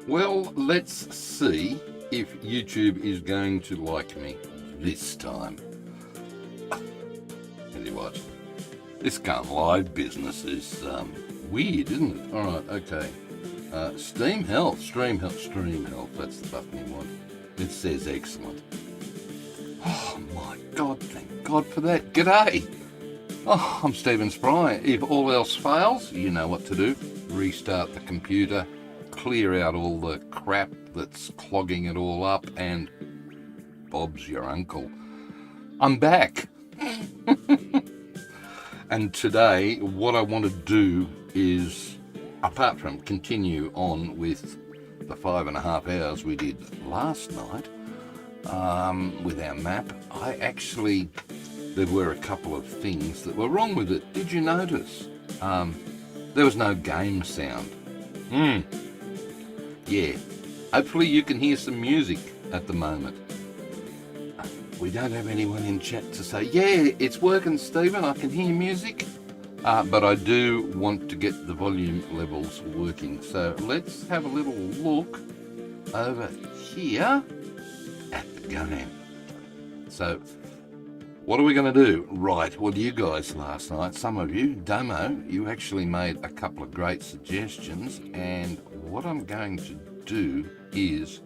Well, let's see if YouTube is going to like me this time. Tell you what, this going live business is weird, isn't it? All right, okay. Stream health, that's the button you want. It says excellent. Oh my God, thank God for that. G'day. Oh, I'm Spry. If all else fails, you know what to do. Restart the computer, clear out all the crap that's clogging it all up, and Bob's your uncle. I'm back. And today, what I want to do is, apart from continue on with the 5.5 hours we did last night with our map, there were a couple of things that were wrong with it. Did you notice? There was no game sound. Yeah. Hopefully you can hear some music at the moment. We don't have anyone in chat to say, yeah, it's working, Stephen, I can hear music. But I do want to get the volume levels working. So let's have a little look over here at the game. So what are we going to do? Right, well, you guys last night, some of you, Domo, you actually made a couple of great suggestions, and what I'm going to do is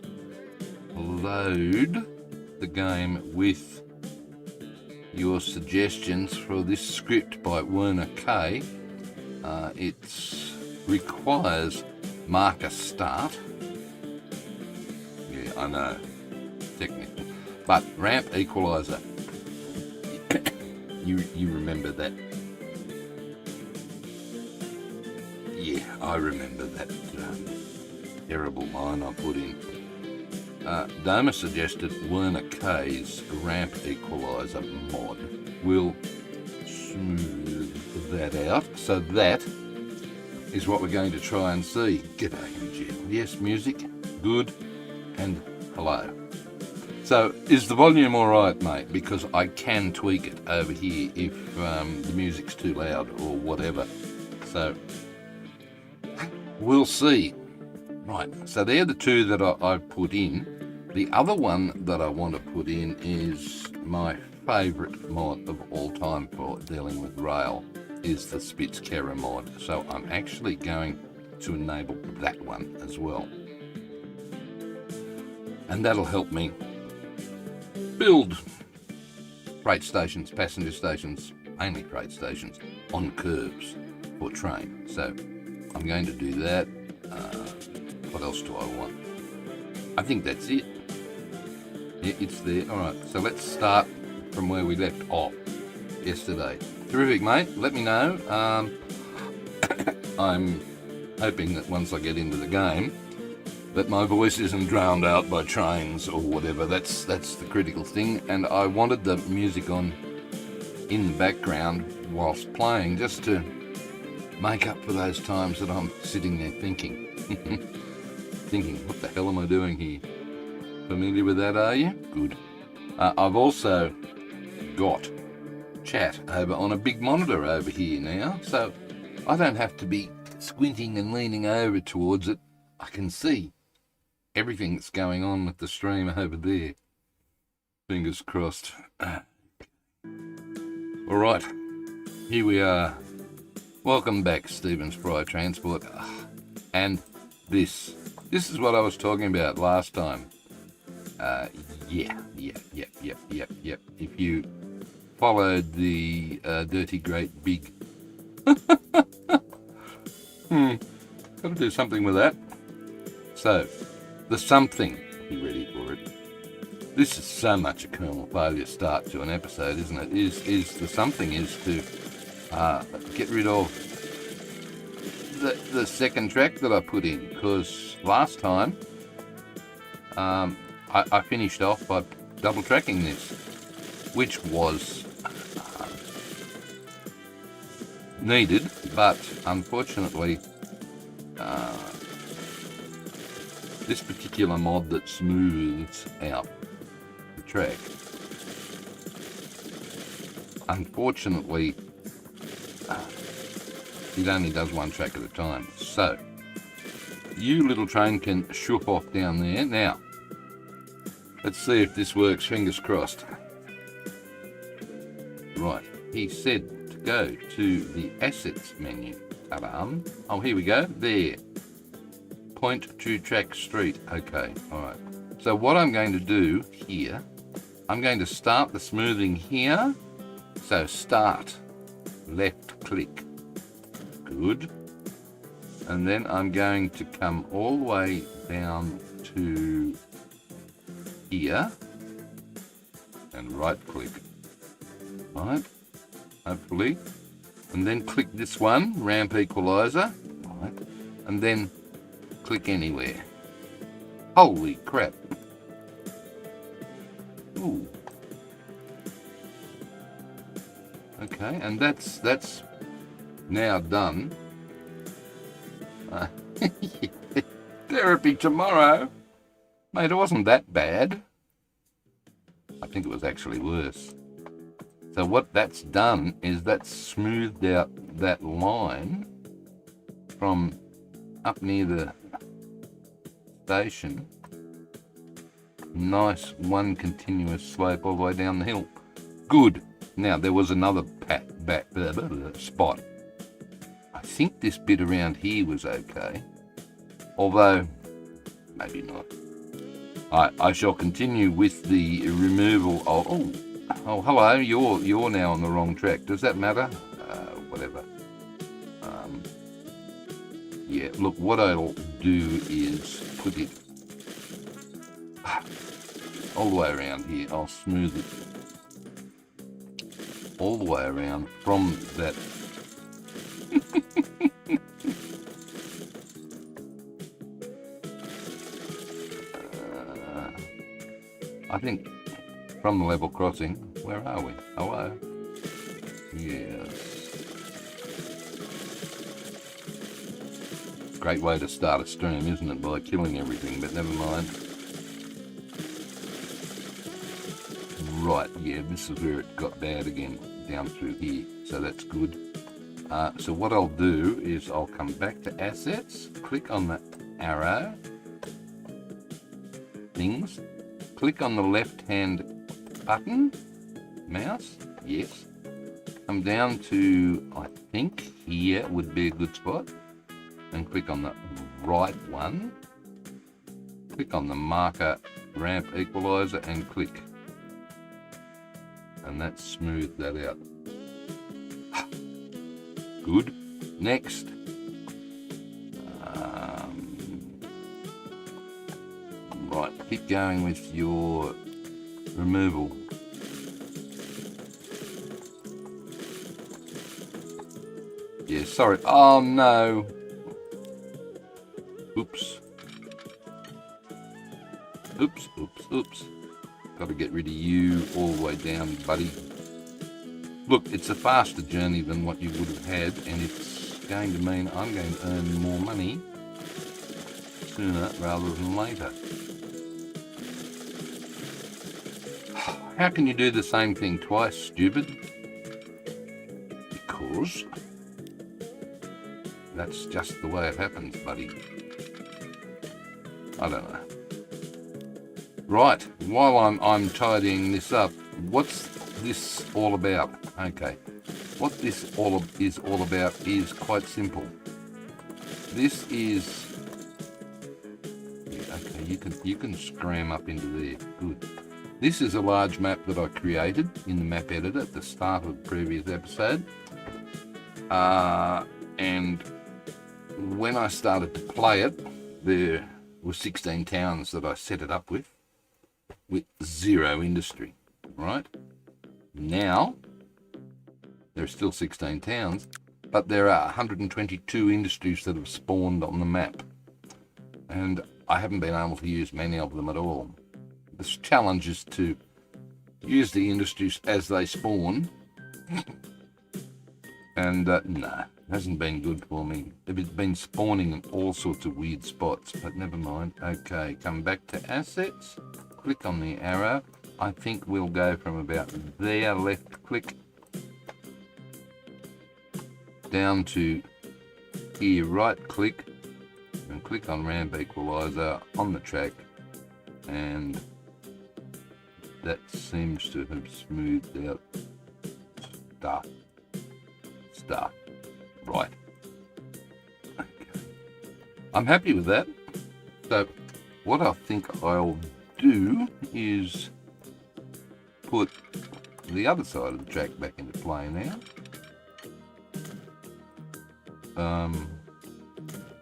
load the game with your suggestions for this script by Werner K. It requires marker start. Yeah, I know, technical, but ramp equalizer. You remember that? Yeah, I remember that terrible line I put in. Doma suggested Werner K's ramp equalizer mod will smooth that out. So that is what we're going to try and see. G'day, MG. Yes, music, good, and hello. So, is the volume all right, mate? Because I can tweak it over here if the music's too loud or whatever. So, we'll see. Right, so they're the two that I've put in. The other one that I want to put in is my favourite mod of all time for dealing with rail, is the Spitzkehrer mod. So I'm actually going to enable that one as well. And that'll help me build freight stations, passenger stations, mainly freight stations, on curves for train. So I'm going to do that. What else do I want? I think that's it. Yeah, it's there. All right, so let's start from where we left off yesterday. Terrific, mate. Let me know. I'm hoping that once I get into the game, that my voice isn't drowned out by trains or whatever. That's the critical thing. And I wanted the music on in the background whilst playing, just to make up for those times that I'm sitting there thinking, what the hell am I doing here? Familiar with that, are you? Good. I've also got chat over on a big monitor over here now, so I don't have to be squinting and leaning over towards it. I can see everything that's going on with the stream over there. Fingers crossed. All right, here we are. Welcome back, Stephen Spry Transport. And this is what I was talking about last time. Yep. If you followed the dirty great big gotta do something with that. So the something, be ready for it. This is so much a kernel failure start to an episode, isn't it? Is the something is to get rid of the second track that I put in, because last time I finished off by double tracking this, which was needed, but unfortunately this particular mod that smooths out the track, unfortunately it only does one track at a time. So you little train can shoof off down there. Now, let's see if this works, fingers crossed. Right, he said to go to the assets menu. Ta-da. Oh, here we go, there. Point to track street, okay, all right. So what I'm going to do here, I'm going to start the smoothing here. So start, left click, good. And then I'm going to come all the way down to here and right click, right, hopefully. And then click this one, ramp equalizer, right, and then click anywhere. Holy crap. Ooh. Okay, and that's now done. Therapy tomorrow. Mate, it wasn't that bad. I think it was actually worse. So what that's done is that's smoothed out that line from up near the station. Nice one continuous slope all the way down the hill. Good. Now there was another spot. I think this bit around here was okay, although maybe not. I shall continue with the removal of. Oh, hello. You're now on the wrong track. Does that matter? Whatever. Yeah. Look, what I'll do is put it all the way around here. I'll smooth it all the way around from that. I think from the level crossing. Where are we? Hello? Yes. Great way to start a stream, isn't it? By killing everything, but never mind. Right, yeah, this is where it got bad again, down through here, so that's good. So what I'll do is I'll come back to assets, click on the arrow, things, click on the left-hand button, mouse, yes. Come down to, I think here would be a good spot, and click on the right one. Click on the marker ramp equalizer and click. And that smoothed that out. Good. Next. Right, keep going with your removal. Yeah, sorry. Oh no. Oops. Oops, oops, oops. Got to get rid of you all the way down, buddy. Look, it's a faster journey than what you would have had, and it's going to mean I'm going to earn more money sooner rather than later. How can you do the same thing twice, stupid? Because that's just the way it happens, buddy. I don't know. Right, while I'm tidying this up, what's this all about? Okay, what this is all about is quite simple. This is, yeah, okay, you can scram up into there. Good. This is a large map that I created in the map editor at the start of the previous episode, and when I started to play it, there were 16 towns that I set it up with 0 industry, right? Now, there are still 16 towns, but there are 122 industries that have spawned on the map, and I haven't been able to use many of them at all. The challenge is to use the industries as they spawn, and no, it hasn't been good for me. They've been spawning in all sorts of weird spots, but never mind. Okay, come back to assets, click on the arrow. I think we'll go from about there, left click, down to here, right click, and click on ramp equalizer on the track, and that seems to have smoothed out stuff. Right. Okay. I'm happy with that. So what I think I'll do is put the other side of the track back into play now.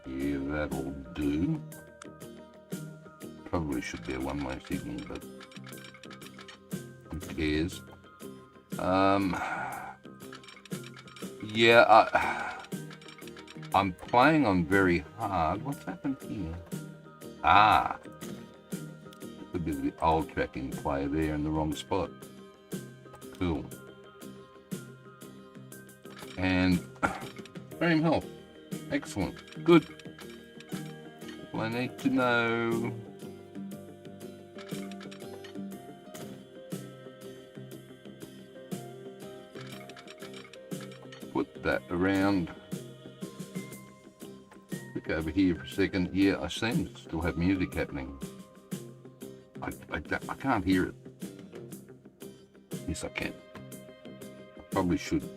Yeah, that'll do. Probably should be a one-way signal, but who cares? Yeah, I'm playing on very hard. What's happened here? Could be the old track in play there in the wrong spot. Cool. And frame health. Excellent. Good. Well, I need to know. Put that around. Click over here for a second. Yeah, I seem to still have music happening. I can't hear it. Yes, I can. I probably should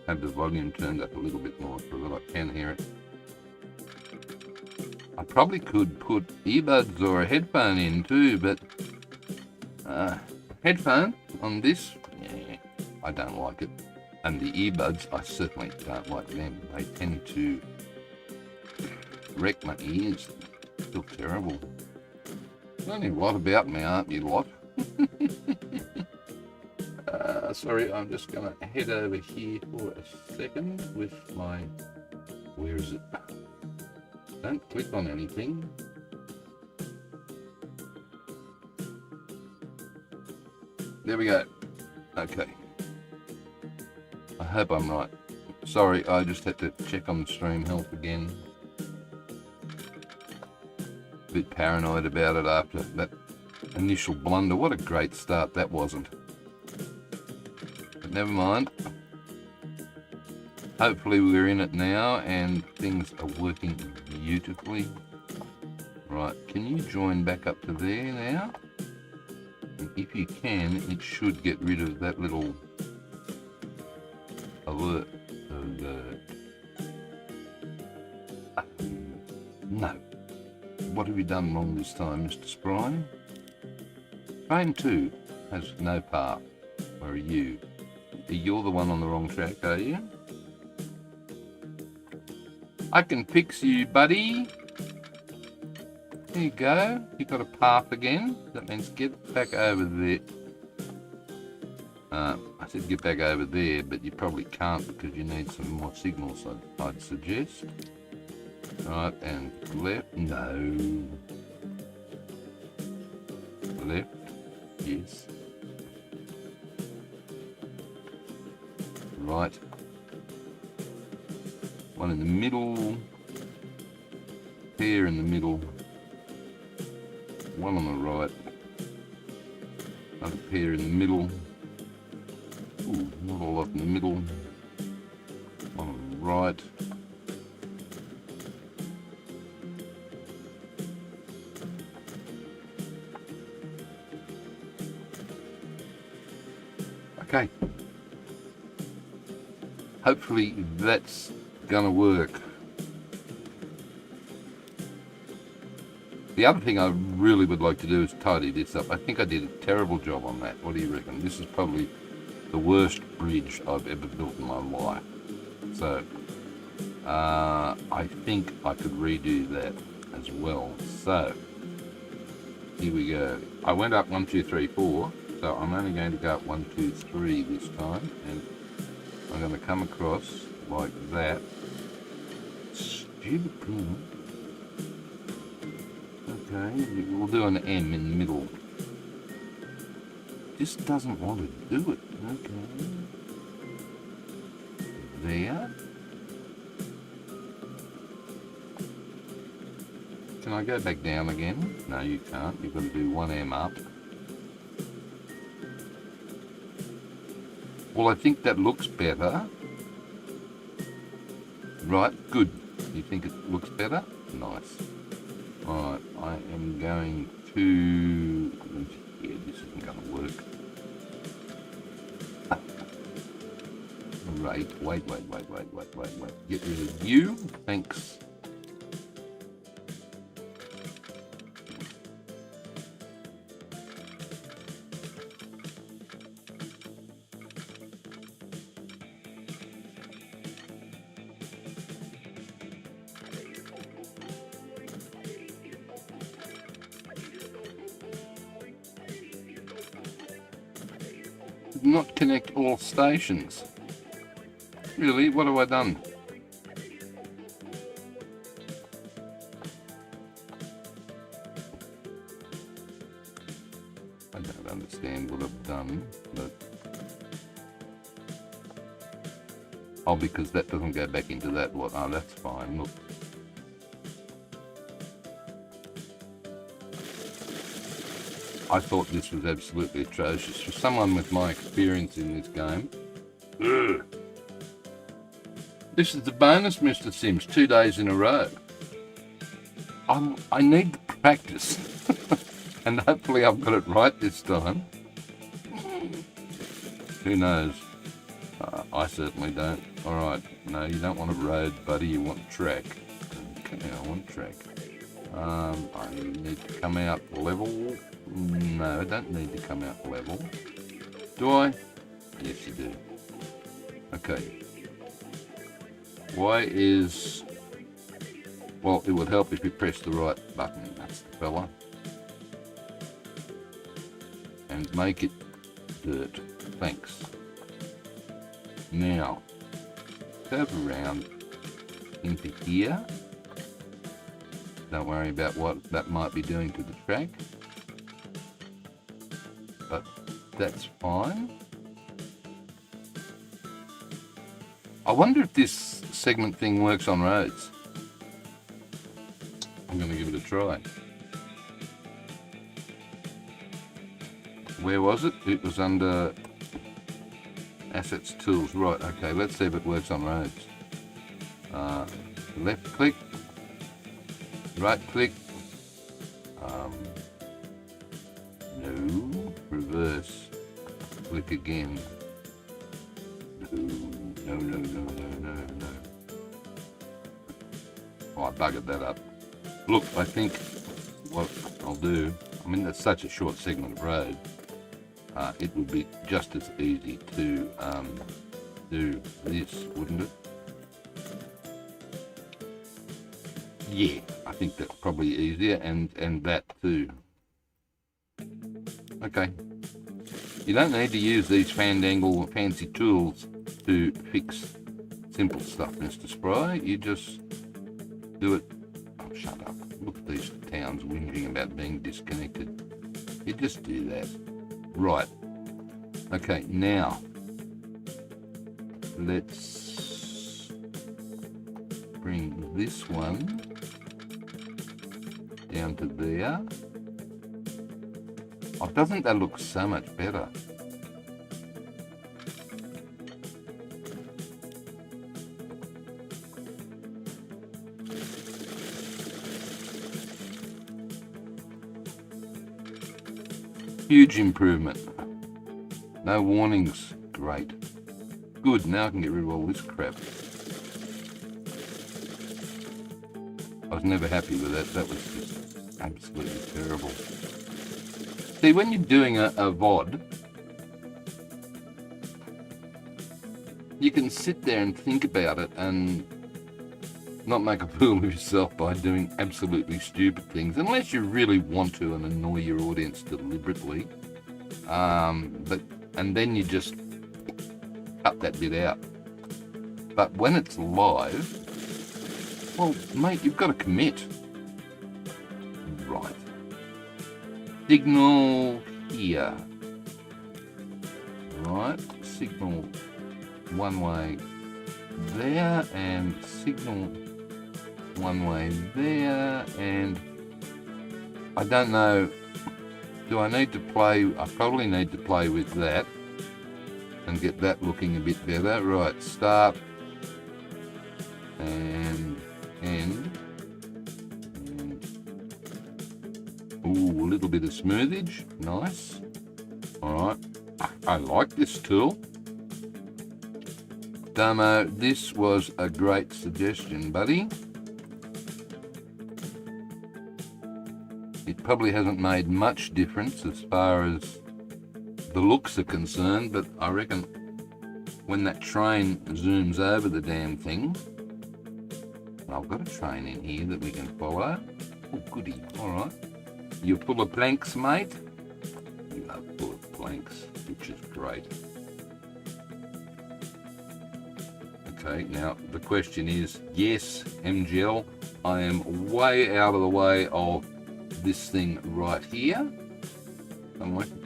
have the volume turned up a little bit more so that I can hear it. I probably could put earbuds or a headphone in too, but headphone on this, yeah, I don't like it. And the earbuds, I certainly don't like them. They tend to wreck my ears. Feel terrible. Only right about me, aren't you lot? Sorry, I'm just going to head over here for a second with my... Where is it? Don't click on anything. There we go. Okay. I hope I'm right. Sorry, I just had to check on the stream health again. A bit paranoid about it after that initial blunder. What a great start that wasn't. But never mind. Hopefully we're in it now and things are working beautifully. Right, can you join back up to there now? And if you can, it should get rid of that little alert. No. What have you done wrong this time, Mr. Spry? Frame 2 has no path. Where are you? You're the one on the wrong track, are you? I can fix you, buddy. There you go. You got a path again. That means get back over there. I said get back over there, but you probably can't because you need some more signals, I'd suggest. Right, and left. No. Left. Yes. Right. One in the middle. Pair in the middle. One on the right. Another pair in the middle. Ooh, not a lot in the middle. One on the right. Okay. Hopefully that's gonna work. The other thing I really would like to do is tidy this up. I think I did a terrible job on that. What do you reckon? This is probably the worst bridge I've ever built in my life. So, I think I could redo that as well. So, here we go. I went up 1, 2, 3, 4. So I'm only going to go up 1, 2, 3 this time. And I'm going to come across like that. Stupid thing. Okay, we'll do an M in the middle. Just doesn't want to do it. Okay. There. Can I go back down again? No, you can't. You've got to do 1 M up. Well, I think that looks better. Right, good. You think it looks better? Nice. Alright, I am going to... Yeah, this isn't going to work. Right, wait. Get rid of you. Thanks. Did not connect all stations. Really? What have I done? I don't understand what I've done, but... Oh, because that doesn't go back into that one. Oh, that's fine. Look. I thought this was absolutely atrocious. For someone with my experience in this game... Ugh. This is the bonus, Mr. Sims, 2 days in a row. I need to practice. And hopefully I've got it right this time. Who knows? I certainly don't. Alright, no, you don't want a road, buddy, you want a track. Okay, I want a track. I need to come out level. No, I don't need to come out level. Do I? Yes, you do. Okay. Why is... Well, it would help if you press the right button. That's the fella. And make it dirt. Thanks. Now, curve around into here. Don't worry about what that might be doing to the track. But that's fine. I wonder if this segment thing works on roads. I'm going to give it a try. Where was it? It was under Assets, Tools. Right, okay, let's see if it works on roads. Left click. Right click. No. Reverse. Click again. No. Oh, I buggered that up. Look, I think what I'll do, I mean, that's such a short segment of road, it would be just as easy to do this, wouldn't it? Yeah, I think that's probably easier, and that too. Okay. You don't need to use these fancy tools to fix simple stuff, Mr. Spry. You just do it. Oh, shut up. Look at these towns whinging about being disconnected. You just do that. Right. Okay, now let's bring this one down to there. Oh, doesn't that look so much better? Huge improvement. No warnings. Great. Good, now I can get rid of all this crap. I was never happy with that. That was just absolutely terrible. See, when you're doing a VOD, you can sit there and think about it and not make a fool of yourself by doing absolutely stupid things, unless you really want to and annoy your audience deliberately. And then you just cut that bit out. But when it's live, well, mate, you've got to commit. Right. Signal here. Right. Signal one way there, and signal one way there, and I don't know, do I need to play? I probably need to play with that and get that looking a bit better. Right, start and And ooh, a little bit of smoothage. Nice. Alright. I like this tool. Damo, this was a great suggestion, buddy. It probably hasn't made much difference as far as the looks are concerned, but I reckon when that train zooms over the damn thing, I've got a train in here that we can follow. Oh, goody. All right. You're full of planks, mate? You are full of planks, which is great. Okay, now the question is, yes, MGL, I am way out of the way of this thing right here.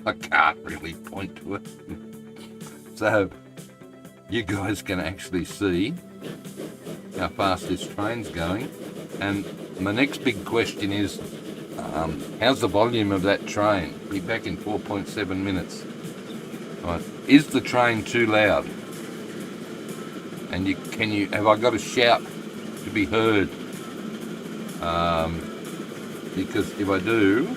I can't really point to it. So you guys can actually see how fast this train's going. And my next big question is, how's the volume of that train? Be back in 4.7 minutes. Right. Is the train too loud? And have I got to shout to be heard? Because if I do,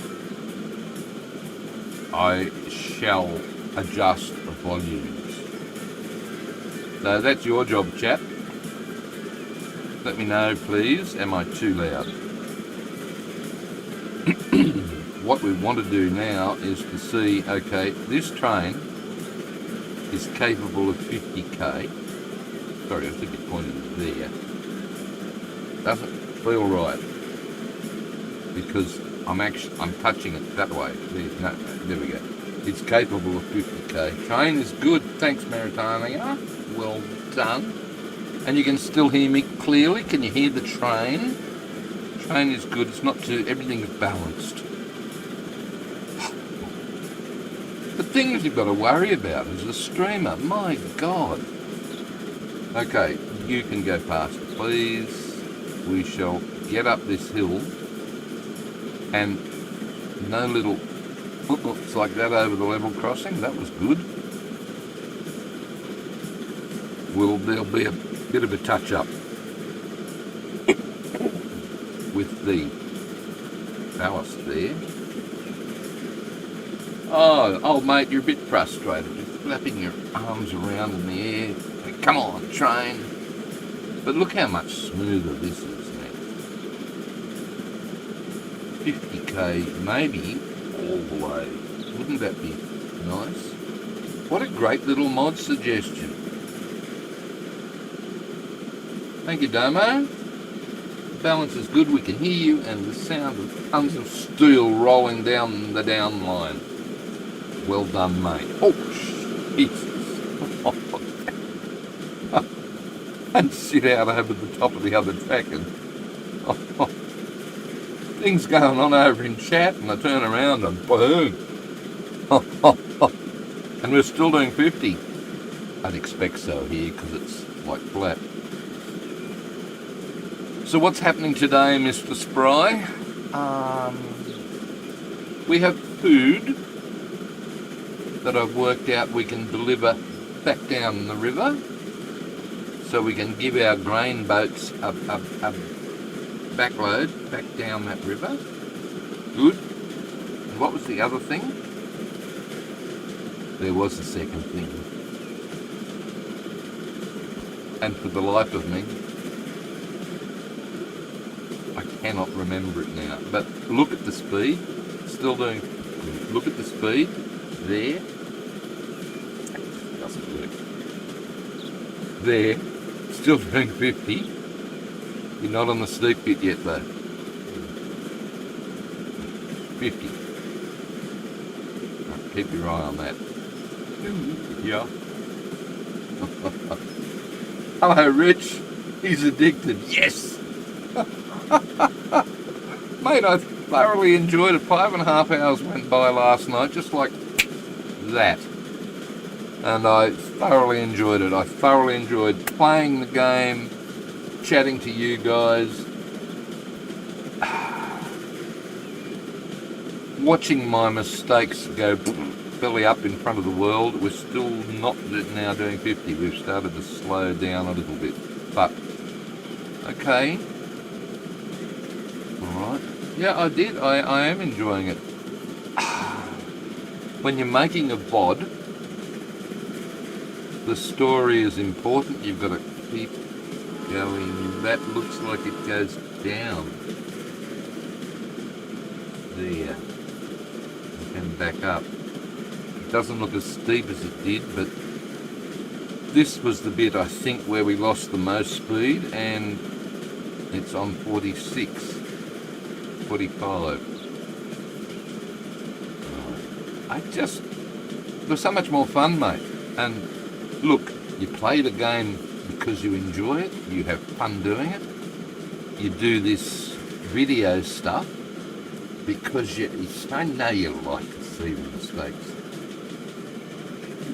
I shall adjust the volumes. So that's your job, chap. Let me know, please. Am I too loud? What we want to do now is to see, okay, this train is capable of 50k. Sorry, I should be pointing there. Doesn't feel right because I'm touching it that way. There we go. It's capable of 50k. Train is good. Thanks, Maritania. Well done. And you can still hear me clearly. Can you hear the train? Train is good. It's not too. Everything is balanced. The things you've got to worry about is the streamer. My God. Okay, you can go past, please. We shall get up this hill, and no little whoops like that over the level crossing. That was good. There'll be a bit of a touch up with the ballast there. Oh, old mate, you're a bit frustrated. You're flapping your arms around in the air. Come on, train. But look how much smoother this is now. 50k, maybe all the way. Wouldn't that be nice? What a great little mod suggestion. Thank you, Domo. The balance is good, we can hear you, and the sound of tons of steel rolling down the down line. Well done, mate. Oh, Jesus. And sit out over the top of the other track and things going on over in chat, and I turn around and boom. And we're still doing 50. I'd expect so here because it's like flat. So what's happening today, Mr. Spry? We have food that I've worked out we can deliver back down the river, so we can give our grain boats a backload back down that river. Good. And what was the other thing? There was a second thing. And for the life of me, I cannot remember it now. But look at the speed. Still doing. Look at the speed there. Doesn't work. There. Still doing 50. You're not on the steep bit yet though. 50. Right, keep your eye on that. Yeah. Hello, Rich. He's addicted. Yes. Mate, I thoroughly enjoyed it. 5.5 hours went by last night, just like that. And I thoroughly enjoyed it. I thoroughly enjoyed playing the game, chatting to you guys, watching my mistakes go belly up in front of the world. We're still not now doing 50. We've started to slow down a little bit. But, okay, Alright. Yeah, I did. I am enjoying it. When you're making a VOD, the story is important. You've got to keep going. That looks like it goes down. There. And back up. It doesn't look as steep as it did, but this was the bit, I think, where we lost the most speed, and it's on 46, 45. It was so much more fun, mate. And look, you play the game because you enjoy it, you have fun doing it, you do this video stuff because I know you like to see the mistakes.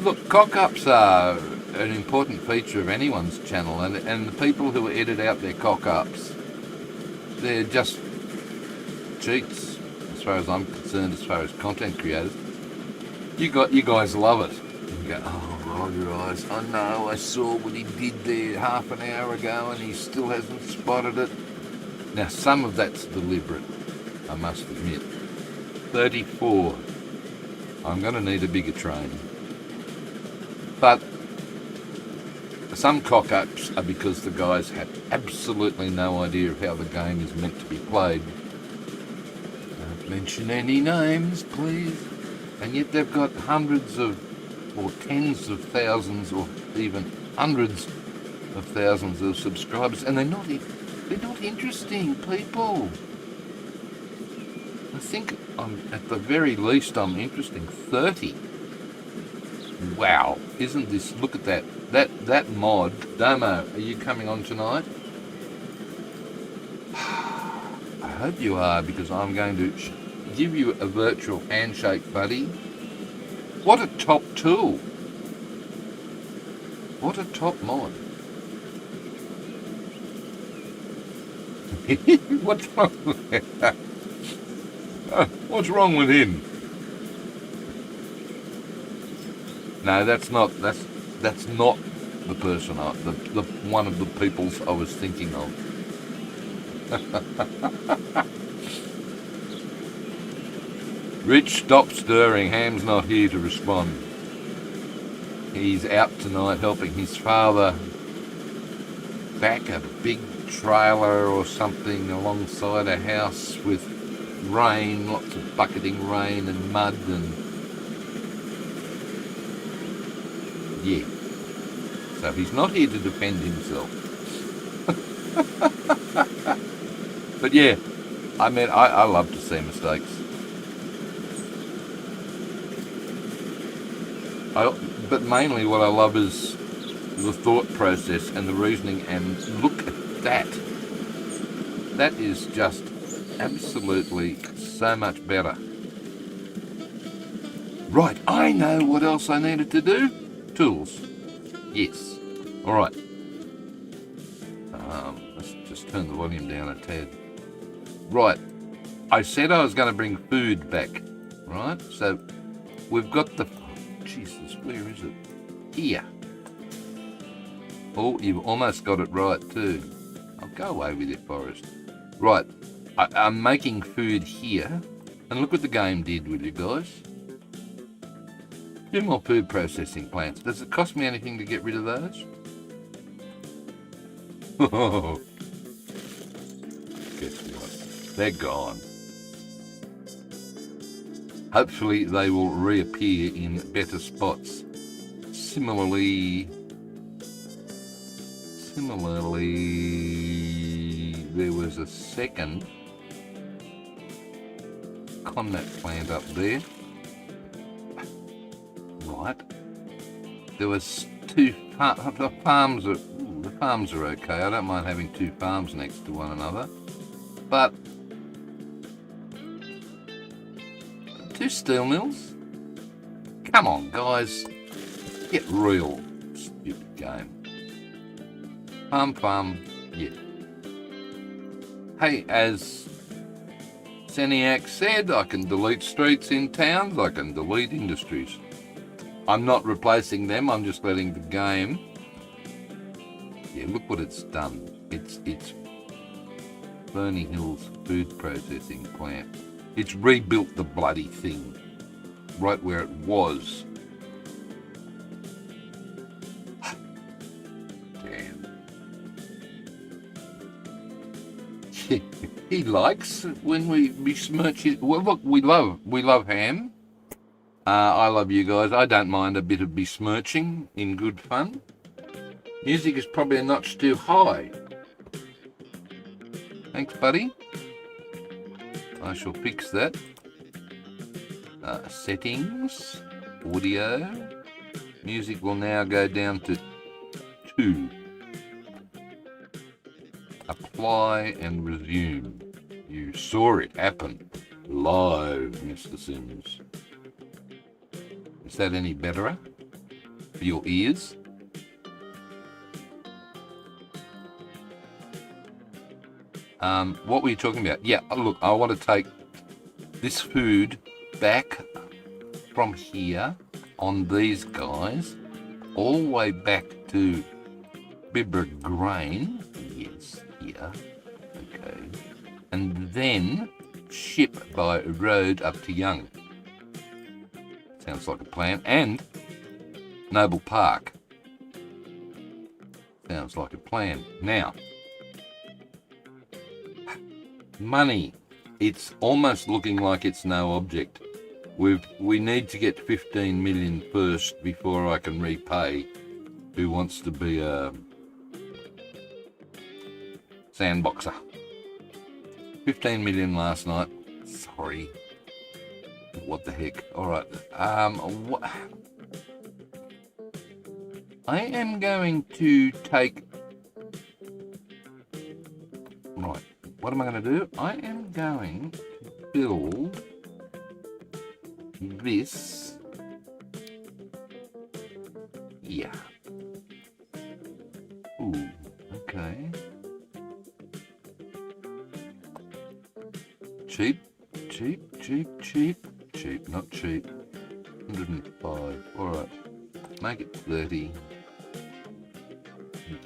Look, cock-ups are an important feature of anyone's channel, and the people who edit out their cock-ups, they're just cheats, as far as I'm concerned, as far as content creators. You guys love it. You go, oh, Roger Eyes, I know, I saw what he did there half an hour ago and he still hasn't spotted it. Now, some of that's deliberate, I must admit. 34. I'm going to need a bigger train. But some cock-ups are because the guys have absolutely no idea of how the game is meant to be played. Don't mention any names, please. And yet they've got hundreds of, or tens of thousands, or even hundreds of thousands of subscribers, and they're not interesting people. I think at the very least I'm interesting. 30. Wow, isn't this? Look at that. That mod. Domo, are you coming on tonight? I hope you are, because I'm going to give you a virtual handshake, buddy. What a top tool. What a top mod. What's wrong with that? What's wrong with him? No, that's not the person, the one of the peoples I was thinking of. Rich, stop stirring. Ham's not here to respond. He's out tonight helping his father back a big trailer or something alongside a house with rain, lots of bucketing rain and mud and... yeah. So he's not here to defend himself. But yeah, I mean, I love to see mistakes. But mainly what I love is the thought process and the reasoning, and look at that. That is just absolutely so much better. Right, I know what else I needed to do. Tools. Yes. Alright. Let's just turn the volume down a tad. Right. I said I was going to bring food back. Right? So, we've got the... Jesus, where is it? Here. Oh, you've almost got it right too. I'll go away with it, Forrest. Right. I'm making food here. And look what the game did with you guys. 2 more food processing plants. Does it cost me anything to get rid of those? Guess what? They're gone. Hopefully they will reappear in better spots. Similarly, there was a second Connat plant up there. Right. There was 2 farms. The farms are okay. I don't mind having 2 farms next to one another. But 2 steel mills? Come on, guys. Get real, stupid game. Farm, yeah. Hey, as Seniac said, I can delete streets in towns, I can delete industries. I'm not replacing them, I'm just letting the game... Yeah, look what it's done. It's Ferny Hills food processing plant. It's rebuilt the bloody thing right where it was. Damn. He likes when we besmirch it. Well, look, we love ham. I love you guys. I don't mind a bit of besmirching in good fun. Music is probably a notch too high. Thanks, buddy. I shall fix that. Settings, audio. Music will now go down to 2. Apply and resume. You saw it happen live, Mr. Sims. Is that any better for your ears? What were you talking about? Yeah, look, I want to take this food back from here on these guys all the way back to Bibra Grain. Yes, here. Okay. And then ship by road up to Young. Sounds like a plan. And Noble Park. Sounds like a plan. Now, money. It's almost looking like it's no object. We need to get 15 million first before I can repay who wants to be a sandboxer. 15 million last night. Sorry. What the heck? All right. I am going to take. Right. What am I going to do? I am going to build this. Yeah. Ooh. Okay. Cheap, not cheap. 105. Alright. Make it 30.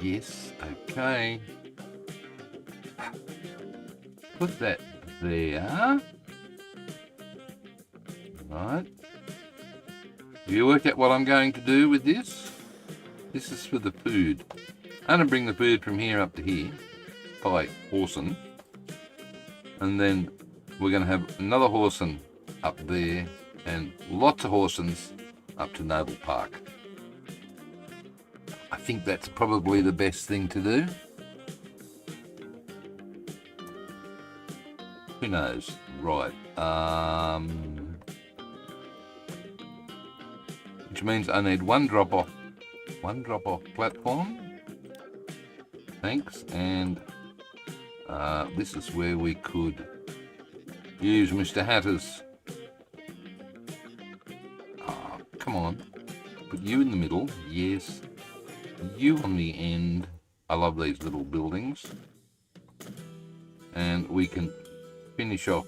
Yes, okay. Put that there. Right. Have you worked out what I'm going to do with this? This is for the food. I'm going to bring the food from here up to here by horsing. And then we're going to have another horsing up there and lots of horsings up to Noble Park. I think that's probably the best thing to do. Who knows? Right. Which means I need one drop off platform. Thanks. And this is where we could use Mr. Hatter's. Oh, come on. Put you in the middle. Yes. You on the end. I love these little buildings. And we can finish off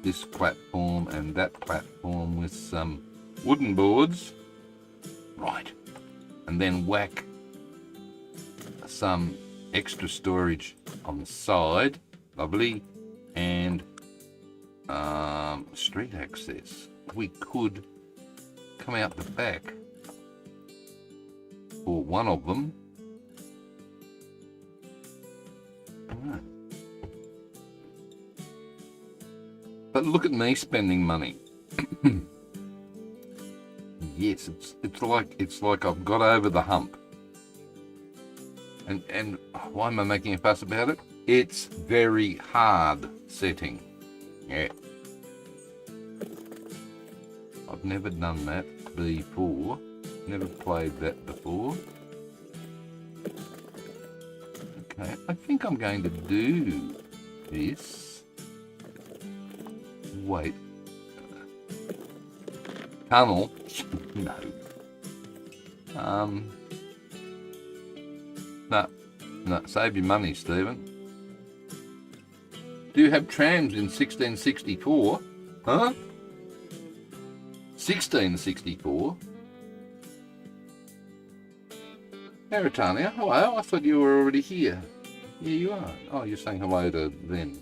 this platform and that platform with some wooden boards. Right. And then whack some extra storage on the side. Lovely. And street access. We could come out the back for one of them. Right. But look at me spending money. Yes, it's like I've got over the hump. And why am I making a fuss about it? It's very hard setting. Yeah. I've never done that before. Never played that before. Okay, I think I'm going to do this. Wait. Tunnel? No. No, save your money, Stephen. Do you have trams in 1664? Huh? 1664? Maritania, hello, I thought you were already here. Yeah, you are. Oh, you're saying hello to them.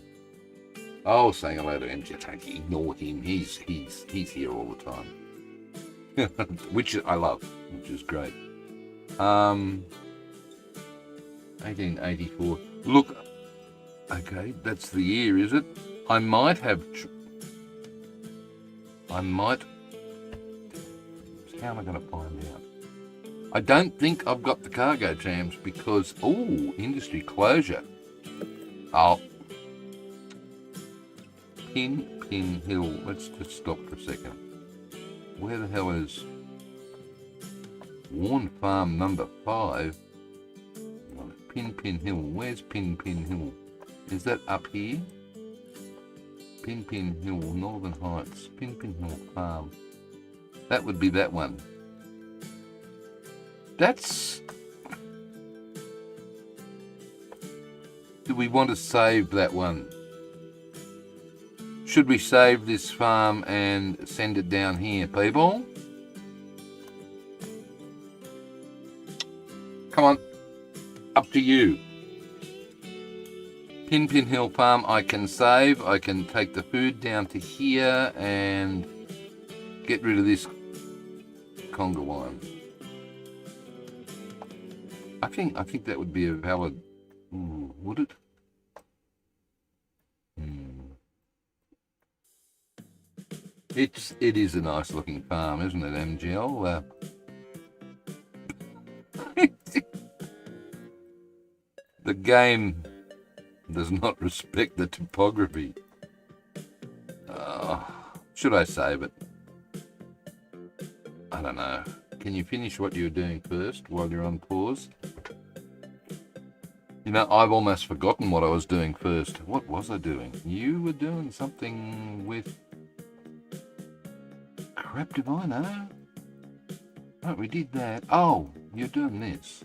Oh, saying hello to MJ. Ignore him. He's here all the time, which I love, which is great. 1884. Look, okay, that's the year, is it? I might have. I might. How am I going to find out? I don't think I've got the cargo trams because, industry closure. Oh, Pin Hill. Let's just stop for a second. Where the hell is Warn Farm number 5? Pin Hill. Where's Pin Hill? Is that up here? Pin Hill, Northern Heights. Pin Hill Farm. That would be that one. That's... Do we want to save that one? Should we save this farm and send it down here, people? Come on. Up to you. Pin Hill Farm I can save. I can take the food down to here and get rid of this conga wine. I think that would be a valid... would it? It is a nice looking farm, isn't it, MGL? The game does not respect the topography. Should I save it? I don't know. Can you finish what you're doing first while you're on pause? You know, I've almost forgotten what I was doing first. What was I doing? You were doing something with... Crap, did I know? Right, we did that. Oh, you're doing this.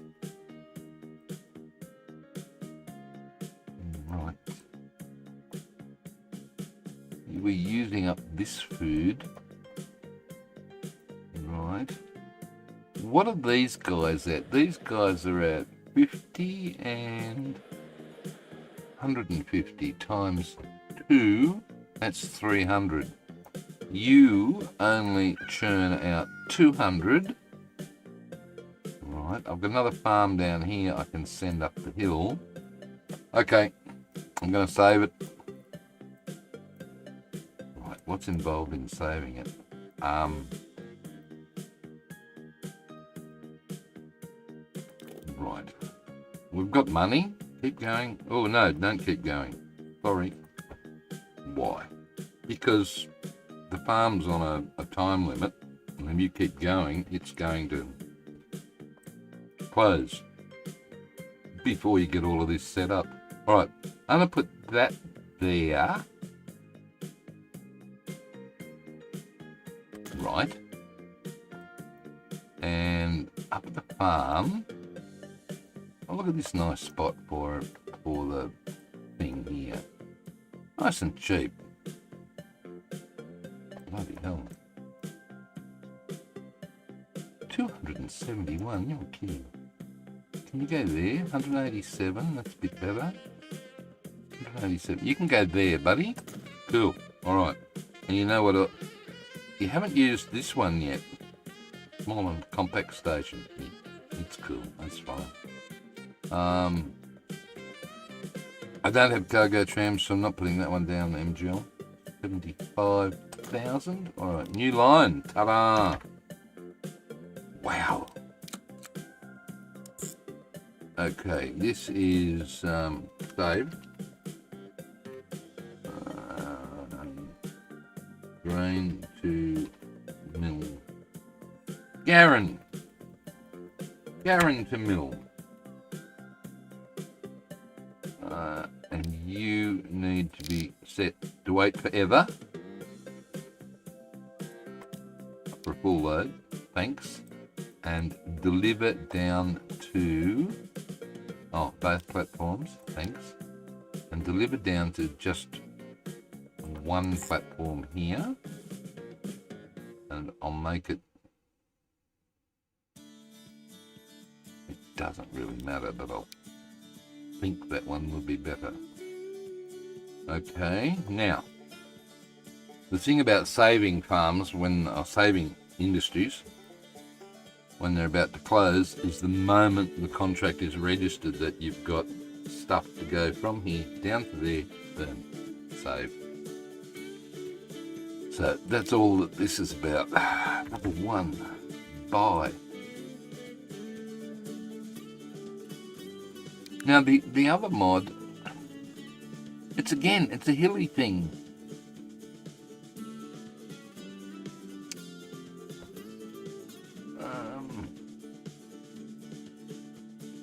Right. You were using up this food. Right. What are these guys at? These guys are at 50 and 150 times 2. That's 300. You only churn out 200. Right, I've got another farm down here I can send up the hill. Okay, I'm going to save it. Right, what's involved in saving it? Right, we've got money. Keep going. Oh, no, don't keep going. Sorry. Why? Because the farm's on a time limit, and if you keep going, it's going to close before you get all of this set up. All right, I'm going to put that there. Right. And up at the farm, oh, look at this nice spot for the thing here. Nice and cheap. Bloody hell. 271, you're kidding. Can you go there? 187, that's a bit better. 187, you can go there, buddy. Cool, alright. And you know what, you haven't used this one yet. Small and compact station. It's cool, that's fine. I don't have cargo trams, so I'm not putting that one down, MGL. 75,000. All right, new line. Ta-da! Wow. Okay, this is saved. Grain to mill. Garen to mill. And you need to be set to wait forever for a full load. Thanks. And deliver down to both platforms. Thanks. And deliver down to just one platform here. And I'll make it. It doesn't really matter, but I'll think that one would be better. Okay, now, the thing about saving farms, saving industries, when they're about to close, is the moment the contract is registered that you've got stuff to go from here down to there, boom, save. So that's all that this is about. Number 1, buy. Now the other mod, it's a hilly thing.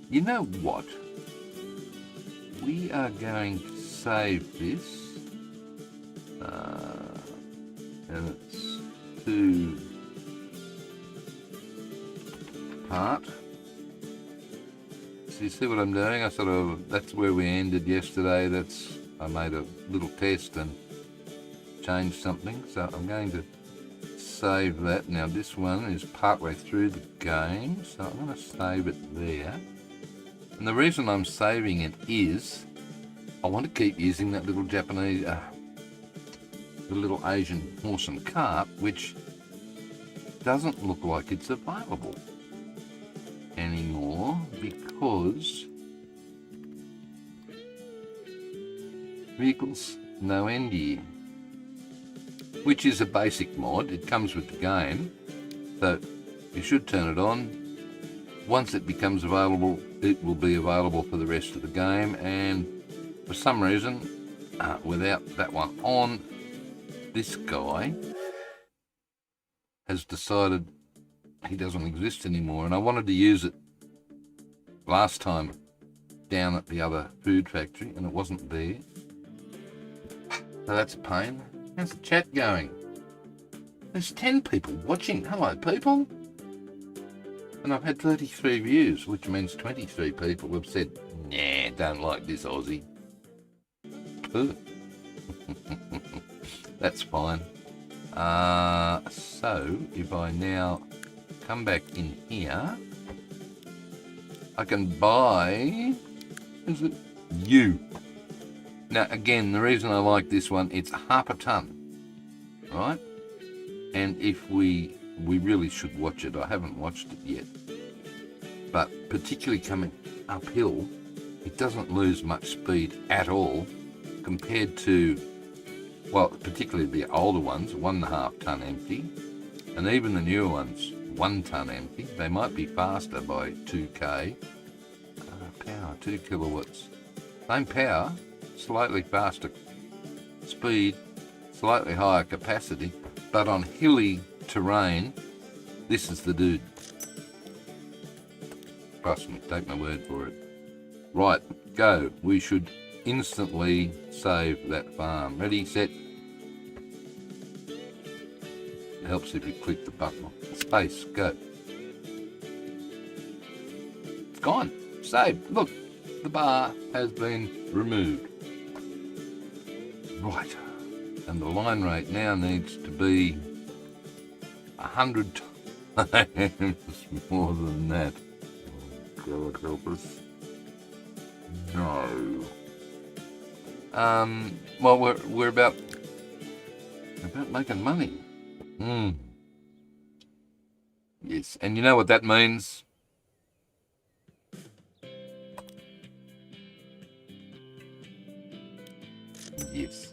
You know what? We are going to save this. And it's 2 part. So you see what I'm doing? That's where we ended yesterday. I made a little test and changed something. So I'm going to save that. Now this one is partway through the game, so I'm going to save it there. And the reason I'm saving it is I want to keep using that little Japanese, the little Asian horse and cart, which doesn't look like it's available anymore because vehicles no end here, which is a basic mod. It comes with the game, so you should turn it on. Once it becomes available, it will be available for the rest of the game, and for some reason, without that one on, this guy has decided he doesn't exist anymore, and I wanted to use it last time down at the other food factory, and it wasn't there. So that's a pain. How's the chat going? There's 10 people watching. Hello, people. And I've had 33 views, which means 23 people have said, nah, don't like this Aussie. That's fine. So if I now come back in here, I can buy, is it you? Now again, the reason I like this one, it's half a ton, right? And if we really should watch it. I haven't watched it yet. But particularly coming uphill, it doesn't lose much speed at all compared to, well, particularly the older ones, 1.5 ton empty, and even the newer ones, 1 ton empty. They might be faster by 2k. Power, 2 kilowatts. Same power, slightly faster speed, slightly higher capacity, but on hilly terrain, this is the dude. Trust me, take my word for it. Right, go. We should instantly save that farm. Ready, set. It helps if you click the button. Space, go. It's gone. Saved. Look, the bar has been removed. Right, and the line rate now needs to be 100 times more than that. Oh, God help us. No. Well, we're about making money. Yes, and you know what that means? Yes.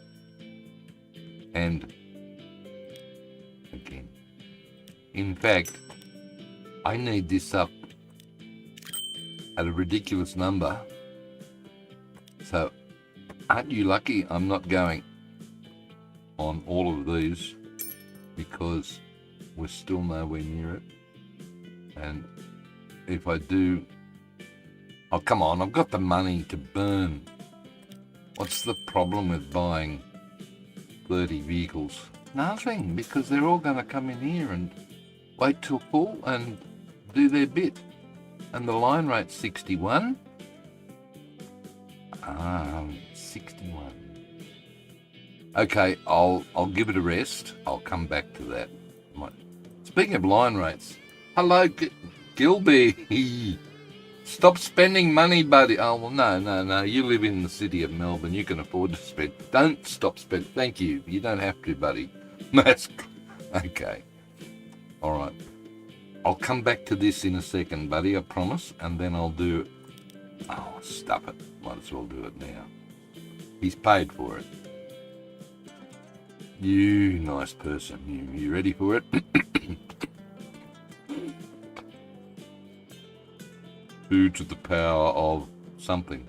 And again, in fact, I need this up at a ridiculous number. So, aren't you lucky I'm not going on all of these, because we're still nowhere near it. And if I do, oh come on, I've got the money to burn. What's the problem with buying 30 vehicles? Nothing, because they're all going to come in here and wait till full and do their bit. And the line rate's 61. 61. Okay, I'll give it a rest. I'll come back to that. Speaking of line rates, hello, Gilby. Stop spending money, buddy. Oh, well, no. You live in the city of Melbourne. You can afford to spend. Don't stop spending. Thank you. You don't have to, buddy. That's okay. All right. I'll come back to this in a second, buddy, I promise. And then I'll do... Oh, stuff it. Might as well do it now. He's paid for it. You nice person. You ready for it? 2 to the power of something.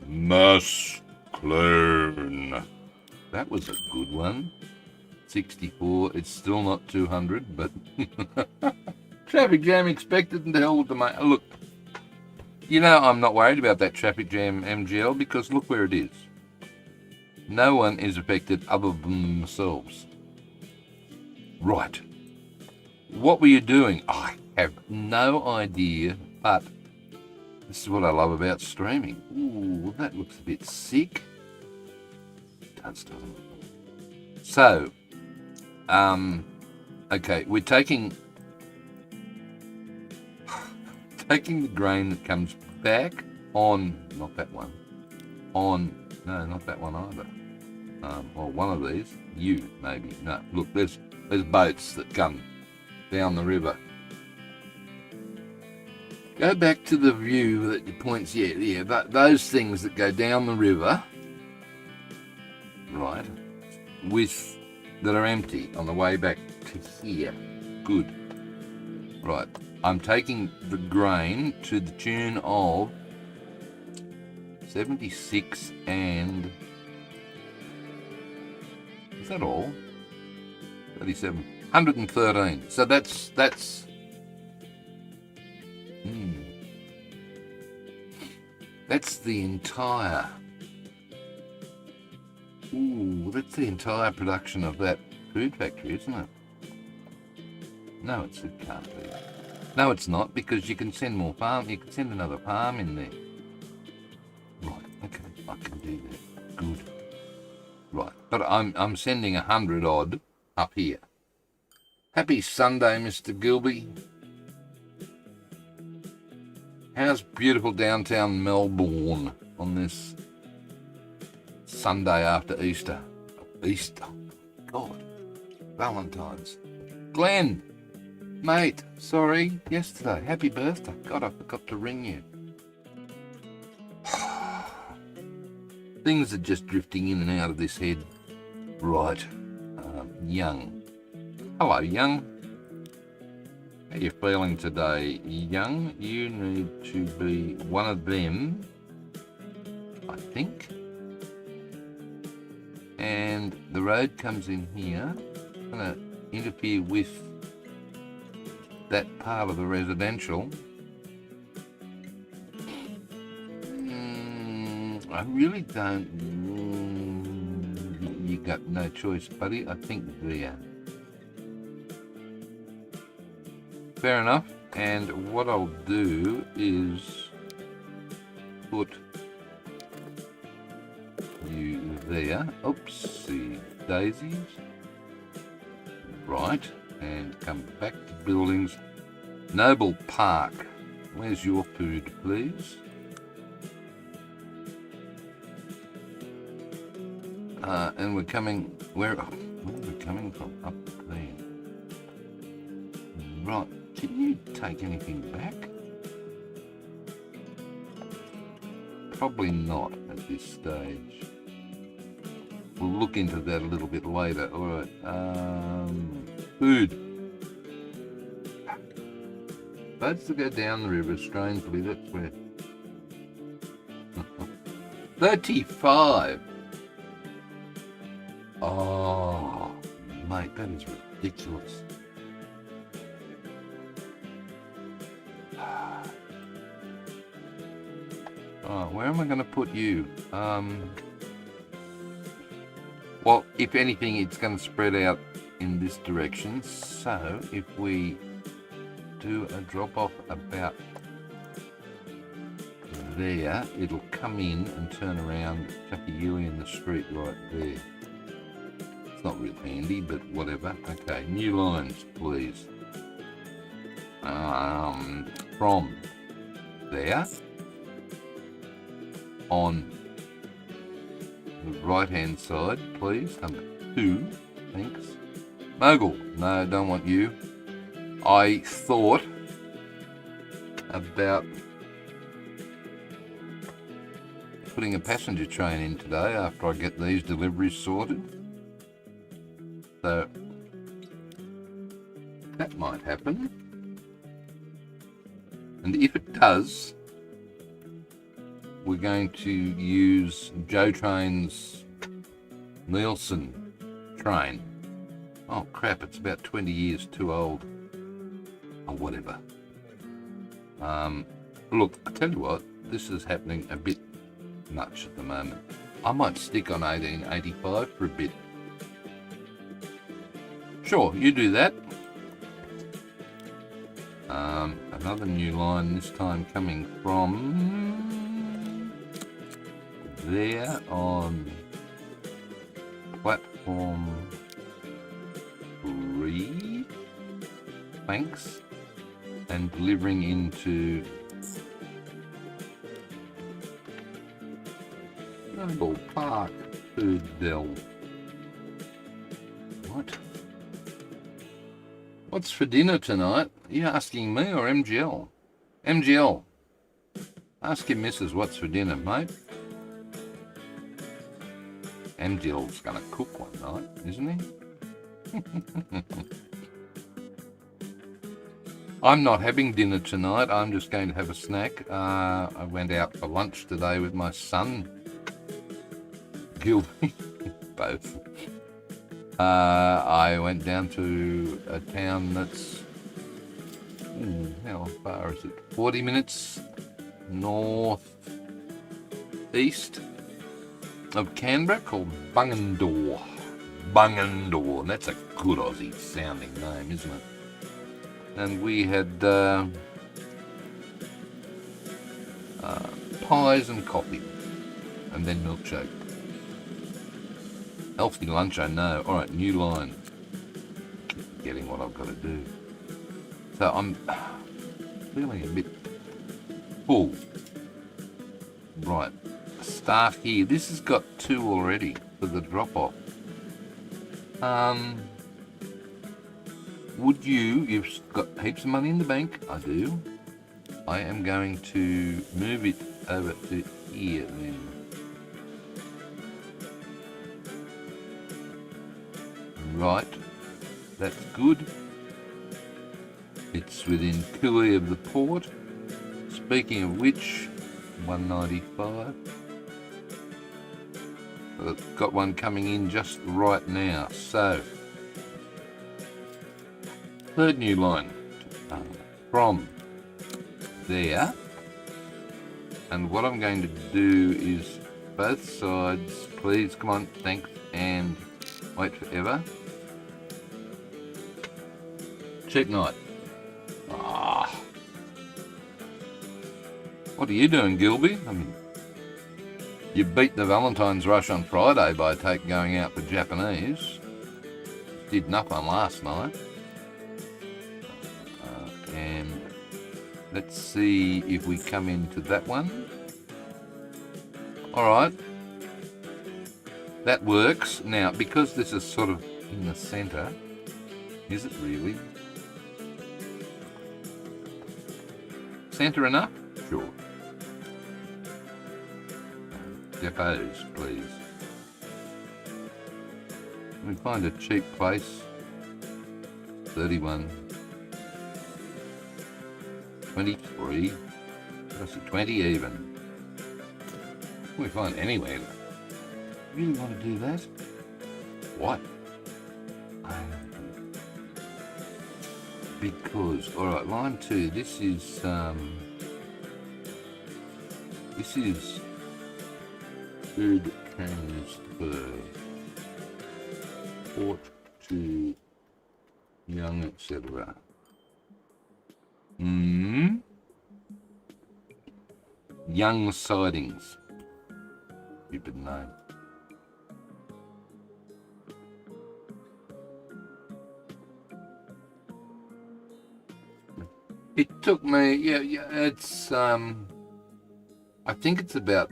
Mass clone. That was a good one. 64. It's still not 200, but traffic jam expected, and the hell with the mate. Look, you know I'm not worried about that traffic jam, MGL, because look where it is. No one is affected other than themselves. Right. What were you doing? I have no idea, but this is what I love about streaming. Ooh, that looks a bit sick. It does, doesn't it? So, okay, we're taking the grain that comes back on, not that one, on, no, not that one either. Or one of these, you maybe. No, look, there's boats that come down the river. Go back to the view that your points, yeah, those things that go down the river, right, that are empty on the way back to here. Good. Right, I'm taking the grain to the tune of 76 and... Is that all? 37. 113. So that's that's the entire... Ooh, that's the entire production of that food factory, isn't it? No, it can't be. No, it's not, because you can send more farm. You can send another farm in there. Right, okay, I can do that. Good. Right, but I'm sending 100 odd up here. Happy Sunday, Mr. Gilby. How's beautiful downtown Melbourne on this Sunday after Easter? Easter, God, Valentine's. Glenn, mate, sorry, yesterday. Happy birthday. God, I forgot to ring you. Things are just drifting in and out of this head. Right. Young. Hello, Young. How you feeling today, Young? You need to be one of them, I think. And the road comes in here. It's going to interfere with that part of the residential. I really don't... You got no choice, buddy. I think there. Fair enough. And what I'll do is put you there. Oopsie daisies. Right. And come back to buildings. Noble Park. Where's your food, please? And we're coming, where are we coming from? Up there. Right, can you take anything back? Probably not at this stage. We'll look into that a little bit later. Alright, food. Boats that go down the river, strangely, that's where... 35! Oh, mate, that is ridiculous. Oh, where am I going to put you? Well, if anything, it's going to spread out in this direction. So, if we do a drop-off about there, it'll come in and turn around, chuck a Yui in the street right there. Not real handy, but whatever. Okay, new lines, please. From there. On the right-hand side, please. Number 2. Thanks. Mogul. No, don't want you. I thought about putting a passenger train in today after I get these deliveries sorted. So that might happen. And if it does, we're going to use Joe Train's Nielsen train. Oh crap, it's about 20 years too old. Or whatever. Look, I tell you what, this is happening a bit much at the moment. I might stick on 1885 for a bit. Sure, you do that. Another new line, this time coming from there on platform 3. Thanks. And delivering into Noble Park, Hoodell. What? What's for dinner tonight? Are you asking me or MGL? MGL. Ask your missus what's for dinner, mate. MGL's gonna cook one night, isn't he? I'm not having dinner tonight. I'm just going to have a snack. I went out for lunch today with my son, Gilby, both. I went down to a town that's, how far is it? 40 minutes north east of Canberra, called Bungendore. Bungendore. That's a good Aussie sounding name, isn't it? And we had pies and coffee, and then milkshake. Healthy lunch, I know. All right, new line. Keep forgetting what I've got to do. So I'm feeling a bit full. Right, start here. This has got 2 already for the drop-off. Would you've got heaps of money in the bank? I do. I am going to move it over to here then. Right, that's good. It's within cooey of the port. Speaking of which, 195. I've got one coming in just right now. So, third new line from there. And what I'm going to do is both sides, please, come on, thanks, and wait forever. Check night. What are you doing, Gilby? I mean, you beat the Valentine's rush on Friday by going out for Japanese. Did nothing last night. And let's see if we come into that one. All right. That works. Now, because this is sort of in the centre, is it really? Centre enough? Sure. Depots, please. Let me find a cheap place. 31. 23. That's a 20 even. Let me find anywhere. Really want to do that? What? Because, alright, line 2, this is food transfer. Port to Young, etc. Young Sidings. Stupid name. It took me, yeah, it's, I think it's about,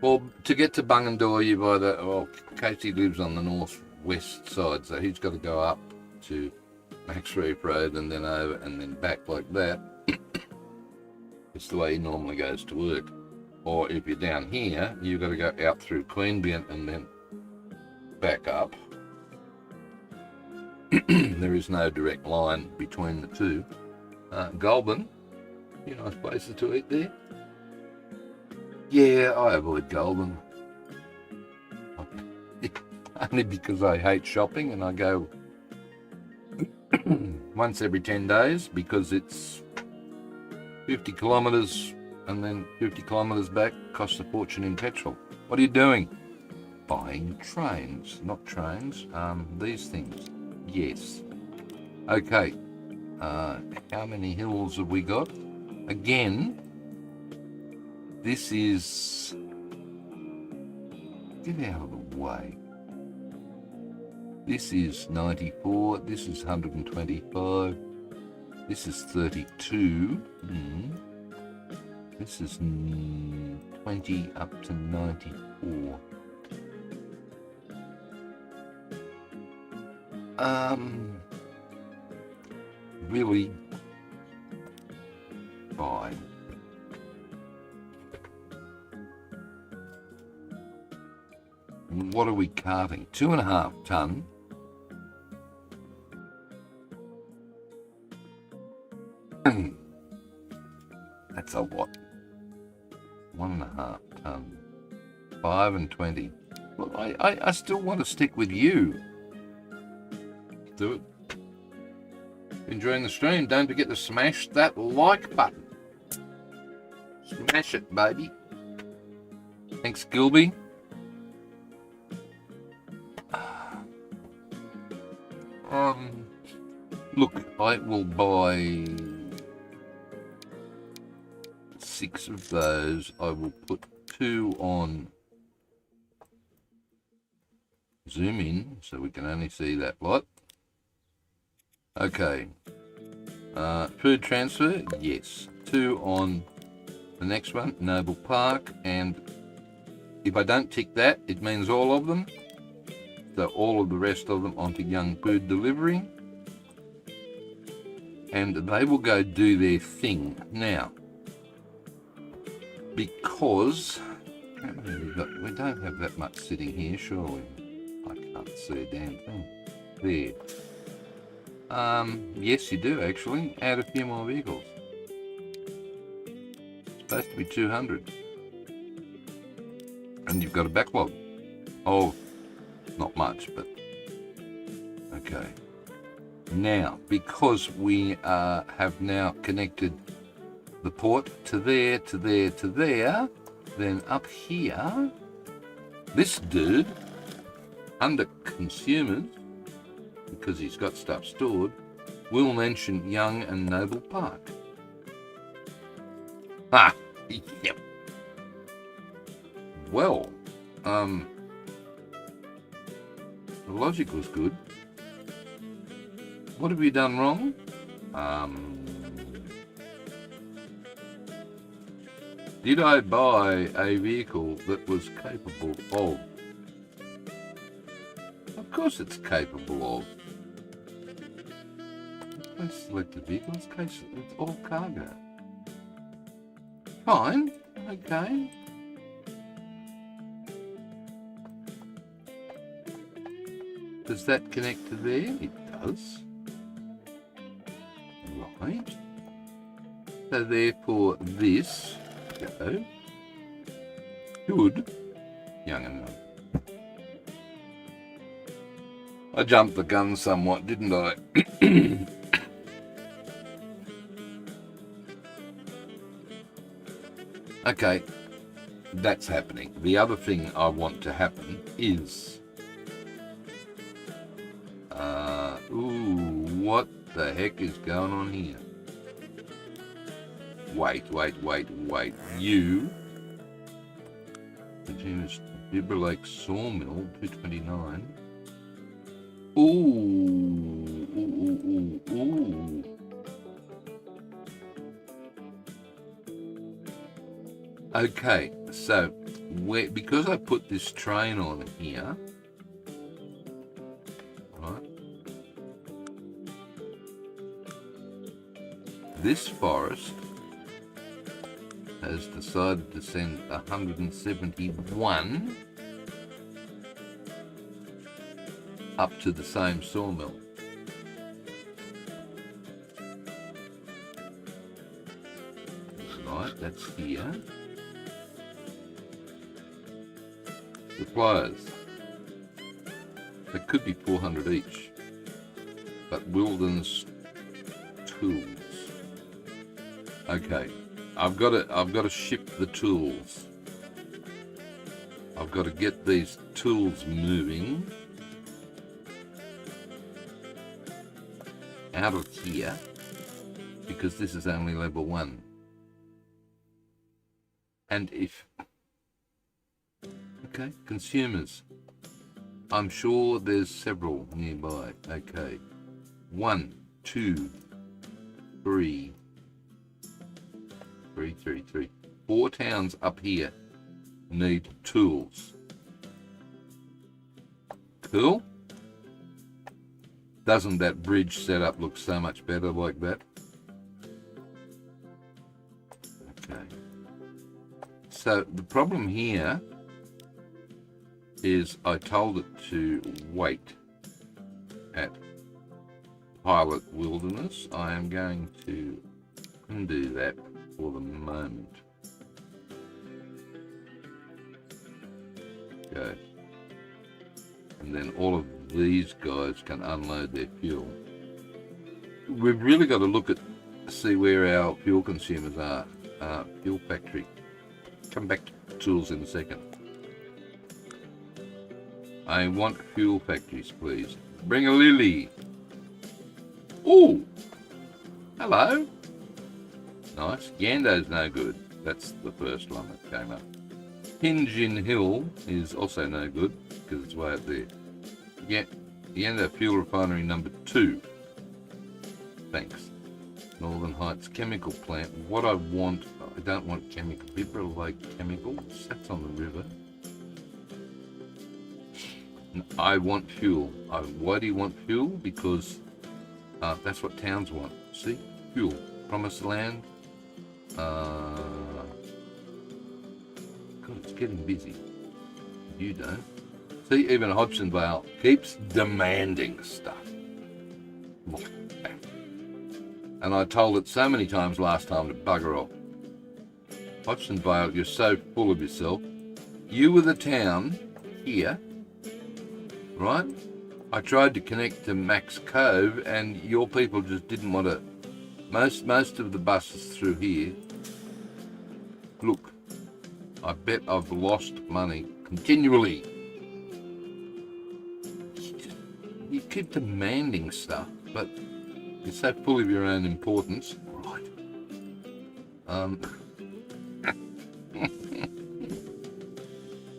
well, to get to Bungendore, you've either, well, Casey lives on the northwest side, so he's got to go up to Max Reef Road and then over and then back like that. It's the way he normally goes to work. Or if you're down here, you've got to go out through Queanbeyan and then back up. There is no direct line between the two. Goulburn, nice places to eat there. Yeah, I avoid Goulburn. Only because I hate shopping and I go once every 10 days because it's 50 kilometres and then 50 kilometres back, costs a fortune in petrol. What are you doing? Buying trains, not trains, these things. Yes. Okay, how many hills have we got? Again, this is... Get out of the way. This is 94, this is 125, this is 32, this is 20 up to 94. Really fine. What are we carting? 2.5 ton. That's a lot. 1.5 ton. 5 and 20. Well, I still want to stick with you. Do it. Enjoying the stream, don't forget to smash that like button. Smash it, baby. Thanks, Gilby. Look, I will buy 6 of those. I will put 2 on zoom in so we can only see that lot. Okay. Food transfer, yes. 2 on the next one, Noble Park, and if I don't tick that, it means all of them. So all of the rest of them onto Young Food Delivery. And they will go do their thing. Now, because how many have we got? We don't have that much sitting here, surely. I can't see a damn thing. There. Yes, you do actually. Add a few more vehicles. It's supposed to be 200. And you've got a backlog. Oh, not much, but okay. Now, because we have now connected the port to there, to there, to there, then up here, this dude, under consumers, because he's got stuff stored, will mention Young and Noble Park. Ah, yep. Well, the logic was good. What have you done wrong? Did I buy a vehicle that was capable of? Of course it's capable of. I selected vehicle, it's all cargo. Fine, okay. Does that connect to there? It does. Right. So therefore this go should Young and Noble. I jumped the gun somewhat, didn't I? Okay, that's happening. The other thing I want to happen is what the heck is going on here? Wait. You continuous Bibber Lake Sawmill, 229. Ooh. Okay, so because I put this train on here, right? This forest has decided to send 171 up to the same sawmill. Right, that's here. Suppliers. It could be 400 each, but Wilderness tools. Okay, I've got to ship the tools. I've got to get these tools moving out of here because this is only level 1. And okay, consumers. I'm sure there's several nearby. Okay. 1, 2, 3. 4 towns up here need tools. Cool? Doesn't that bridge setup look so much better like that? Okay. So the problem here is I told it to wait at Pilot Wilderness. I am going to undo that for the moment. Okay. And then all of these guys can unload their fuel. We've really got to look at, see where our fuel consumers are. Fuel factory. Come back to tools in a second. I want fuel factories, please. Bring a lily. Oh, hello. Nice. Yando's no good. That's the first one that came up. Hinge Hill is also no good because it's way up there. Yando Fuel Refinery number 2. Thanks. Northern Heights Chemical Plant. What I don't want chemical. People like chemicals. That's on the river. I want fuel. Why do you want fuel? Because that's what towns want. See? Fuel. Promised land. God, it's getting busy. You don't. See, even Hodgsonvale keeps demanding stuff. And I told it so many times last time to bugger off. Hodgsonvale, you're so full of yourself. You were the town here, right? I tried to connect to Max Cove and your people just didn't want to. Most of the buses through here. Look, I bet I've lost money continually. You keep demanding stuff, but you're so full of your own importance. Right.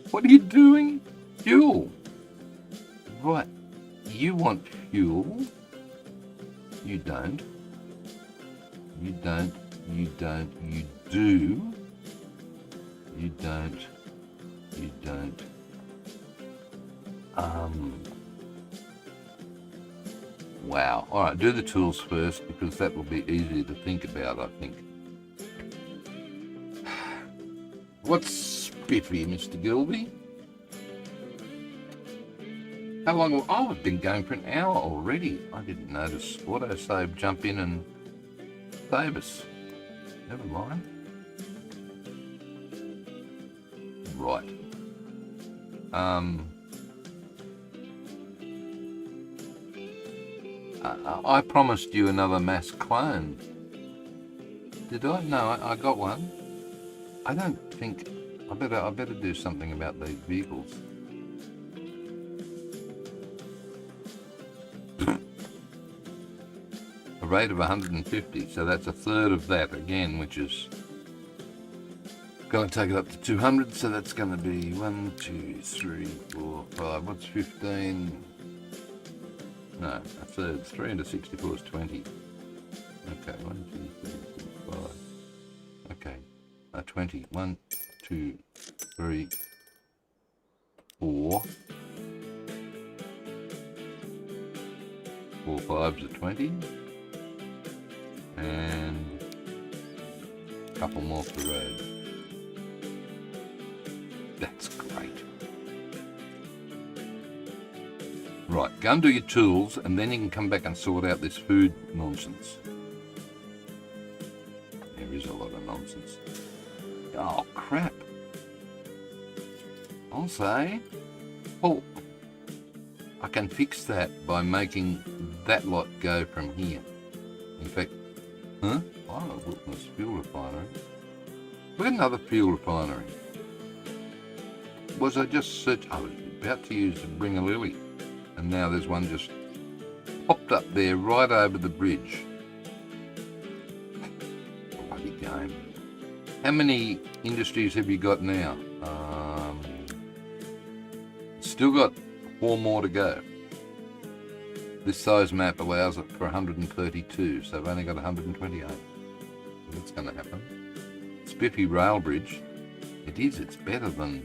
What are you doing? Fuel. Right. You want fuel. You don't. You don't. You don't. You do. You don't. You don't. Wow. All right, do the tools first because that will be easier to think about, I think. What's spiffy, Mr. Gilby? How long? Oh, I've been going for an hour already. I didn't notice. Autosave, jump in and save us. Never mind. Right. I promised you another mass clone. Did I? No, I got one. I don't think. I better do something about these vehicles. A rate of 150, so that's a third of that again, which is going to take it up to 200. So that's going to be 1, 2, 3, 4, 5. What's 15? No, a third. 3 into 64 is 20. Okay, 1, 2, 3, 4, 5. Okay, 20. 1, 2, 3, 4. 4 5s are 20. And a couple more for the road. That's great. Right, go and do your tools, and then you can come back and sort out this food nonsense. There is a lot of nonsense. Oh, crap. I'll say, oh, I can fix that by making that lot go from here. In fact, huh? Oh, Wilton's fuel refinery. Look at another fuel refinery. Was I just search? I was about to use Bring a Lily, and now there's one just popped up there right over the bridge. Bloody game. How many industries have you got now? Still got 4 more to go. This size map allows it for 132, so I've only got 128. That's going to happen. Spiffy Rail Bridge. It is. It's better than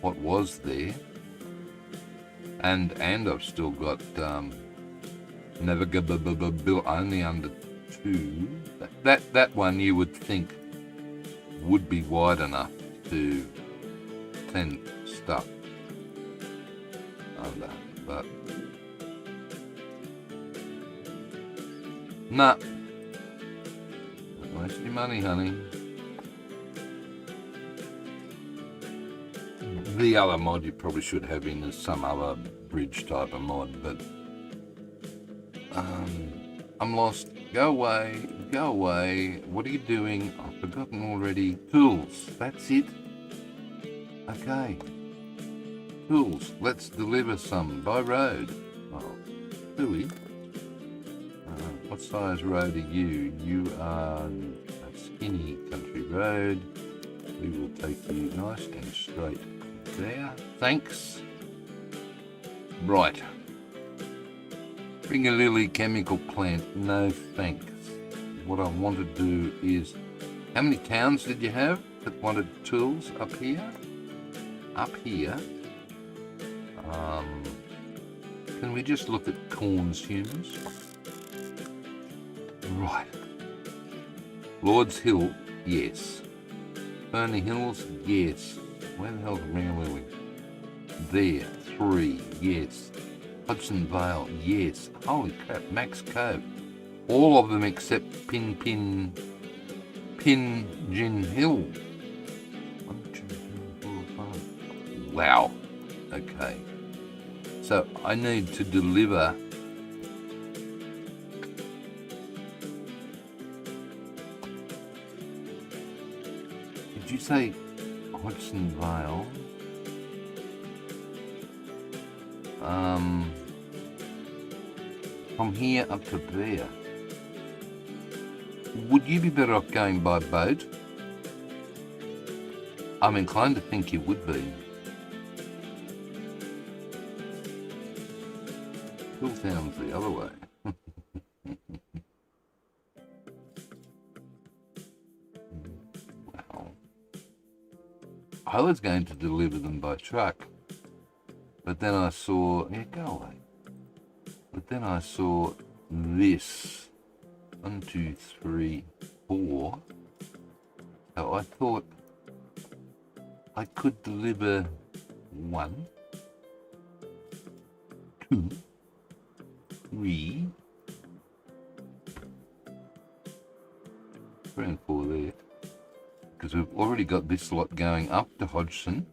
what was there. And I've still got navigable only under 2. That one you would think would be wide enough to send stuff under, but nah. Don't waste your money, honey. The other mod you probably should have in is some other bridge type of mod, but I'm lost. Go away, go away. What are you doing? I've forgotten already. Tools, that's it. Okay. Tools, let's deliver some by road. Oh, do we? What size road are you? You are a skinny country road. We will take you nice and straight there. Thanks. Right. Bring a Lily chemical plant. No thanks. What I want to do is, how many towns did you have that wanted tools up here? Up here. Can we just look at consumers? Right. Lord's Hill, yes. Ferny Hills, yes. Where the hell's Ring a Lily? There, 3, yes. Hudson Vale, yes. Holy crap, Max Cove. All of them except Pin Gin Hill. 1, 2, 3, 4, 5. Wow. Okay. So I need to deliver Did you say Hudson Vale? From here up to there. Would you be better off going by boat? I'm inclined to think you would be. Still sounds the other way. Wow. I was going to deliver them by truck, but then I saw, yeah, go away. But then I saw this, 1, 2, 3, 4. So I thought I could deliver 1, 2, 3, 3 and 4 there, because we've already got this lot going up to Hodgson,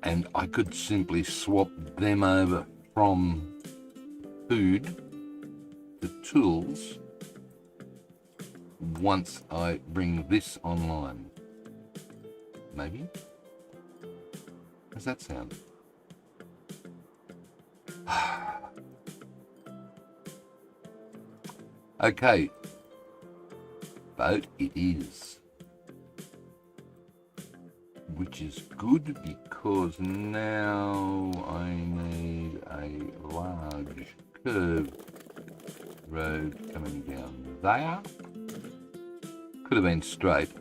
and I could simply swap them over from food to tools once I bring this online. Maybe? How's that sound? Okay, boat it is, which is good because now I need a large curved road coming down there. Could have been straight,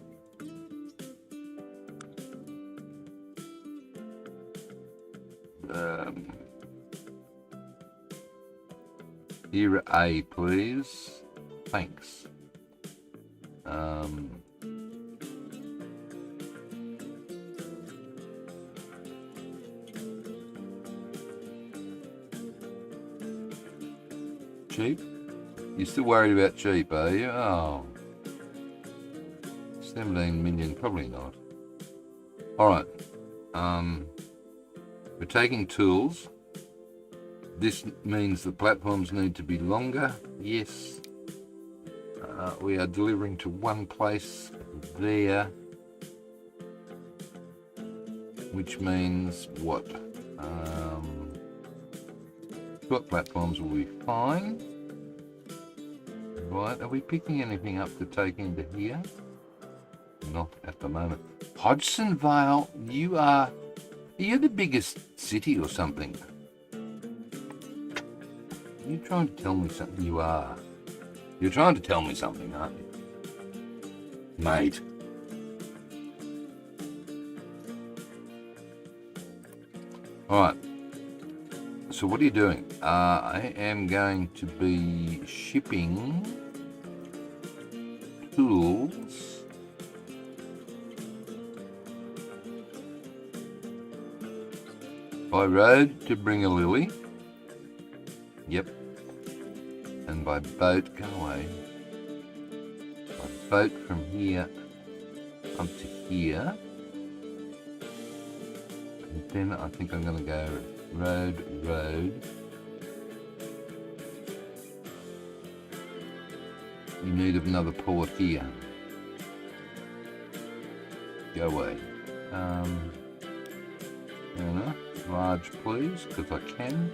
Era A, please. Thanks. Cheap? You're still worried about cheap, are you? Oh. 17 million, probably not. Alright. We're taking tools. This means the platforms need to be longer. Yes. We are delivering to one place there. Which means what? Short platforms will be fine. Right, are we picking anything up to take into here? Not at the moment. Hodgson Vale, you're the biggest city or something. Are you trying to tell me something? You are. You're trying to tell me something, aren't you? Mate. Alright. So what are you doing? I am going to be shipping tools by road to Bring a Lily. Yep. And by boat, go away. By boat from here up to here. And then I think I'm going to go road. You need another port here. Go away. Large, please, because I can.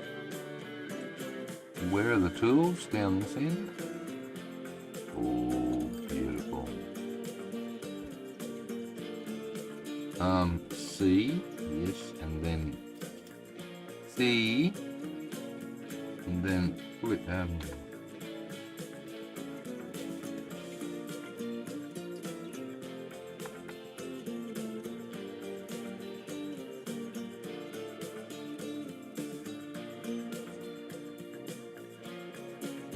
Where are the tools? Down this end. Oh, beautiful. C, yes, and then C, and then pull it down.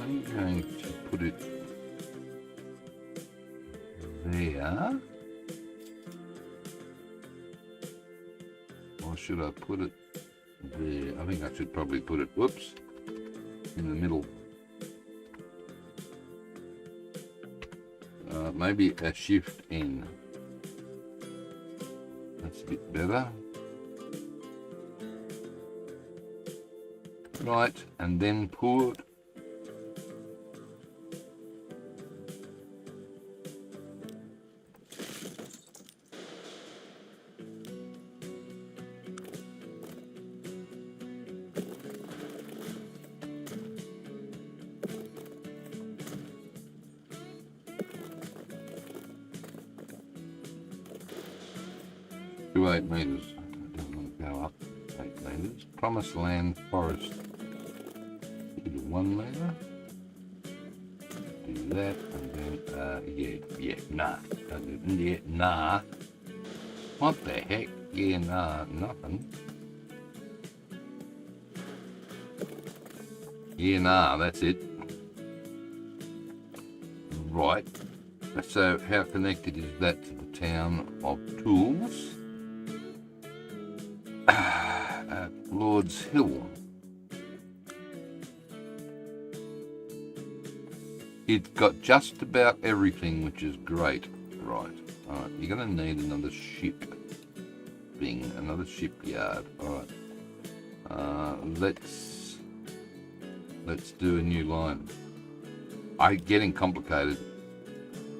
I'm going to put it there. Or should I put it there? I think I should probably put it, whoops, in the middle. Maybe a shift in. That's a bit better. Right, and then put to 8 meters. It doesn't want to go up 8 meters. Promised Land Forest. Do 1 meter. Do that, and then nah. What the heck? Yeah, nah, nothing. Yeah, nah, that's it. Right. So how connected is that to the town of Tools? Lord's Hill. It's got just about everything, which is great. Right. Alright, you're going to need another ship thing, another shipyard. Alright. Let's do a new line. Getting complicated.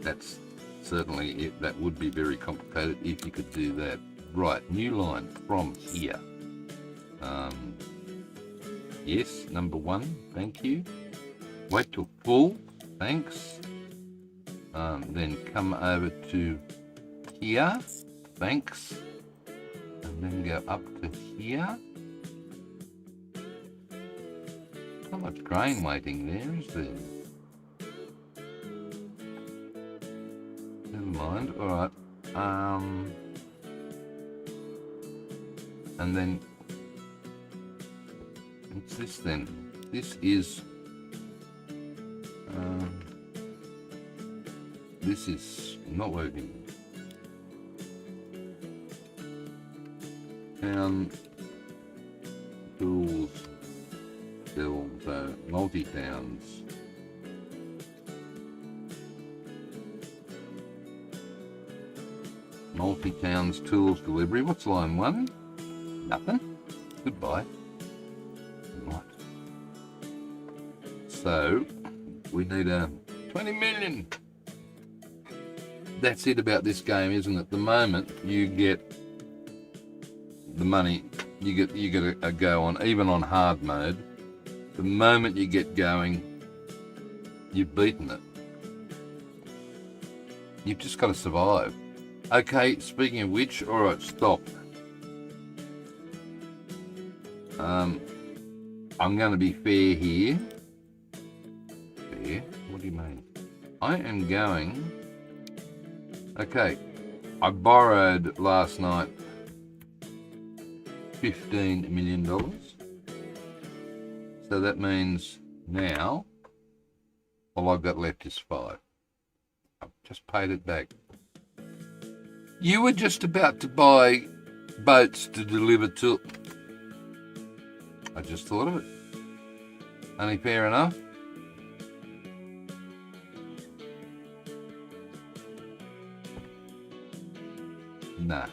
That's certainly it. That would be very complicated if you could do that. Right, new line from here. Yes, number 1, thank you. Wait till full, thanks. Then come over to here, thanks. And then go up to here. Not much grain waiting there, is there? Never mind, alright. And then what's this then? This is This is not working. Town tools, still, so multi-towns. Multi-towns tools delivery. What's line 1? Nothing. Goodbye. Right. So we need a 20 million. That's it about this game, isn't it? The moment you get the money, you get a go on, even on hard mode. The moment you get going, you've beaten it. You've just got to survive. Okay, speaking of which, all right, stop. I'm going to be fair here. Fair? What do you mean? I am going... Okay, I borrowed last night $15 million. So that means now all I've got left is 5. I've just paid it back. You were just about to buy boats to deliver to... I just thought of it. Only fair enough. Nah.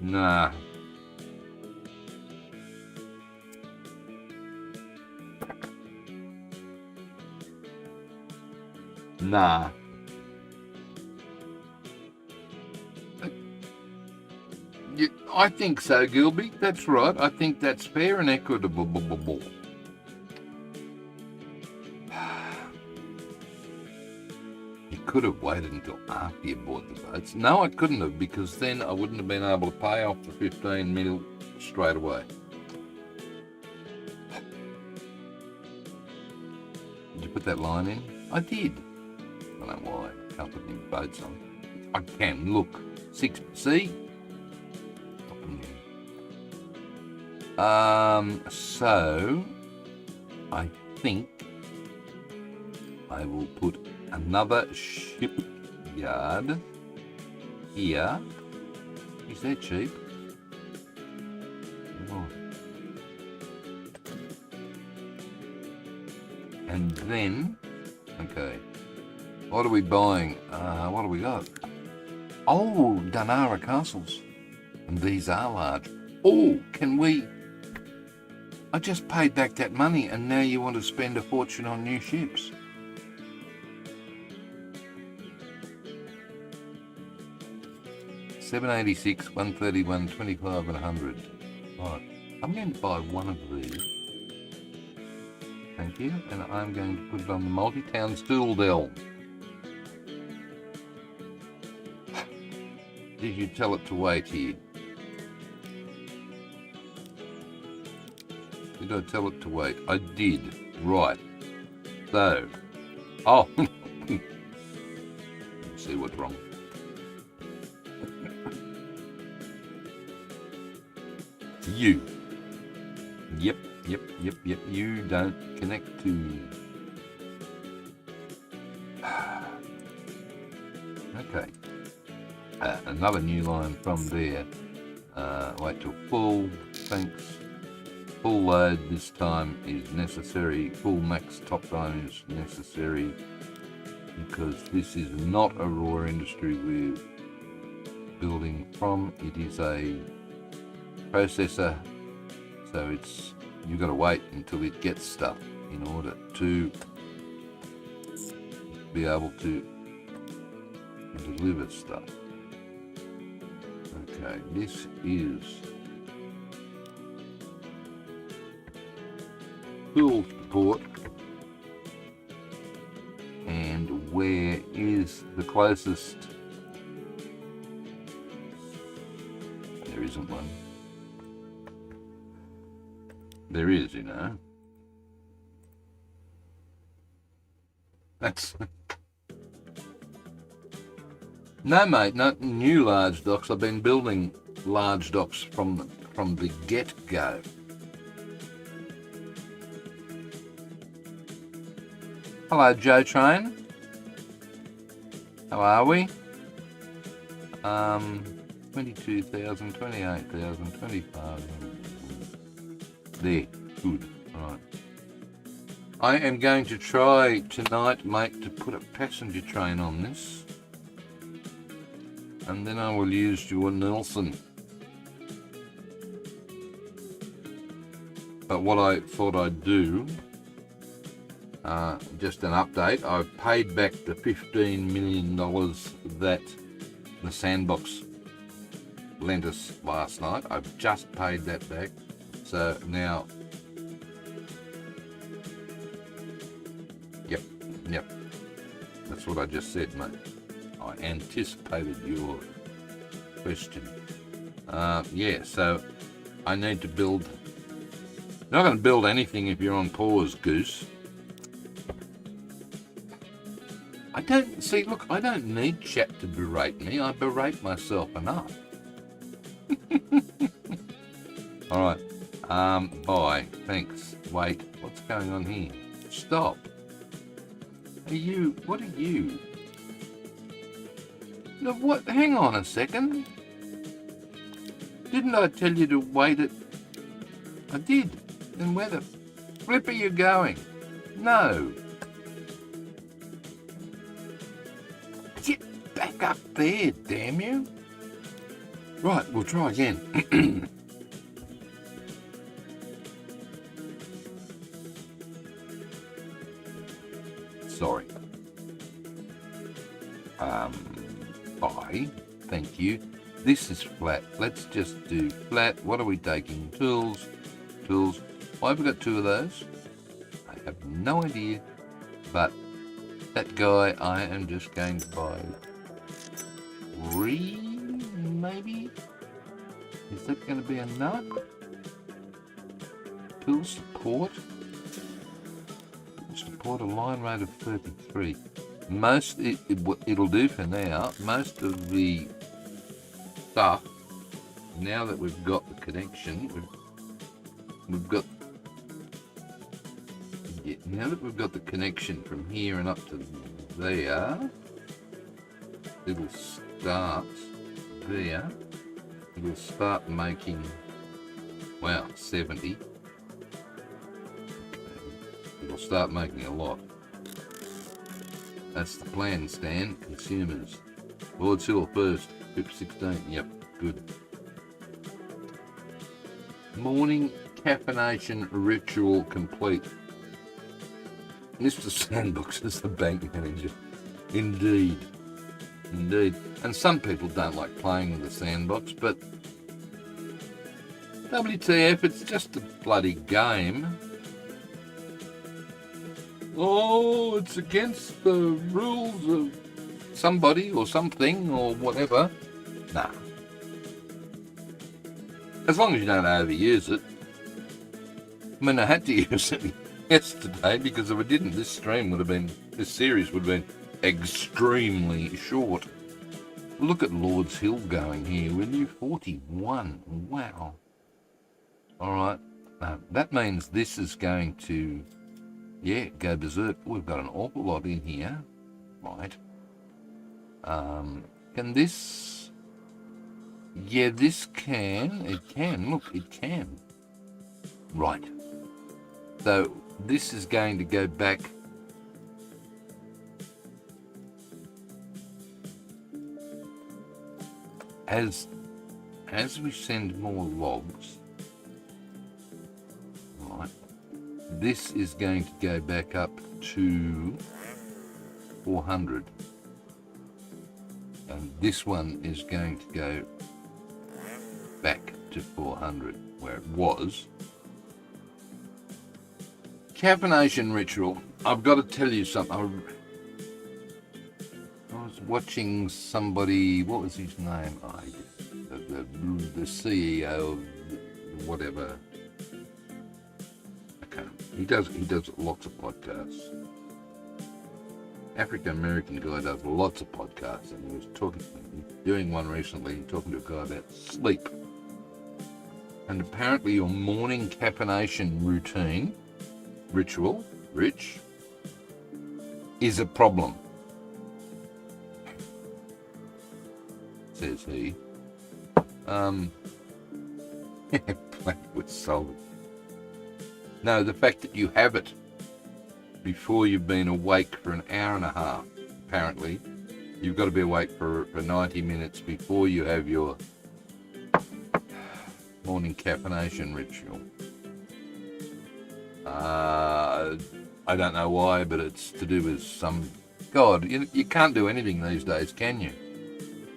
Nah. Nah. I think so, Gilby. That's right. I think that's fair and equitable. You could have waited until after you bought the boats. No, I couldn't have, because then I wouldn't have been able to pay off the 15 mil straight away. Did you put that line in? I did. I don't know why I can't put any boats on. I can. Look. 6. See? So I think I will put another shipyard here. Is that cheap? Oh. And then, okay, what are we buying? What do we got? Oh, Dunara castles. And these are large. Oh, can we... I just paid back that money and now you want to spend a fortune on new ships. $786, $131, $25 and $100. Right, I'm going to buy one of these. Thank you. And I'm going to put it on the multi-town stool dell. Did you tell it to wait here? Did I tell it to wait? I did. Right. So. Oh. Let's see what's wrong. You. Yep. You don't connect to. Okay. Another new line from there. Wait till full. Thanks. Full load this time is necessary. Full max top time is necessary because this is not a raw industry we're building from. It is a processor, so it's you've got to wait until it gets stuff in order to be able to deliver stuff. Okay, this is full support. And where is the closest? There isn't one. There is, you know. That's... No, mate, not new large docks. I've been building large docks from the get-go. Hello, Joe Train. How are we? 22,000, 28,000, 25,000. There, good. Right. I am going to try tonight, mate, to put a passenger train on this. And then I will use your Nelson. But what I thought I'd do, just an update, I've paid back the $15 million that the Sandbox lent us last night. I've just paid that back. So now, yep, that's what I just said, mate. I anticipated your question. Yeah, so I need to build. You're not going to build anything if you're on pause, Goose. I don't need chat to berate me. I berate myself enough. All right. Bye. Thanks. Wait. What's going on here? Stop. What are you? No, what? Hang on a second. Didn't I tell you to wait it? I did. And where the flip are you going? No. Get back up there, damn you. Right, we'll try again. Sorry. Bye. Thank you. This is flat. Let's just do flat. What are we taking? Tools. Why have we got two of those? I have no idea. But that guy, I am just going to buy 3, maybe? Is that going to be enough? Tool support. Support a line rate of 33. It'll do for now. Most of the stuff, now that we've got the connection, now that we've got the connection from here and up to there, it'll start there. It'll start making, 70. It'll start making a lot. That's the plan, Stan. Consumers. Lord's Hill first. VIP 16. Yep, good. Morning caffeination ritual complete. Mr. Sandbox is the bank manager. Indeed. And some people don't like playing with the Sandbox, but WTF, it's just a bloody game. Oh, it's against the rules of somebody or something or whatever. Nah. As long as you don't overuse it. I mean, I had to use it yesterday because if I didn't, this series would have been extremely short. Look at Lord's Hill going here, will you? 41. Wow. All right. That means this is going to, go berserk. We've got an awful lot in here. Right. Can this... Yeah, this can. It can. Look, it can. Right. So this is going to go back. As we send more logs, right, this is going to go back up to 400. And this one is going to go back to 400, where it was. Caffeination ritual. I've got to tell you something. I was watching somebody, what was his name? The CEO of whatever. I can't. He does lots of podcasts. African American guy does lots of podcasts, and he was doing one recently, talking to a guy about sleep. And apparently your morning caffeination routine, ritual, Rich, is a problem, says he. Blank with solid. No, the fact that you have it before you've been awake for an hour and a half, apparently. You've got to be awake for 90 minutes before you have your morning caffeination ritual. I don't know why, but it's to do with some... God, you can't do anything these days, can you?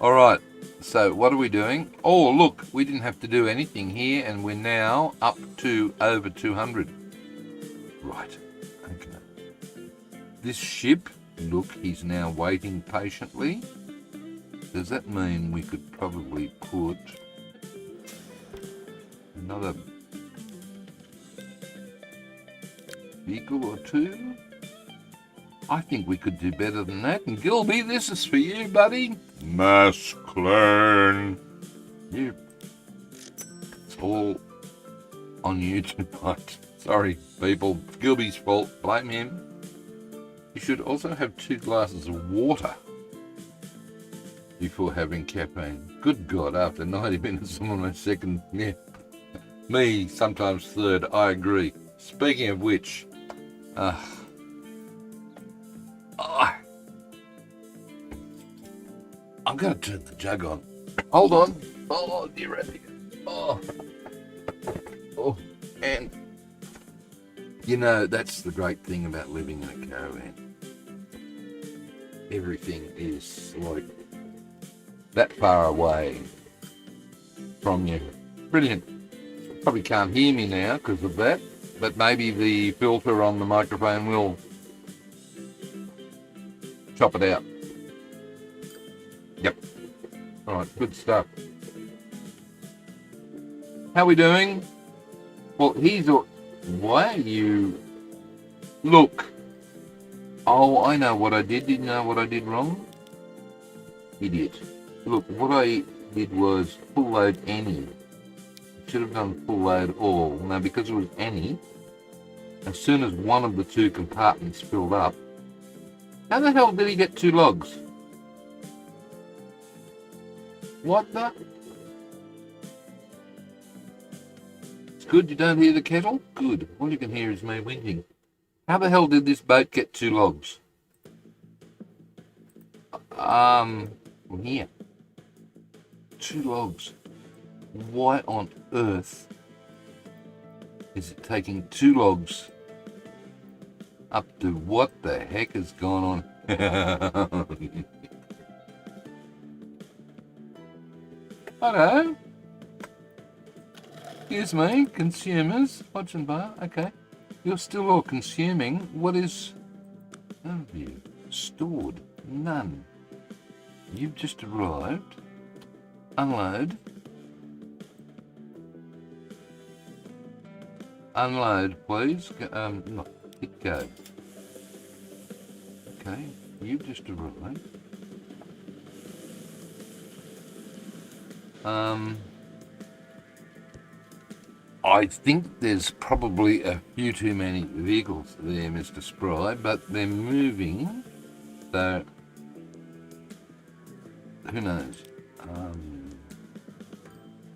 All right, so what are we doing? Oh, look, we didn't have to do anything here, and we're now up to over 200. Right, okay. This ship, look, he's now waiting patiently. Does that mean we could probably put another vehicle or two? I think we could do better than that. And Gilby, this is for you, buddy. Masculine. It's all on you tonight. Sorry, people. Gilby's fault. Blame him. You should also have 2 glasses of water before having caffeine. Good God, after 90 minutes, I'm on my second. Yeah. Me, sometimes third. I agree. Speaking of which, I'm going to turn the jug on. Hold on. Oh, dear Randy. Oh, and you know, that's the great thing about living in a caravan. Everything is like that far away from you. Brilliant. Probably can't hear me now because of that, but maybe the filter on the microphone will chop it out. Yep. All right, good stuff. How we doing? Well, why are you... Look. Oh, I know what I did. Did you know what I did wrong? Idiot. Look, what I did was full load any. Should have done full load all. Now, because it was any, as soon as one of the 2 compartments filled up, how the hell did he get 2 logs? What the? It's good you don't hear the kettle? Good. All you can hear is me whinging. How the hell did this boat get 2 logs? Here. 2 logs. Why on earth is it taking 2 logs up to what the heck has gone on? Hello. Excuse me, consumers. Watch and bar. Okay. You're still all consuming. What is... Have you stored? None. You've just arrived. Unload. Unload, please. No, hit go. Okay, you've just arrived. I think there's probably a few too many vehicles there, Mr. Spry, but they're moving, so who knows?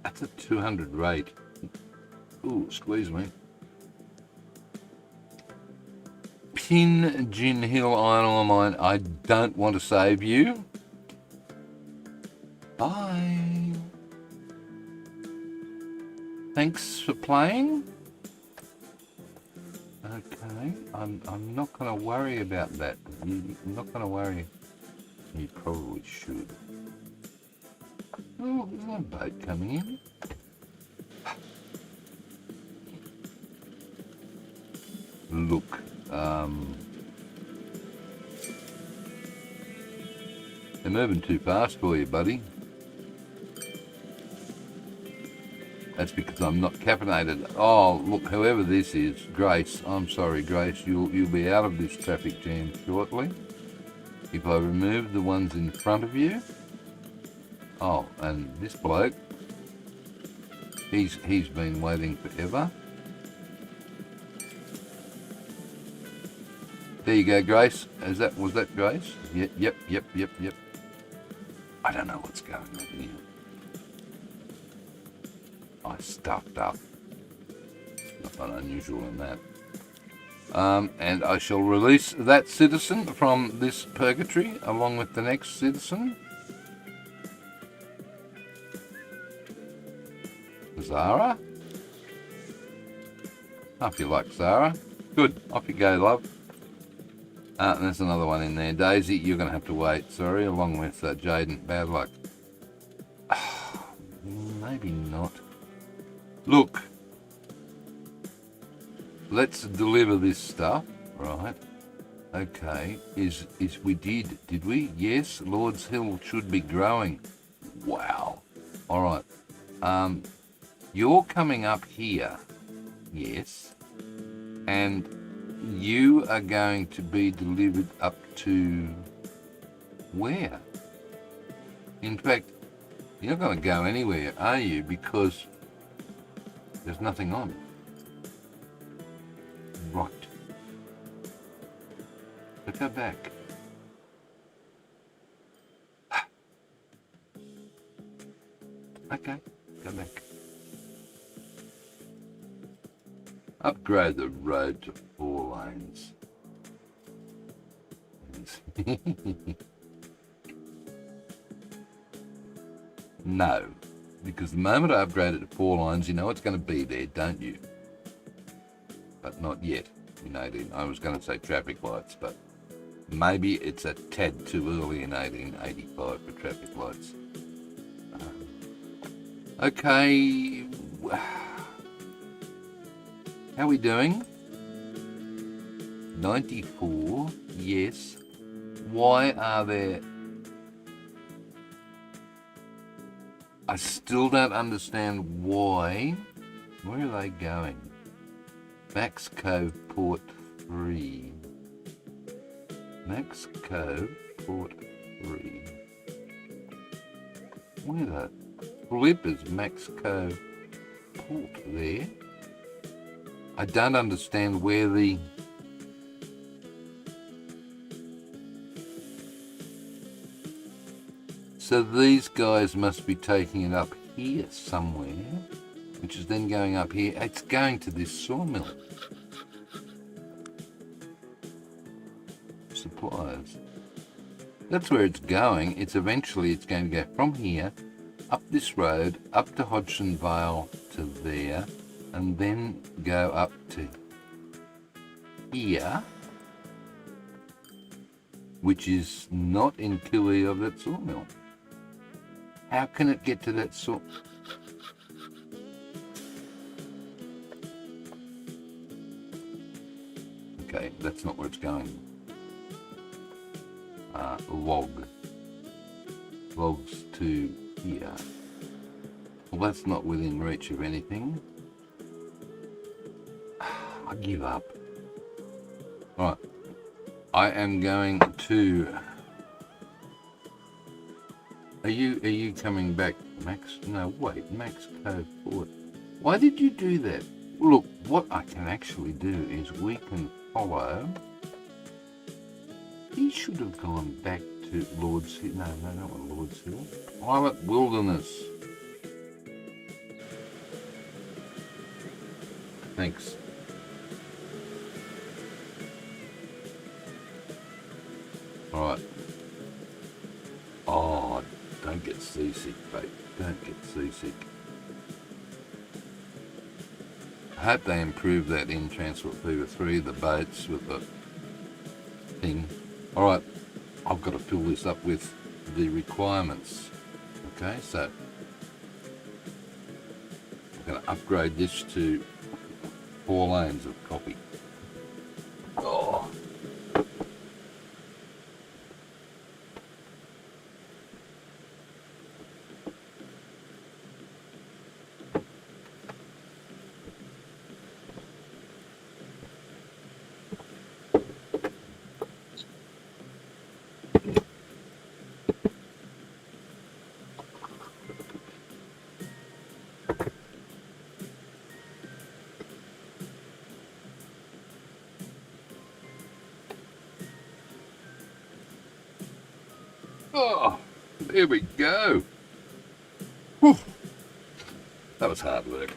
That's a 200 rate. Ooh, squeeze me. Pin Gin Hill Iron Ore Mine, I don't want to save you. Bye. Thanks for playing. Okay, I'm not going to worry about that. I'm not going to worry. You probably should. Oh, there's a boat coming in. Look, they're moving too fast for you, buddy. That's because I'm not caffeinated. Oh, look, whoever this is, Grace, I'm sorry, Grace, you'll be out of this traffic jam shortly. If I remove the ones in front of you. Oh, and this bloke, he's been waiting forever. There you go, Grace. Was that Grace? Yep. I don't know what's going on here. I stuffed up. Nothing unusual in that. And I shall release that citizen from this purgatory along with the next citizen. Zara? Hope you like Zara. Good. Off you go, love. And there's another one in there. Daisy, you're going to have to wait, sorry, along with Jaden. Bad luck. Maybe not. Look. Let's deliver this stuff, right? Okay. Did we? Yes, Lord's Hill should be growing. Wow. All right. You're coming up here. Yes. And you are going to be delivered up to where? In fact, you're not going to go anywhere, are you? Because there's nothing on. Right. So go back. Okay, go back. Upgrade the road to 4 lanes. No, because the moment I upgrade it to 4 lines, you know it's going to be there, don't you? But not yet. In 18, I was going to say traffic lights, but maybe it's a tad too early in 1885 for traffic lights. Okay. How are we doing? 94, yes. Why are there... I still don't understand why. Where are they going? Max Cove, Port 3. Max Cove, Port 3. Where the flip is Max Cove Port there? I don't understand where the... So these guys must be taking it up here somewhere, which is then going up here. It's going to this sawmill. Supplies. That's where it's going. It's going to go from here, up this road, up to Hodgson Vale to there, and then go up to here, which is not in Killy of that sawmill. How can it get to that sawmill? Okay, that's not where it's going. Logs to here. Well, that's not within reach of anything. I give up. Right. I am going to... Are you coming back, Max? No, wait, Max Cove Port. Why did you do that? Look, what I can actually do is we can follow... He should have gone back to Lord's Hill. No, not Lord's Hill. Pilot Wilderness. Thanks. Alright. Oh, don't get seasick, mate. Don't get seasick. I hope they improve that in Transport Fever 3, the boats with the thing. Alright, I've got to fill this up with the requirements. Okay, so I'm going to upgrade this to 4 lanes of copy. Oh. Oh, there we go. Whew. That was hard work.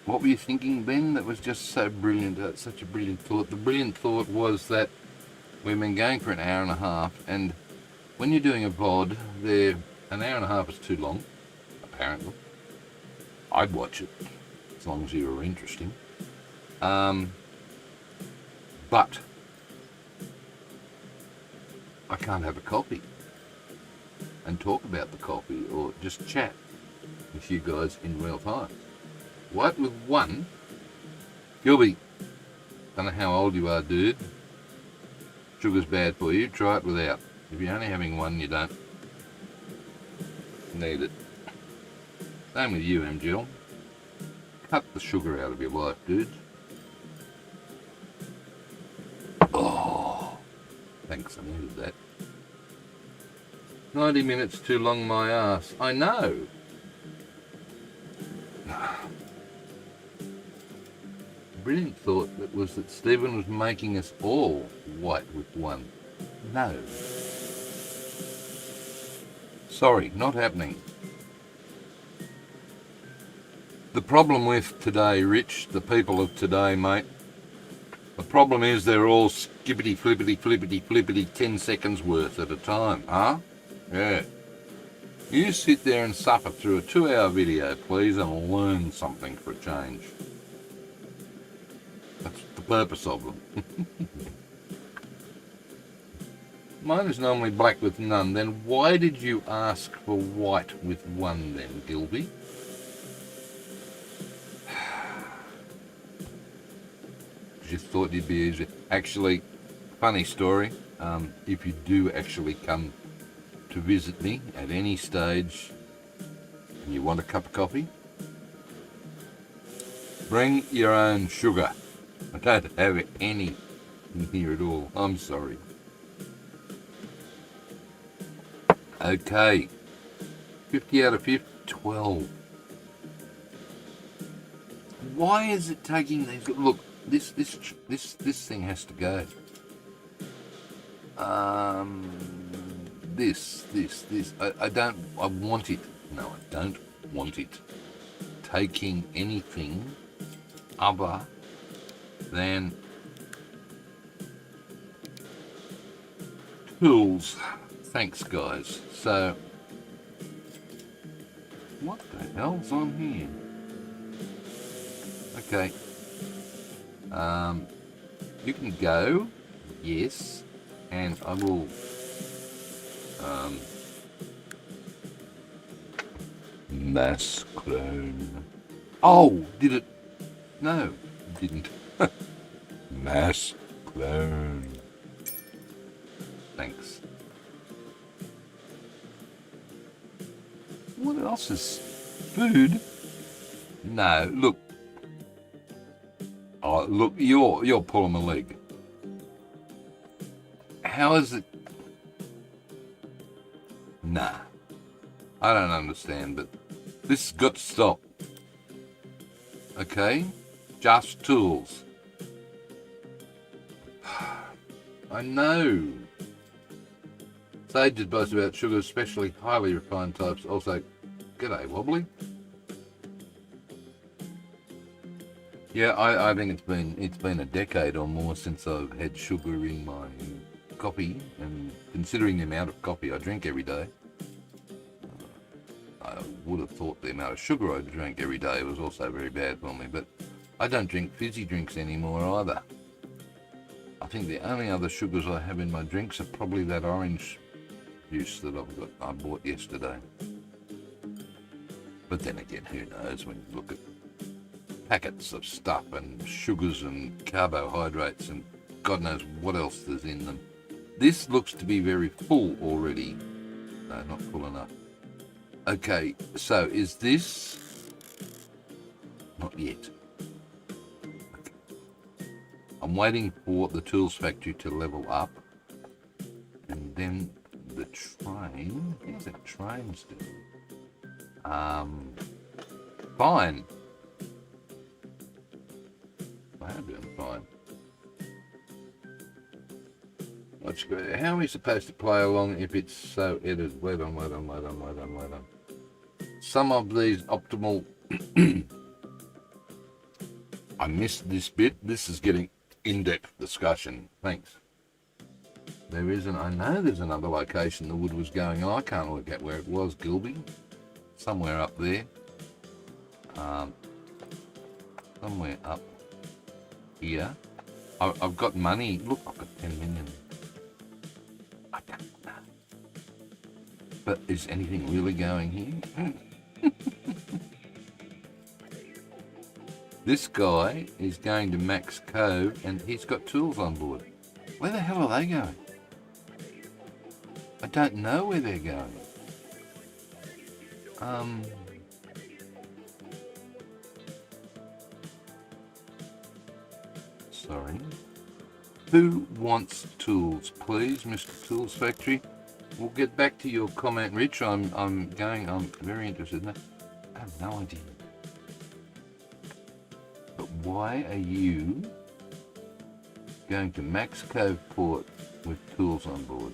What were you thinking, Ben? That was just so brilliant. That's such a brilliant thought. The brilliant thought was that we've been going for an hour and a half, and when you're doing a VOD, an hour and a half is too long, apparently. I'd watch it, as long as you were interesting. But I can't have a coffee and talk about the coffee or just chat with you guys in real time. What with one, Gilby, don't know how old you are, dude. Sugar's bad for you, try it without. If you're only having one, you don't need it. Same with you, MGL. Cut the sugar out of your life, dude. Oh, thanks, I needed that. 90 minutes too long, my ass. I know. Brilliant thought that was that Stephen was making us all white with one. No. Sorry, not happening. The problem with today, Rich, the people of today, mate, the problem is they're all skippity, flippity, flippity, flippity 10 seconds worth at a time, huh? Yeah. You sit there and suffer through a 2-hour video, please, and learn something for a change. That's the purpose of them. Mine is normally black with none. Then why did you ask for white with one then, Gilby? You thought you'd be easy. Actually, funny story. If you do actually come to visit me at any stage and you want a cup of coffee, bring your own sugar. I don't have any in here at all. I'm sorry. Okay. 50 out of 50, 12. Why is it taking these? Look, this thing has to go. This. I want it. No, I don't want it taking anything other than tools. Thanks, guys. So, what the hell's on here? Okay. You can go, yes, and I will mass clone. Oh, did it? No, it didn't. Mass clone. Thanks. What else is food? No, look. Oh, look, you're pulling my leg. How is it? Nah. I don't understand, but this has got to stop. Okay? Just tools. I know. Sage advice about sugar, especially highly refined types. Also, g'day, Wobbly. Yeah, I think it's been a decade or more since I've had sugar in my coffee, and considering the amount of coffee I drink every day, I would have thought the amount of sugar I drank every day was also very bad for me, but I don't drink fizzy drinks anymore either. I think the only other sugars I have in my drinks are probably that orange juice that I bought yesterday. But then again, who knows when you look at packets of stuff and sugars and carbohydrates and God knows what else there's in them. This looks to be very full already. No, not full enough. Okay, so is this? Not yet. Okay. I'm waiting for the tools factory to level up, and then the train. How's that train still? Fine. I'm doing fine. How are we supposed to play along if it's so edited? Wait on. Some of these optimal... I missed this bit. This is getting in-depth discussion. Thanks. There isn't... I know there's another location the wood was going, and I can't work out where it was. Gilby? Somewhere up there. Somewhere up here. I've got money. Look, I've got 10 million. I don't know. But is anything really going here? This guy is going to Max Cove and he's got tools on board. Where the hell are they going? I don't know where they're going. Sorry. Who wants tools, please, Mr. Tools Factory? We'll get back to your comment, Rich. I'm very interested in that. I have no idea. But why are you going to Max Cove Port with tools on board?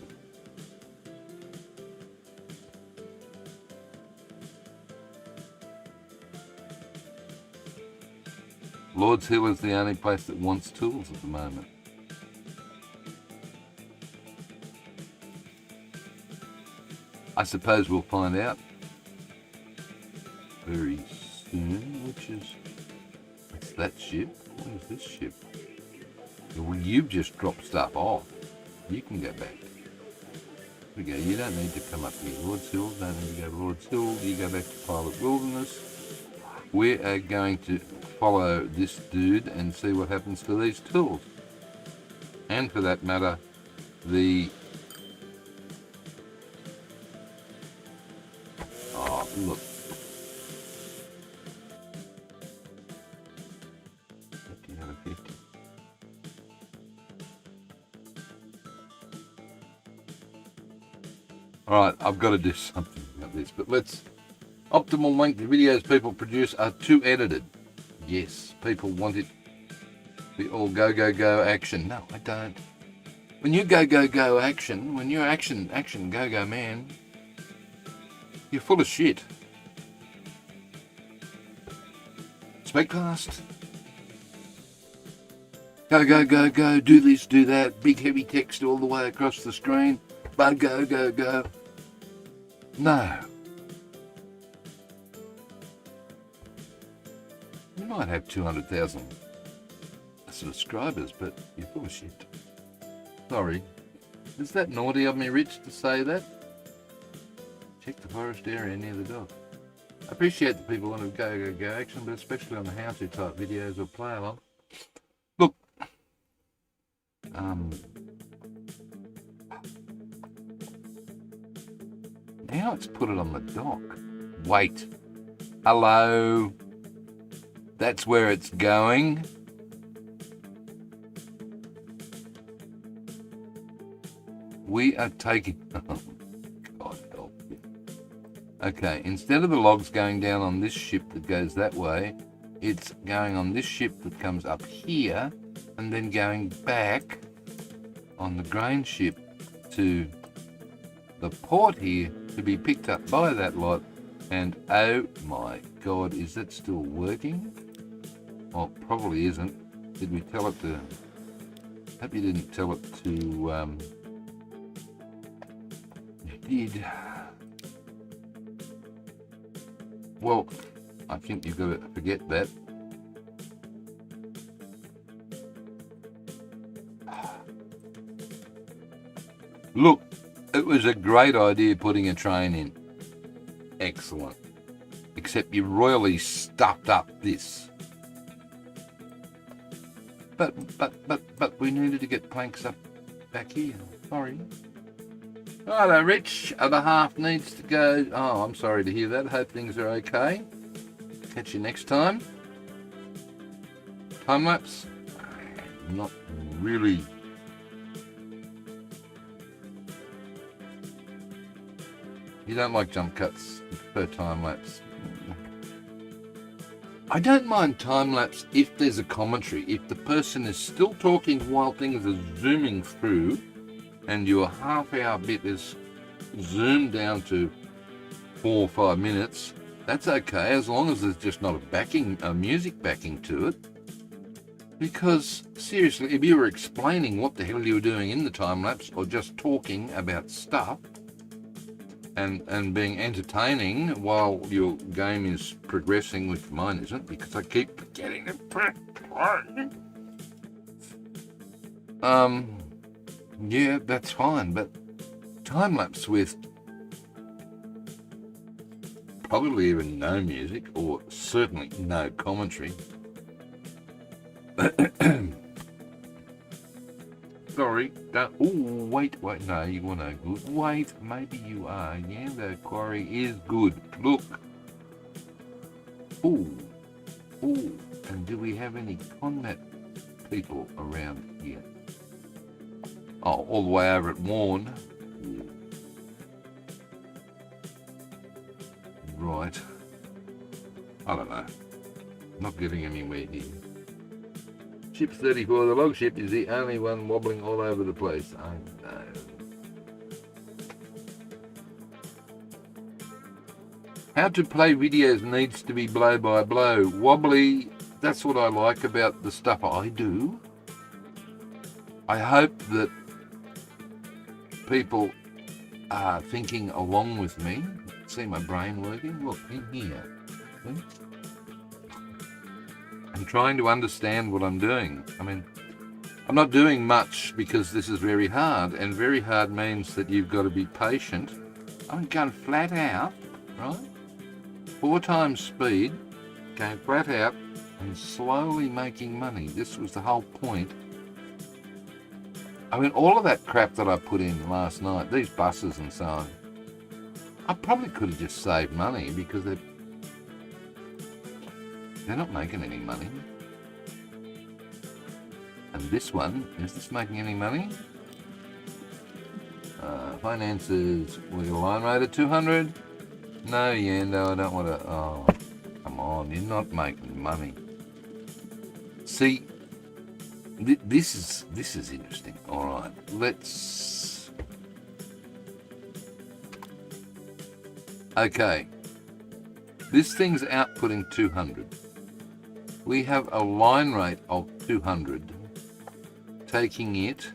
Lord's Hill is the only place that wants tools at the moment. I suppose we'll find out very soon, which is... What's that ship? Where's this ship? Well, you've just dropped stuff off. You can go back. Here we go. You don't need to come up here. Lord's Hill, don't need to go to Lord's Hill. You go back to Pilot Wilderness. We are going to follow this dude and see what happens to these tools. And for that matter, the... Oh, look. Alright, I've got to do something about this, but let's... Optimal length videos people produce are too edited. Yes, people want it to be all go, go, go action. No, I don't. When you go, go, go action, when you're action, go, go, man, you're full of shit. Speak fast. Go, go, go, go, do this, do that. Big heavy text all the way across the screen. But go, go, go. No. You might have 200,000 subscribers, but you're full of shit. Sorry. Is that naughty of me, Rich, to say that? Check the forest area near the dock. I appreciate the people want to go, go, go action, but especially on the how-to type videos or play along. Look. Now it's put it on the dock. Wait. Hello. That's where it's going. We are taking... Oh, God help you. Okay, instead of the logs going down on this ship that goes that way, it's going on this ship that comes up here and then going back on the grain ship to the port here to be picked up by that lot. And oh my God, is that still working? Well, probably isn't. Did we tell it to... Hope you didn't tell it to... You did. Well, I think you've got to forget that. Look, it was a great idea putting a train in. Excellent. Except you royally stuffed up this. But we needed to get planks up back here. Sorry. Righto, Rich. Other half needs to go. Oh, I'm sorry to hear that. Hope things are okay. Catch you next time. Time lapse? Not really. You don't like jump cuts. You prefer time lapse. I don't mind time-lapse if there's a commentary. If the person is still talking while things are zooming through and your half-hour bit is zoomed down to 4 or 5 minutes, that's okay, as long as there's just not a music backing to it. Because, seriously, if you were explaining what the hell you were doing in the time-lapse or just talking about stuff, and being entertaining while your game is progressing, which mine isn't, because I keep forgetting to press play. Yeah, that's fine, but time-lapse with probably even no music, or certainly no commentary. Sorry, don't. Oh, wait, no, you want no good. Wait, maybe you are. Yeah, the quarry is good. Look. Oh, and do we have any combat people around here? Oh, all the way over at Warn. Right. I don't know. Not getting anywhere here. Ship 34, the log ship, is the only one wobbling all over the place. I know. How to play videos needs to be blow by blow. Wobbly, that's what I like about the stuff I do. I hope that people are thinking along with me. See my brain working? Look, in here. See? I'm trying to understand what I'm doing. I mean, I'm not doing much because this is very hard, and very hard means that you've got to be patient. I'm going flat out, right? 4 times speed, going flat out and slowly making money. This was the whole point. I mean, all of that crap that I put in last night, these buses and so on, I probably could have just saved money because they're not making any money. And this one, is this making any money? Finances, with a line rate of 200. No, yeah, no, I don't want to. Oh, come on, you're not making money. See, this is interesting. All right, let's. Okay, this thing's outputting 200. We have a line rate of 200, taking it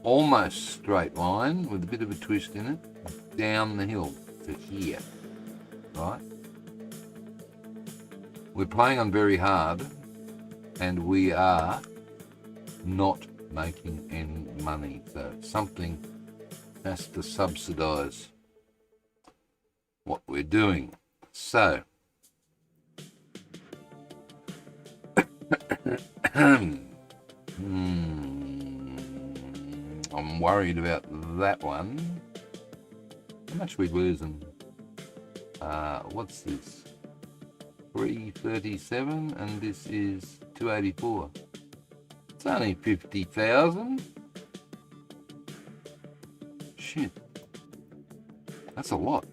almost straight line with a bit of a twist in it, down the hill to here, right? We're playing on very hard, and we are not making any money, so something has to subsidise what we're doing. So, I'm worried about that one. How much are we losing? What's this? 337, and this is 284. It's only 50,000. Shit, that's a lot.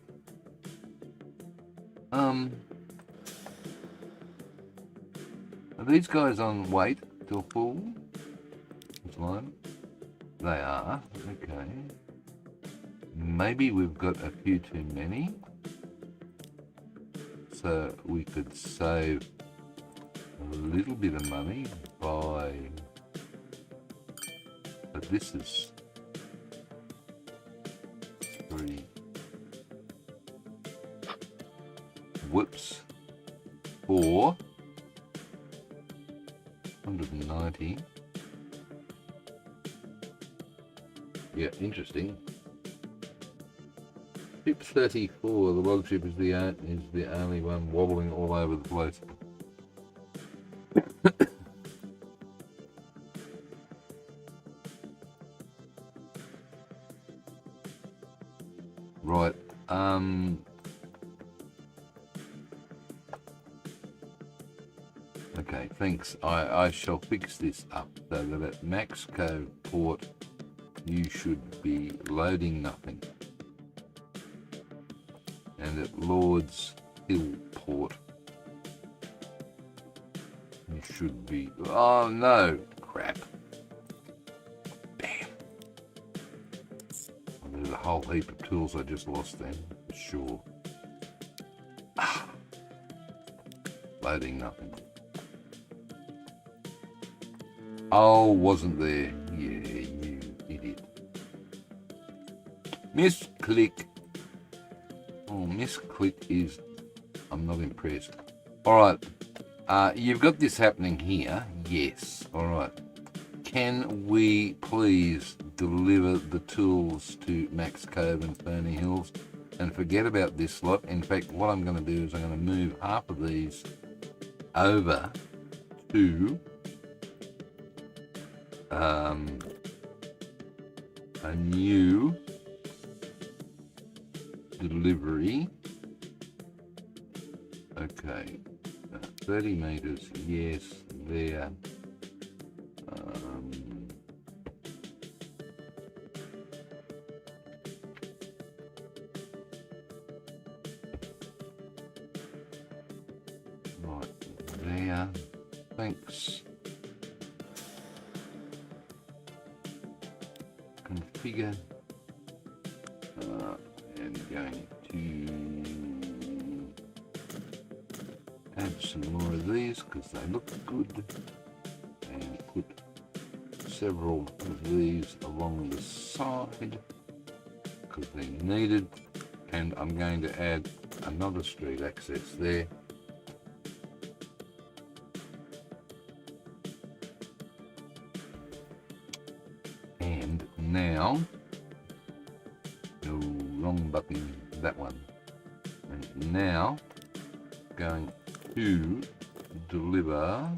Are these guys on wait till full? Which line? They are. Okay. Maybe we've got a few too many. So we could save a little bit of money by... But this is 3. Whoops. 4. 190. Yeah, interesting. Ship 34, the log ship is the only one wobbling all over the place. Right. Okay, thanks. I shall fix this up so that at Maxco port you should be loading nothing. And at Lord's Hill port should be... Oh, no. Crap. Damn. There's a whole heap of tools I just lost then, for sure. Loading nothing. Oh, wasn't there? Yeah, you idiot. Misclick. Oh, misclick is... I'm not impressed. Alright. You've got this happening here. Yes. Alright. Can we please deliver the tools to Max Cove and Ferny Hills and forget about this lot? In fact, what I'm going to do is I'm going to move half of these over to a new delivery. Okay, 30 meters, yes, there. Right, there, thanks. Configure, and going to add some more of these because they look good, and put several of these along the side because they're needed, and I'm going to add another street access there. And now, no, wrong button, that one. And now, going to deliver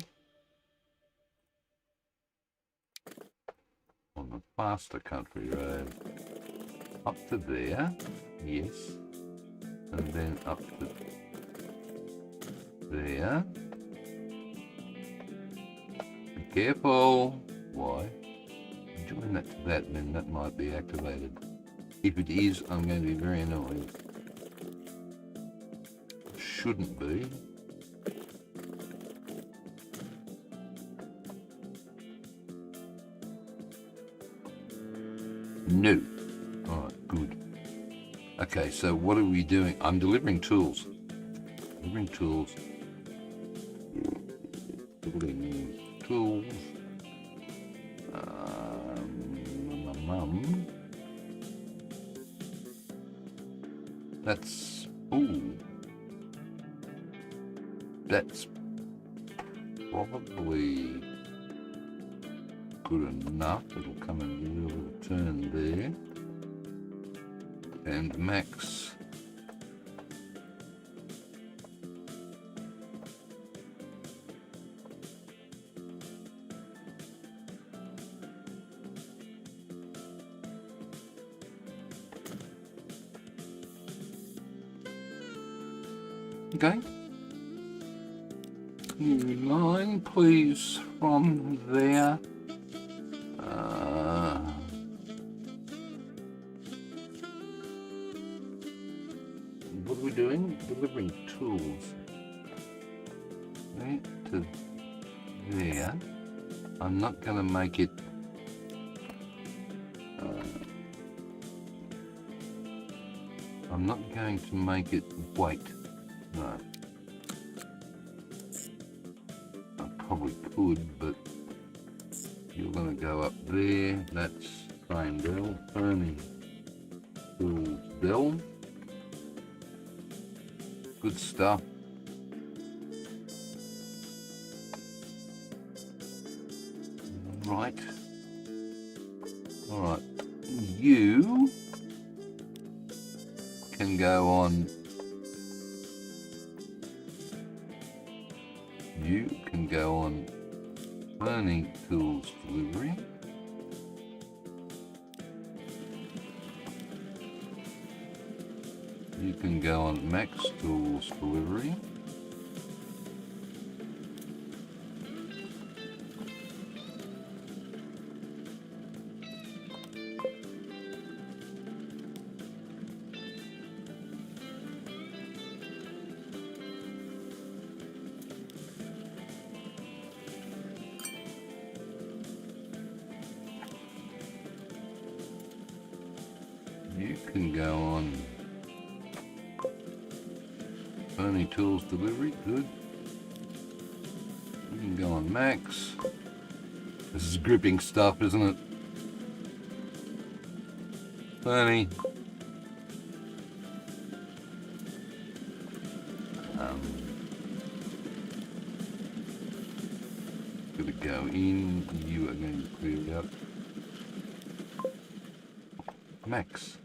on the faster country road up to there, yes, and then up to there. Be careful. Why? Join that to that, and then that might be activated. If it is, I'm going to be very annoyed. Shouldn't be. No. Alright, good. Okay, so what are we doing? I'm delivering tools. Delivering tools. Delivering tools. That's... Ooh. That's probably good enough. It'll come in a little turn there. And Max. Okay. New line, please, from there. What are we doing? Delivering tools. Right to there. I'm not going to make it. I'm not going to make it wait. No. I probably could, but you're going to go up there. That's Fine Dell, Ferny Hills Dell. Good stuff. Right. Alright. You can go on. You can go on Ferny Tools Delivery. You can go on Max Tools Delivery. can go on Bernie Tools Delivery, good. You can go on Max. This is gripping stuff, isn't it? Bernie. Gonna go in, you are going to clear it out. Max.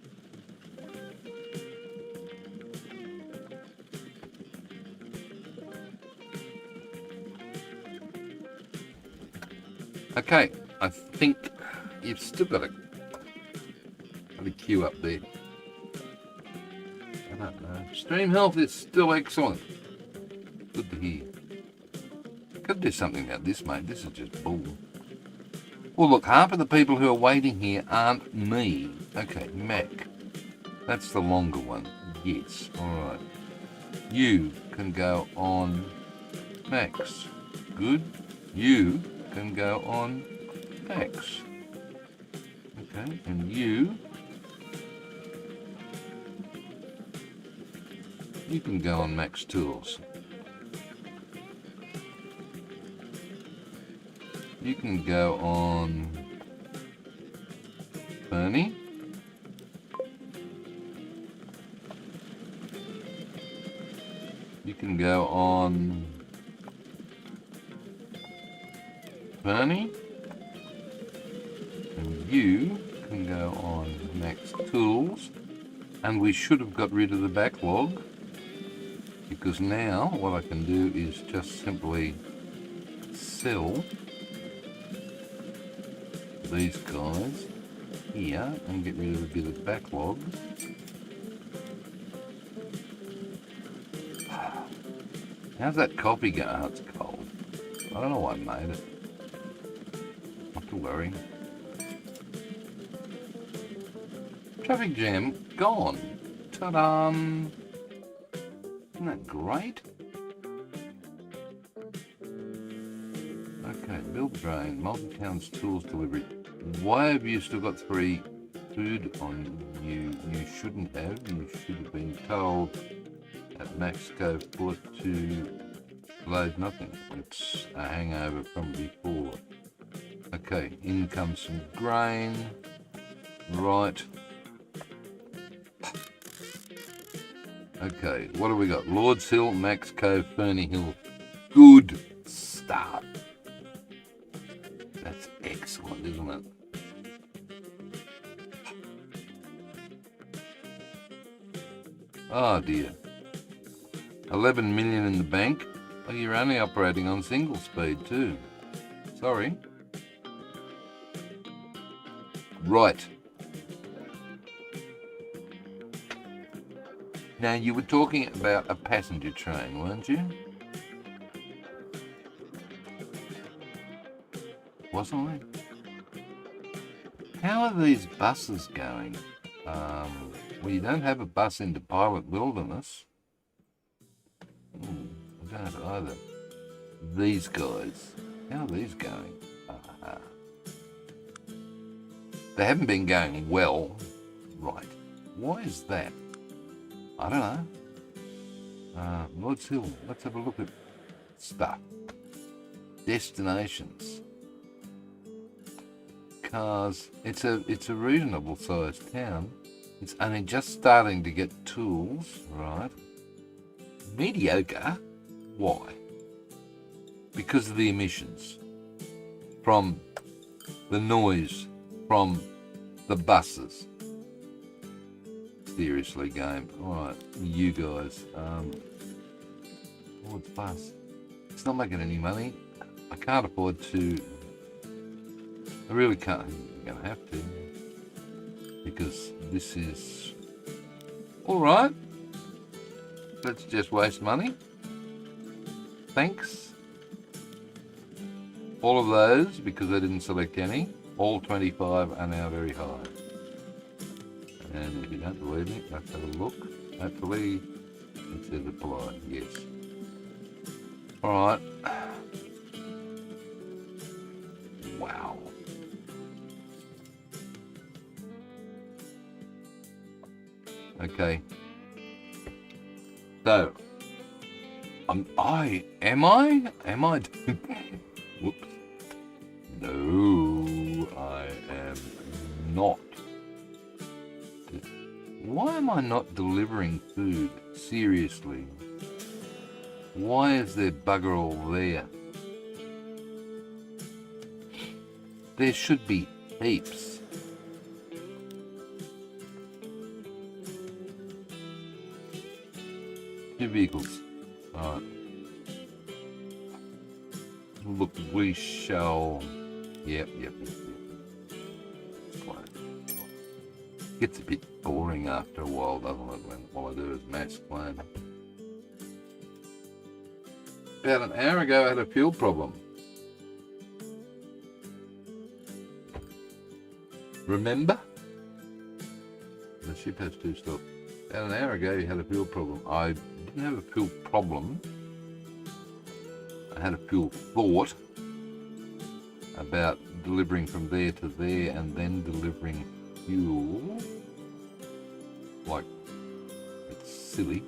Okay, I think you've still got a queue up there. I don't know. Stream health is still excellent. Good to hear. Could do something about this, mate. This is just bull. Well, look, half of the people who are waiting here aren't me. Okay, Mac. That's the longer one. Yes. All right. You can go on Max. Good. You can go on Max. Okay, and you can go on Max Tools. You can go on Bernie. You can go on Bernie. And you can go on Max Tools. And we should have got rid of the backlog, because now what I can do is just simply sell these guys here and get rid of a bit of backlog. How's that coffee going? Oh, it's cold. I don't know why I made it. Not to worry. Traffic jam gone. Ta-da! Isn't that great? Okay, build drain, multi-towns tools delivery. Why have you still got 3 food on you? You shouldn't have. You should have been told at Max Go Port to load nothing. It's a hangover from before. Okay, in comes some grain. Right. Okay, what have we got? Lord's Hill, Max Cove, Ferny Hill. Good start. That's excellent, isn't it? Oh dear. 11 million in the bank. Oh, you're only operating on single speed too. Sorry. Right. Now, you were talking about a passenger train, weren't you? Wasn't I? How are these buses going? Well, you don't have a bus into Pilot Wilderness. I don't either. These guys. How are these going? They haven't been going well. Right. Why is that? I don't know. Lord's Hill. Let's have a look at stuff. Destinations. Cars. It's a reasonable sized town. It's only just starting to get tools, right? Mediocre. Why? Because of the emissions from the noise from the buses. Seriously, game. Alright, you guys. It's bus. It's not making any money. I can't afford to. I really can't. I'm going to have to. Because this is. Alright. Let's just waste money. Thanks. All of those, because I didn't select any, all 25 are now very high. And if you don't believe me, let's have a look. Hopefully, it says apply. Yes. Alright. Wow. Okay. So, am I? Whoops. No, I am not. Why am I not delivering food? Seriously. Why is there bugger all there? There should be heaps. Two vehicles. Alright. Look, we shall... Yep. Gets a bit boring after a while, doesn't it, when all I do is mass clone. About an hour ago I had a fuel problem. Remember? The ship has 2 stops. About an hour ago you had a fuel problem. I didn't have a fuel problem. I had a fuel thought about delivering from there to there and then delivering fuel. Like, it's silly.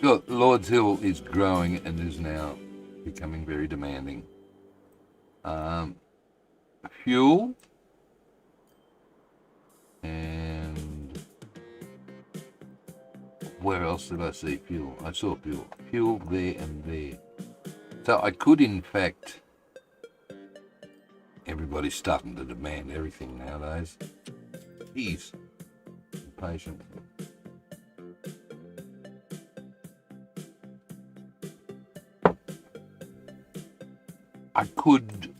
Look, Lord's Hill is growing and is now becoming very demanding. Fuel and where else did I see fuel? I saw fuel there and there. So I could, in fact, everybody's starting to demand everything nowadays. Jeez, patient. I could,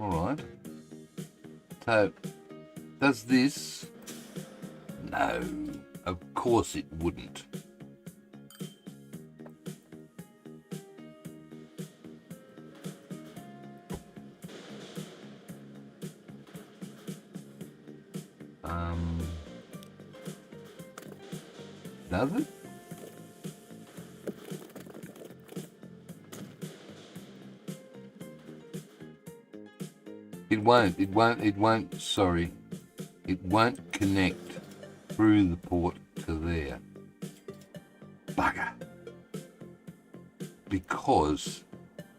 alright. So, does this? No, of course it wouldn't. Does it? It won't connect through the port to there. Bugger. Because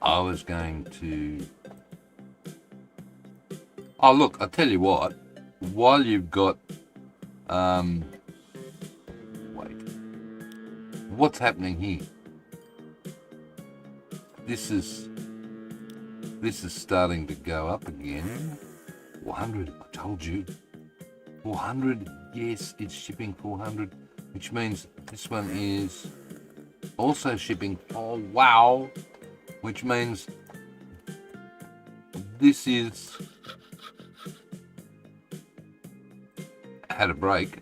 I was going to... Oh, look, I'll tell you what. While you've got... Wait. What's happening here? This is starting to go up again. 400, I told you. 400, yes, it's shipping 400, which means this one is also shipping, oh wow, which means this is, had a break.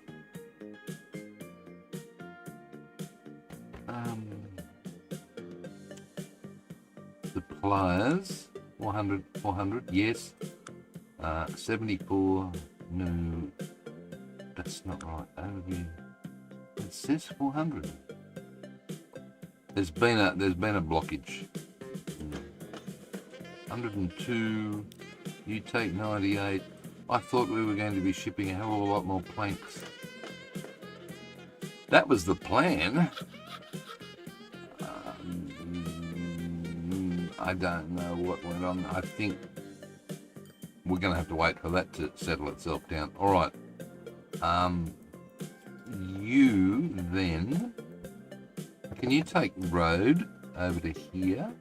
Suppliers, 400, yes. 74, no, that's not right. Overview. It says 400. There's been a blockage. 102. You take 98. I thought we were going to be shipping a hell of a lot more planks. That was the plan. I don't know what went on. I think we're going to have to wait for that to settle itself down. All right. You then, can you take road over to here?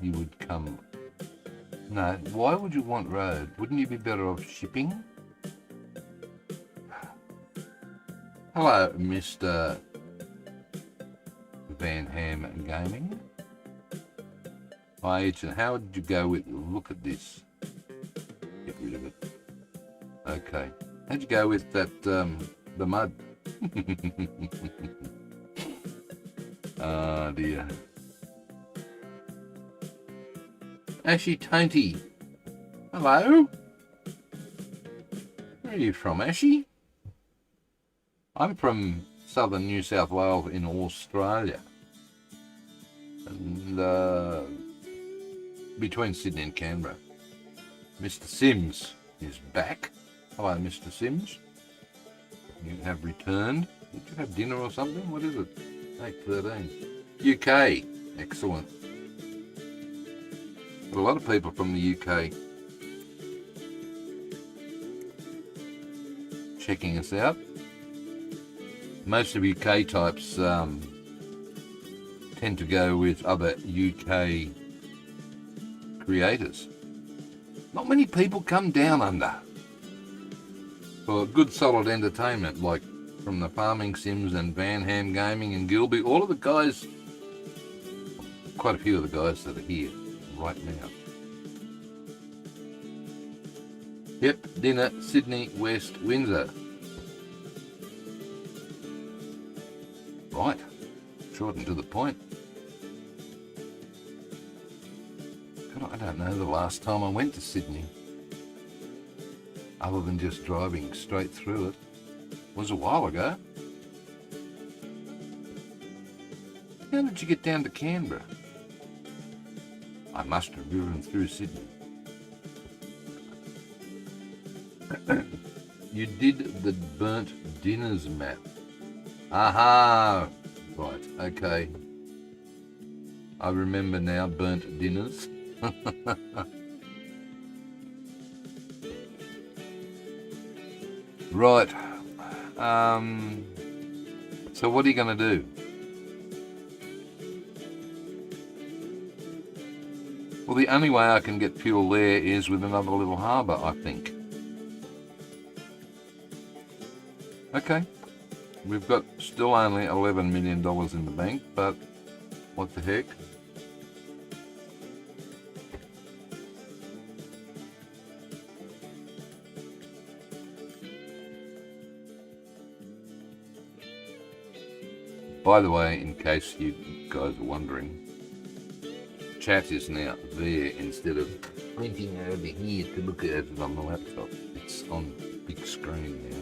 You would come. No, why would you want road? Wouldn't you be better off shipping? Hello, Mr. Van Ham Gaming. Hi, Agent. How did you go with? Look at this. Get rid of it. Okay. How'd you go with that? The mud. Oh dear. Ashy Tainty. Hello. Where are you from, Ashy? I'm from southern New South Wales in Australia. And between Sydney and Canberra. Mr. Sims is back. Hello, Mr. Sims. You have returned. Did you have dinner or something? What is it? 8:13. UK. Excellent. Got a lot of people from the UK checking us out. Most of UK types tend to go with other UK creators. Not many people come down under for good solid entertainment, like from the Farming Sims and Van Ham Gaming and Gilby. All of the guys, quite a few of the guys that are here right now. Yep, dinner, Sydney, West, Windsor. Right, short and to the point. God, I don't know the last time I went to Sydney, other than just driving straight through it. It was a while ago. How did you get down to Canberra? I must have driven through Sydney. You did the burnt dinners map. Aha! Right, okay. I remember now, burnt dinners. Right. So what are you going to do? Well, the only way I can get fuel there is with another little harbour, I think. Okay. We've got still only $11 million in the bank, but what the heck? By the way, in case you guys are wondering, chat is now there instead of pointing over here to look at it on the laptop. It's on big screen now,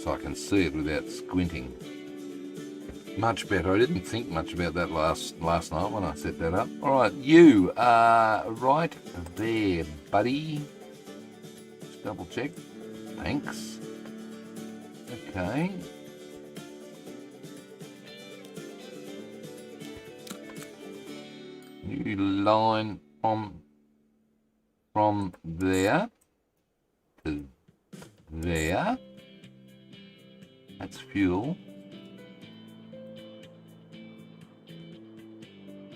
so I can see it without squinting. Much better. I didn't think much about that last night when I set that up. All right, you are right there, buddy. Just double check. Thanks. Okay. New line from there to there. That's fuel.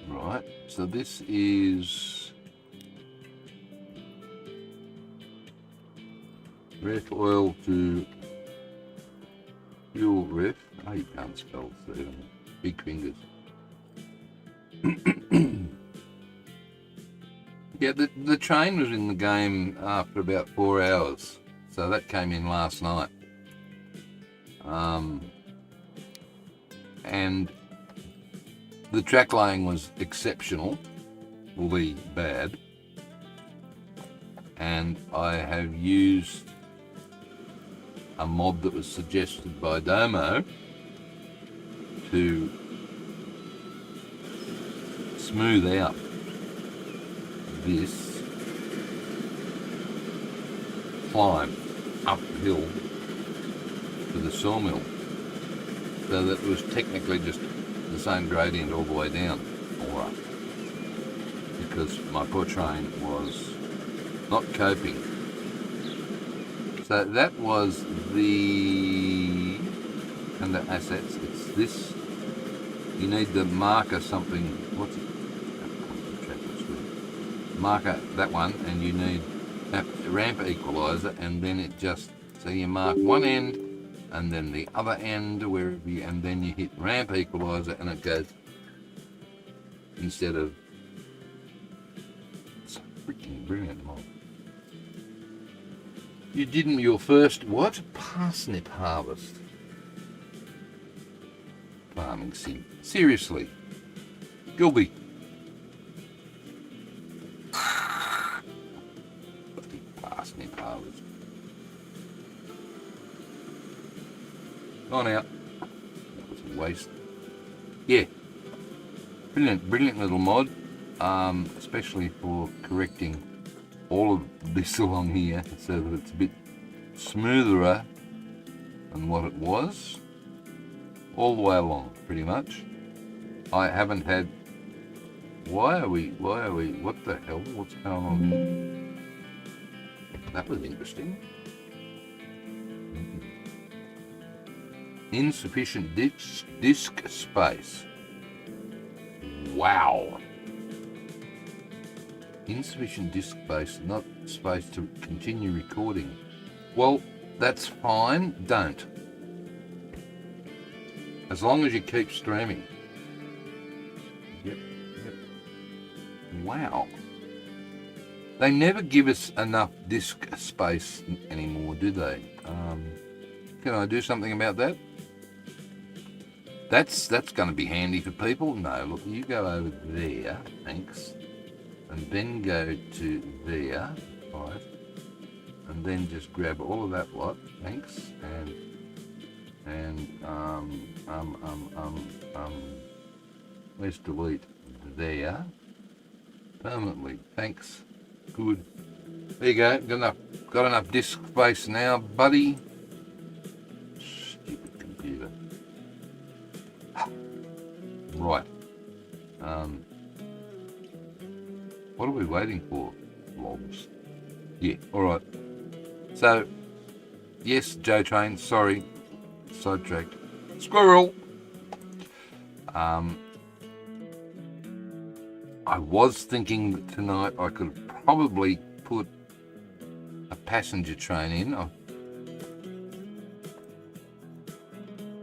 Right, so this is ref oil to fuel ref. Oh, you can't spell that. Big fingers. Yeah, the train was in the game after about 4 hours, so that came in last night. And the track laying was exceptional, really bad, and I have used a mod that was suggested by Domo to smooth out this climb uphill to the sawmill, so that it was technically just the same gradient all the way down, or up, because my poor train was not coping. So that was the under assets. It's this. You need the marker something. What's it? Marker that one, and you need a ramp equalizer, and then it just, so you mark one end and then the other end wherever you, and then you hit ramp equalizer and it goes, instead of, it's freaking brilliant, Mom. You didn't your first what? Parsnip harvest. Farming sim. Seriously. Gilby. Parsnip harvest. On out. brilliant little mod, especially for correcting all of this along here so that it's a bit smoother than what it was all the way along, pretty much. I haven't had... Why are we, what the hell, what's going on here? That was interesting. Insufficient disk space. Wow. Insufficient disk space, not space to continue recording. Well, that's fine, don't. As long as you keep streaming. Yep. Wow. They never give us enough disk space anymore, do they? Can I do something about that? That's going to be handy for people. No, look, you go over there, thanks, and then go to there, right, and then just grab all of that lot, thanks, and let's delete there permanently, thanks, good. There you go, got enough disk space now, buddy. Stupid computer. Right. What are we waiting for? Logs. Yeah, alright. So, yes, Joe Train, sorry. Sidetracked. Squirrel! I was thinking that tonight I could probably put a passenger train in.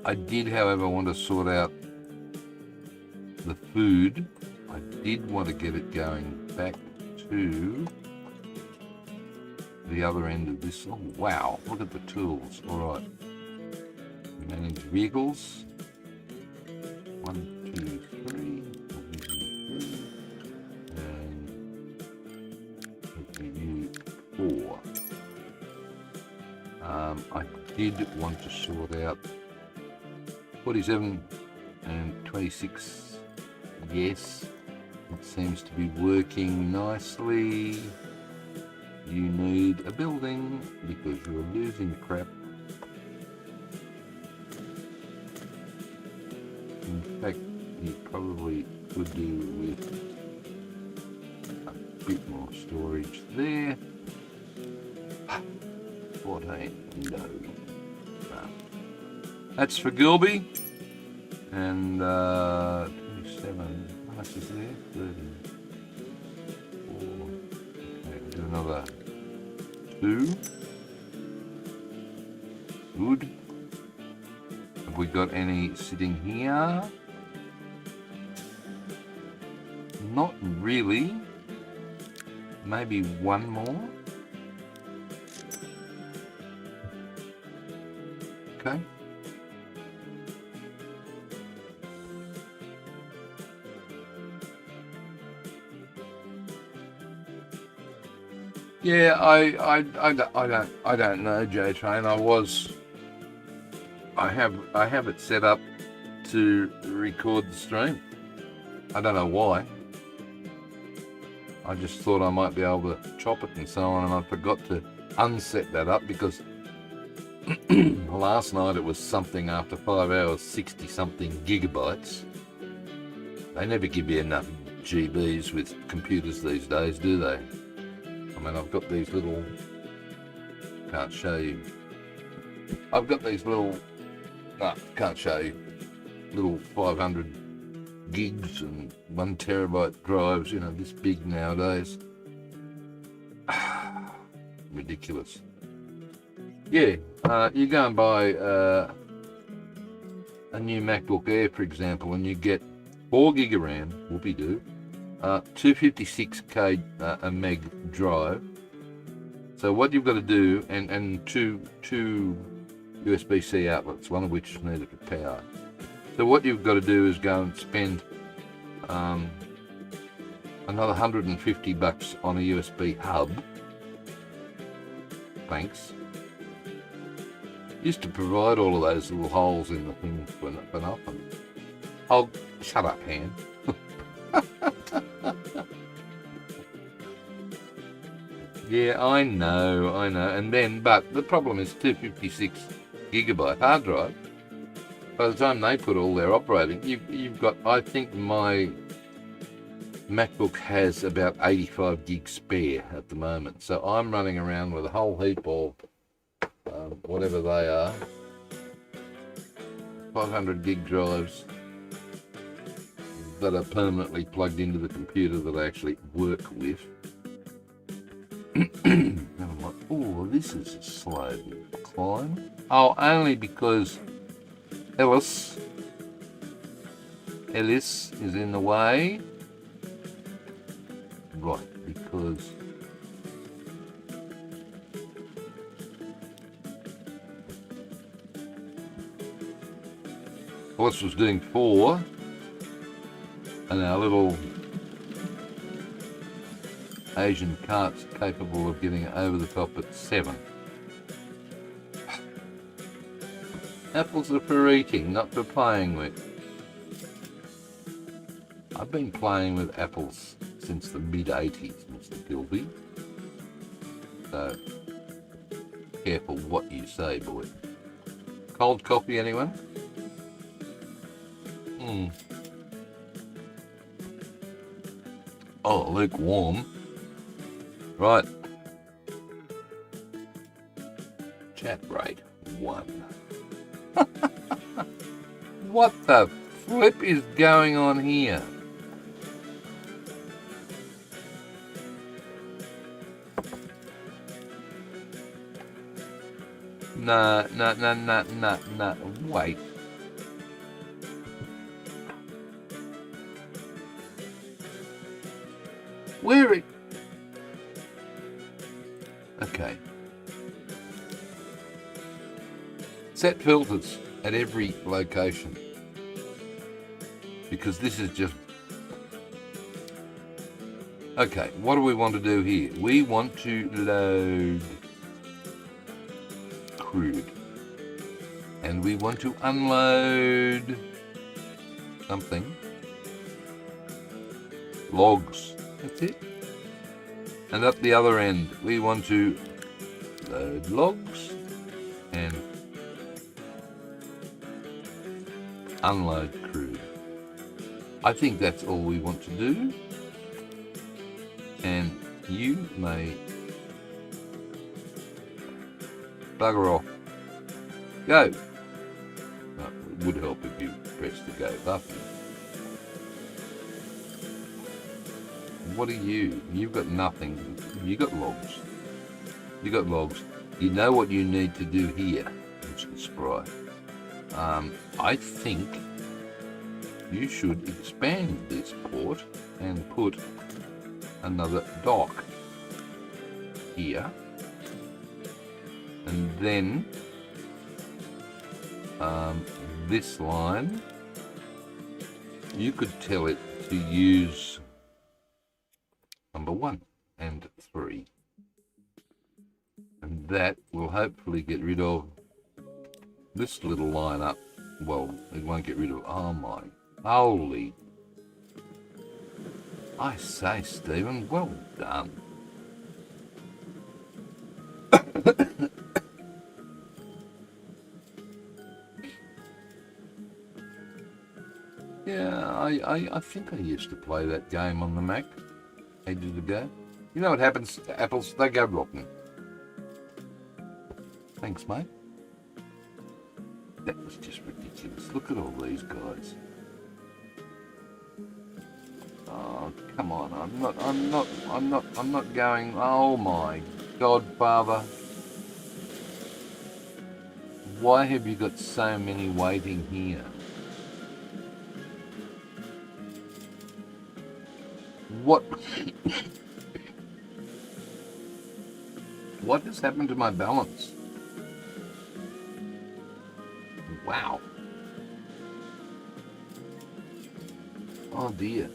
I did, however, want to sort out the food. I did want to get it going back to the other end of this. Oh wow, look at the tools. Alright. Manage vehicles. 1, 2, 3. And 4. I did want to sort out 47 and 26. Yes, it seems to be working nicely. You need a building because you're losing crap. In fact, you probably could do with a bit more storage there. 14, no. That's for Gilby. And 27, how much is there? 34. Okay, do another 2. Good. Have we got any sitting here? Not really. Maybe one more. Okay. Yeah, I don't know, J Train. I have it set up to record the stream. I don't know why. I just thought I might be able to chop it and so on, and I forgot to unset that up because last night it was something after 5 hours, 60 something gigabytes. They never give you enough GBs with computers these days, do they? I mean, I've got these little, can't show you. I've got these little, no, can't show you, little 500 gigs and 1 terabyte drives, you know, this big nowadays. Ridiculous. Yeah, you go and buy a new MacBook Air, for example, and you get 4 gig of RAM, whoopie-doo, 256k a meg drive. So what you've got to do, and two USB-C outlets, one of which is needed for power. So what you've got to do is go and spend another $150 on a USB hub. Thanks. Used to provide all of those little holes in the thing for nothing. Oh, shut up, Han. Yeah, I know. And then, but the problem is 256 gigabyte hard drive. By the time they put all their operating, you've got, I think my MacBook has about 85 gig spare at the moment. So I'm running around with a whole heap of whatever they are, 500 gig drives that are permanently plugged into the computer that I actually work with. And I'm like, oh, this is a slow climb. Oh, only because Ellis is in the way. Right, because Ellis was doing 4, and our little Asian cart's capable of getting over the top at 7. Apples are for eating, not for playing with. I've been playing with apples since the mid-80s, Mr. Gilby. So, careful what you say, boy. Cold coffee, anyone? Oh, lukewarm. Right. Chat rate 1. What the flip is going on here? No, wait. Where it? Okay. Set filters at every location, because this is just... Okay, what do we want to do here? We want to load crude, and we want to unload something. Logs. That's it. And at the other end, we want to load logs and unload crude. I think that's all we want to do. And you may bugger off. Go. Well, it would help if you press the go button. What are you? You've got nothing. You got logs. You got logs. You know what you need to do here, Mr. Spry. I think you should expand this port and put another dock here, and then this line, you could tell it to use number 1 and 3, and that will hopefully get rid of this little line up. Well, it won't get rid of... Oh my holy... I say, Stephen, well done. Yeah, I think I used to play that game on the Mac ages ago. You know what happens to apples? They go rotten. Thanks, mate. That was just ridiculous. Look at all these guys. Oh, come on. I'm not going. Oh my God, Father. Why have you got so many waiting here? What? What has happened to my balance? Wow. Oh dear.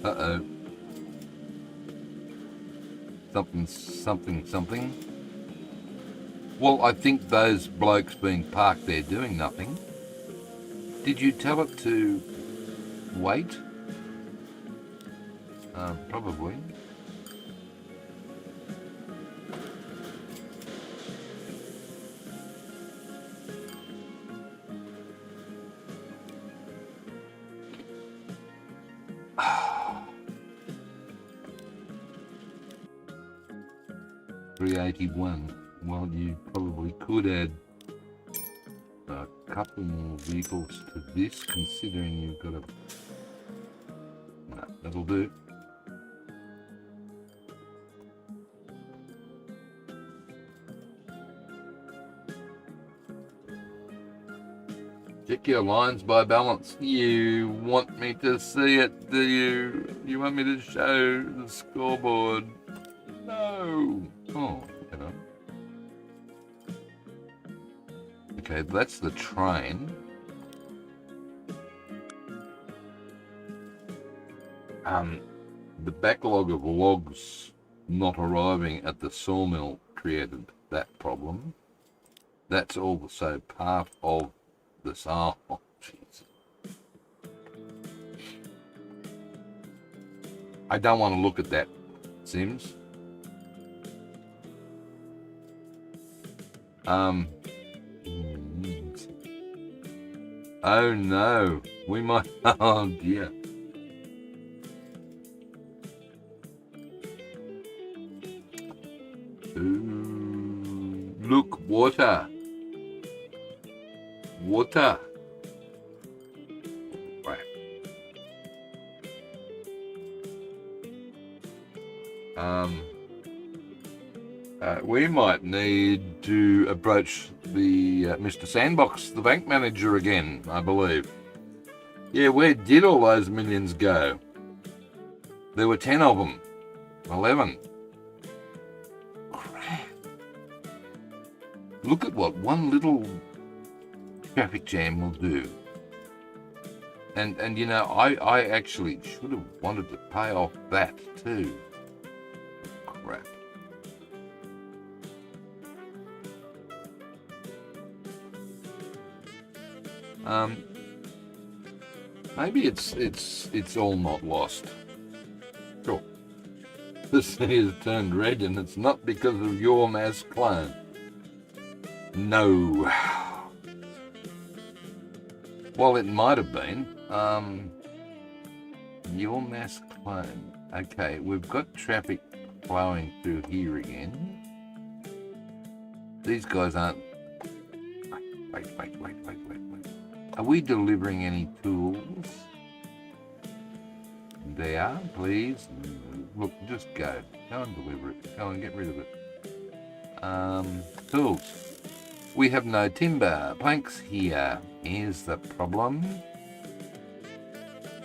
Uh-oh. Something. Well, I think those blokes being parked there doing nothing Did you tell it to wait? Probably. $381. Well, you probably could add a couple more vehicles to this, considering you've got a... No, that'll do. Check your lines by balance. You want me to see it, do you? You want me to show the scoreboard? No. Oh, hang on. Okay, that's the train. The backlog of logs not arriving at the sawmill created that problem. That's also part of this. Oh, jeez. I don't want to look at that, Sims. Oh no, we might, oh dear. Ooh, look, water. Water. Right. We might need to approach the Mr. Sandbox, the bank manager again, I believe. Yeah, where did all those millions go? There were 10 of them. 11. Crap. Look at what one little traffic jam will do. And you know, I actually should have wanted to pay off that too. Crap. Maybe it's all not lost. Sure. The sea has turned red, and it's not because of your mass clone. No. Well, it might have been. Your mass clone. Okay, we've got traffic flowing through here again. These guys aren't... Wait. Are we delivering any tools? There, please. Look, just go. Go and deliver it. Go and get rid of it. Tools. We have no timber. Planks here. Here's the problem.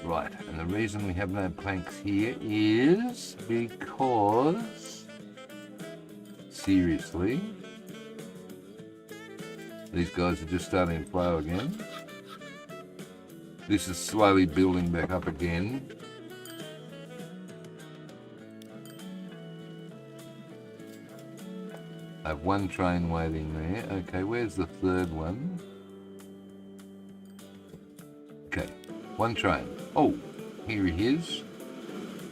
Right, and the reason we have no planks here is because... Seriously? These guys are just starting to flow again. This is slowly building back up again. I have one train waiting there. Okay, where's the third one? Okay, one train. Oh, here he is.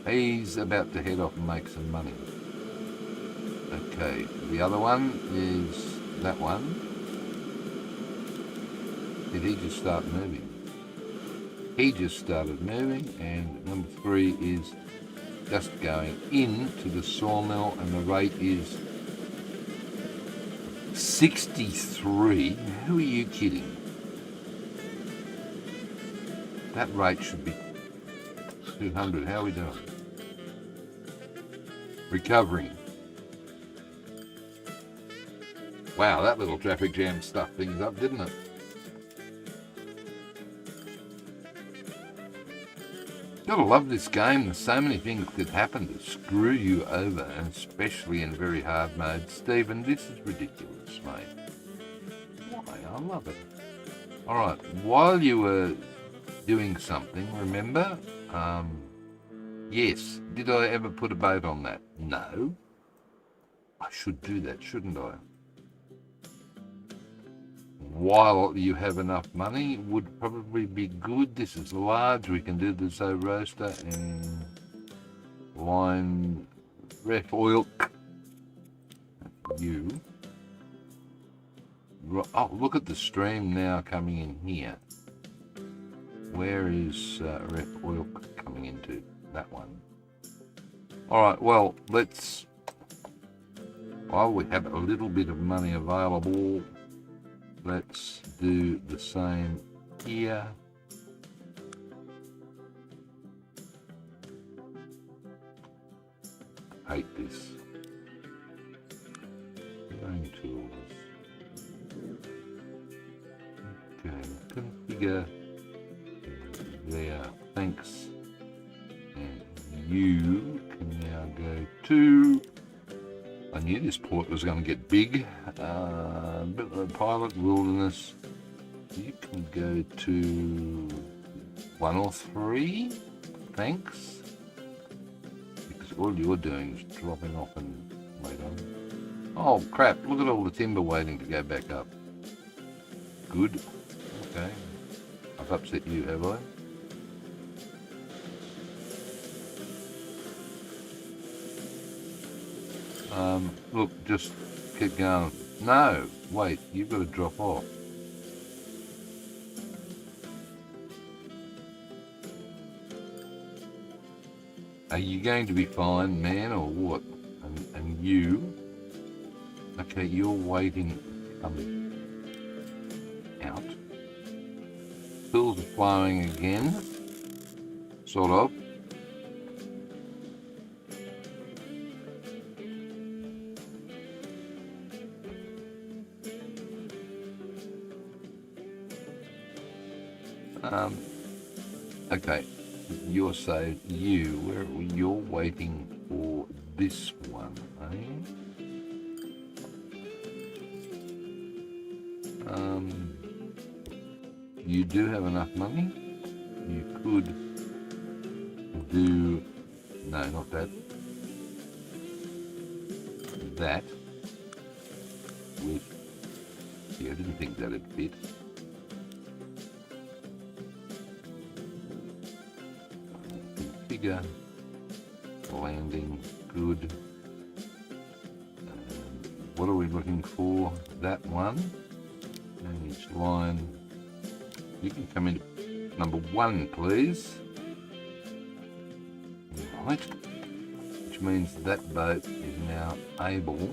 He's about to head off and make some money. Okay, the other one is that one. Did he just start moving? He just started moving, and number 3 is just going into the sawmill, and the rate is 63. Who are you kidding? That rate should be 200. How are we doing? Recovering. Wow, that little traffic jam stuffed things up, didn't it? Gotta love this game. There's so many things could happen to screw you over, and especially in very hard mode. Stephen, this is ridiculous, mate. Why? I love it. Alright, while you were doing something, remember? Yes. Did I ever put a boat on that? No. I should do that, shouldn't I? while you have enough money, would probably be good. This is large. We can do the Zo roaster and line ref oil. You. Oh, look at the stream now coming in here. Where is ref oil coming into? That one. Alright, well, let's... While we have a little bit of money available, let's do the same here. I hate this. Going tools. Okay, configure. There, thanks. And you can now go to... I knew this port was going to get big. Pilot Wilderness. You can go to 1 or 3. Thanks. Because all you're doing is dropping off and wait on. Oh crap, look at all the timber waiting to go back up. Good. Okay. I've upset you, have I? Look, just keep going. No, wait, you've got to drop off. Are you going to be fine, man, or what? And you? Okay, you're waiting. Out. Pills are flowing again. Sort of. Okay, you're saved. You're waiting for this one, eh? You do have enough money. You could do... No, not that. That. With... Yeah, I didn't think that'd fit. Configure. Landing. Good. What are we looking for? That one. Manage line. You can come into number 1, please. Right. Which means that boat is now able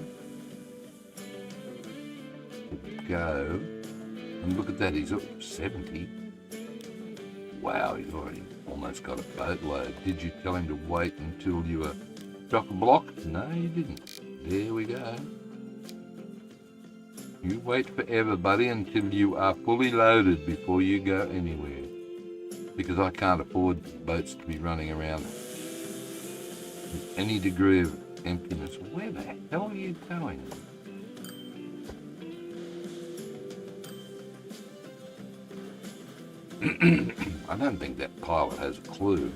to go. And look at that, he's up 70. Wow, he's already almost got a boatload. Did you tell him to wait until you were chock-a-block? No, you didn't. There we go. You wait forever, buddy, until you are fully loaded before you go anywhere. Because I can't afford boats to be running around with any degree of emptiness. Where the hell are you going? I don't think that pilot has a clue.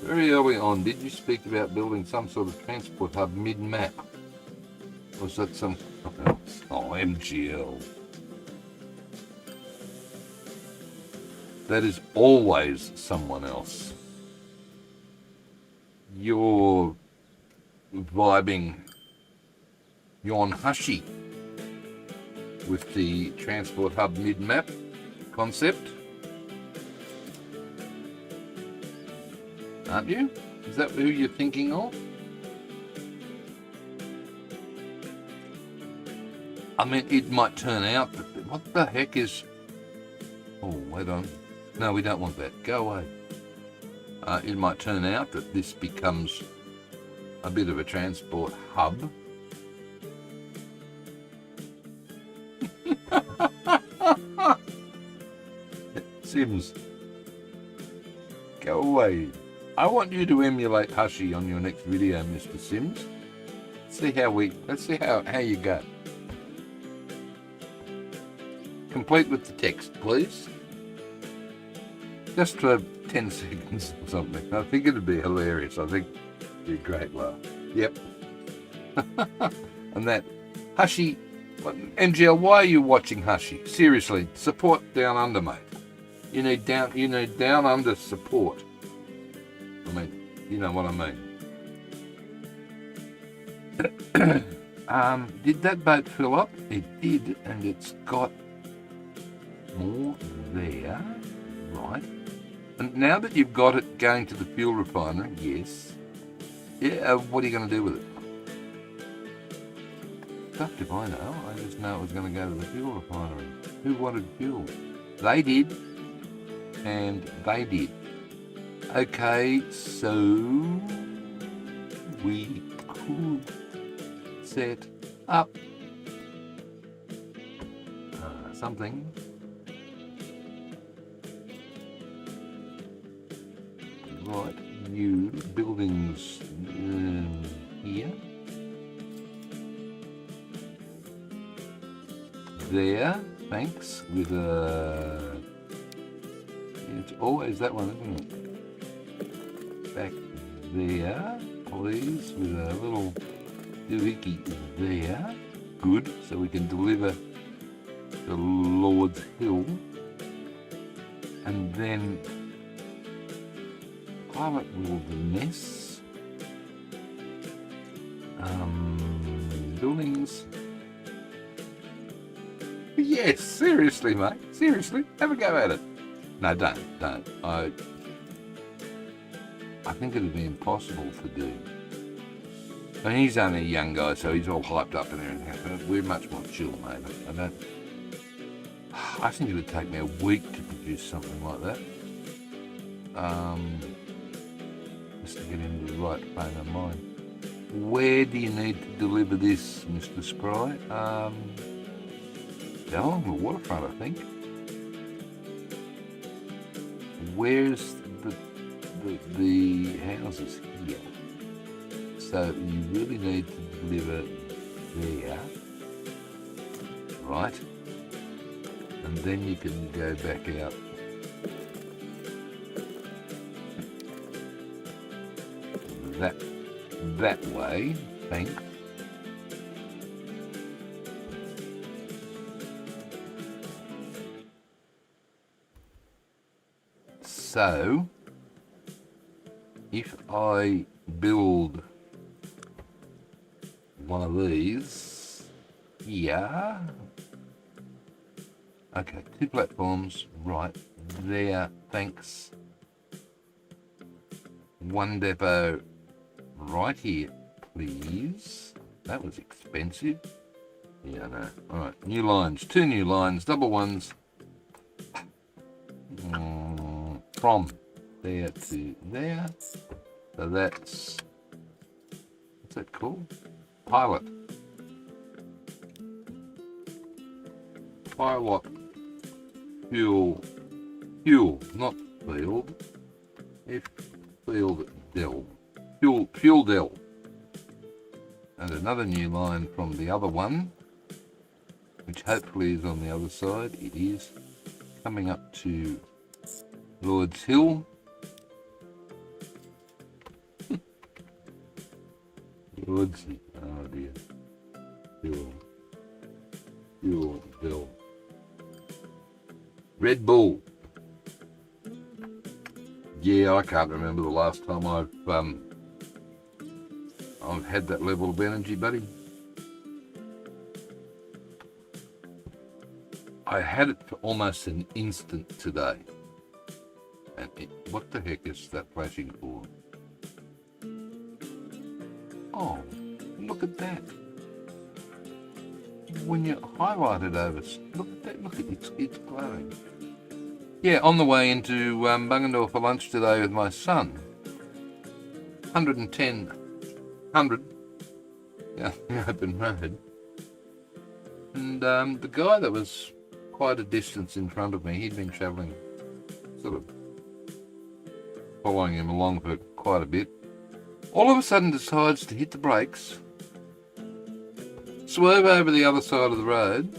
Very early on, did you speak about building some sort of transport hub mid-map? Was that some... Oh, MGL. That is always someone else. You're vibing Yon Hushy with the transport hub mid-map concept. Aren't you? Is that who you're thinking of? I mean, it might turn out that... What the heck is... Oh, wait on. No, we don't want that. Go away. It might turn out that this becomes a bit of a transport hub. Sims, go away. I want you to emulate Hushy on your next video, Mr. Sims. Let's see how you go. Complete with the text, please. Just for 10 seconds or something. I think it'd be hilarious. I think it'd be a great laugh. Yep. And that Hushy MGL, why are you watching Hushy? Seriously, support Down Under, mate. You need down under support. I mean, you know what I mean. Did that boat fill up? It did, and it's got more there, right? And now that you've got it going to the fuel refinery, yes. Yeah, what are you going to do with it? Fuck if I know. I just know it was going to go to the fuel refinery. Who wanted fuel? They did. And they did. Okay, so we could set up something. Right, new buildings here. There, thanks, with a... It's always that one, isn't it? Back there, please, with a little doohickey there. Good, so we can deliver the Lord's Hill. And then pilot wilderness. Buildings. Yes, seriously, mate. Seriously, have a go at it. No, don't. I think it'd be impossible to do. I mean, he's only a young guy, so he's all hyped up and everything. We're much more chill, mate. I think it would take me a week to produce something like that. Just to get into the right frame of mind. Where do you need to deliver this, Mr. Spry? Down along the waterfront, I think. Where's the houses here? So you really need to deliver there, right? And then you can go back out. That way, thanks. So, if I build one of these here, okay, 2 platforms, right there, thanks. 1 depot right here, please. That was expensive. Yeah, no. All right, new lines, 2 new lines, double ones. From there to there. So that's, what's that called? Pilot. Fuel, not field. Field del. Fuel del. And another new line from the other one, which hopefully is on the other side. It is coming up to Lord's Hill. Lord's Hill. Oh dear. Fuel del. Red Bull. Yeah, I can't remember the last time I've had that level of energy, buddy. I had it for almost an instant today. And what the heck is that flashing for? Oh, look at that. When you highlight it over, look at that, look at it, it's glowing. Yeah, on the way into Bungendore for lunch today with my son. 110, 100, yeah, the open road. And the guy that was quite a distance in front of me, he'd been travelling, sort of following him along for quite a bit, all of a sudden decides to hit the brakes, swerve over the other side of the road,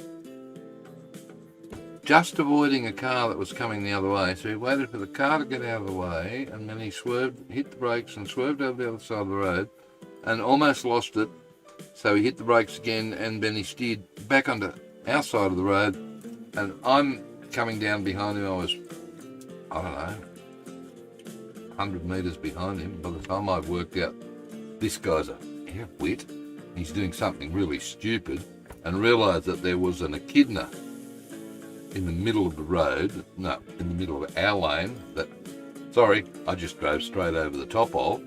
just avoiding a car that was coming the other way. So he waited for the car to get out of the way, and then he hit the brakes and swerved over the other side of the road, and almost lost it, So he hit the brakes again, and then he steered back onto our side of the road, and I'm coming down behind him. I was, I don't know, 100 metres behind him. By the time I've worked out this guy's a half-wit, he's doing something really stupid, and realised that there was an echidna in the middle of the road, no, in the middle of our lane, that, sorry, I just drove straight over the top of,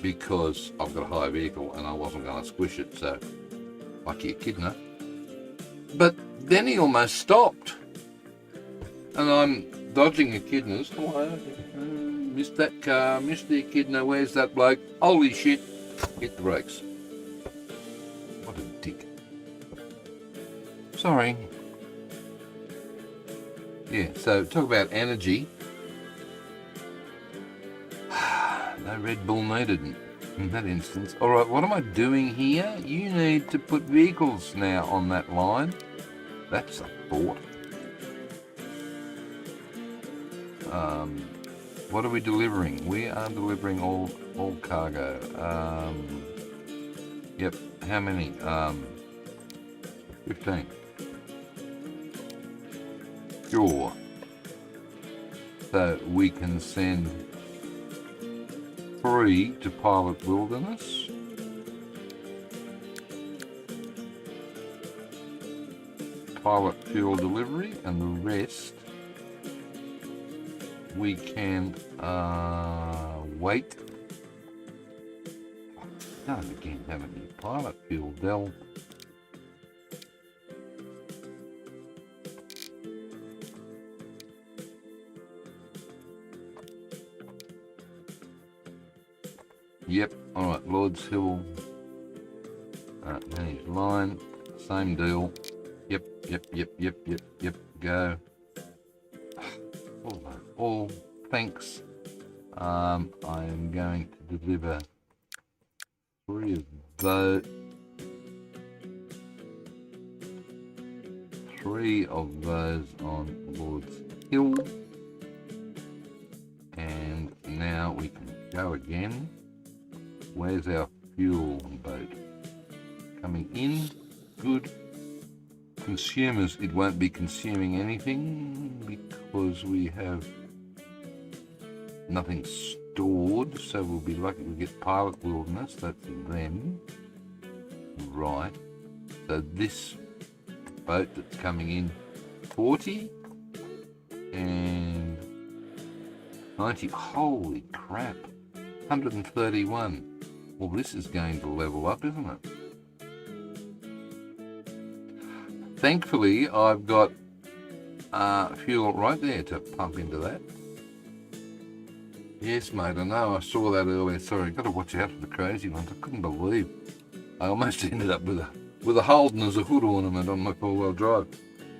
because I've got a high vehicle and I wasn't going to squish it, so lucky echidna. But then he almost stopped, and I'm dodging echidnas. Hello, missed that car, missed the echidna, where's that bloke? Holy shit, hit the brakes. What a dick. Sorry. Yeah, so talk about energy. No Red Bull needed in that instance. All right, what am I doing here? You need to put vehicles now on that line. That's a thought. What are we delivering? We are delivering all cargo. Yep, how many? 15. Sure. So we can send 3 to Pilot Wilderness. Pilot fuel delivery, and the rest we can wait. Done again, haven't we? Pilot fuel Dell. Yep, alright, Lord's Hill. Managed line, same deal. Yep, go. All thanks. I am going to deliver 3 of those. 3 of those on Lord's Hill. And now we can go again. Where's our fuel boat? Coming in. Good. Consumers, it won't be consuming anything because we have nothing stored, so we'll be lucky to get Pilot Wilderness. That's them. Right. So this boat that's coming in, 40 and 90. Holy crap. 131. Well, this is going to level up, isn't it? Thankfully, I've got fuel right there to pump into that. Yes, mate, I know. I saw that earlier. Sorry, I've got to watch out for the crazy ones. I couldn't believe I almost ended up with a Holden as a hood ornament on my four-wheel drive.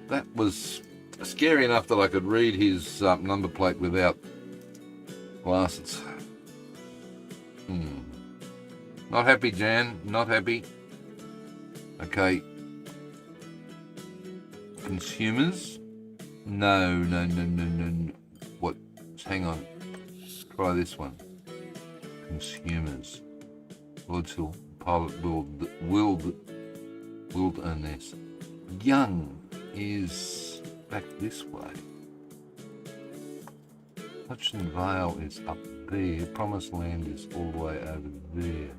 That was scary enough that I could read his number plate without glasses. Not happy, Jan. Not happy. Okay. Consumers? No. What? Hang on. Try this one. Consumers. Lord's Hill. Pilot Wilderness. Young is back this way. Hutchin Vale is up there. Promised Land is all the way over there.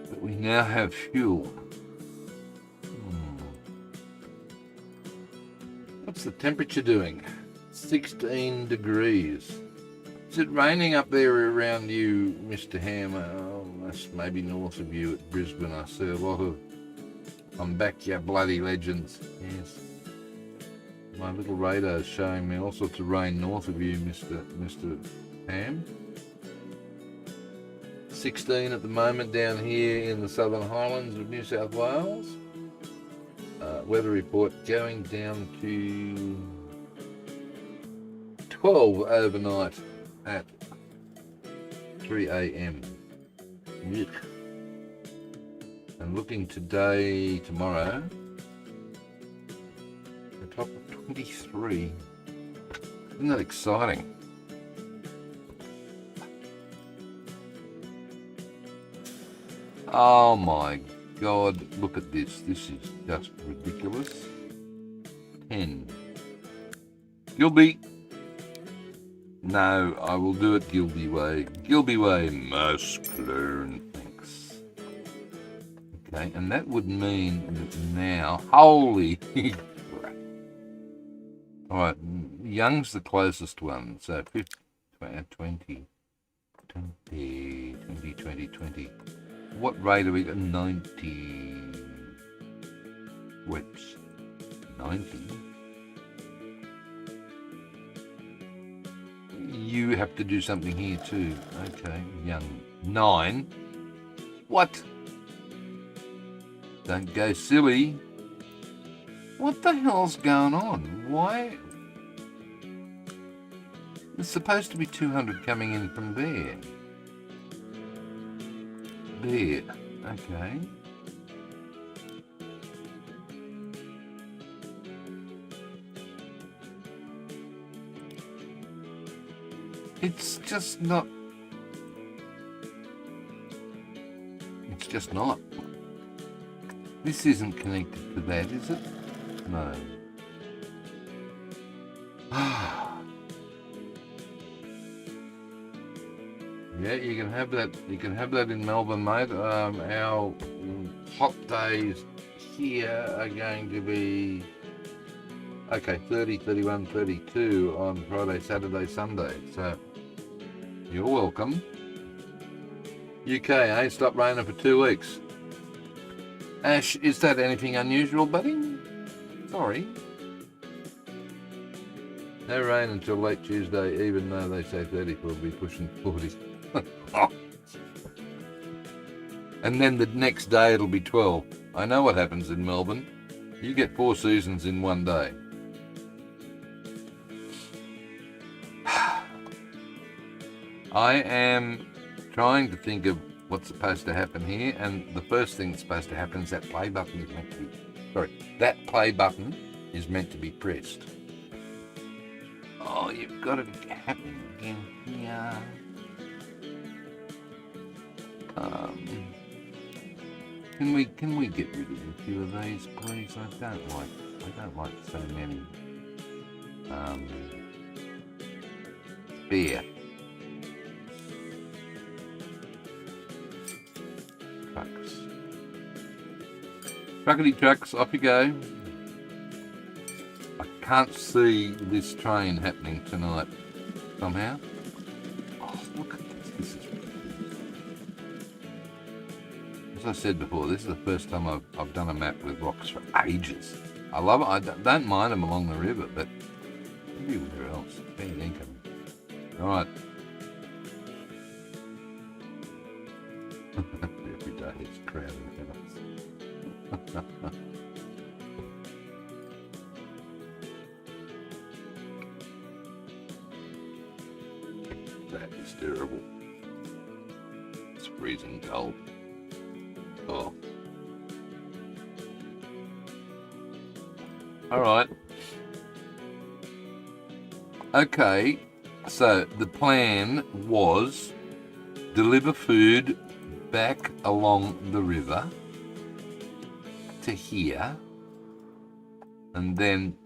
But we now have fuel. What's the temperature doing? 16 degrees. Is it raining up there around you, Mr. Hammer? Oh, that's maybe north of you at Brisbane. I see a lot of I'm back, you bloody legends. Yes. My little radar's showing me all sorts of rain north of you, Mr. Ham. 16 at the moment down here in the Southern Highlands of New South Wales. Weather report going down to 12 overnight at 3 a.m. Yuck. And looking today, tomorrow, the top of 23. Isn't that exciting? Oh my God, look at this. This is just ridiculous. 10. Gilby. No, I will do it Gilby way. Gilby way, masculine. Thanks. Okay, and that would mean that now, holy crap. Alright, Young's the closest one. So 50, 20. What rate are we got? 90 whips. 90. You have to do something here too. Okay, Young. 9. What? Don't go silly. What the hell's going on? Why? There's supposed to be 200 coming in from there. There. Okay. It's just not. It's just not. This isn't connected to that, is it? No. Yeah, you can have that. You can have that in Melbourne, mate. Our hot days here are going to be 30, 31, 32 on Friday, Saturday, Sunday. So you're welcome. UK, eh? Stop raining for 2 weeks. Ash, is that anything unusual, buddy? Sorry. No rain until late Tuesday, even though they say 30 will be pushing 40. And then the next day it'll be 12. I know what happens in Melbourne. You get 4 seasons in one day. I am trying to think of what's supposed to happen here, and the first thing that's supposed to happen is that play button is meant to be... Sorry, that play button is meant to be pressed. Oh, you've got it happening again here. Can we get rid of a few of these, please? I don't like so many. Beer. Trucks. Truckety trucks, off you go. I can't see this train happening tonight somehow. Oh, look at this. This is ridiculous. As I said before, this is the first time I've done a map with rocks for ages. I love it. I don't mind them along the river, but everywhere else, fair income. All right. Every day it's crowded. That is terrible. It's freezing cold. Oh. All right. Okay. So the plan was deliver food back along the river to here, and then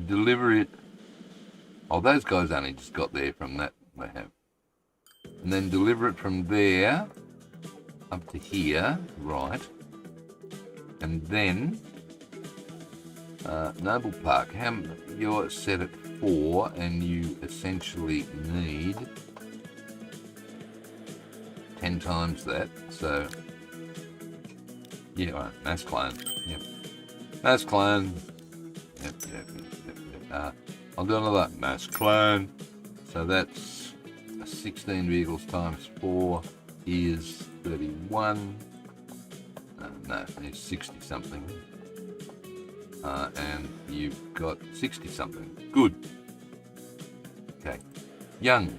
deliver it. Oh, those guys only just got there from that they have. And then deliver it from there up to here, right? And then Noble Park. You're set at 4, and you essentially need 10 times that. So yeah, right. Mass clone. Yep. Mass clone. Yep. I'll do another mass clone. So that's 16 vehicles times 4 is 31. No, it's 60 something. And you've got 60 something. Good. Okay. Young.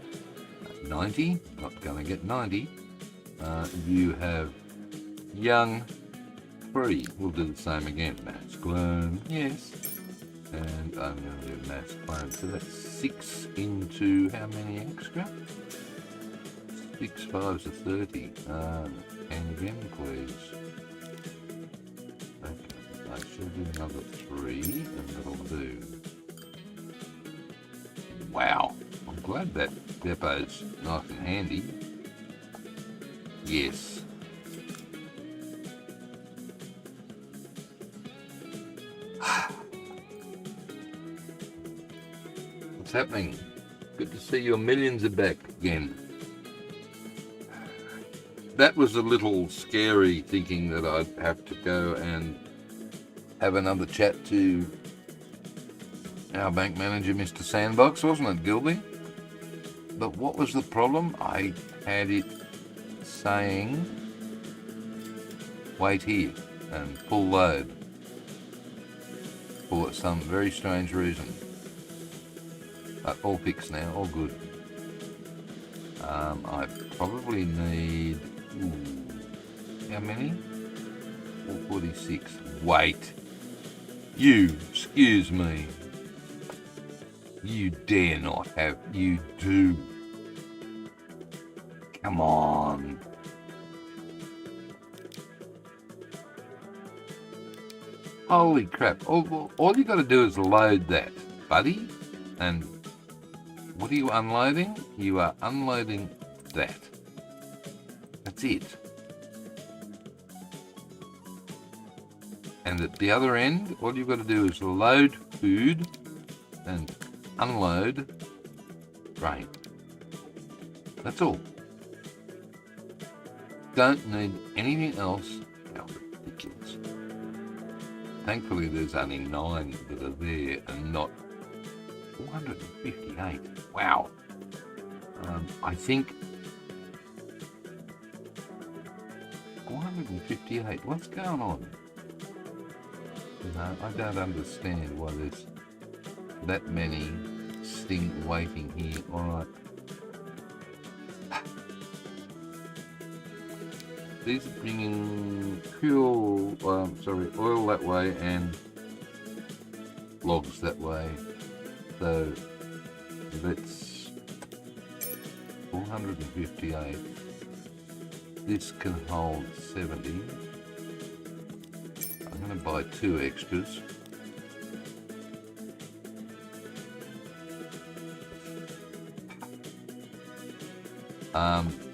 90. Not going to get 90. You have Young 3. We'll do the same again. Mass clone. Yes. And I'm going to do mass clone. So that's 6 into how many extra? 6 5s are 30. And again, please. Okay, I should do another 3, and that'll do. Wow, I'm glad that depot's nice and handy. Yes. What's happening? Good to see your millions are back again. That was a little scary, thinking that I'd have to go and have another chat to our bank manager, Mr. Sandbox, wasn't it, Gilby? But what was the problem? I had it saying, wait here and pull load for some very strange reason. But all fixed now, all good. I probably need, how many? 446. Wait. You, excuse me. You dare not have, you do. Come on. Holy crap. All you got to do is load that, buddy. And what are you unloading? You are unloading that. That's it. And at the other end, all you've got to do is load food and unload grain. That's all. Don't need anything else. How ridiculous. Thankfully there's only 9 that are there and not 458. Wow. I think 458. What's going on? No, I don't understand why there's that many sting waiting here. All right. These are bringing fuel, oil that way and logs that way. So that's 458. This can hold 70. I'm going to buy 2 extras.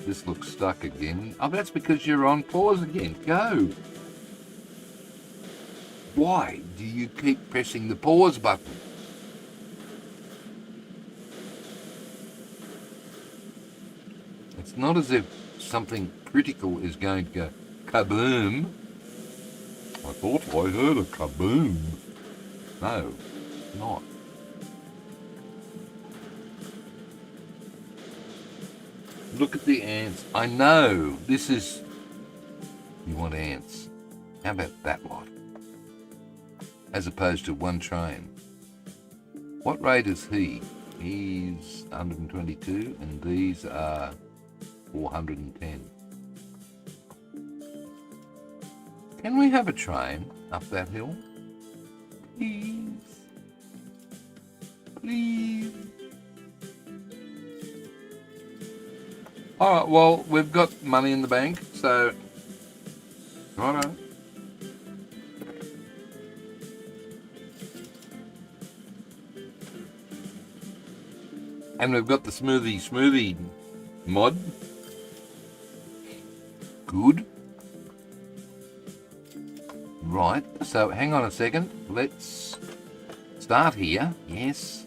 This looks stuck again. Oh, that's because you're on pause again. Go. Why do you keep pressing the pause button? It's not as if something critical is going to go kaboom. I thought I heard a kaboom. No, not. Look at the ants. I know. This is... You want ants. How about that lot? As opposed to one train. What rate is he? He's 122 and these are 410. Can we have a train up that hill? Please. Please. Alright, well, we've got money in the bank, so... Righto. And we've got the smoothie mod. Good. Right, so hang on a second. Let's start here. Yes.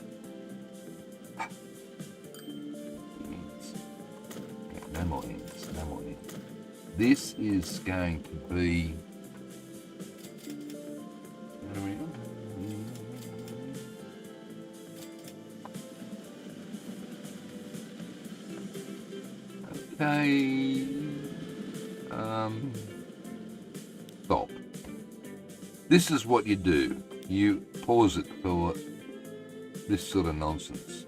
No more ends, no more ends. This is going to be... Okay. Stop. This is what you do. You pause it for this sort of nonsense.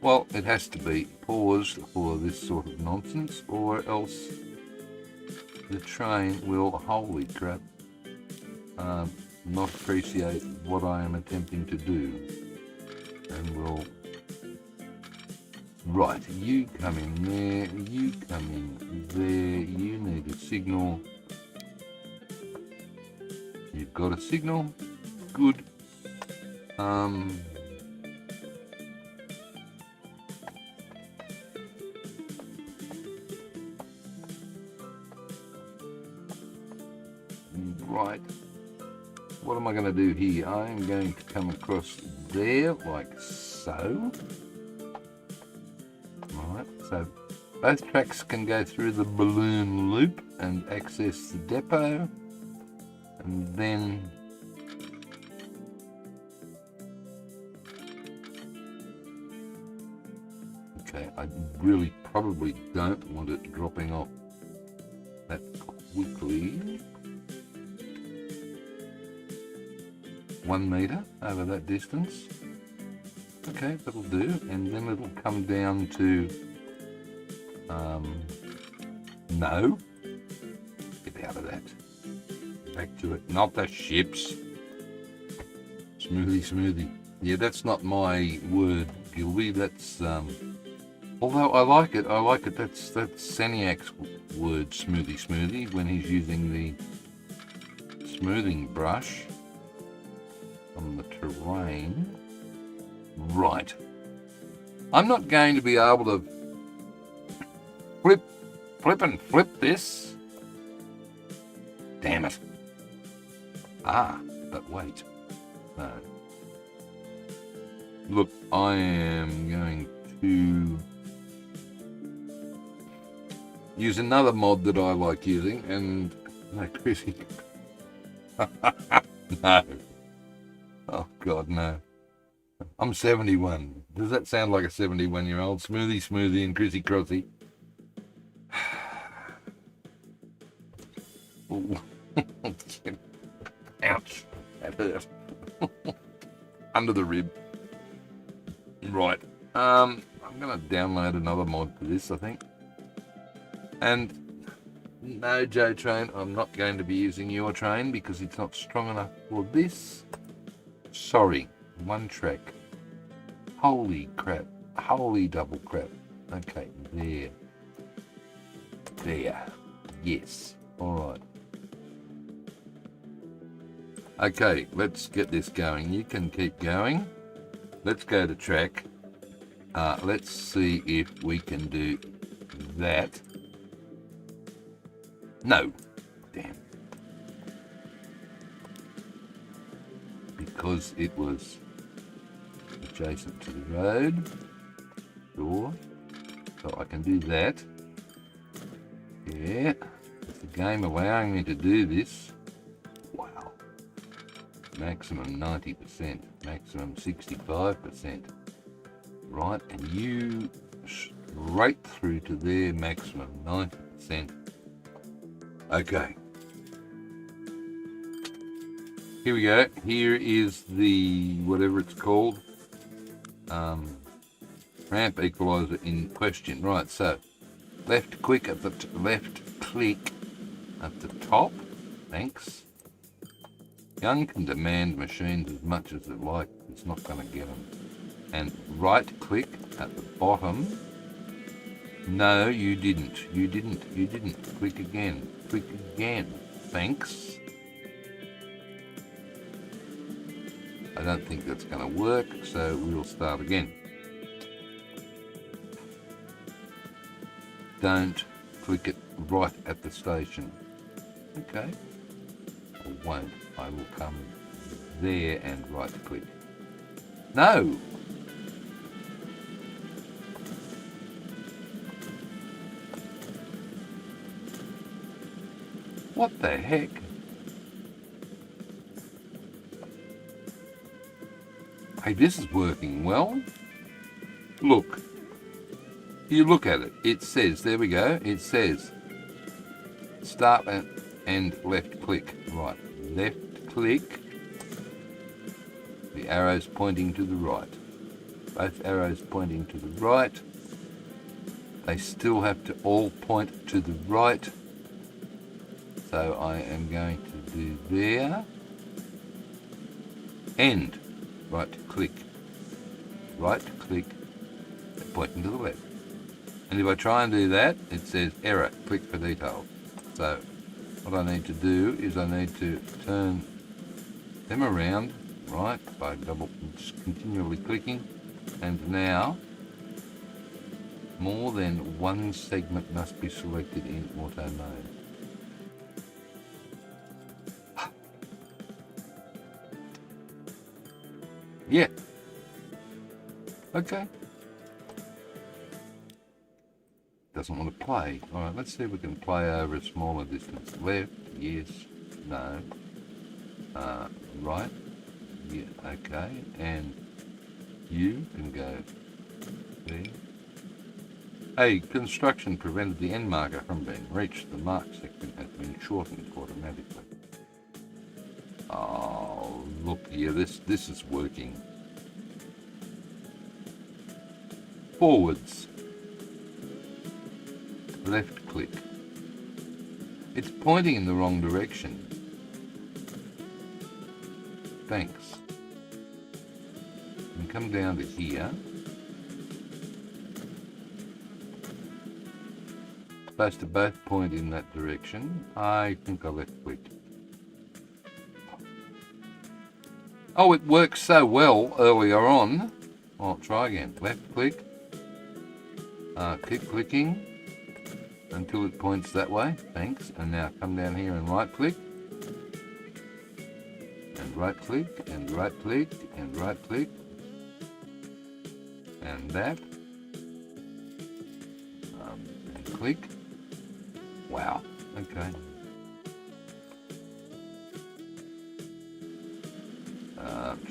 Well, it has to be paused for this sort of nonsense, or else the train will, holy crap, not appreciate what I am attempting to do, and will Right, you come in there, you come in there, you need a signal. You've got a signal, good. Right, what am I going to do here? I am going to come across there like so. Right, so both tracks can go through the balloon loop and access the depot, and then okay, I really probably don't want it dropping off that quickly. 1 meter over that distance. Okay, that'll do, and then it'll come down to no. Get out of that. Back to it. Not the ships. Smoothie. Yeah, that's not my word, Gilby. That's although I like it. That's Saniac's word, smoothie, when he's using the smoothing brush on the terrain. Right. I'm not going to be able to flip this. Damn it. But wait. No. Look, I am going to use another mod that I like using, and no, Chrissy. No. Oh God, no. I'm 71. Does that sound like a 71-year-old? Smoothie and Chrissy Crossy. Ouch. That hurt. Under the rib. Right. I'm going to download another mod for this, I think. And no, Joe Train, I'm not going to be using your train because it's not strong enough for this. Sorry. One track. Holy crap. Holy double crap. Okay, there. Yes. Alright. Okay, let's get this going. You can keep going. Let's go to track. Let's see if we can do that. No. Damn. Because it was adjacent to the road. Sure. So I can do that. Yeah. Is the game allowing me to do this? Wow. Maximum 90%. Maximum 65%. Right, and you straight through to their maximum 90%. Okay. Here we go. Here is the, whatever it's called, ramp equalizer in question. Right, so left click at the top. Thanks. Young can demand machines as much as they like. It's not going to get them. And right click at the bottom. No, you didn't. Click again. Thanks. I don't think that's going to work, so we'll start again. Don't click it right at the station. Okay. I won't. I will come there and right click. No! What the heck? Hey, this is working well. Look. You look at it. It says, there we go. It says start and left click. Right. Left click. The arrow's pointing to the right. Both arrows pointing to the right. They still have to all point to the right. So I am going to do there. End. Right click. pointing to the left. And if I try and do that, it says error, click for details. So what I need to do is I need to turn them around, right, by just continually clicking. And now more than one segment must be selected in auto mode. Yeah. Okay. Doesn't want to play. Alright, let's see if we can play over a smaller distance. Left, yes, no. Right, yeah, okay. And you can go there. Hey, construction prevented the end marker from being reached. The mark section has been shortened automatically. Oh, look here, this is working. Forwards. Left click. It's pointing in the wrong direction. Thanks. And come down to here. Supposed to both point in that direction. I think I left clicked. Oh, it worked so well earlier on. I'll try again. Left click. Keep clicking until it points that way. Thanks. And now come down here and right click. And right click and right click and right click. And that. And click. Wow. Okay.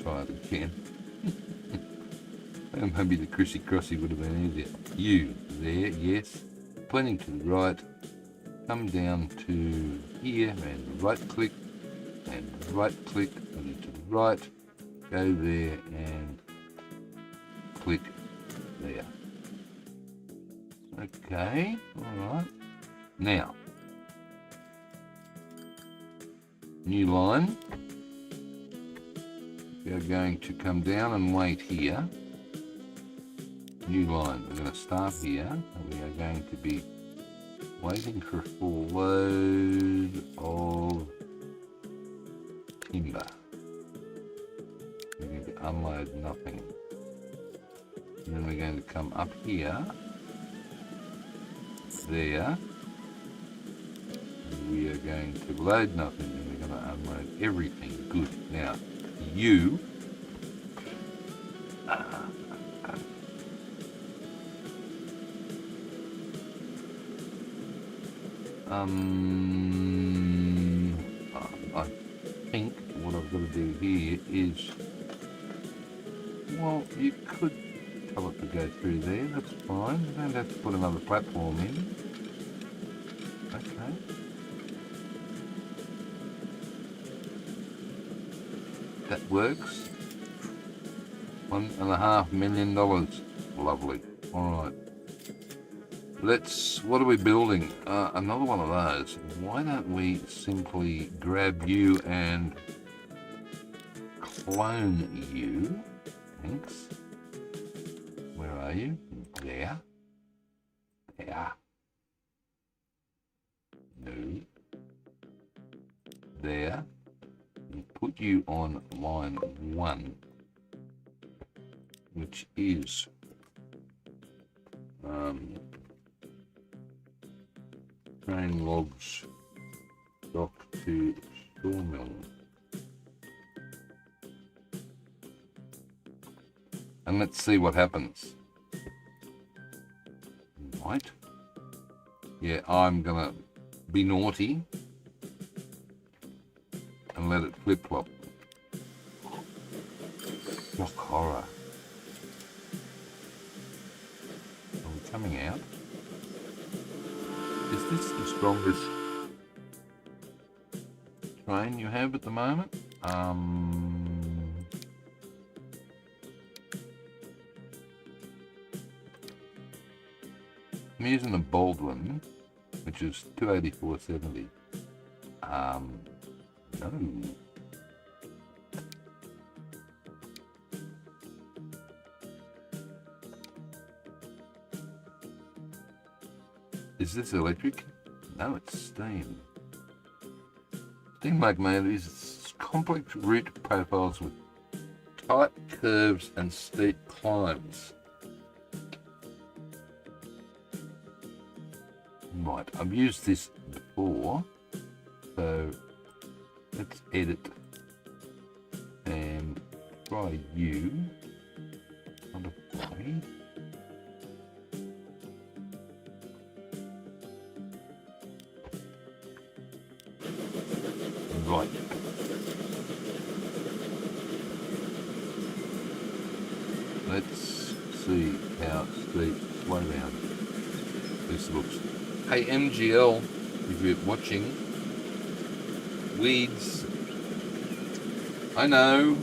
Try it again. Maybe the crossy would have been easier. You there, yes. Pointing to the right. Come down to here and right click and right click and to the right. Go there and click there. Okay. All right. Now, new line. We are going to come down and wait here. New line. We're going to start here. And we are going to be waiting for a full load of timber. We're going to unload nothing. And then we're going to come up here. There. And we are going to load nothing. And we're going to unload everything. Good. Now, you I think what I've got to do here is, well, you could tell it to go through there, that's fine. You don't have to put another platform in. Okay. That works. $1.5 million. Lovely. Alright. What are we building? Another one of those. Why don't we simply grab you and clone you? Thanks. Where are you? There. There. No. There. And put you on line 1, which is train logs dock to sawmill. And let's see what happens. Right. Yeah, I'm gonna be naughty and let it flip-flop. Shock horror. Are we coming out? Is this the strongest train you have at the moment? I'm using a Baldwin, which is 284.70. No. Is this electric? No, it's steam. Steam locomotive is complex route profiles with tight curves and steep climbs. Right, I've used this before, so let's edit and try you. Modify. Right. Let's see how steep, slow down this looks. Hey MGL, if you're watching, weeds, I know,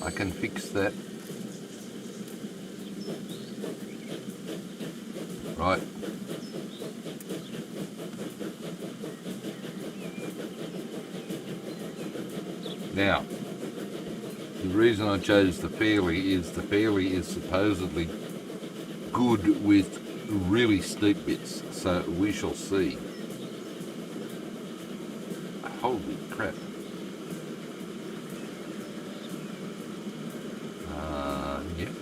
I can fix that. Right. Now, the reason I chose the fairly is supposedly good with really steep bits, so we shall see. Holy crap. Yep.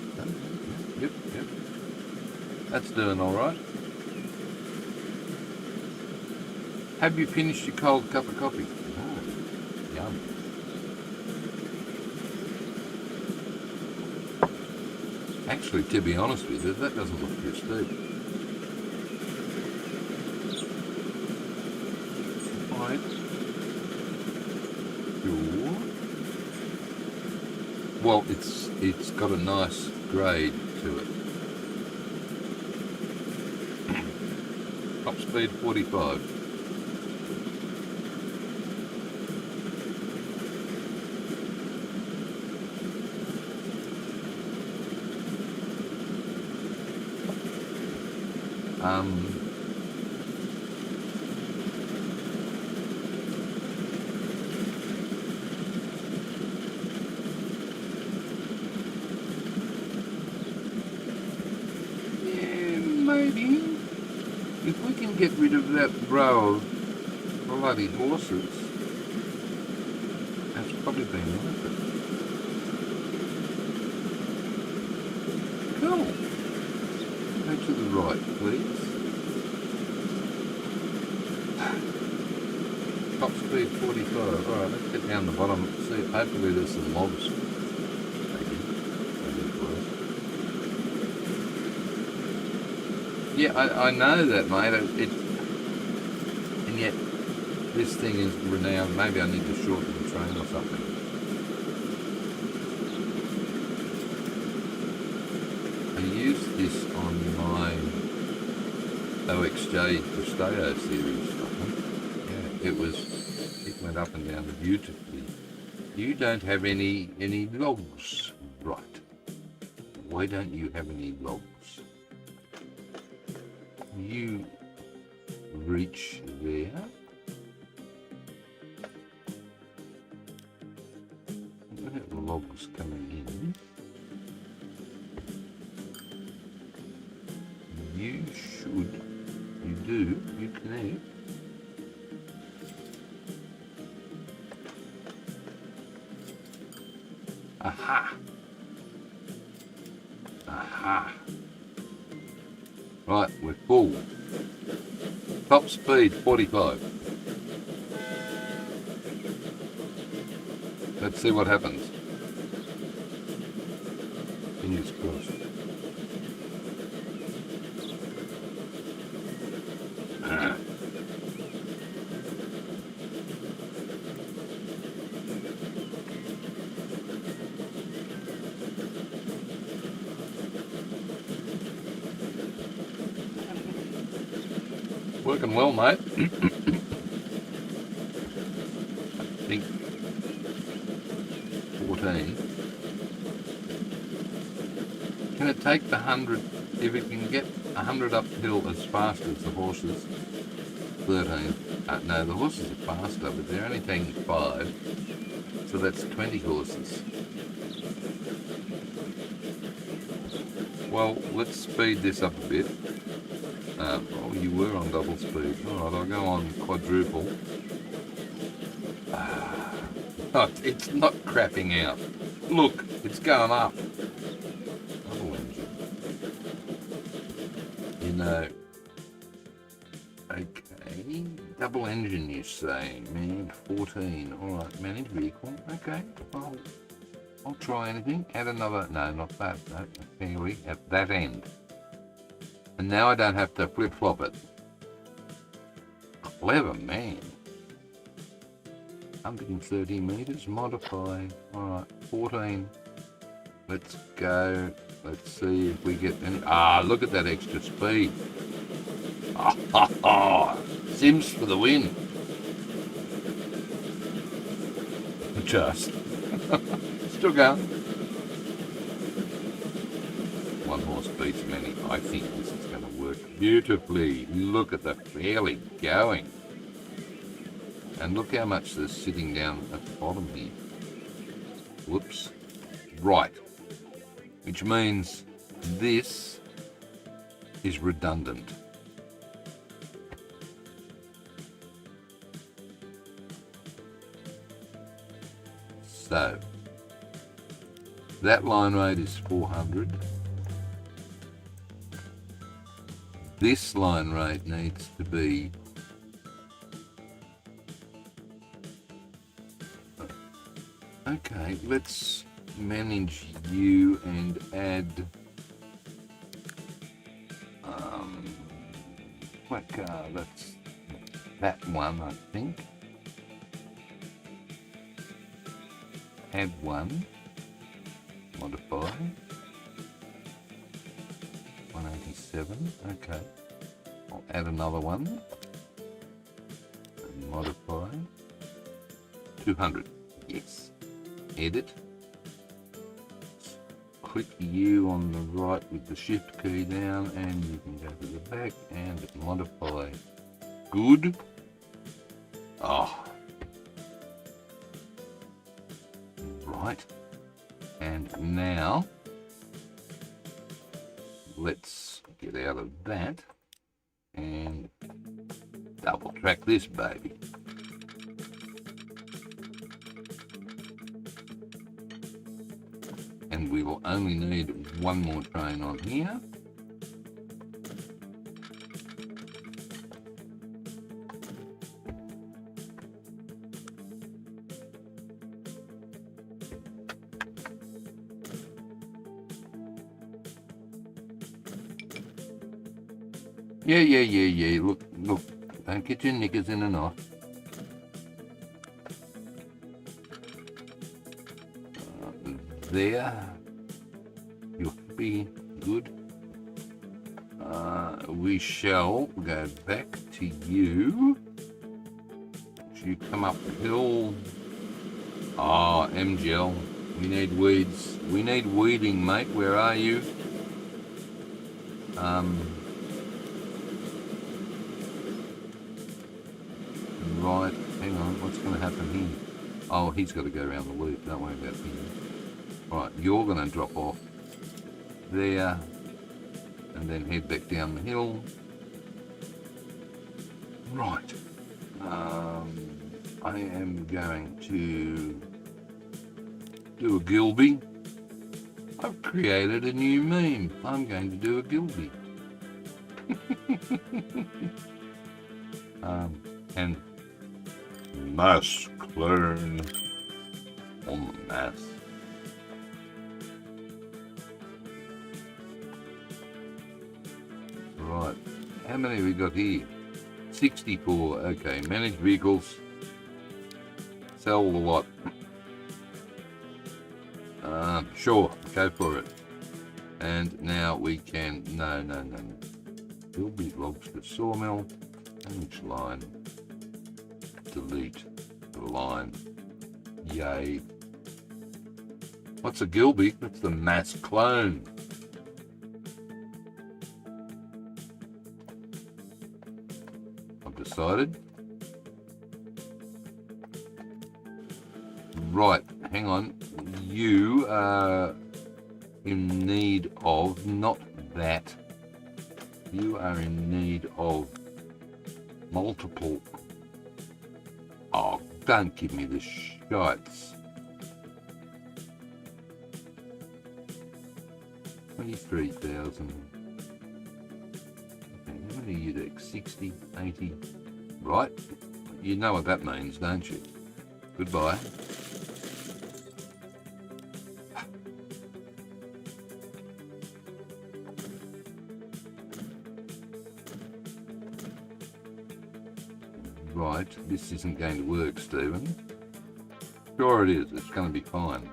That's doing all right. Have you finished your cold cup of coffee? Oh, yum. Actually, to be honest with you, that doesn't look too steep. Right. Sure. Well, it's got a nice grade to it. Top speed 45. Yeah, maybe if we can get rid of that row of bloody horses, that's probably been worth it. Cool. Go to the right, please. Top speed 45. Alright, let's get down the bottom. See, hopefully there's some logs. Yeah, I know that, mate. And yet, this thing is renowned. Maybe I need to shorten the train or something. I used this on my OXJ Presteo series, I think. Yeah, it went up and down beautifully. You don't have any logs, right? Why don't you have any logs? You reach there. Look at the logs coming in. You connect. Aha! Right, we're full. Top speed 45. Let's see what happens. Fingers crossed. Working well, mate. I think 14. Can it take the 100, if it can get 100 uphill as fast as the horses? 13. No, the horses are faster, but they're only taking 5. So that's 20 horses. Well, let's speed this up a bit. Oh, you were on double speed. All right, I'll go on quadruple. Oh, it's not crapping out. Look, it's going up. Double engine. You know. Okay. Double engine, you say. Man, 14. All right, manage vehicle. Okay. I'll try anything. Add another. No, not that. No, here we at that end. And now I don't have to flip-flop it. Clever man. 130 meters, modify. Alright, 14. Let's go. Let's see if we get any. Ah, look at that extra speed. Sims for the win. Just. Still going. One horse beats many. I think this is going to work beautifully. Look at the fairly going. And look how much there's sitting down at the bottom here. Whoops. Right. Which means this is redundant. So, that line rate is 400. This line rate needs to be okay, let's manage you and add what car? That's that one, I think. Add one, modify 187. Okay, I'll add another one and modify 200. Yes. Edit. Click U on the right with the shift key down and you can go to the back and modify. Good. Oh. Right. And now let's get out of that and double track this baby. And we will only need one more train on here. Yeah. Look, don't get your knickers in a knot. There, you'll be good. We shall go back to you. You come up the hill. Ah, MGL. We need weeds. We need weeding, mate. Where are you? Right. Hang on. What's going to happen here? Oh, he's got to go around the loop. Don't worry about him. Right, you're going to drop off there and then head back down the hill. Right. I am going to do a Gilby. I've created a new meme. I'm going to do a Gilby. And mass clone on the mass. Right, how many have we got here? 64, okay, manage vehicles, sell the lot. Sure, go for it. And now we can, no. Gilby Lobster Sawmill, manage line, delete the line, yay. What's a Gilby? That's the mass clone. Decided. Right, hang on. You are in need of not that, You are in need of multiple... Oh, don't give me the shites. 23,000. Okay, how many you take? 60, 80, right? You know what that means, don't you? Goodbye. Right, this isn't going to work, Stephen. Sure it is, it's going to be fine.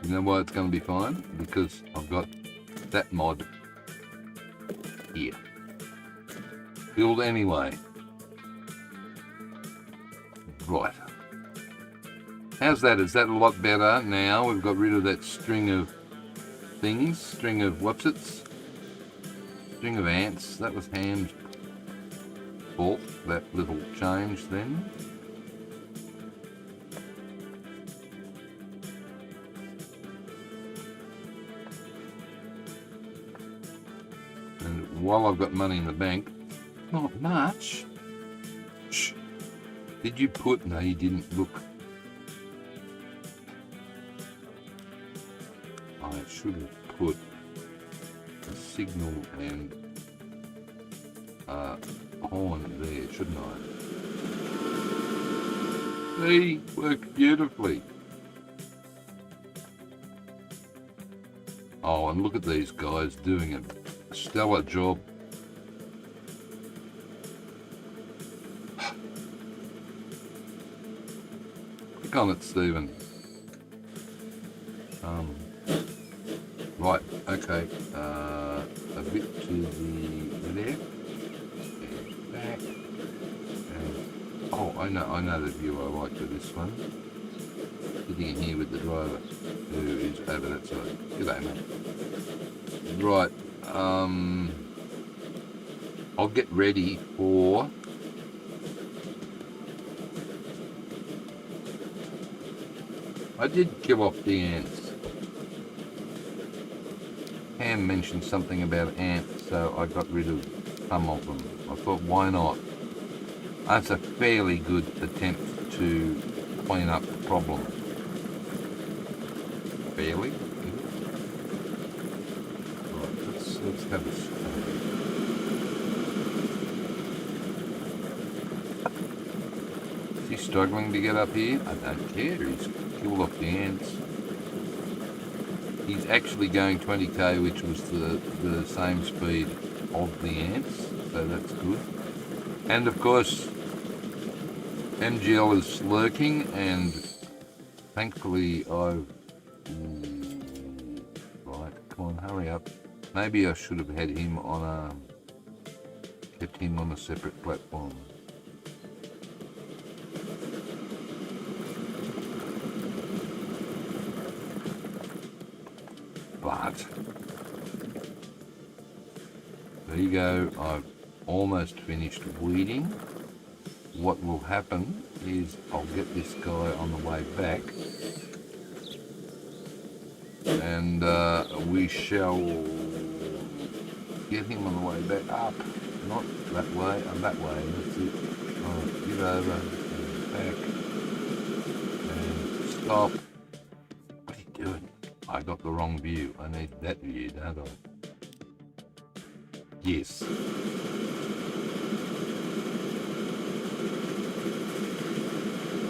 You know why it's going to be fine? Because I've got that mod here. Build anyway. Right. How's that? Is that a lot better now? We've got rid of that string of things, string of what's-its, string of ants. That was Ham's fault, that little change then. And while I've got money in the bank, not much. Shh. Did you put... No, you didn't. Look. I should have put a signal and horn there, shouldn't I? See, worked beautifully. Oh, and look at these guys doing a stellar job. Click on it, Stephen. Right, okay, a bit to the left, and back, and, oh, I know the view I like for this one, sitting in here with the driver, who is over that side. G'day, mate. Right, I'll get ready for I did kill off the ants. Ham mentioned something about ants, so I got rid of some of them. I thought, why not? That's a fairly good attempt to clean up the problem. Fairly? Right, let's have a study. Is he struggling to get up here? I don't care. He's killed off the ants. He's actually going 20k, which was the same speed of the ants, so that's good. And of course, MGL is lurking, and thankfully I've... Right, come on, hurry up. Maybe I should have had him on kept him on a separate platform. But there you go, I've almost finished weeding. What will happen is I'll get this guy on the way back, and we shall get him on the way back up. Not that way, that way, that's it. I'll get over and back and stop. What are you doing? I got the wrong view. I need that view, don't I? Yes.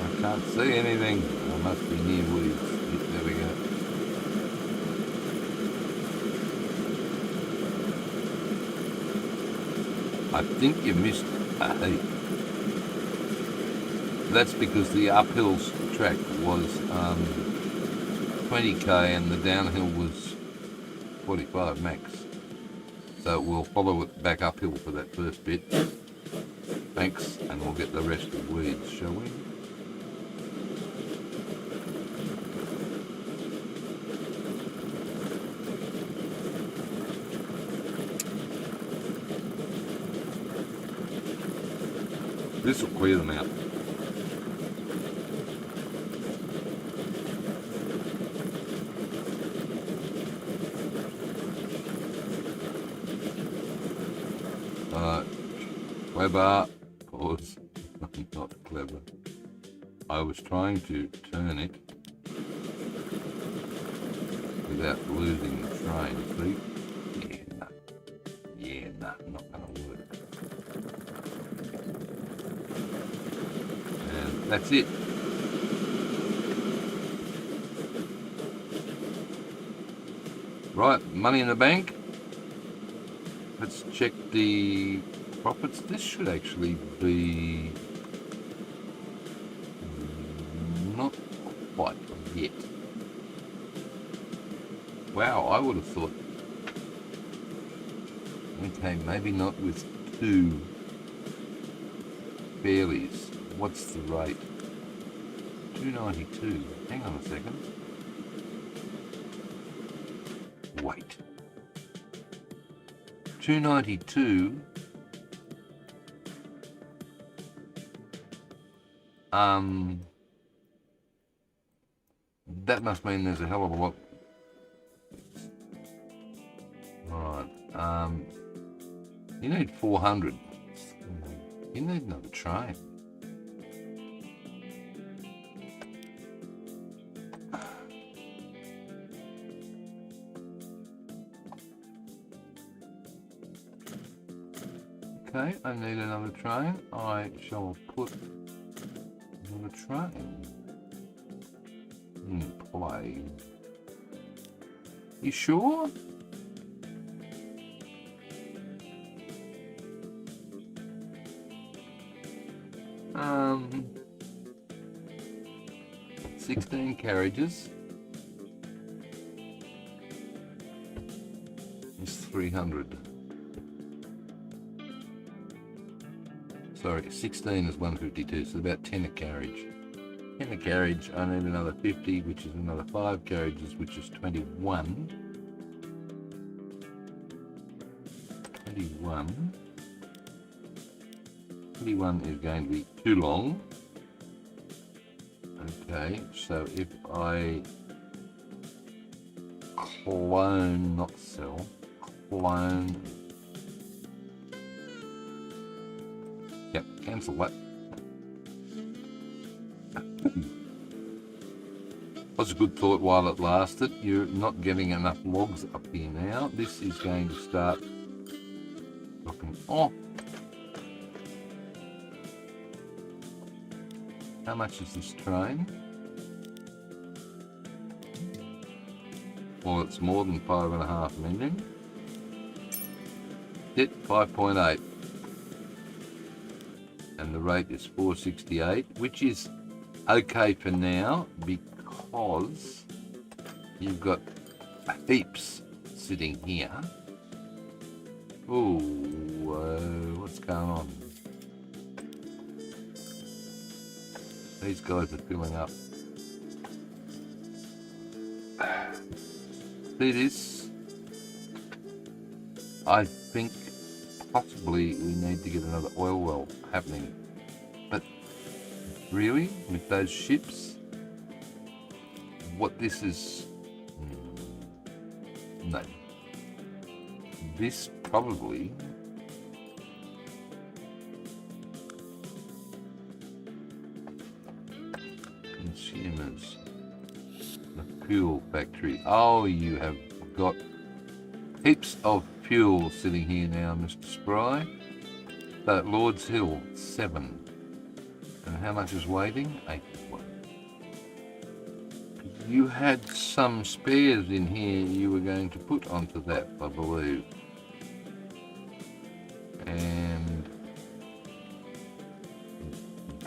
I can't see anything. I must be near weeds. There we go. I think you missed a heap. That's because the uphill track was 20k and the downhill was 45 max. So we'll follow it back uphill for that first bit. Thanks, and we'll get the rest of weeds, shall we? This will clear them out. Clever. Pause. Not clever. I was trying to turn it without losing the train, see? Yeah, no, not gonna work. And that's it. Right, money in the bank. Let's check the profits. This should actually be not quite yet. Wow, I would have thought, okay, maybe not with 2 fairlies. What's the rate? 292. Hang on a second. Wait. 292. That must mean there's a hell of a lot. Right. You need 400. You need another train. Okay, I need another train. I shall put another train in play. You sure? Um, 16 carriages is 300. Sorry, 16 is 152, so about 10 a carriage. 10 a carriage, I need another 50, which is another 5 carriages, which is 21. 21. 21 is going to be too long. Okay, so if I clone, not sell, clone. Yep, cancel that. Was a good thought while it lasted. You're not getting enough logs up here now. This is going to start looking off. How much is this train? Well, it's more than 5.5 million. Debt 5.8. And the rate is 468, which is okay for now because you've got heaps sitting here. Ooh, what's going on? These guys are filling up. See this? I think possibly we need to get another oil well happening. But really, with those ships, what this is... no. This probably... consumers. The fuel factory. Oh, you have got heaps of fuel sitting here now, Mr. Spry. So at Lord's Hill, 7. And how much is waiting? 81. You had some spares in here you were going to put onto that, I believe. And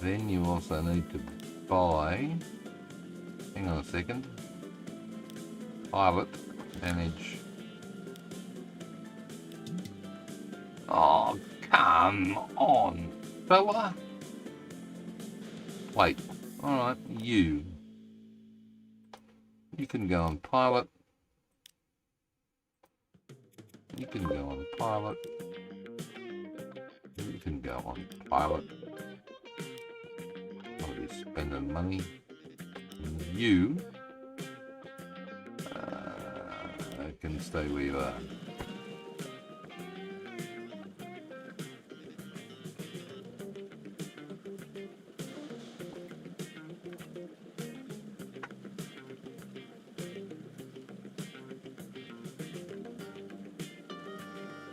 then you also need to buy, hang on a second, pilot, manage. Oh, come on, fella. Wait, alright, you can go on pilot. You can go on pilot. You can go on pilot. I'll be spending money. You can stay where you are.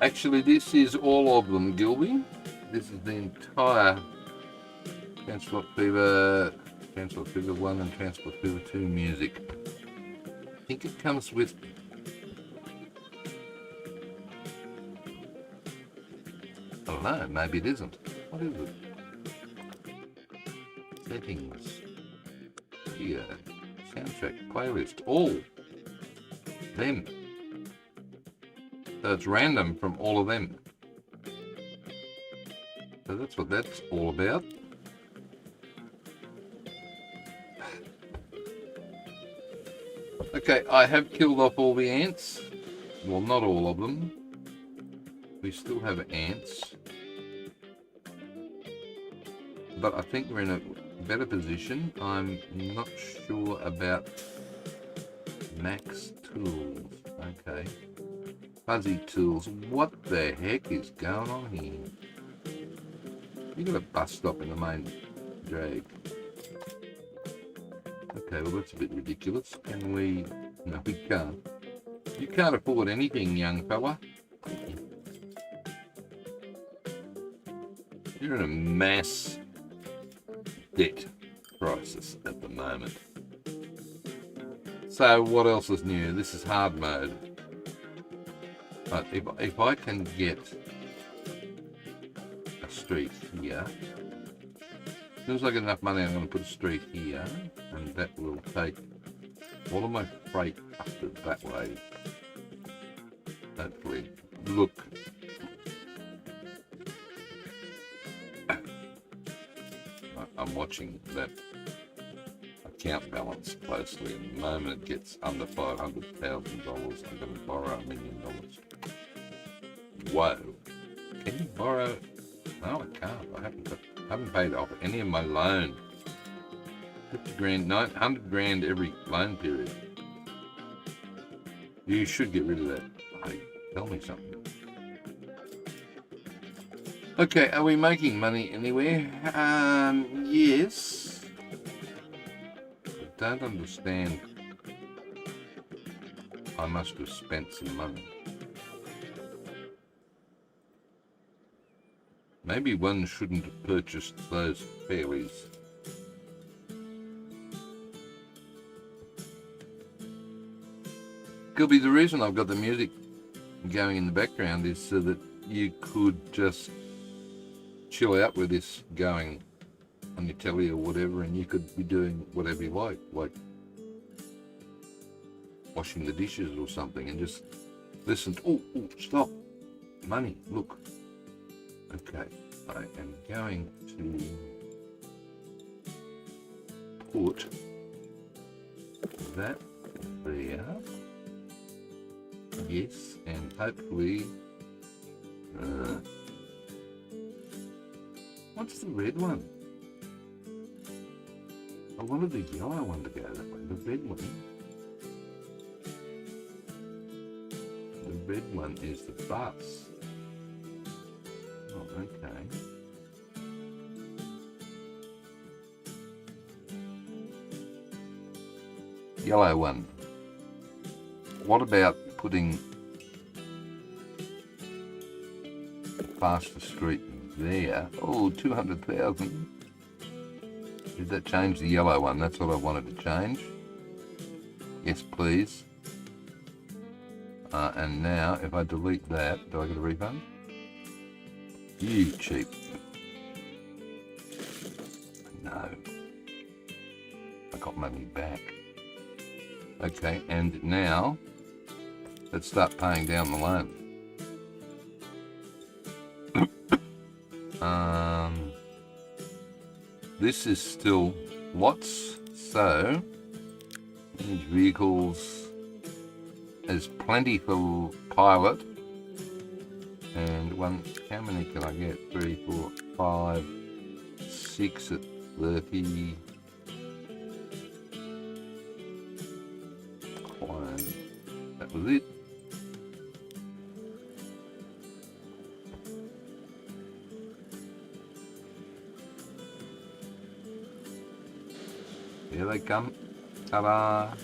Actually, this is all of them, Gilby. This is the entire Transport Fever 1 and Transport Fever 2 music. I think it comes with... I don't know, maybe it isn't. What is it? Settings. Here. Soundtrack. Playlist. All. Them. So it's random from all of them. So that's what that's all about. Okay, I have killed off all the ants. Well, not all of them. We still have ants. But I think we're in a better position. I'm not sure about max tools. Okay. Fuzzy tools. What the heck is going on here? You got a bus stop in the main drag. Okay, well that's a bit ridiculous. Can we... No, we can't. You can't afford anything, young fella. You're in a mass debt crisis at the moment. So what else is new? This is hard mode. But if I can get a street here, as soon as I get enough money, I'm going to put a street here, and that will take all of my freight up to that way. Hopefully. Look. I'm watching that account balance closely, and the moment it gets under $500,000, I'm going to borrow $1 million. Whoa. Can you borrow? No, I can't. I haven't paid off any of my loan. 50 grand, 100 grand every loan period. You should get rid of that. Hey, tell me something. Okay, are we making money anywhere? Yes. I don't understand. I must have spent some money. Maybe one shouldn't have purchased those fairlies. Could be the reason I've got the music going in the background is so that you could just chill out with this going on your telly or whatever, and you could be doing whatever you like washing the dishes or something, and just listen to, oh, stop, money, look. Okay, I am going to put that there. Yes, and hopefully, what's the red one? I wanted the yellow one to go that way, the red one. The red one is the bus. Oh, okay. Yellow one. What about putting faster street there? Oh, 200,000. Did that change the yellow one? That's what I wanted to change. Yes, please. And now, if I delete that, do I get a refund? You cheap. No. I got money back. Okay, and now, let's start paying down the loan. This is still lots, so manage vehicles. There's plenty for pilot. And one, how many can I get? 3, 4, 5, 6 at 30. That was it. Here they come. Ta-da!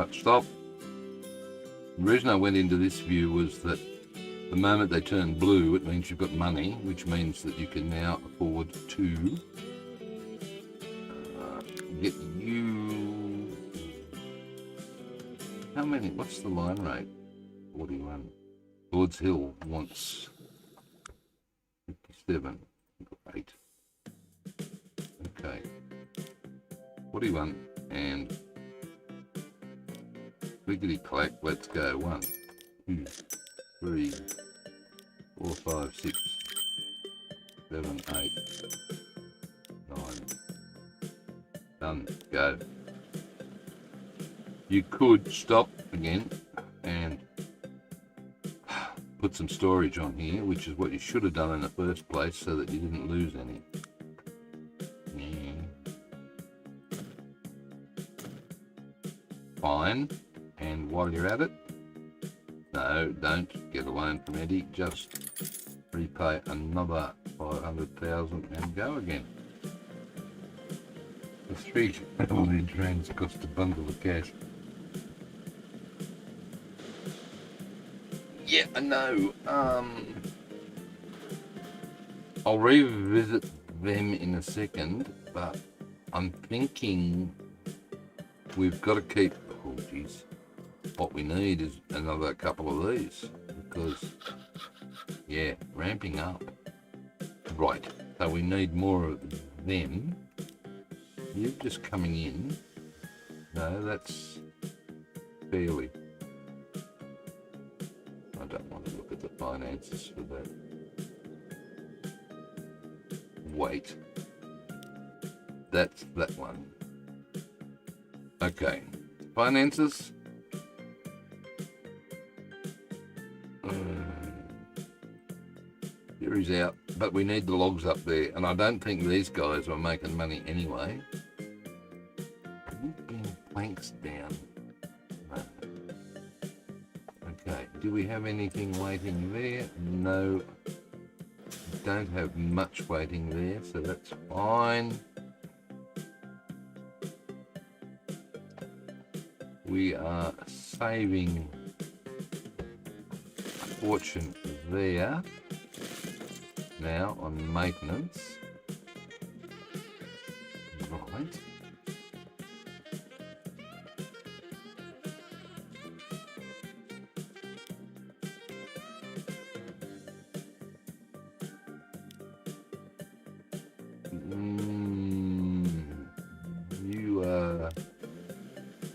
Alright, stop. The reason I went into this view was that the moment they turn blue, it means you've got money, which means that you can now afford to get you... How many? What's the line rate? 41. Lord's Hill wants 57. 8. Okay. 41 and clickety clack, let's go. 1, 2, 3, 4, 5, 6, 7, 8, 9. Done. Go. You could stop again and put some storage on here, which is what you should have done in the first place so that you didn't lose any. Fine. And while you're at it, no, don't get a loan from Eddie, just repay another 500,000 and go again. The 3 travel trains cost a bundle of cash. Yeah, I know. I'll revisit them in a second, but I'm thinking we've got to keep... Oh, geez. What we need is another couple of these, because, yeah, ramping up. Right, so we need more of them. You're just coming in. No, that's fairly... I don't want to look at the finances for that. Wait. That's that one. Okay. Finances. Jury's out, but we need the logs up there, and I don't think these guys are making money anyway. Planks down. No. Okay, do we have anything waiting there? No, don't have much waiting there, so that's fine. We are saving a fortune there now on maintenance. Right. You are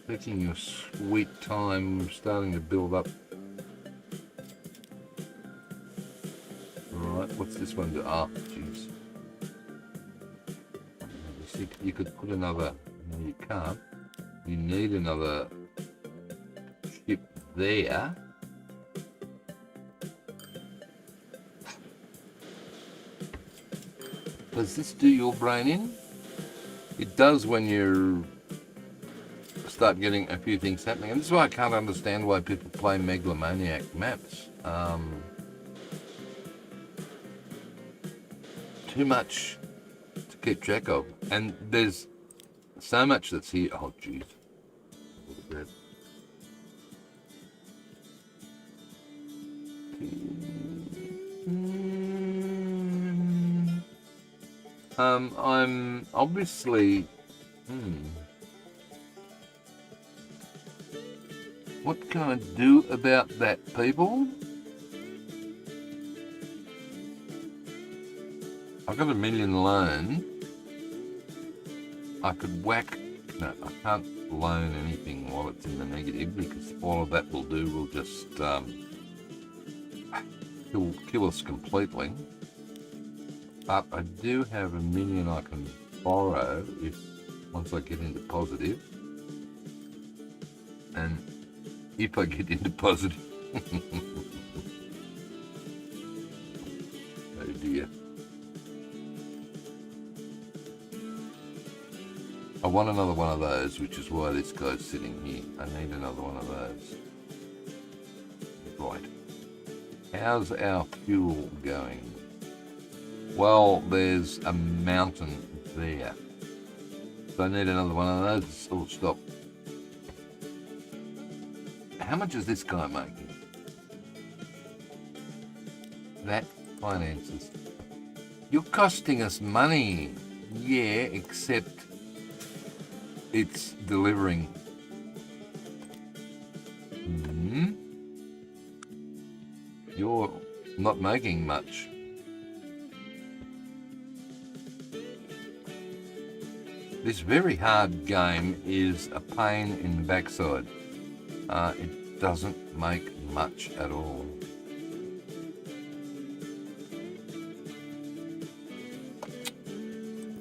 taking your sweet time, starting to build up. Right, what's this one do? Ah, jeez. You could put another... No, you can't. You need another ship there. Does this do your brain in? It does when you start getting a few things happening. And this is why I can't understand why people play megalomaniac maps. Too much to keep track of. And there's so much that's here. Oh, jeez. Look at that. I'm obviously... What can I do about that, people? I've got $1 million loan. I could whack... No, I can't loan anything while it's in the negative, because all of that will do will just kill us completely. But I do have $1 million I can borrow once I get into positive. And if I get into positive... Oh dear. I want another one of those, which is why this guy's sitting here. I need another one of those. Right. How's our fuel going? Well, there's a mountain there. So I need another one of those. Stop. How much is this guy making? That finances. You're costing us money. Yeah, except it's delivering. You're not making much. This very hard game is a pain in the backside. It doesn't make much at all.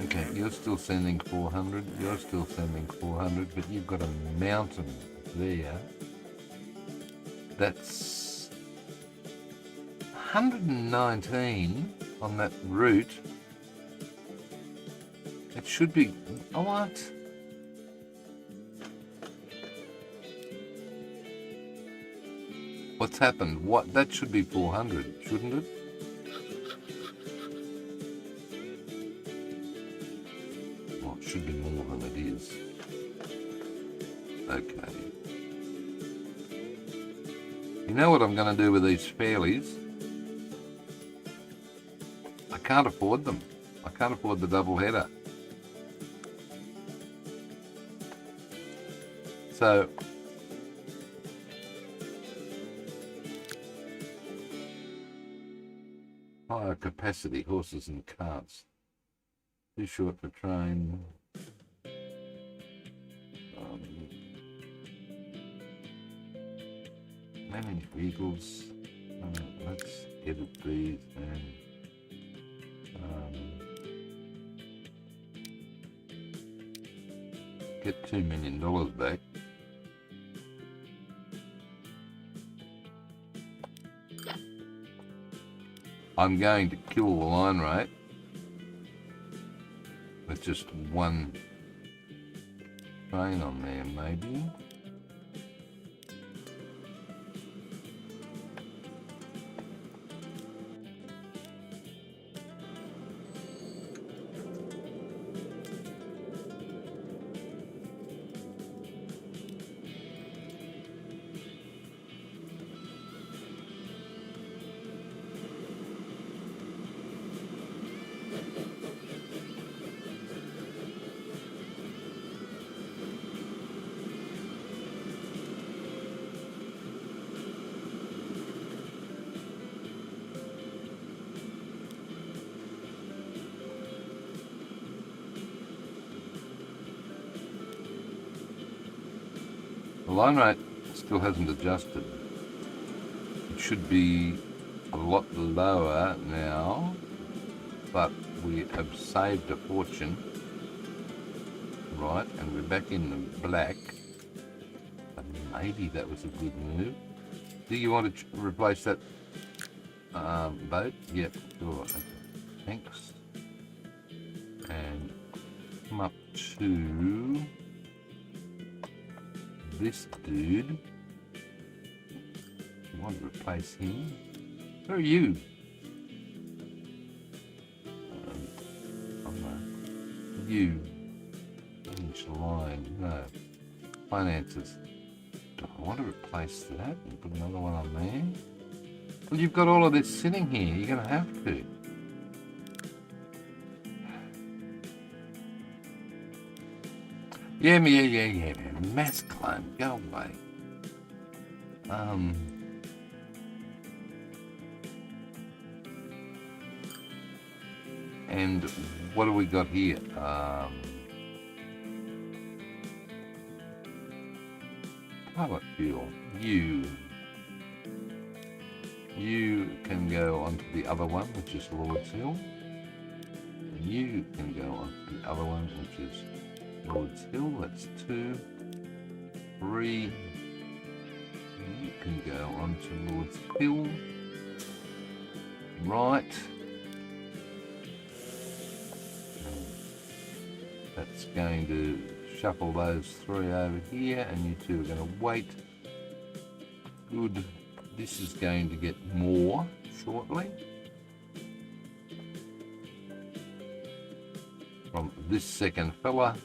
Okay, you're still sending 400, you're still sending 400, but you've got a mountain there. That's 119 on that route. It should be, oh what? What's happened? What? That should be 400, shouldn't it? Well, it should be more than it is. Okay. You know what I'm going to do with these fairlies? I can't afford them. I can't afford the double header. So higher capacity horses and carts. Too short for train. Manage vehicles. Let's edit these and get $2 million back. I'm going to kill the line rate with just one train on there, maybe. The line rate still hasn't adjusted. It should be a lot lower now, but we have saved a fortune, right? And we're back in the black. But maybe that was a good move. Do you want to replace that boat? Yep, sure. Okay. Thanks. And come up to this dude. You want to replace him? Where are you? Oh no. You. Manage line. No. Finances. Do I want to replace that and put another one on there? Well, you've got all of this sitting here. You're going to have to. Yeah. Mass clone, go away. And what do we got here? Pilot fuel. You can go onto the other one, which is Lord's Hill. And you can go onto the other one, which is Lord's Hill. That's 2, 3. You can go on to Lord's Hill. Right. That's going to shuffle those 3 over here, and you two are going to wait. Good. This is going to get more shortly. From this second fella.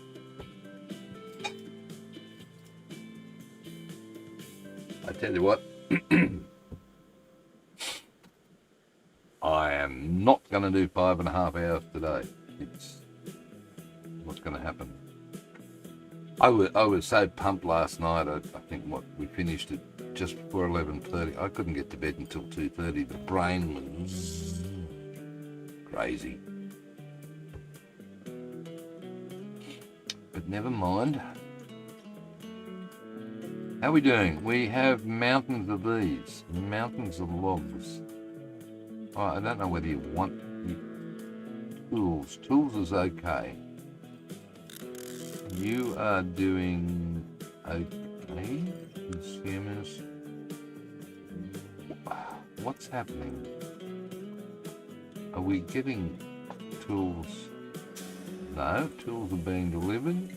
A tell you what, I am not going to do 5.5 hours today. It's what's going to happen. I was so pumped last night. I think we finished it just before 11:30. I couldn't get to bed until 2:30. The brain was crazy. But never mind. How are we doing? We have mountains of these. Mountains of logs. Oh, I don't know whether you want tools. Tools is okay. You are doing okay. Consumers. What's happening? Are we getting tools? No, tools are being delivered.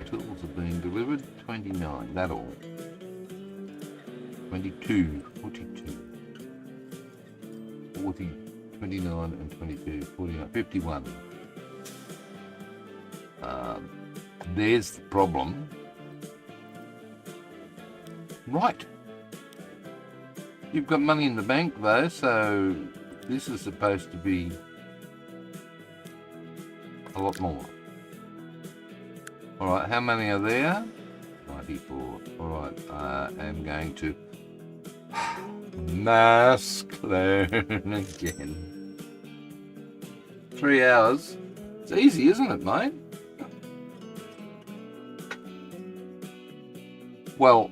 Tools are being delivered. 29, that all. 22, 42. 40, 29 and 22, 49, 51. There's the problem. Right. You've got money in the bank though, so this is supposed to be a lot more. Alright, how many are there? 94. Alright, I am going to mask learn again. 3 hours. It's easy, isn't it, mate? Well,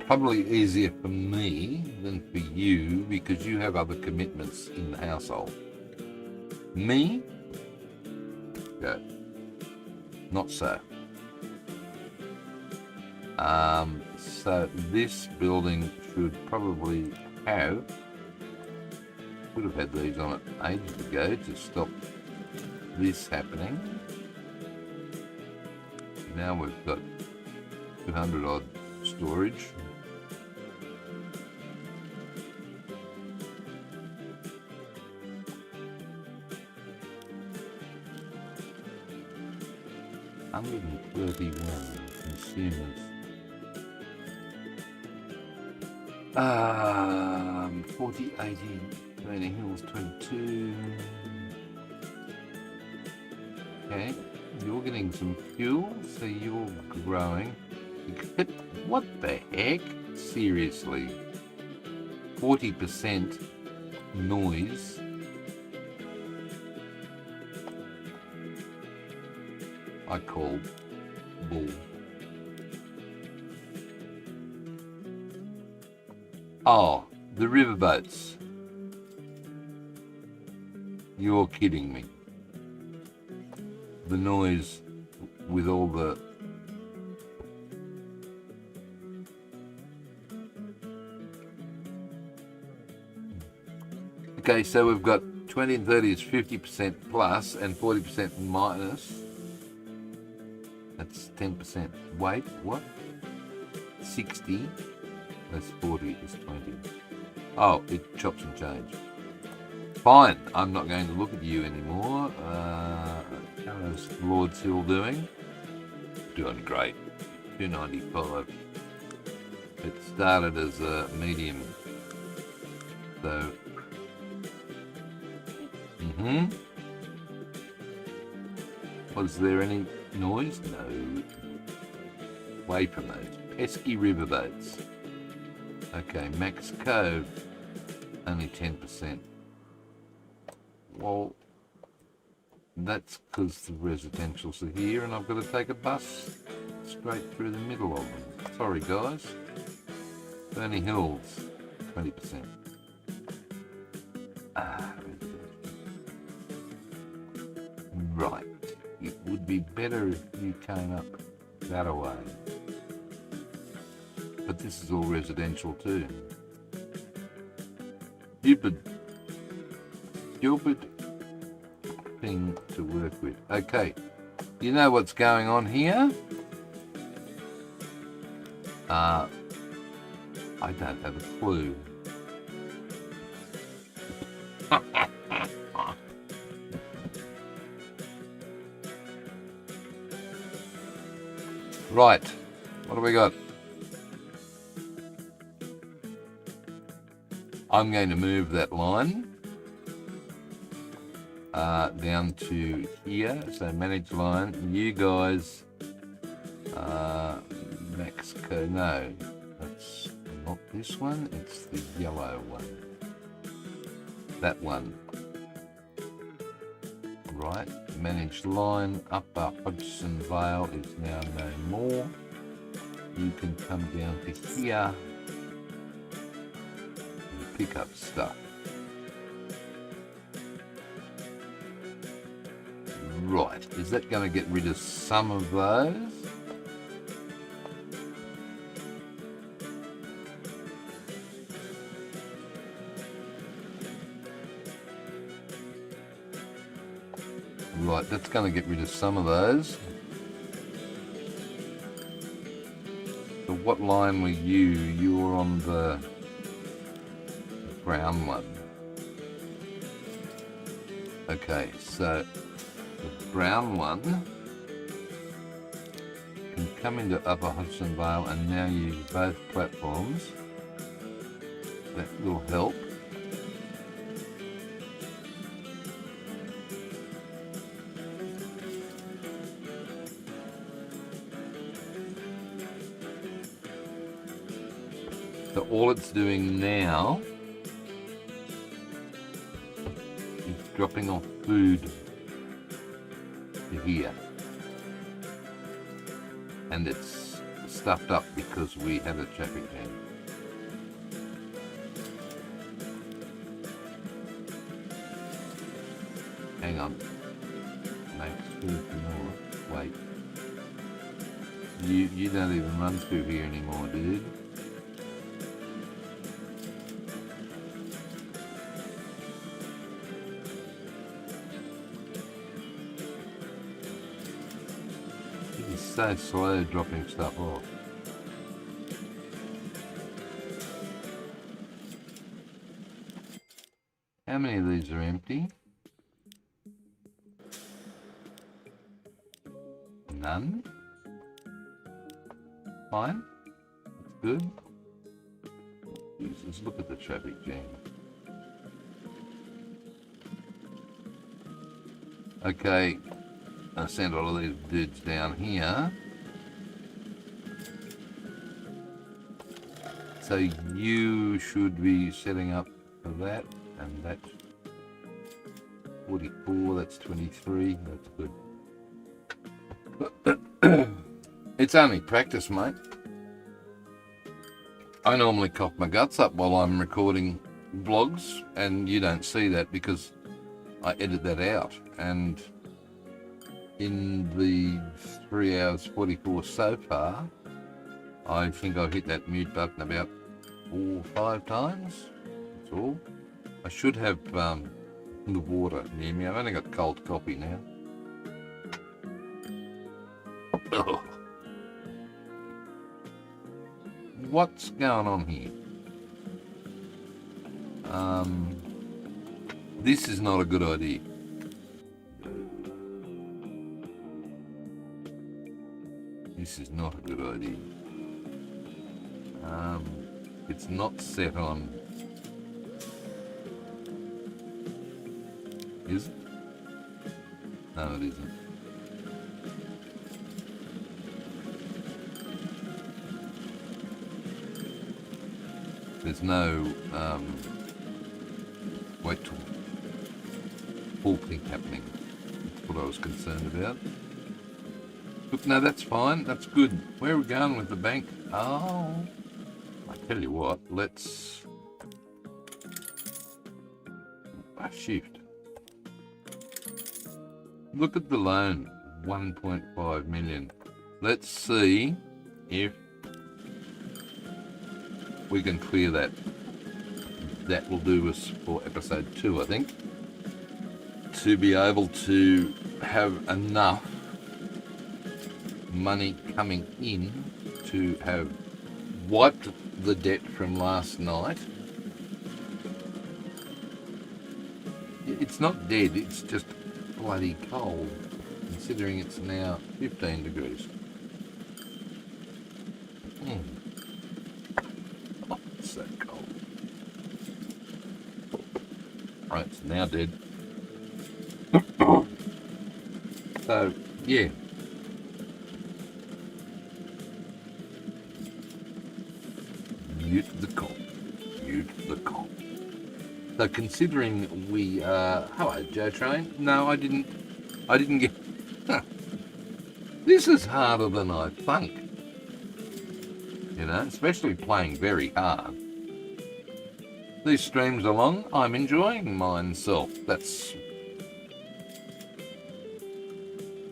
probably easier for me than for you because you have other commitments in the household. Me? Go. Not so. So this building should probably would have had these on it ages ago to stop this happening. Now we've got 200 odd storage. $131 consumers. 40, 80, Training Hills 22. Okay, you're getting some fuel, so you're growing. Except, what the heck? Seriously. 40% noise. I call bull. Oh, the riverboats. You're kidding me. The noise with all the... Okay, so we've got 20 and 30 is 50% plus and 40% minus. That's 10%. Wait, what? 60 less 40 is 20. Oh, it chops and change. Fine, I'm not going to look at you anymore. How's Lord's Hill doing? Doing great. 295. It started as a medium. So, Was there any noise? No. Away from those pesky riverboats. Okay, Max Cove, only 10%. Well, that's because the residentials are here and I've got to take a bus straight through the middle of them. Sorry, guys. Ferny Hills, 20%. Right. It would be better if you came up that way. But this is all residential too. Stupid thing to work with. Okay, you know what's going on here? I don't have a clue. Right, what do we got? I'm going to move that line down to here. So manage line. You guys, max code. No, that's not this one. It's the yellow one. That one. Right. Manage line. Upper Hodgson Vale is now no more. You can come down to here and pick up stuff. Right, is that going to get rid of some of those? Right, that's going to get rid of some of those. So what line were you? You were on the brown one. Okay, so the brown one can come into Upper Hodgson Vale and now use both platforms. That will help. So all it's doing now is dropping off food to here. And it's stuffed up because we had a traffic jam. Hang on. Makes food for more. Wait. You don't even run through here anymore, dude. So slow dropping stuff off. How many of these are empty? None. Fine. That's good. Jesus, look at the traffic jam. Okay. I send all of these dudes down here. So you should be setting up for that, and that's 44, that's 23, that's good. It's only practice, mate. I normally cough my guts up while I'm recording vlogs, and you don't see that because I edit that out. And in the 3 hours 44 so far, I think I've hit that mute button about 4 or 5 times. That's all. I should have the water near me. I've only got cold coffee now. Oh. What's going on here? This is not a good idea. This is not a good idea. It's not set on. Is it? No, it isn't. There's no wait till full thing happening. That's what I was concerned about. Look, no, that's fine. That's good. Where are we going with the bank? Oh, I tell you what. Let's shift. Look at the loan, 1.5 million. Let's see if we can clear that. That will do us for episode 2, I think, to be able to have enough money coming in to have wiped the debt from last night. It's not dead, it's just bloody cold, considering it's now 15 degrees. Oh, it's so cold. Right, it's now dead. So, yeah. Mute the cop. Mute the cop. So considering we hello Joe Train. No, I didn't get this is harder than I think. You know, especially playing very hard. These streams are long, I'm enjoying myself. That's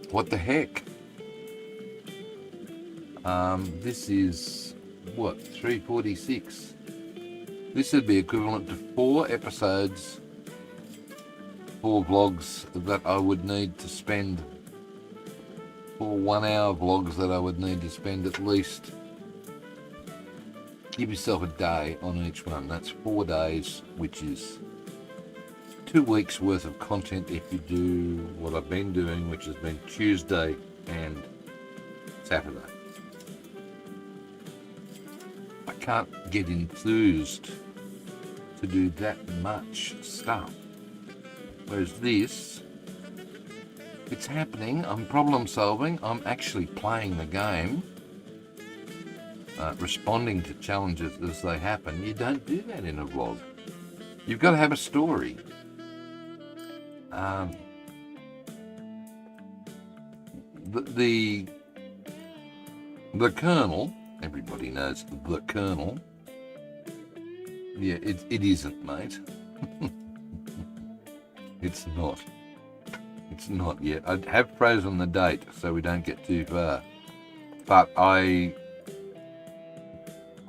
what the heck. This is what, 346. This would be equivalent to 4 episodes, 4 vlogs that I would need to spend, 4 1-hour vlogs that I would need to spend at least. Give yourself a day on each one. That's 4 days, which is 2 weeks worth of content if you do what I've been doing, which has been Tuesday and Saturday. I can't get enthused to do that much stuff. Whereas this, it's happening, I'm problem solving, I'm actually playing the game, responding to challenges as they happen. You don't do that in a vlog. You've got to have a story. The kernel, everybody knows the kernel. Yeah, it isn't, mate. It's not. It's not yet. I have frozen the date so we don't get too far. But I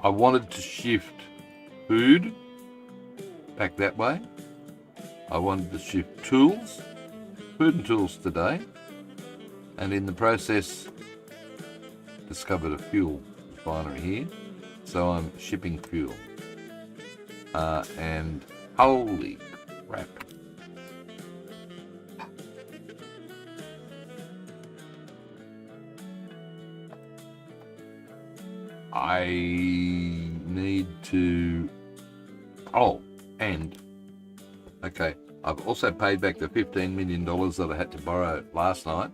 wanted to shift food back that way. I wanted to shift tools, food and tools today. And in the process, discovered a fuel refinery here. So I'm shipping fuel. And holy crap. I need to, okay, I've also paid back the $15 million that I had to borrow last night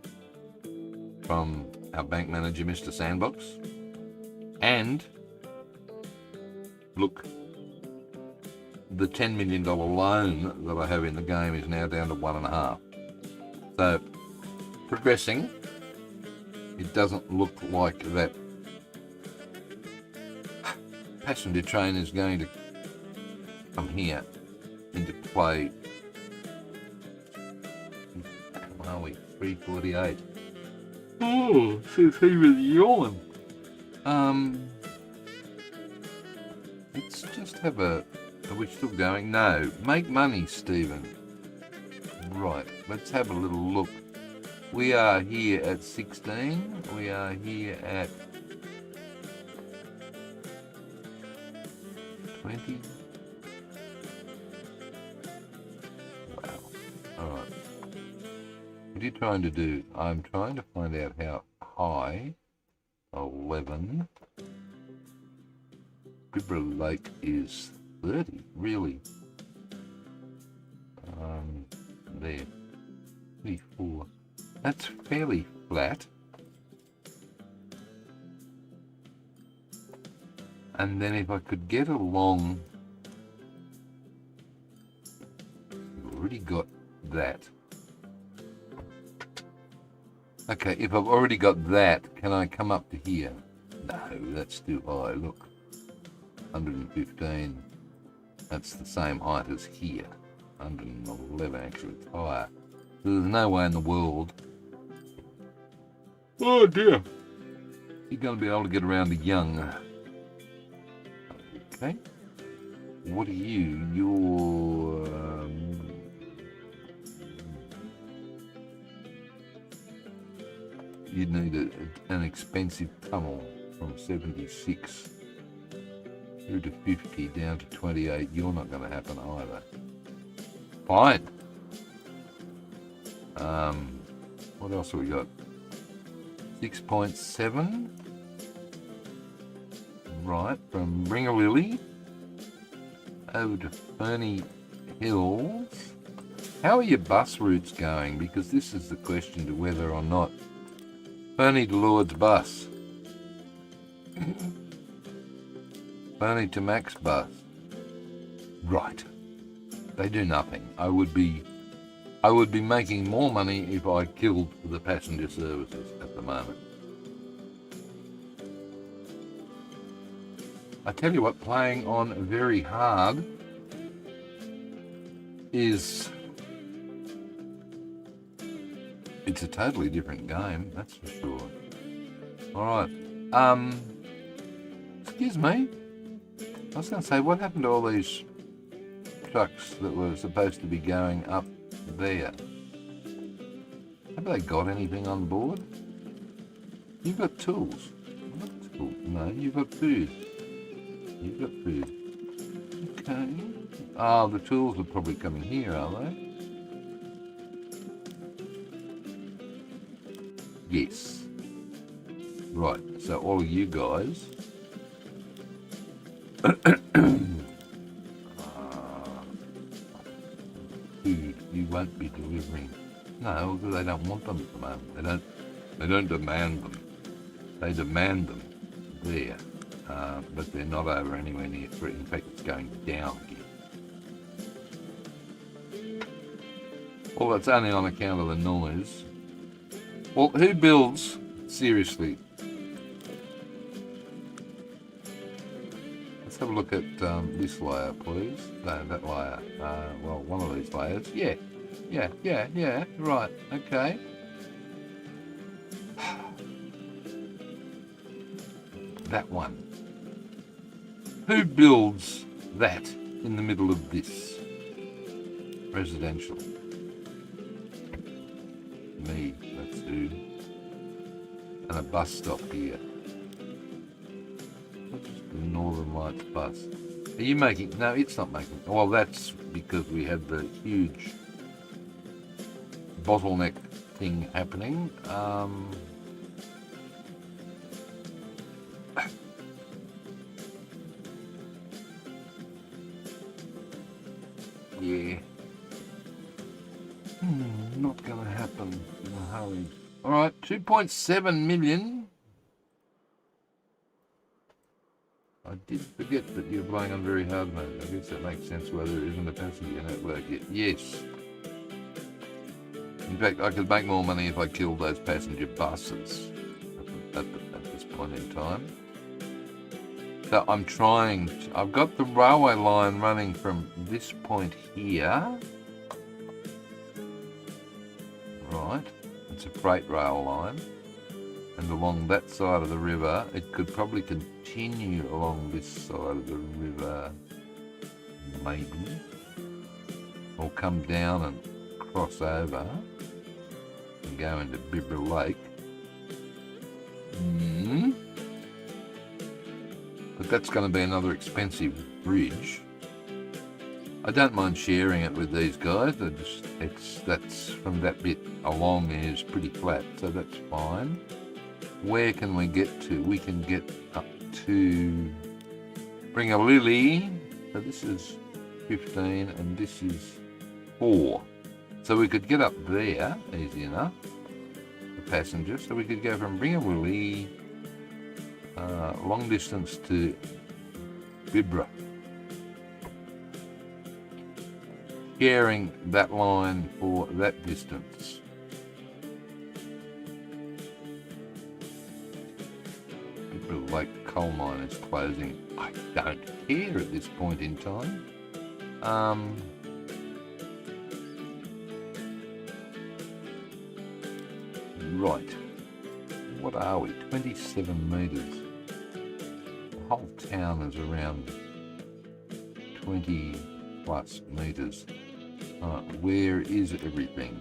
from our bank manager, Mr. Sandbox. And, look, the $10 million loan that I have in the game is now down to 1.5. So, progressing. It doesn't look like that passenger train is going to come here into play. How are we? 3:48. Oh, says he was yawning. Let's just have a... Are we still going? No. Make money, Stephen. Right, let's have a little look. We are here at 16. We are here at 20. Wow. Alright. What are you trying to do? I'm trying to find out how high 11 Cribber Lake is 30, really. There. 34. That's fairly flat. And then if I could get along, I've already got that. Okay, if I've already got that, can I come up to here? No, that's too high. Look, 115. That's the same height as here. 111, actually, it's higher. There's no way in the world. Oh dear. You're going to be able to get around the young. Okay. What are you? You're... you'd need an expensive tunnel from 76 through to 50 down to 28. You're not going to happen either. Fine. What else have we got? 6.7. Right, from Ringalilly over to Fernie hills. How are your bus routes going? Because this is the question to whether or not Fernie to Lord's bus. Fernie to Mac's bus. Right. They do nothing. I would be making more money if I killed the passenger services at the moment. I tell you what, playing on very hard is... It's a totally different game, that's for sure. Alright. Excuse me. I was going to say, what happened to all these trucks that were supposed to be going up there? Have they got anything on board? You've got tools. What tools? No, you've got food. You've got food. Okay. Ah, the tools are probably coming here, are they? Yes. Right, so all of you guys... food you won't be delivering. No, because they don't want them at the moment. They don't demand them. They demand them there. But they're not over anywhere near free. In fact, it's going down again. Well, that's only on account of the noise. Well, who builds? Seriously. Let's have a look at this layer, please. No, that layer. Well, one of these layers. Yeah. Right, okay. That one. Who builds that in the middle of this? Residential. Me, that's who. And a bus stop here. What's the Northern Lights bus? Are you making... No, it's not making... Well, that's because we had the huge bottleneck thing happening. Yeah. Not going to happen in a hurry. Alright, 2.7 million. I did forget that you're playing on very hard mode. I guess that makes sense why there isn't a passenger network yet. Yes. In fact, I could make more money if I killed those passenger buses at this point in time. So I'm trying to, I've got the railway line running from this point here. Right, it's a freight rail line. And along that side of the river, it could probably continue along this side of the river, maybe. Or come down and cross over and go into Bibra Lake. But that's going to be another expensive bridge. I don't mind sharing it with these guys. That's from that bit along is pretty flat, so that's fine. Where can we get to? We can get up to Bring a Lily. So this is 15 and this is 4. So we could get up there, easy enough, the passenger. So we could go from Bring a Willy, long distance to Bibra. Sharing that line for that distance. Bibra Lake coal mine is closing. I don't care at this point in time. Right. What are we? 27 metres. The whole town is around 20 plus metres. Where is everything?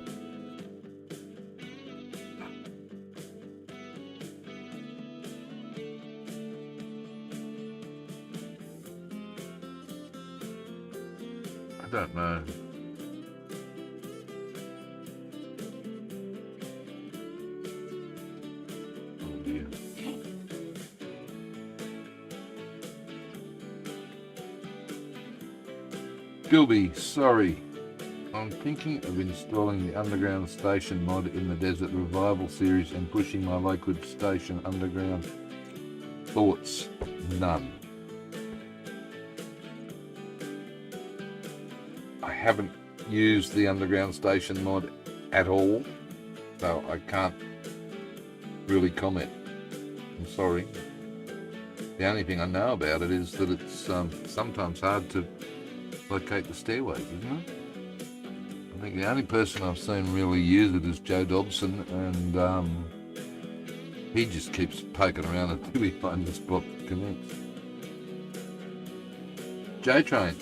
I don't know. Oh dear. Gilby, sorry. I'm thinking of installing the underground station mod in the Desert Revival series and pushing my Lakewood station underground. Thoughts? None. I haven't used the underground station mod at all, so I can't really comment. I'm sorry. The only thing I know about it is that it's sometimes hard to locate the stairways, isn't it? I think the only person I've seen really use it is Joe Dobson, and he just keeps poking around until he finds a spot to connect. J-Train,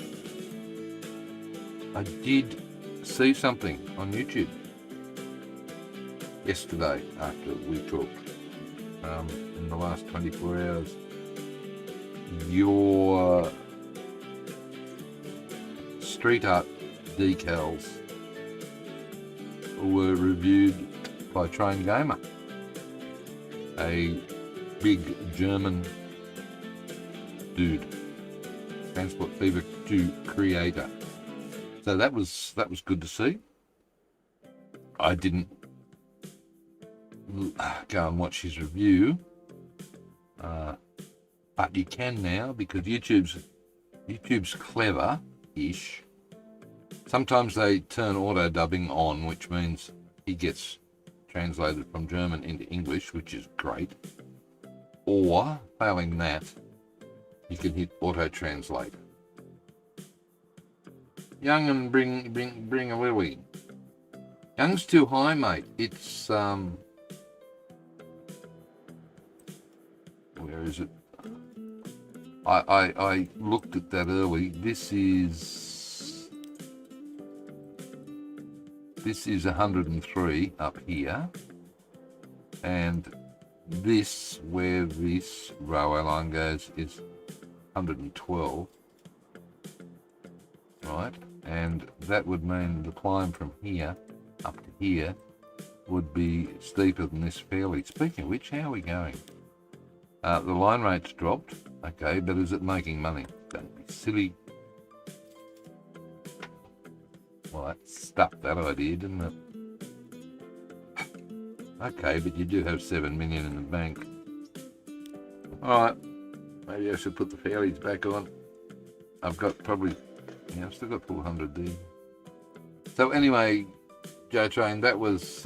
I did see something on YouTube yesterday after we talked, in the last 24 hours. Your street art decals were reviewed by Train Gamer, a big German dude, Transport Fever 2 creator. So that was good to see. I didn't go and watch his review, but you can now, because YouTube's clever-ish. Sometimes they turn auto dubbing on, which means he gets translated from German into English, which is great. Or, failing that, you can hit auto translate. Young and bring a lily. Young's too high, mate. It's where is it? I looked at that early. This is 103 up here, and this, where this railway line goes, is 112, right? And that would mean the climb from here up to here would be steeper than this fairly. Speaking of which, how are we going? The line rate's dropped, okay, but is it making money? Don't be silly. Well, that stuffed that idea, didn't it? Okay, but you do have 7 million in the bank. Alright, maybe I should put the fairlies back on. I've got probably, I've still got 400 there. So anyway, Joe Train, that was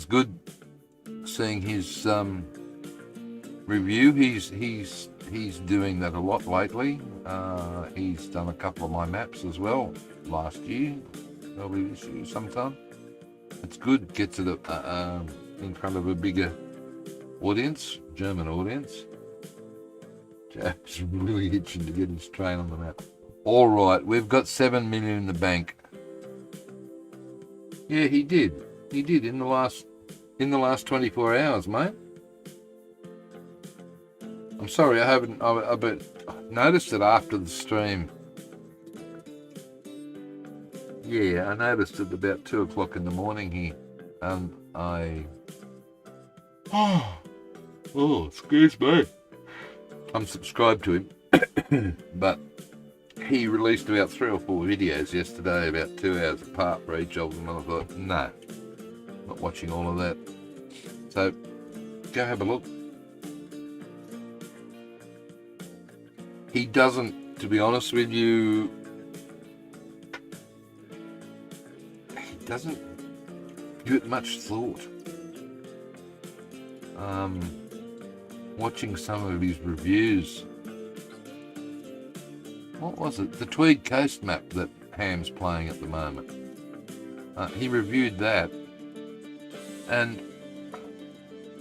good seeing his review. He's doing that a lot lately. He's done a couple of my maps as well last year, probably this year sometime. It's good, gets it in front of a bigger audience, German audience. Joe's really itching to get his train on the map. All right, we've got 7 million in the bank. Yeah, he did in the last 24 hours, mate. I'm sorry, I noticed it after the stream. Yeah, I noticed it about 2 o'clock in the morning here, and oh, excuse me. I'm subscribed to him, but he released about 3 or 4 videos yesterday, about 2 hours apart for each of them, and I thought, no, not watching all of that. So, go have a look. He doesn't, to be honest with you, he doesn't give it much thought. Watching some of his reviews, what was it? The Tweed Coast map that Ham's playing at the moment. He reviewed that, and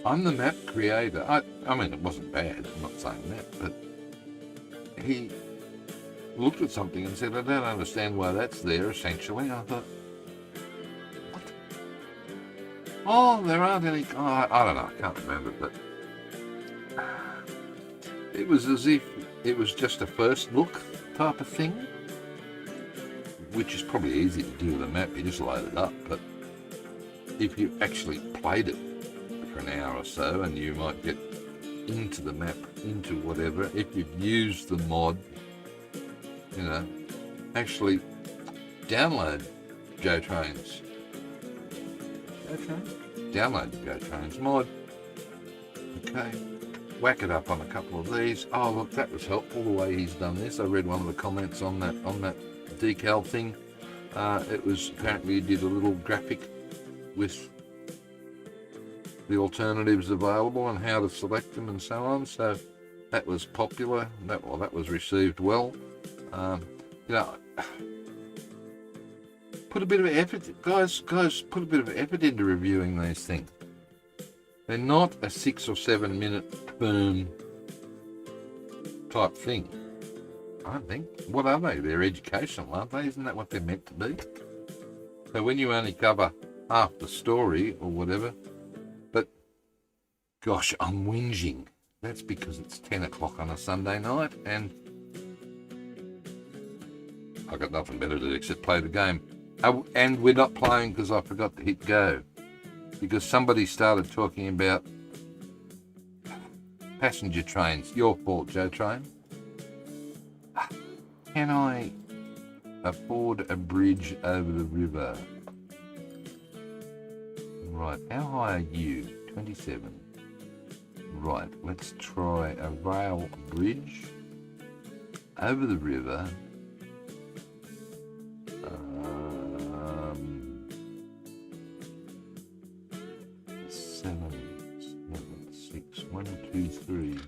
I'm the map creator. I mean, it wasn't bad, I'm not saying that, but he looked at something and said, I don't understand why that's there, essentially. And I thought, what? Oh, there aren't any... Oh, I don't know, I can't remember, but it was as if it was just a first look type of thing, which is probably easy to do with a map. You just load it up, but if you actually played it for an hour or so, and you might get into the map, into whatever, if you've used the mod, actually download Joe Trains. Download the Joe Trains mod. Okay. Whack it up on a couple of these. Oh look, that was helpful the way he's done this. I read one of the comments on that decal thing. It was apparently he did a little graphic with the alternatives available and how to select them and so on. So that was popular. That was received well. Put a bit of effort, guys. Put a bit of effort into reviewing these things. They're not a 6 or 7 minute boom type thing. I don't think. What are they? They're educational, aren't they? Isn't that what they're meant to be? So when you only cover half the story or whatever, but gosh, I'm whinging. That's because it's 10 o'clock on a Sunday night and I've got nothing better to do except play the game. And we're not playing because I forgot to hit go. Because somebody started talking about passenger trains. Your fault, Joe Train. Can I afford a bridge over the river? Right, how high are you? 27. Right, let's try a rail bridge over the river. 1, 2, 3.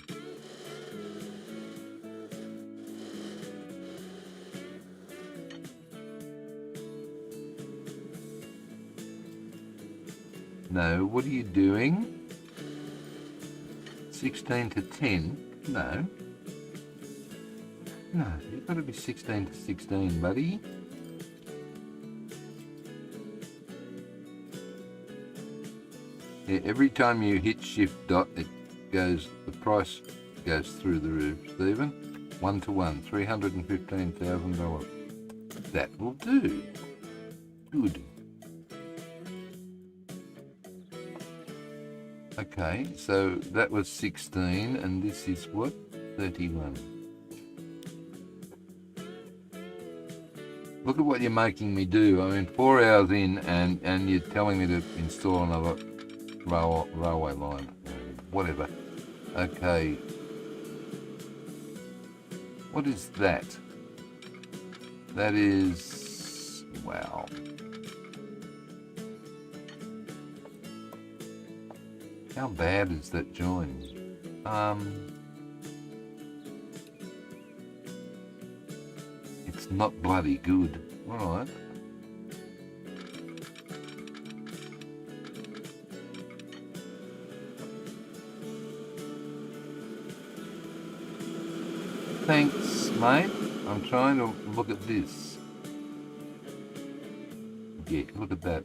No, what are you doing? 16 to 10? No. No, you've got to be 16 to 16, buddy. Yeah, every time you hit shift dot, the price goes through the roof, Stephen. 1 to 1, $315,000. That will do. Good. Okay, so that was 16, and this is what? 31. Look at what you're making me do. I mean, 4 hours in, and you're telling me to install another railway line. Whatever. Okay. What is that? That is... wow. How bad is that join? It's not bloody good. Alright. Thanks, mate. I'm trying to look at this. Yeah, look at that.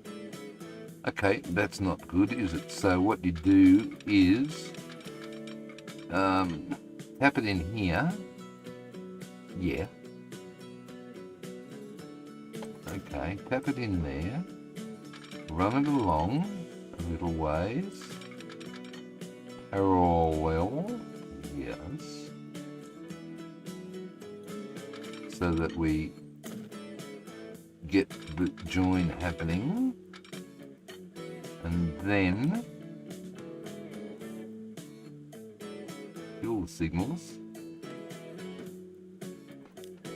Okay, that's not good, is it? So what you do is tap it in here. Yeah. Okay, tap it in there. Run it along a little ways. Parallel. Yes. So that we get the join happening, and then kill the signals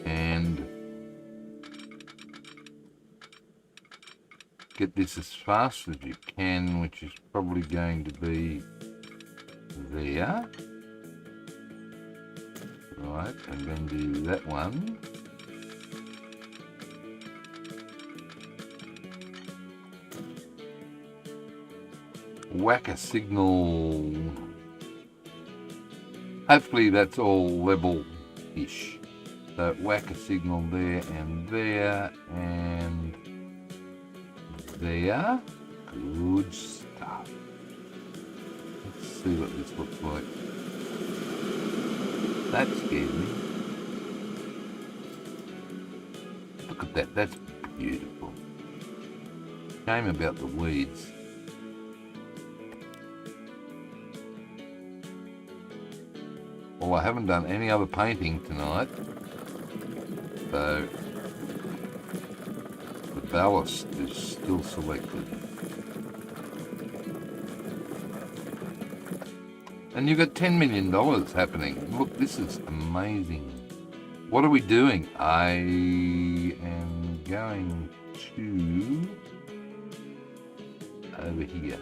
and get this as fast as you can, which is probably going to be there, right, and then do that one. Whack a signal. Hopefully that's all level-ish. So whack a signal there and there and there. Good stuff. Let's see what this looks like. That scared me. Look at that. That's beautiful. Shame about the weeds. Well, I haven't done any other painting tonight, so ballast is still selected. And you've got $10 million happening. Look, this is amazing. What are we doing? I am going to over here.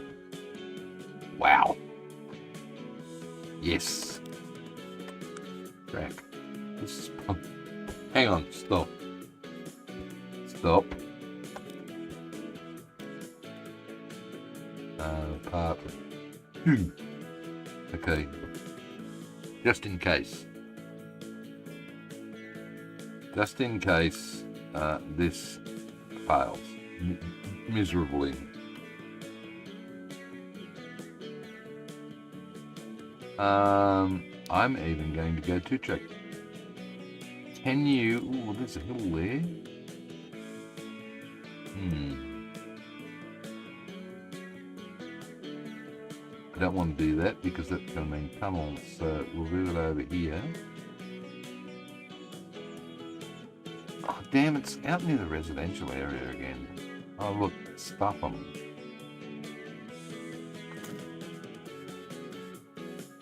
Wow. Yes. Crack. This is... Hang on. Stop. Stop. Part 2. Okay. Just in case. Just in case this fails miserably. I'm even going to go 2-track. Can you... Ooh, there's a hill there. I don't want to do that because that's going to mean tunnels, so we'll do it over here. Oh, damn, it's out near the residential area again. Oh, look, stuff them.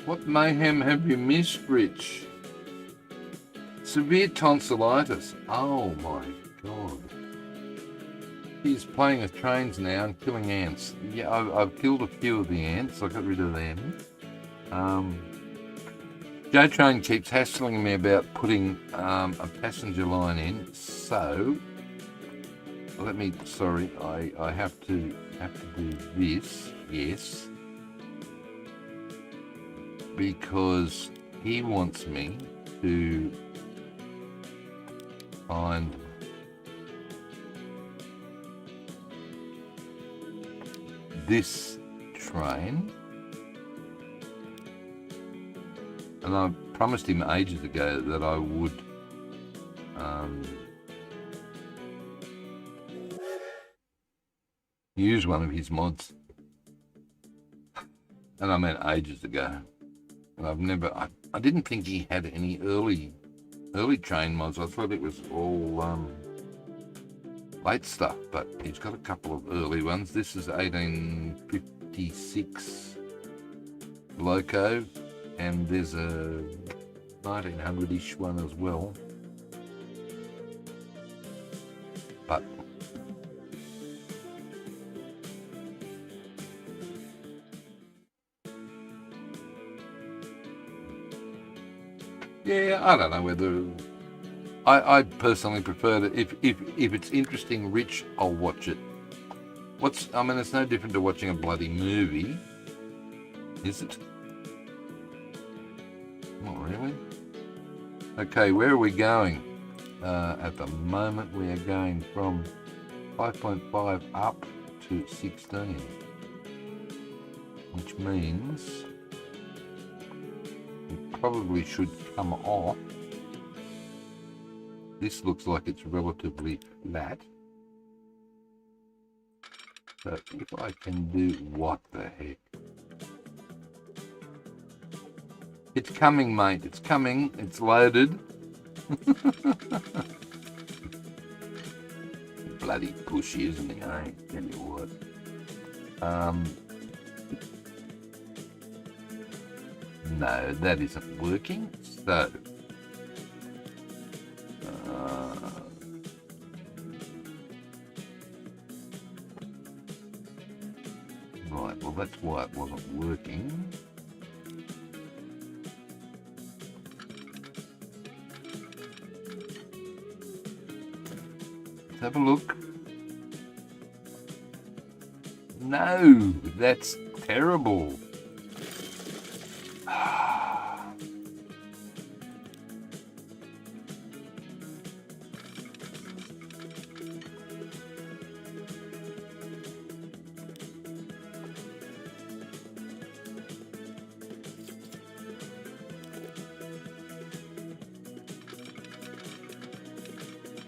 What mayhem have you missed, Rich? Severe tonsillitis. Oh my god. He's playing with trains now and killing ants. Yeah, I've killed a few of the ants. I got rid of them. Joe Train keeps hassling me about putting a passenger line in. So let me. Sorry, I have to do this. Yes, because he wants me to find this train, and I promised him ages ago that I would use one of his mods, and I meant ages ago. And I've never, I didn't think he had any early train mods. I thought it was all late stuff, but he's got a couple of early ones. This is 1856 loco, and there's a 1900-ish one as well. But yeah, I don't know whether I personally prefer it. If it's interesting, Rich, I'll watch it. I mean, it's no different to watching a bloody movie, is it? Not really. Okay, where are we going? At the moment, we are going from 5.5 up to 16, which means we probably should come off. This looks like it's relatively flat. So if I can do, what the heck? It's coming, mate. It's coming. It's loaded. Bloody pushy, isn't he? I tell you what. No, that isn't working. So right, well, that's why it wasn't working. Let's have a look. No, that's terrible.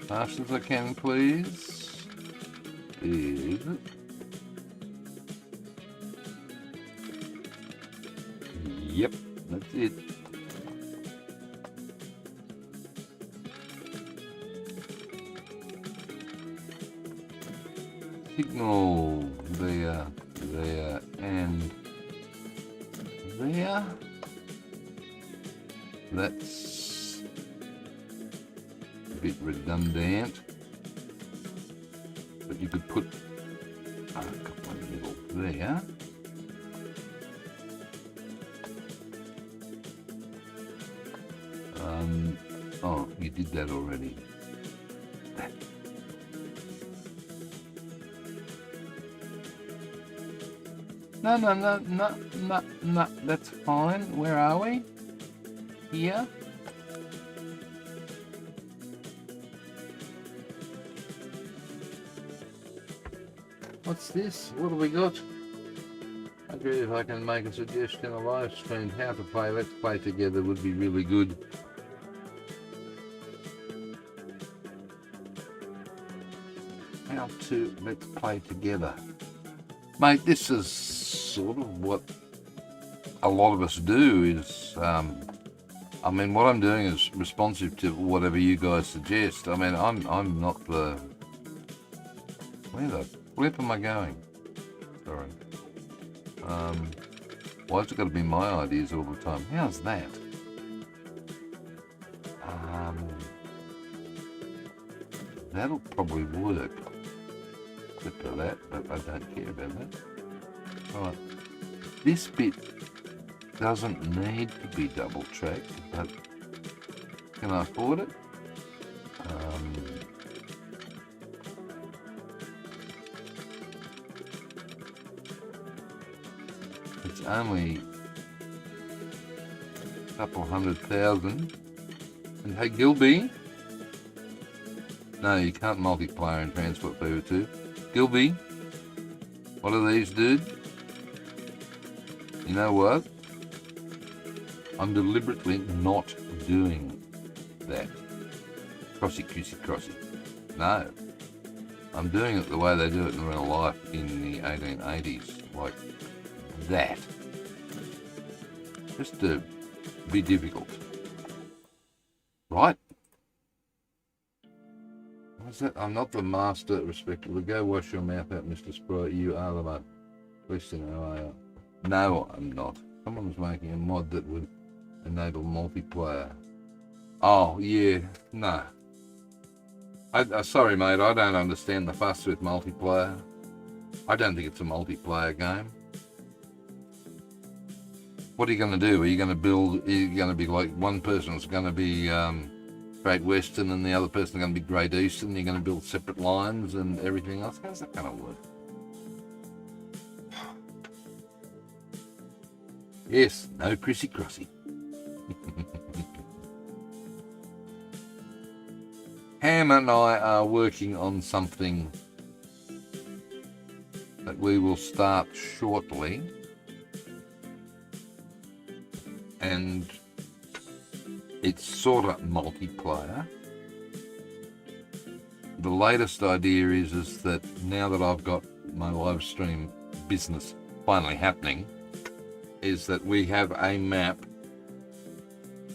Fast as I can, please. Is it? Yep, that's it. signal there, there, and there. That's a bit redundant, but you could put a couple of middle there. Oh, you did that already. No, that's fine. Where are we? Here? What's this? What have we got? I agree, if I can make a suggestion, a live stream how to play Let's Play Together would be really good. How to Let's Play Together. Mate, this is sort of what a lot of us do is, I mean, what I'm doing is responsive to whatever you guys suggest. I mean, I'm not the... Where the flip am I going? Sorry. Why's it got to be my ideas all the time? How's that? That'll probably work. Clip of that, but I don't care about that. Right. This bit doesn't need to be double tracked, but can I afford it? It's only a couple 100,000. And hey, Gilby. No, you can't multiplayer in Transport Fever 2. Gilby, what are these, dude? You know what? I'm deliberately not doing that. Crossy. No. I'm doing it the way they do it in real life in the 1880s. Like that. Just to be difficult. Right? What's that? I'm not the master, respectively. Go wash your mouth out, Mr. Spry. You are the man. Question, how are you? No, I'm not. Someone's making a mod that would enable multiplayer. Oh, yeah. No. Sorry, mate. I don't understand the fuss with multiplayer. I don't think it's a multiplayer game. What are you going to do? Are you going to build... Are you going to be like one person's going to be Great Western and the other person going to be Great Eastern? You're going to build separate lines and everything else? How's that going to work? Yes, no Chrissy Crossy. Ham and I are working on something that we will start shortly. And it's sort of multiplayer. The latest idea is that now that I've got my live stream business finally happening, is that we have a map.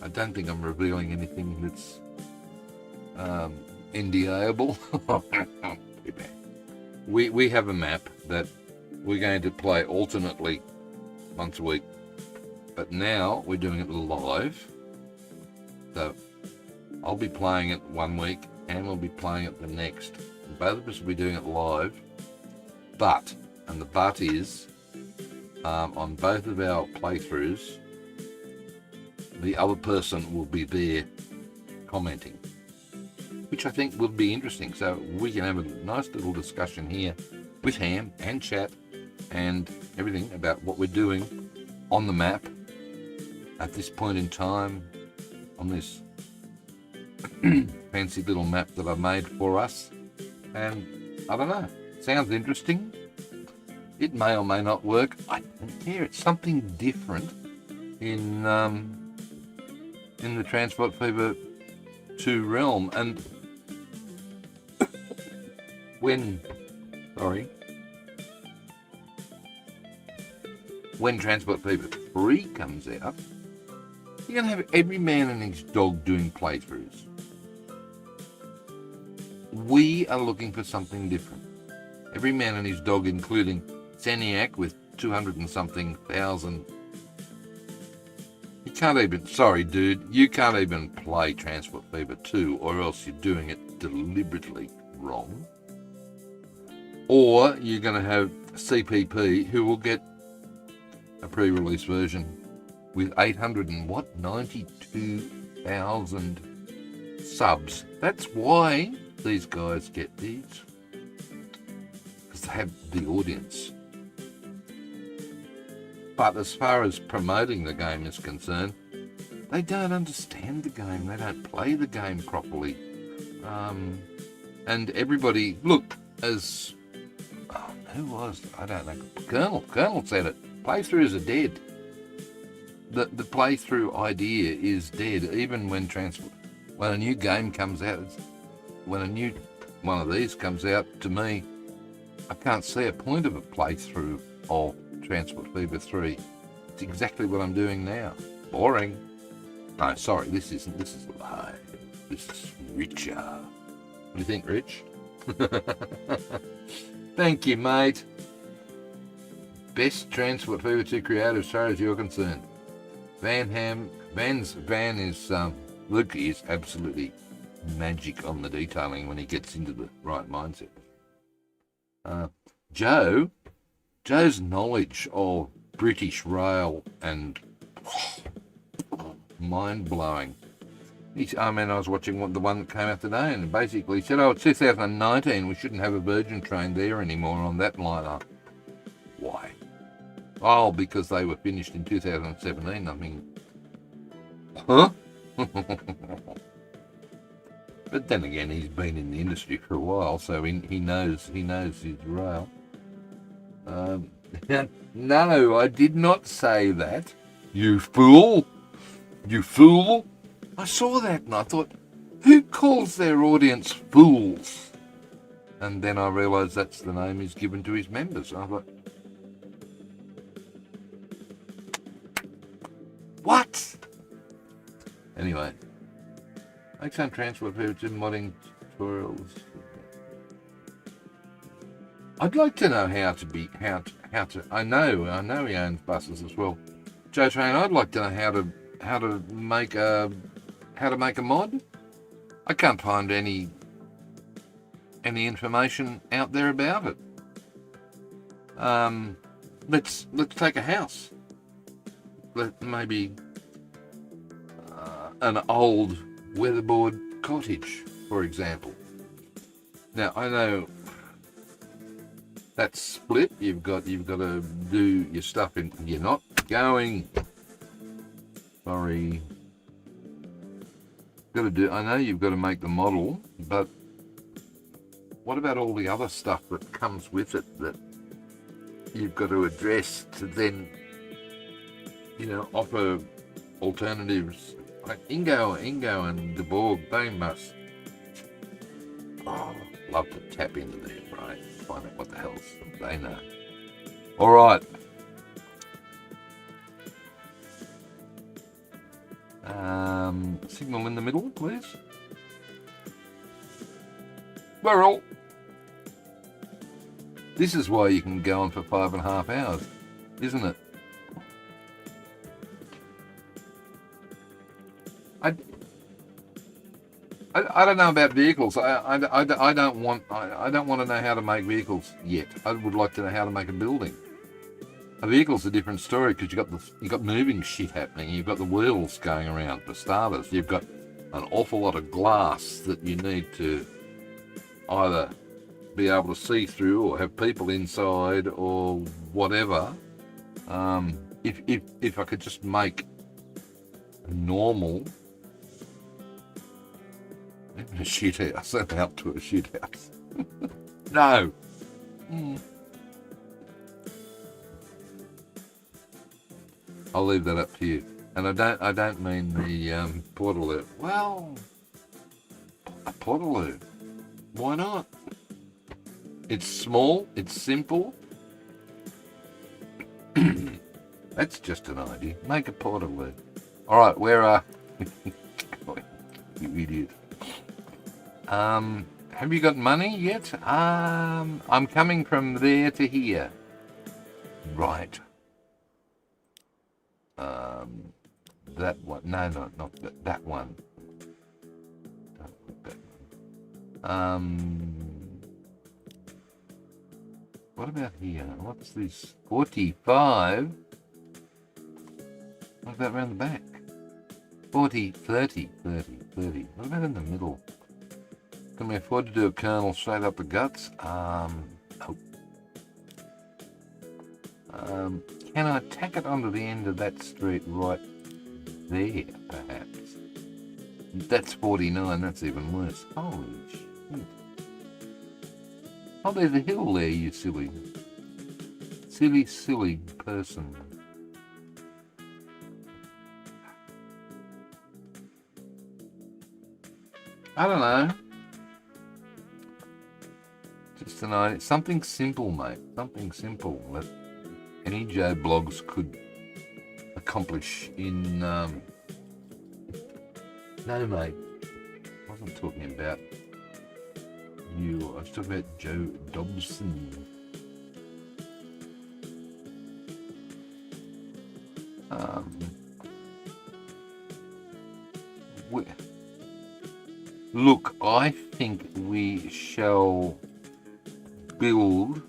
I don't think I'm revealing anything that's NDA-able. we have a map that we're going to play alternately once a week, but now we're doing it live. So I'll be playing it one week and we'll be playing it the next. Both of us will be doing it live, but, and the but is, on both of our playthroughs, the other person will be there commenting, which I think will be interesting. So we can have a nice little discussion here with Ham and chat and everything about what we're doing on the map at this point in time on this fancy little map that I've made for us. And I don't know, sounds interesting. It may or may not work. I don't care. It's something different in the Transport Fever 2 realm. And when Transport Fever 3 comes out, you're going to have every man and his dog doing playthroughs. We are looking for something different. Every man and his dog, including Saniac with 200 and something thousand. You can't even, sorry dude, you can't even play Transport Fever 2 or else you're doing it deliberately wrong. Or you're going to have CPP who will get a pre-release version with 92,000 subs. That's why these guys get these. Because they have the audience. But as far as promoting the game is concerned, they don't understand the game. They don't play the game properly. And everybody, look, as... Oh, who was? I don't know. Colonel said it. Playthroughs are dead. The playthrough idea is dead. Even when a new game comes out, when a new one of these comes out, to me, I can't see a point of a playthrough of Transport Fever 3. It's exactly what I'm doing now. Boring. No, sorry, this isn't. This is live. This is richer. What do you think, Rich? Thank you, mate. Best Transport Fever 2 creator as far as you're concerned. Van's van is, Luke is absolutely magic on the detailing when he gets into the right mindset. Joe's knowledge of British rail and mind-blowing. I was watching the one that came out today, and basically he said, it's 2019, we shouldn't have a Virgin train there anymore on that liner. Why? Oh, because they were finished in 2017. I mean, huh? But then again, he's been in the industry for a while, so he knows his rail. No, I did not say that. You fool! You fool! I saw that and I thought, who calls their audience fools? And then I realised that's the name he's given to his members. I thought, what? Anyway, make some Transport Fever 2 modding tutorials. I'd like to know how to. I know he owns buses as well. Joe Train, I'd like to know how to make a mod. I can't find any information out there about it. Let's take a house. Maybe an old weatherboard cottage, for example. Now I know that's split. You've got to do your stuff in. You're not going. Sorry. I know you've got to make the model, but what about all the other stuff that comes with it that you've got to address to then, offer alternatives? Like Ingo and De Borg, they must love to tap into their brain, find out what the hell they know. All right. Signal in the middle, please. Burrell. This is why you can go on for 5.5 hours, isn't it? I don't know about vehicles. I don't want to know how to make vehicles yet. I would like to know how to make a building. A vehicle's a different story because you've got moving shit happening. You've got the wheels going around for starters. You've got an awful lot of glass that you need to either be able to see through or have people inside or whatever. If I could just make a normal a shit house, out to a shit house. No. I'll leave that up to you. And I don't mean the Portaloo. Well, a Portaloo. Why not? It's small, it's simple. That's just an idea. Make a Portaloo. Alright, where are you idiot. Have you got money yet? I'm coming from there to here. Right. That one. No, not that one. Don't want that one. What about here? What's this? 45? What about around the back? 40, 30, 30, 30. What about in the middle? Can we afford to do a kernel straight up the guts? Can I tack it onto the end of that street right there, perhaps? That's 49, that's even worse. Holy shit. Oh, there's a hill there, you silly person. I don't know. Just an idea. Something simple, mate. Something simple that any Joe Blogs could accomplish in... No, mate. I wasn't talking about you. I was talking about Joe Dobson. Look, I think we shall build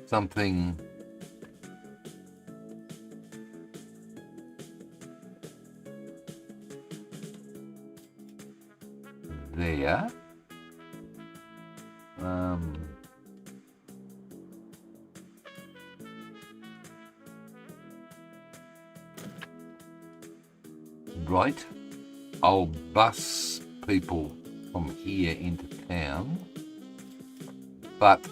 something there. Right, I'll bus people from here into town, but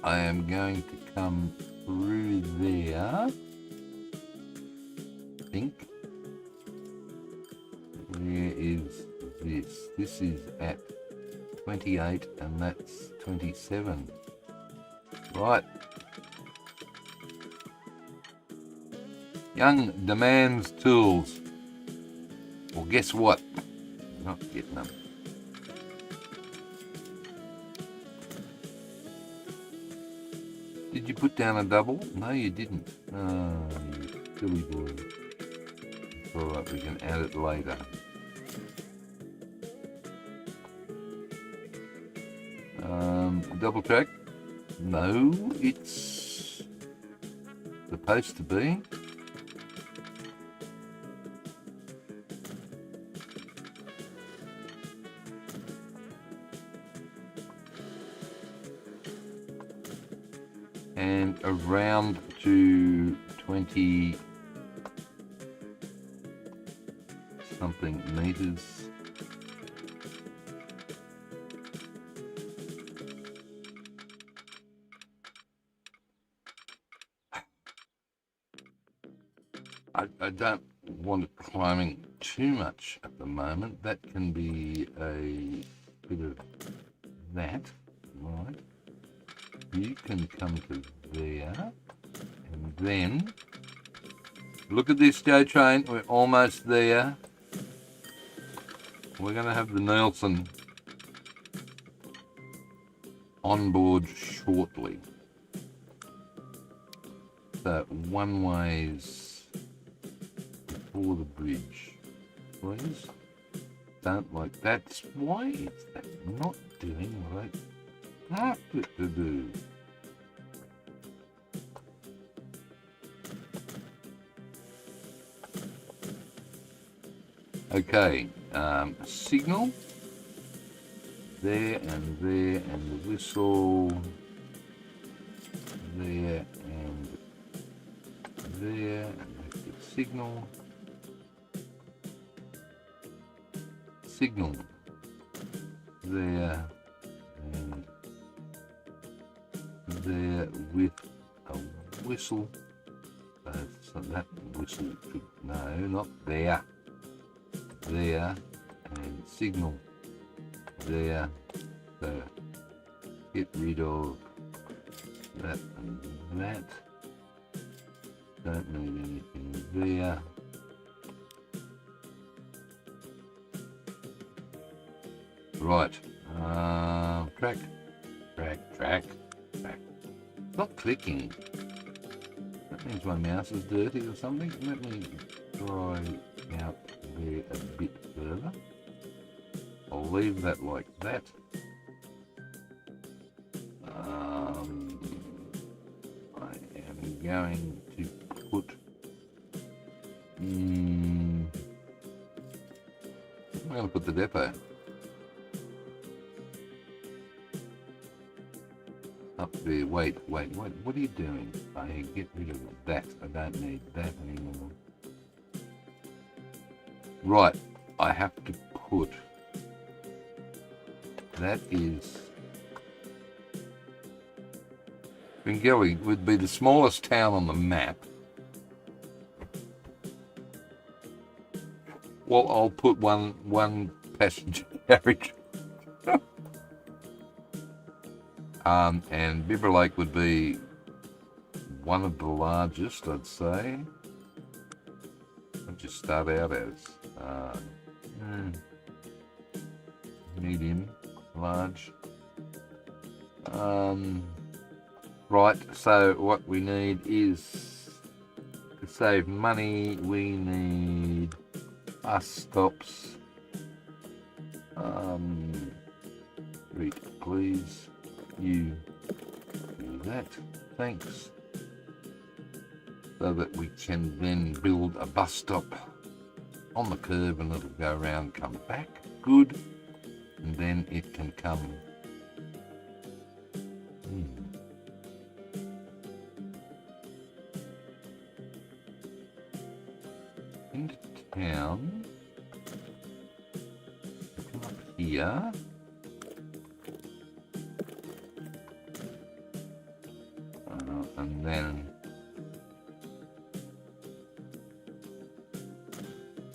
I am going to come through there. I think. Where is this? This is at 28 and that's 27. Right. Young demands tools. Well, guess what? Not getting them. Did you put down a double? No, you didn't. Oh, you silly boy. It's alright, we can add it later. Double track? No, it's supposed to be. And around to 20 something meters. I don't want it climbing too much at the moment. That can be a bit of that, right? You can come to there, and then look at this, Joe Train. We're almost there. We're going to have the Nelson on board shortly. So one way's before the bridge, please. Don't like that's why it's that not doing what I asked it to do. Okay, signal there and the whistle there and there, and that's the signal. Signal there and there with a whistle. So that whistle should, no, not there. There and signal there. So get rid of that and that. Don't need anything there. Right. Track. Not clicking. That means my mouse is dirty or something. Let me try out there a bit further. I'll leave that like that. I am going to put I'm going to put the depot up there. Wait, what are you doing? I get rid of that. I don't need that anymore. Right, I have to put that is Bengali would be the smallest town on the map. Well, I'll put one passenger carriage. And Bibra Lake would be one of the largest, I'd say. I'll just start out as medium, large. Right, so what we need is, to save money, we need bus stops. Read, please. You do that. Thanks. So that we can then build a bus stop on the curb and it'll go around, come back. Good. And then it can come into town. Come up here. And then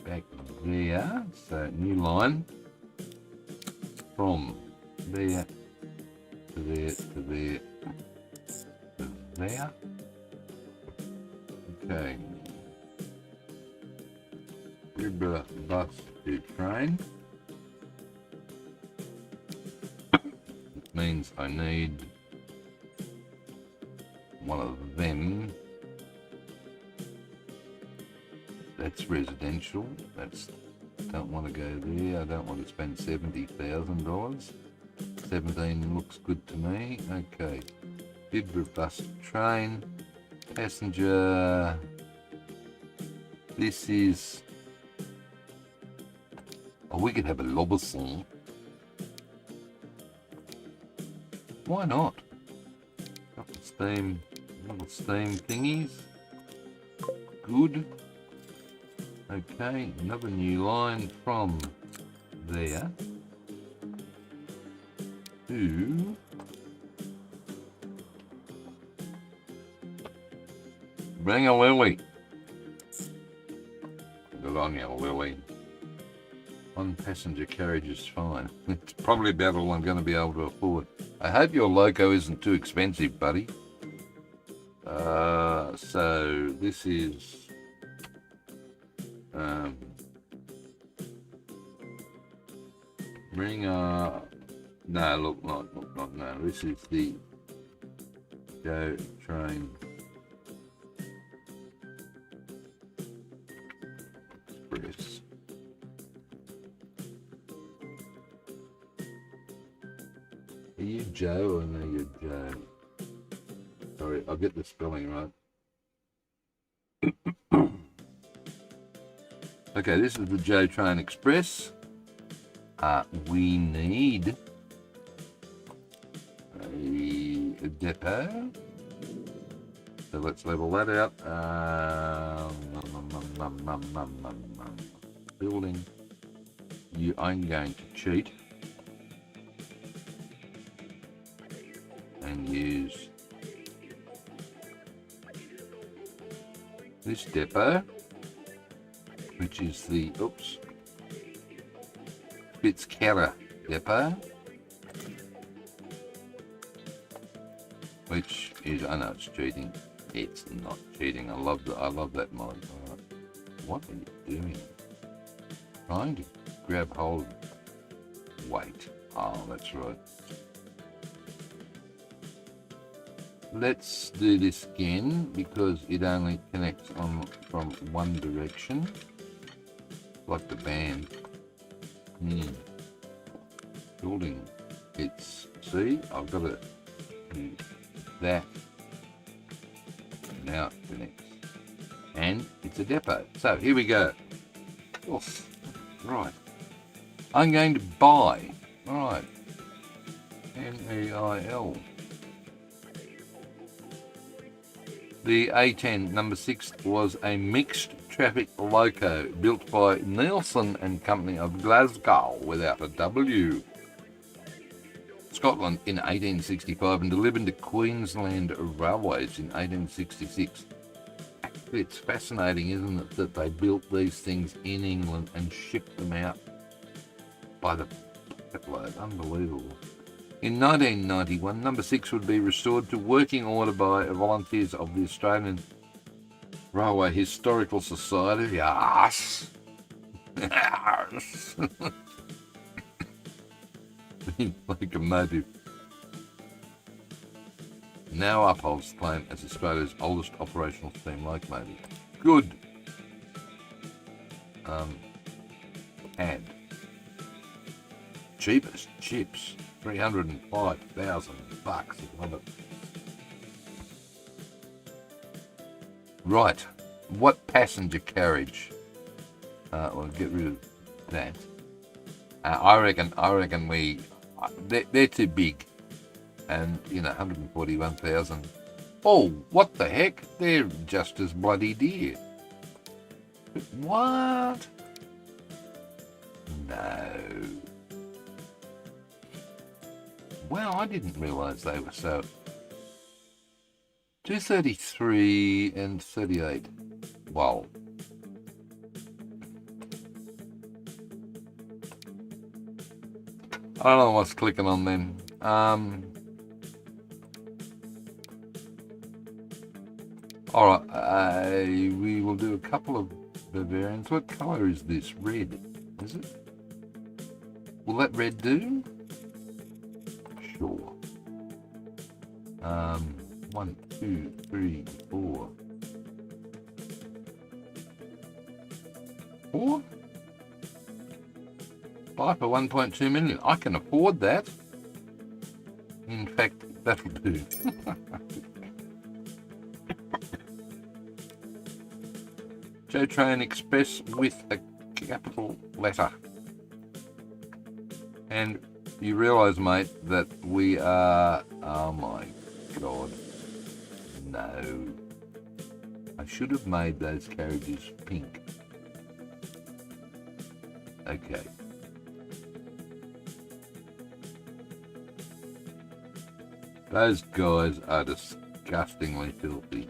back there, so new line from there to there to there to there. Okay. River bus to train. It means I need one of them. That's residential. That's, don't want to go there. I don't want to spend $70,000. 17 looks good to me. Okay. Bibra bus train. Passenger. This is. Oh, we could have a Lobison. Why not? Little steam thingies. Good. Okay, another new line from there to bring a Lily. Good on you, Lily. One passenger carriage is fine. It's probably about all I'm going to be able to afford. I hope your loco isn't too expensive, buddy. So this is bring no, look, not no. This is the Go Train Express. Are you Joe or no, you're Joe? Sorry, I'll get the spelling right. Okay, this is the Joe Train Express. We need a depot. So let's level that out. Building. I'm going to cheat and use this depot, which is the Fitzcarrah depot, which is, I know it's cheating. It's not cheating. I love that mod. Right. What are you doing? Trying to grab hold of Wait. Oh, that's right. Let's do this again because it only connects on from one direction, like the band. Building. It's, see, I've got to do that. Now it connects. And it's a depot. So here we go. Oh, right. I'm going to buy. Right. MEIL. The A10 number 6 was a mixed traffic loco built by Nielsen and Company of Glasgow without a W. Scotland in 1865 and delivered to Queensland Railways in 1866. Actually, it's fascinating, isn't it, that they built these things in England and shipped them out by the bucketload. Unbelievable. In 1991, number 6 would be restored to working order by volunteers of the Australian Railway Historical Society. Yes! Yes! Locomotive now upholds the claim as Australia's oldest operational steam locomotive. Good. And cheapest chips, $305,000. Love it. Right. What passenger carriage? We'll get rid of that. I reckon they're too big, and 141,000. Oh, what the heck? They're just as bloody dear. What? No. Wow, I didn't realise they were so. 233 and 38. Wow. I don't know what's clicking on then. Alright, we will do a couple of Bavarians. What colour is this? Red, is it? Will that red do? Sure. 1, 2, 3, 4. 4? Buy for 1.2 million. I can afford that. In fact, that'll do. Joe Train Express with a capital letter. And you realise, mate, that we are... Oh my God. No. I should have made those carriages pink. Okay. Those guys are disgustingly filthy.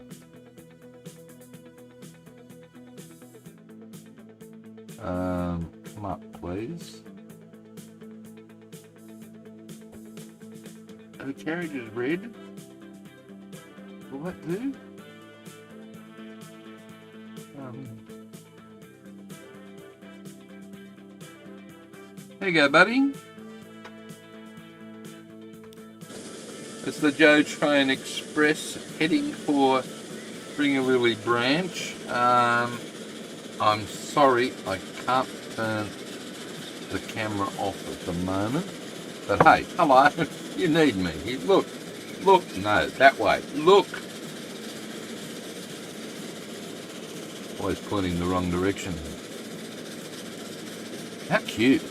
Come up, please. The carriage is red. Will that do? There you go, buddy. It's the Joe Train Express heading for Ringarilli Branch. I'm sorry, I can't turn the camera off at the moment. But hey, hello, you need me. Look, no, that way, look. Always pointing the wrong direction. How cute.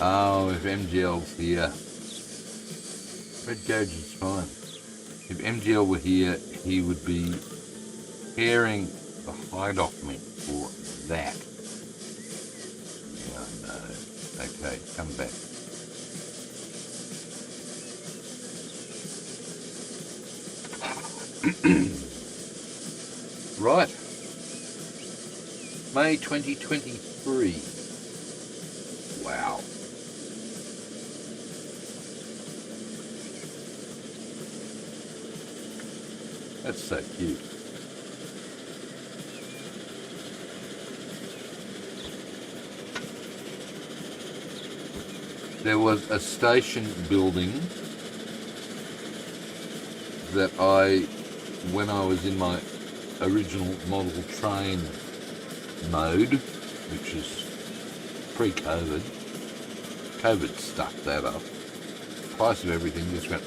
Oh, if MGL's here. Red carriage is fine. If MGL were here, he would be tearing the hide off me for that. Yeah, I know. Okay, come back. Right. May 2023. Wow. That's so cute. there was a station building that when I was in my original model train mode, which is pre-COVID, COVID stuffed that up. Price of everything just went,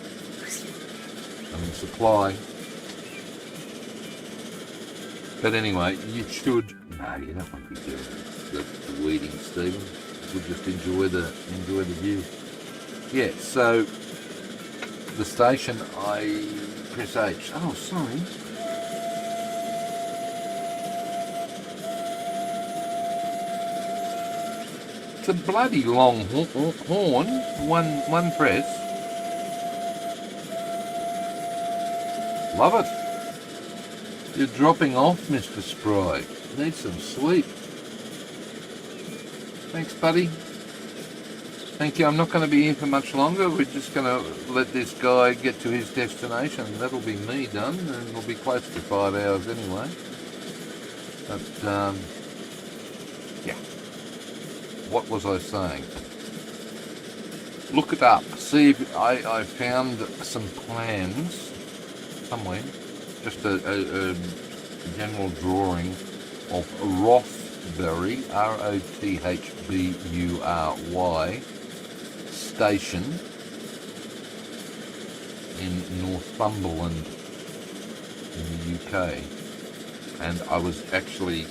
supply. But anyway, you should, no, you don't want to be doing the weeding, Stephen. You just enjoy the view. Yeah, so the station, I press H. Oh, sorry. It's a bloody long horn, one press. Love it. You're dropping off, Mr. Spry. Need some sleep. Thanks, buddy. Thank you. I'm not going to be here for much longer. We're just going to let this guy get to his destination. That'll be me done, and it'll be close to 5 hours anyway. But, yeah. What was I saying? Look it up. See if I found some plans somewhere. Just a general drawing of Rothbury, Rothbury station in Northumberland in the UK. And I was actually,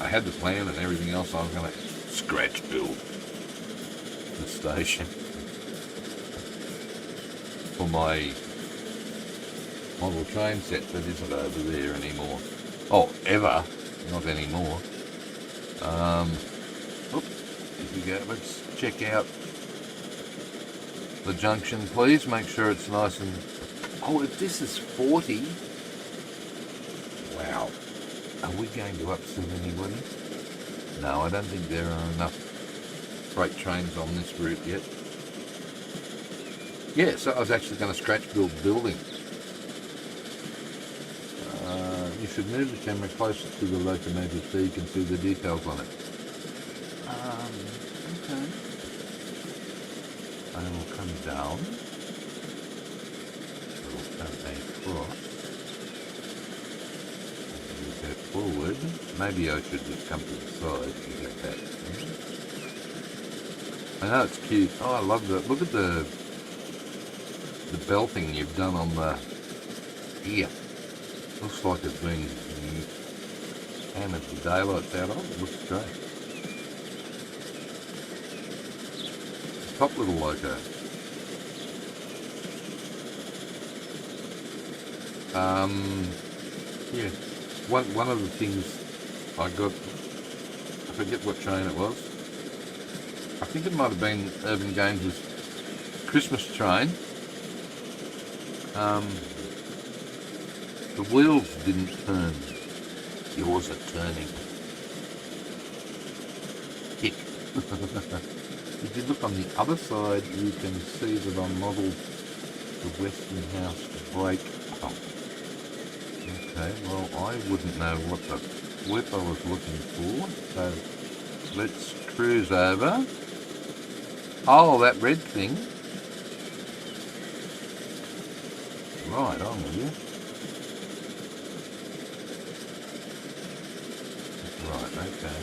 I had the plan and everything else. I was going to scratch build the station for my model train set that isn't over there anymore. Oh, ever, not anymore. Here we go. Let's check out the junction, please. Make sure it's nice and... Oh, if this is 40... Wow. Are we going to upset anybody? No, I don't think there are enough freight trains on this route yet. Yeah, so I was actually going to scratch build buildings. You should move the camera closer to the locomotive so you can see the details on it. Okay. I will come down. I will come across. Move that forward. Maybe I should just come to the side and get that. I know it's cute. Oh, I love that. Look at the belting you've done on the ear. Looks like it's been hammered the daylights out of. It looks great. Top little loco. Yeah. One of the things I got, I forget what train it was. I think it might have been Urban Games' Christmas train. The wheels didn't turn. Yours are turning. Kick. If you look on the other side, you can see that I modelled the Westinghouse brake pump. Okay, well, I wouldn't know what the flip I was looking for, so let's cruise over. Oh, that red thing. Right, I'm with you. Right, okay.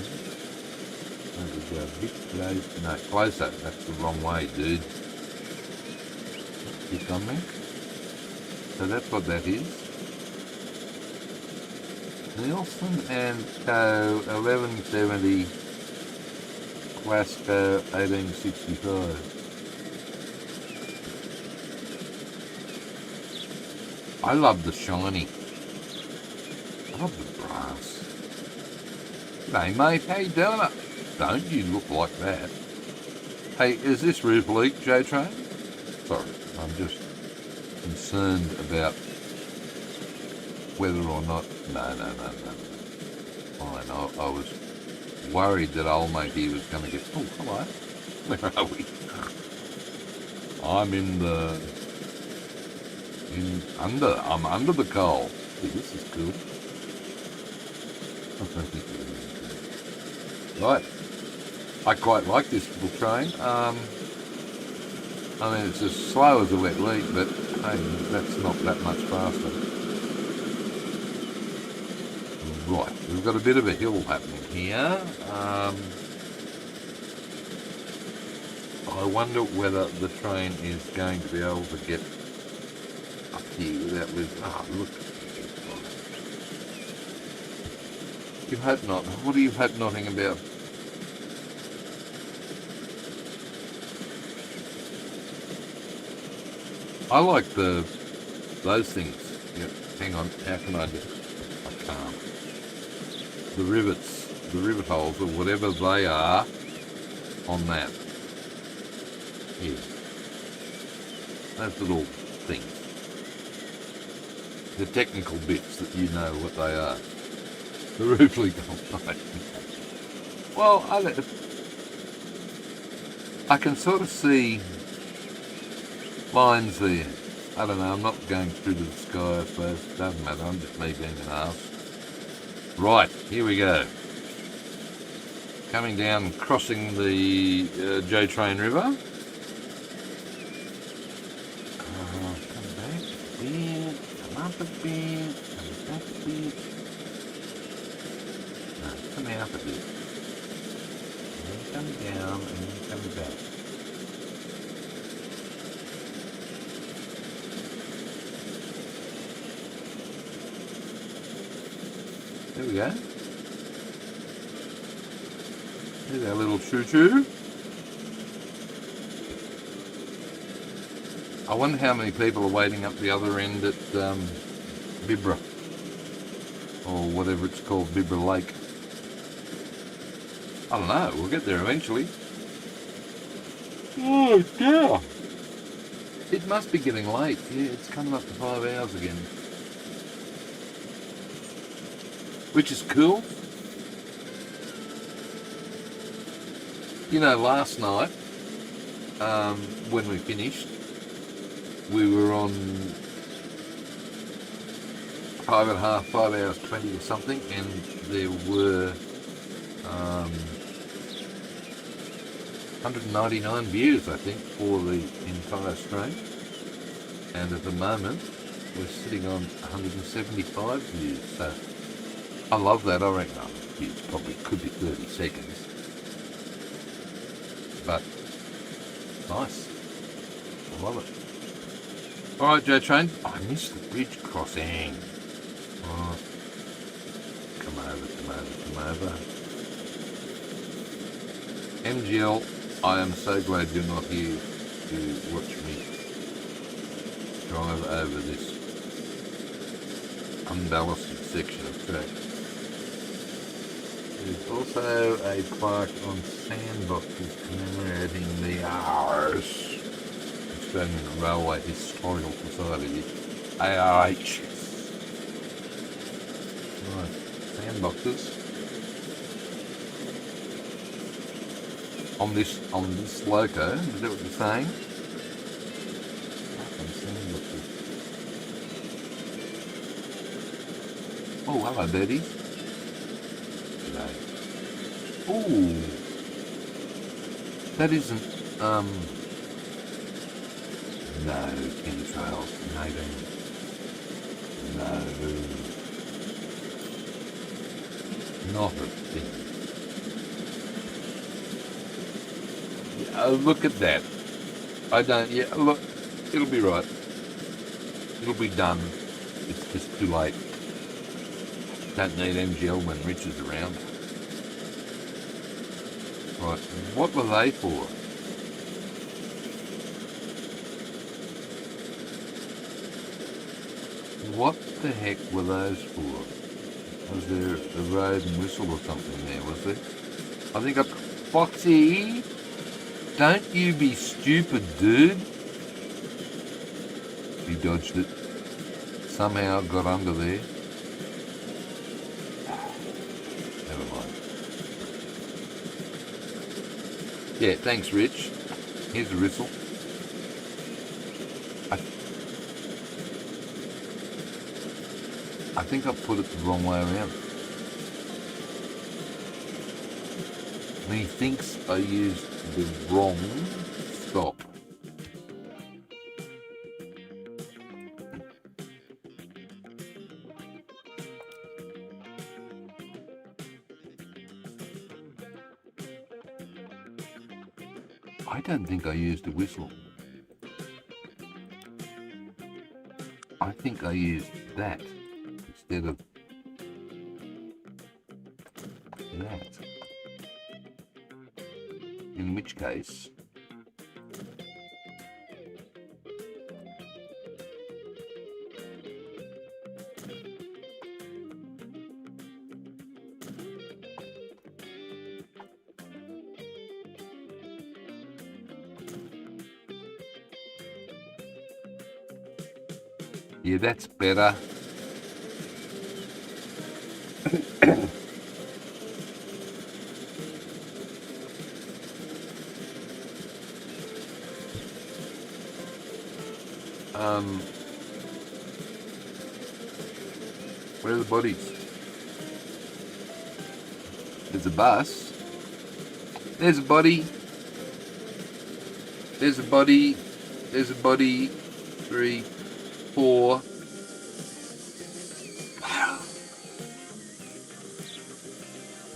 Maybe go a bit close. No, closer. That's the wrong way, dude. Click on me. So that's what that is. Nielsen and Co. 1170 Glasgow 1865. I love the shiny. I love the brass. G'day mate, how you doing it? Don't you look like that? Hey, is this roof leak, J-Train? Sorry, I'm just concerned about whether or not... No. Fine, I was worried that old mate here was going to get... Oh, hello. Where are we? I'm I'm under the coal. See, this is good. Right. I quite like this little train. I mean, it's as slow as a wet leak, but hey, that's not that much faster. Right, we've got a bit of a hill happening here. I wonder whether the train is going to be able to get up here without losing... Ah, look. You hope not. What do you hope nothing about? I like those things. Yeah, hang on, how can I do it? I can't. The rivets, the rivet holes, or whatever they are on that. Yeah. Those little things. The technical bits that you know what they are. The roof leak. Well, I can sort of see lines there. I don't know, I'm not going through to the sky, I suppose. Doesn't matter, I'm just me being an arse. Right, here we go. Coming down, crossing the J Train River. Come back a bit, come up a bit, come back a bit. No, come out a bit. And then come down, and then come back. There we go. There's our little choo-choo. I wonder how many people are waiting up the other end at Bibra, or whatever it's called, Bibra Lake. I don't know, we'll get there eventually. Oh, yeah. It must be getting late. Yeah, it's coming up to 5 hours again. Which is cool. You know, last night, when we finished, we were on 5 hours 20 or something, and there were 199 views, I think, for the entire stream. And at the moment, we're sitting on 175 views, so I love that. I reckon it probably could be 30 seconds. But nice. I love it. Alright, J Train. I missed the bridge crossing. Oh. Come over. MGL, I am so glad you're not here to watch me drive over this unballasted section of track. There's also a plaque on Sandbox commemorating the Australian Railway Historical Society, ARH. Right, sandboxes. On this loco, is that what you're saying? Sandboxes. Oh, hello, birdies. Ooh, that isn't, no, chemtrails, maybe, no, not a thing. Yeah, look at that. I don't, yeah, look, it'll be right. It'll be done. It's just too late. Don't need MGL when Rich is around. Right, what were they for? What the heck were those for? Was there a road and whistle or something there, was there? I think Foxy, don't you be stupid, dude. He dodged it. Somehow got under there. Never mind. Yeah, thanks, Rich. Here's a whistle. I think I put it the wrong way around. He thinks I used the wrong stop. I don't think I used a whistle. I think I used that instead of that. In which case, yeah, that's better. Where are the bodies? There's a bus. There's a body. There's a body. There's a body. 3, 4.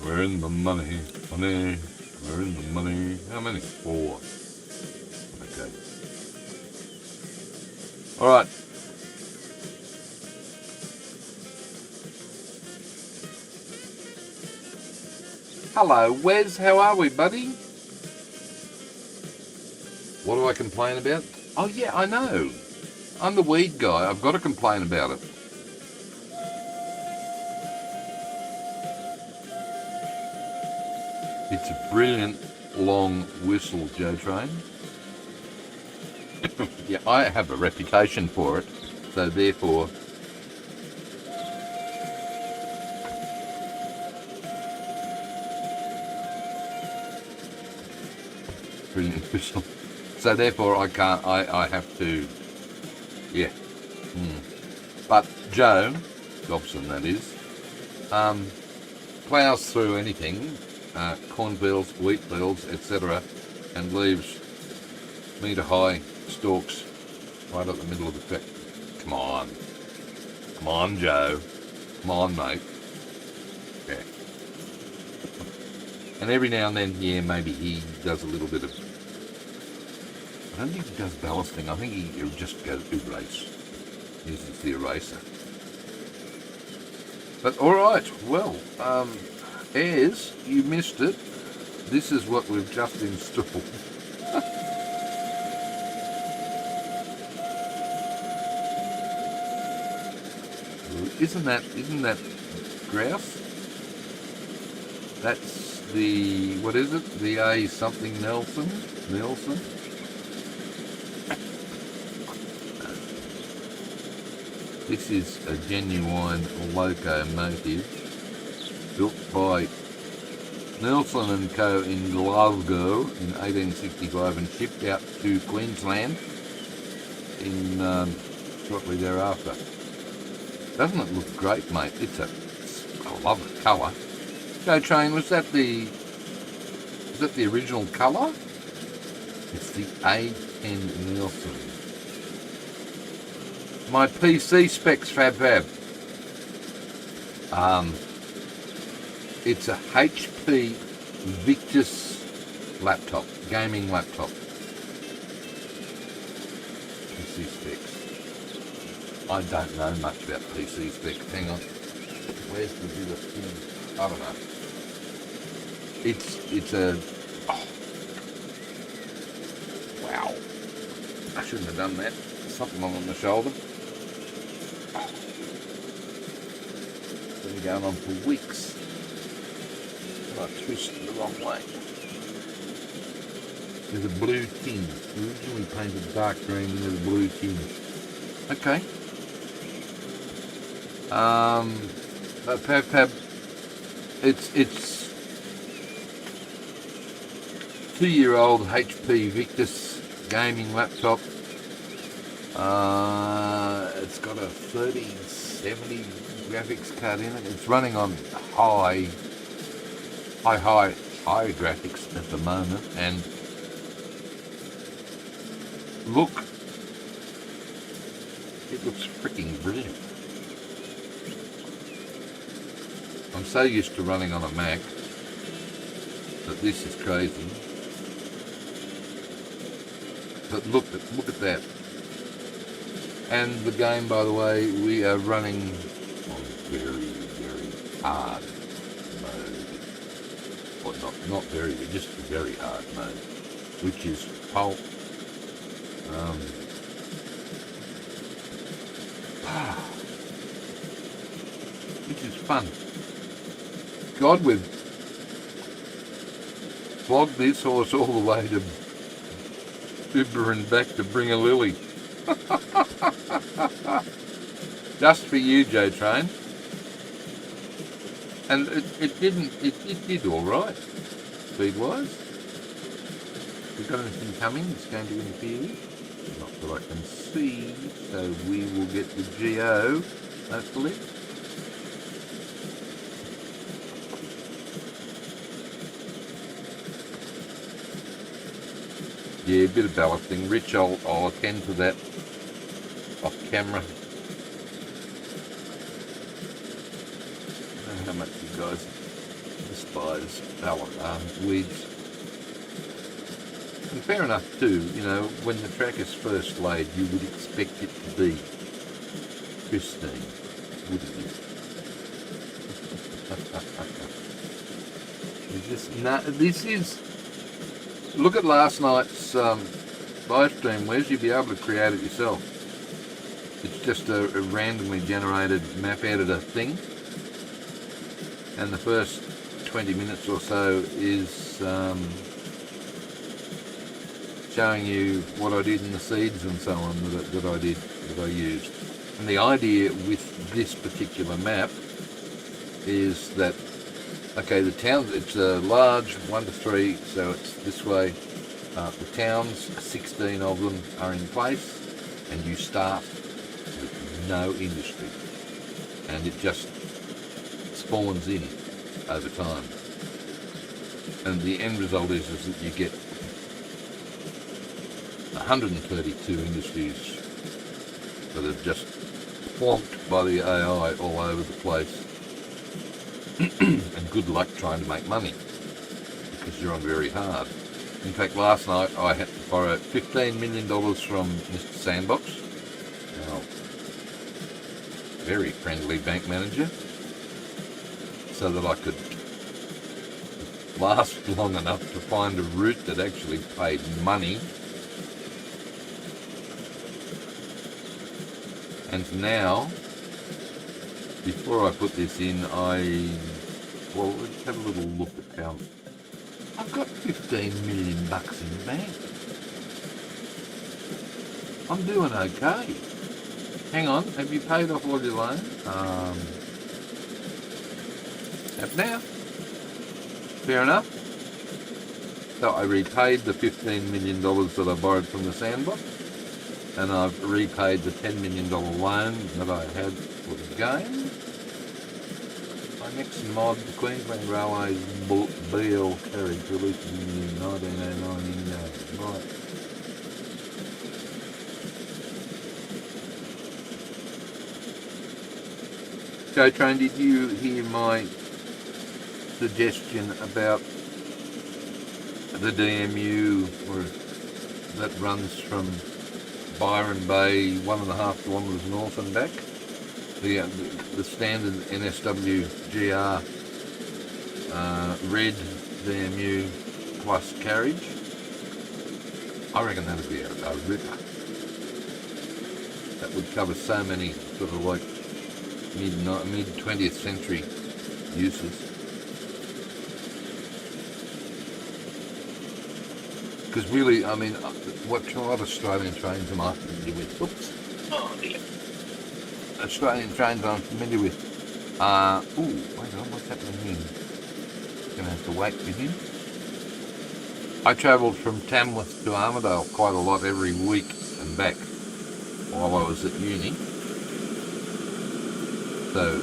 We're in the money. Money. We're in the money. How many? 4. Okay. Alright. Hello, Wes. How are we, buddy? What do I complain about? Oh, yeah, I know. I'm the weed guy. I've got to complain about it. It's a brilliant long whistle, Joe Train. Yeah, I have a reputation for it, so therefore... Brilliant whistle. So therefore I can't, I have to, yeah. But Joe, Dobson that is, ploughs through anything, cornfields, wheat fields, etc., and leaves metre-high stalks right up the middle of the field. Come on. Come on, Joe. Come on, mate. Yeah. And every now and then, yeah, maybe he does a little bit of... I don't think he does ballasting. I think he'll just go erase. Uses the eraser. But alright, well, Ayers, you missed it. This is what we've just installed. Isn't that grouse? That's the, what is it? The A something Nelson? This is a genuine locomotive built by Nelson and Co. in Glasgow in 1865 and shipped out to Queensland in shortly thereafter. Doesn't it look great, mate? I love the colour. Joe Train, was that the original colour? It's the A10 Nelson. My PC specs, Fab. It's a HP Victus laptop, gaming laptop. PC specs. I don't know much about PC specs. Hang on. Where's the bit of thing? I don't know. It's a... Oh. Wow. I shouldn't have done that. Something on the shoulder. Been going on for weeks. I twisted the wrong way. There's a blue tinge. Originally painted dark green and there's a blue tinge. Okay. Pab, it's 2-year-old HP Victus gaming laptop. It's got a 3070 graphics card in it. It's running on high graphics at the moment, and look, it looks freaking brilliant. I'm so used to running on a Mac that this is crazy. But look at that. And the game, by the way, we are running on very, very hard mode. Or not very, but just very hard mode, which is pulp. Which is fun. God, we've flogged this horse all the way to Bibber and back to bring a lily. Just for you, Joe Train. And it did all right, speed-wise. We've got anything coming that's going to interfere? Not that I can see, so we will get the GO, hopefully. Yeah, a bit of ballasting. Rich, I'll attend to that off camera. I don't know how much you guys despise weeds. And fair enough too, you know, when the track is first laid, you would expect it to be pristine, wouldn't you? This is... Look at last night's live stream, Wes. You'll be able to create it yourself. It's just a randomly generated map editor thing. And the first 20 minutes or so is showing you what I did in the seeds and so on that I used. And the idea with this particular map is that, okay, the towns, it's a large 1 to 3, so it's this way. The towns, 16 of them are in place, and you start with no industry. And it just spawns in over time. And the end result is that you get 132 industries that are just plonked by the AI all over the place. And good luck trying to make money, because you're on very hard. In fact, last night I had to borrow $15 million from Mr. Sandbox, our very friendly bank manager, so that I could last long enough to find a route that actually paid money. And now, before I put this in, well, let's have a little look at how... I've got $15 million in the bank. I'm doing okay. Hang on, have you paid off all your loans? Have now. Fair enough. So I repaid the $15 million that I borrowed from the Sandbox, and I've repaid the $10 million loan that I had for the game. My next mod, the Queensland Railways BL carriage released in 1909. Right. So, Train, did you hear my suggestion about the DMU that runs from Byron Bay 1.5 kilometres north and back? The standard NSW GR red DMU plus carriage. I reckon that'd be a ripper. That would cover so many sort of like mid 20th century uses. Because really, I mean, what Australian trains am I familiar with? Oops. Oh dear. Australian trains I'm familiar with. Wait on, what's happening here? Gonna have to wait for him. I travelled from Tamworth to Armidale quite a lot every week and back while I was at uni. So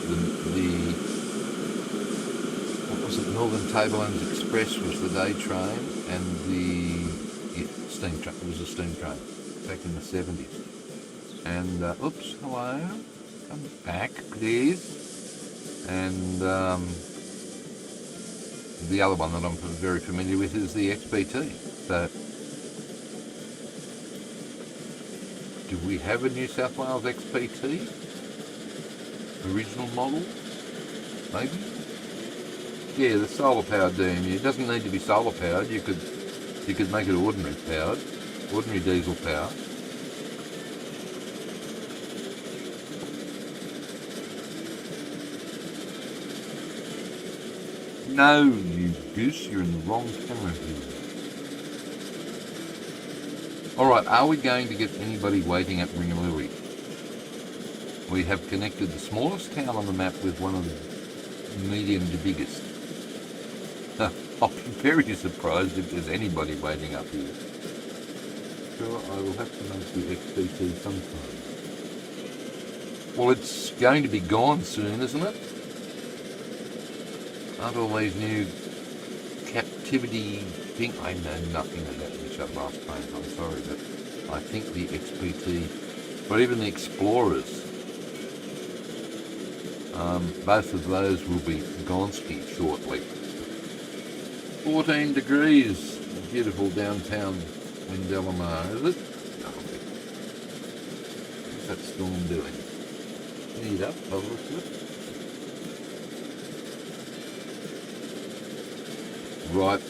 what was it? Northern Tablelands Express was the day train, and steam train. It was a steam train back in the 70s. And oops, hello. Come back, please. And the other one that I'm very familiar with is the XPT. So we have a New South Wales XPT? Original model? Maybe? Yeah, the solar powered DMU. It doesn't need to be solar powered. You could make it ordinary powered, ordinary diesel power. No, you goose, you're in the wrong camera here. Alright, are we going to get anybody waiting at Ringalui? We have connected the smallest town on the map with one of the medium to biggest. I'll be very surprised if there's anybody waiting up here. Sure, I will have to make the XPT sometime. Well, it's going to be gone soon, isn't it? Aren't all these new captivity thing? I know nothing about the shut last train, I'm sorry, but I think the XPT, or even the Explorers, both of those will be gonski shortly. 14 degrees, beautiful downtown in Delamar, is it? Lovely. What's that storm doing? Heat up, by the looks of it. Right,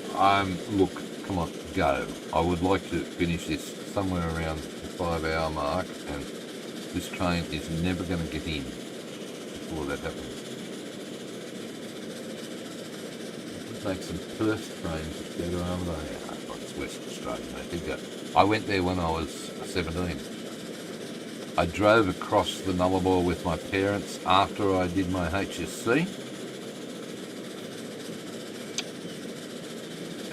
look, come on, go. I would like to finish this somewhere around the 5-hour mark, and this train is never going to get in before that happens. Make some Perth trains that go over there. It's West Australia, I think. I went there when I was 17. I drove across the Nullarbor with my parents after I did my HSC.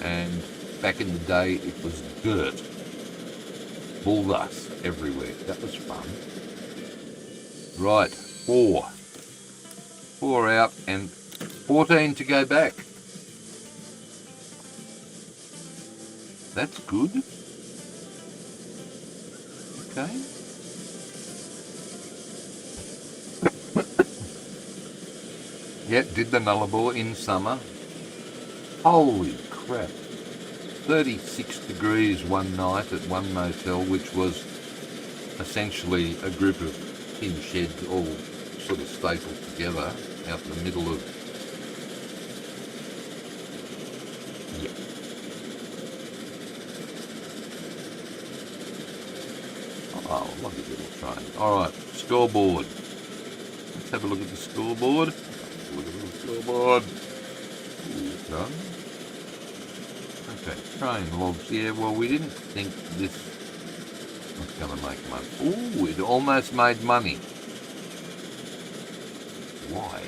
And back in the day, it was dirt. Bull dust everywhere. That was fun. Right, 4. 4 out and 14 to go back. That's good. Okay. Yeah, did the Nullarbor in summer. Holy crap. 36 degrees one night at one motel, which was essentially a group of tin sheds all sort of stapled together out in the middle of... Yeah. Oh, lovely little train. Alright, scoreboard. Let's have a look at the scoreboard. Look at the scoreboard. Ooh, done. Okay, train logs. Yeah, well, we didn't think this was going to make money. Ooh, it almost made money. Why?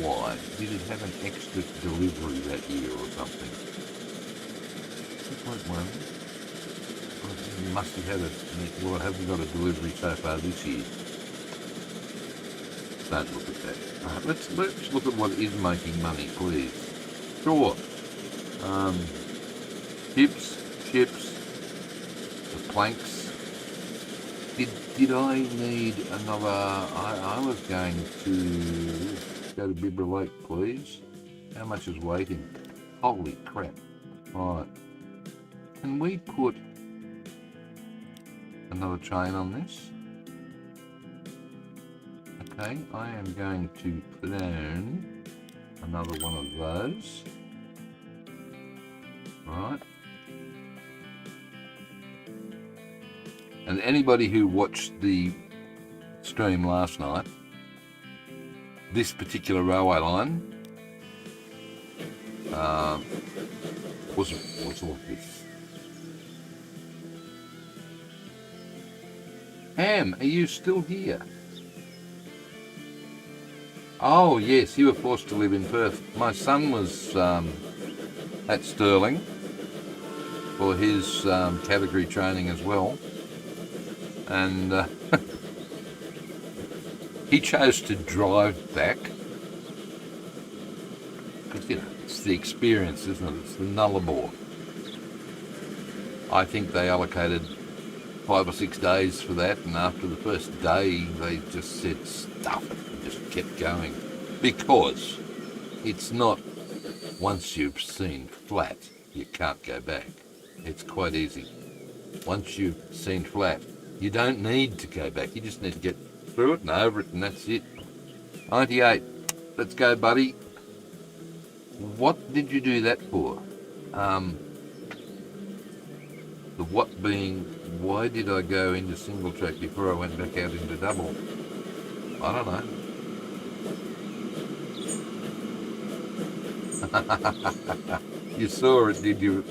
Why? Did it have an extra delivery that year or something? 2.1. You must have had it. Well, I haven't got a delivery so far this year. Don't look at that. Right, let's look at what is making money, please. Sure. Chips, the planks. Did I need another? I was going to go to Bibra Lake, please. How much is waiting? Holy crap! Right. Can we put another train on this? Okay, I am going to plan another one of those. Right. And anybody who watched the stream last night, this particular railway line was all this. Ham, are you still here? Oh yes, you were forced to live in Perth. My son was at Stirling for his category training as well, and he chose to drive back because, you know, it's the experience, isn't it? It's the Nullarbor. I think they allocated 5 or 6 days for that, and after the first day they just said stuff it and just kept going, because it's not, once you've seen flat you can't go back. It's quite easy. once you've seen flat. You don't need to go back. You just need to get through it and over it, and that's it. 98. Let's go, buddy. What did you do that for? The what being, why did I go into single track before I went back out into double? I don't know. You saw it, did you,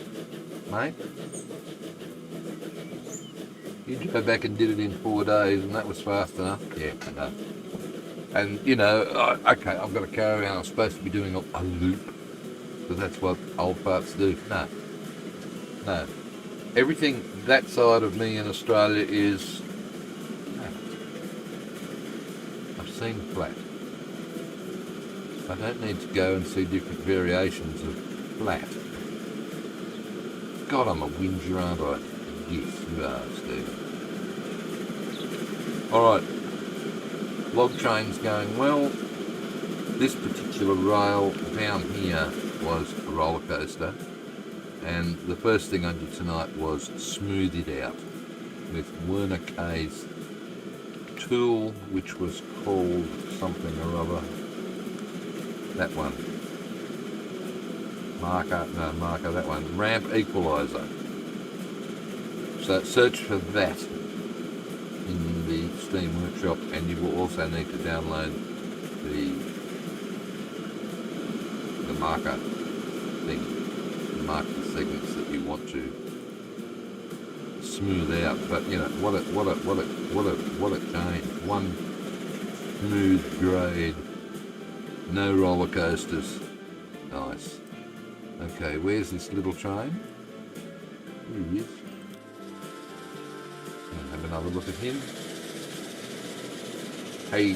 mate? You go back and did it in 4 days, and that was fast enough. Yeah, no. And, you know, okay, I've got a car and I'm supposed to be doing a loop, because that's what old farts do. No. Everything that side of me in Australia is... No. I've seen flat. I don't need to go and see different variations of flat. God, I'm a whinger, aren't I? Yes, you are, Stephen. Alright. Log train's going well. This particular rail down here was a roller coaster, and the first thing I did tonight was smooth it out with Werner K's tool, which was called something or other. That one. Marker, that one. Ramp equalizer. So search for that in the Steam Workshop, and you will also need to download the marker thing, to mark the segments that you want to smooth out. But you know, what a change. One smooth grade, no roller coasters. Nice. Okay, where's this little train? Here he is. Have another look at him. Hey,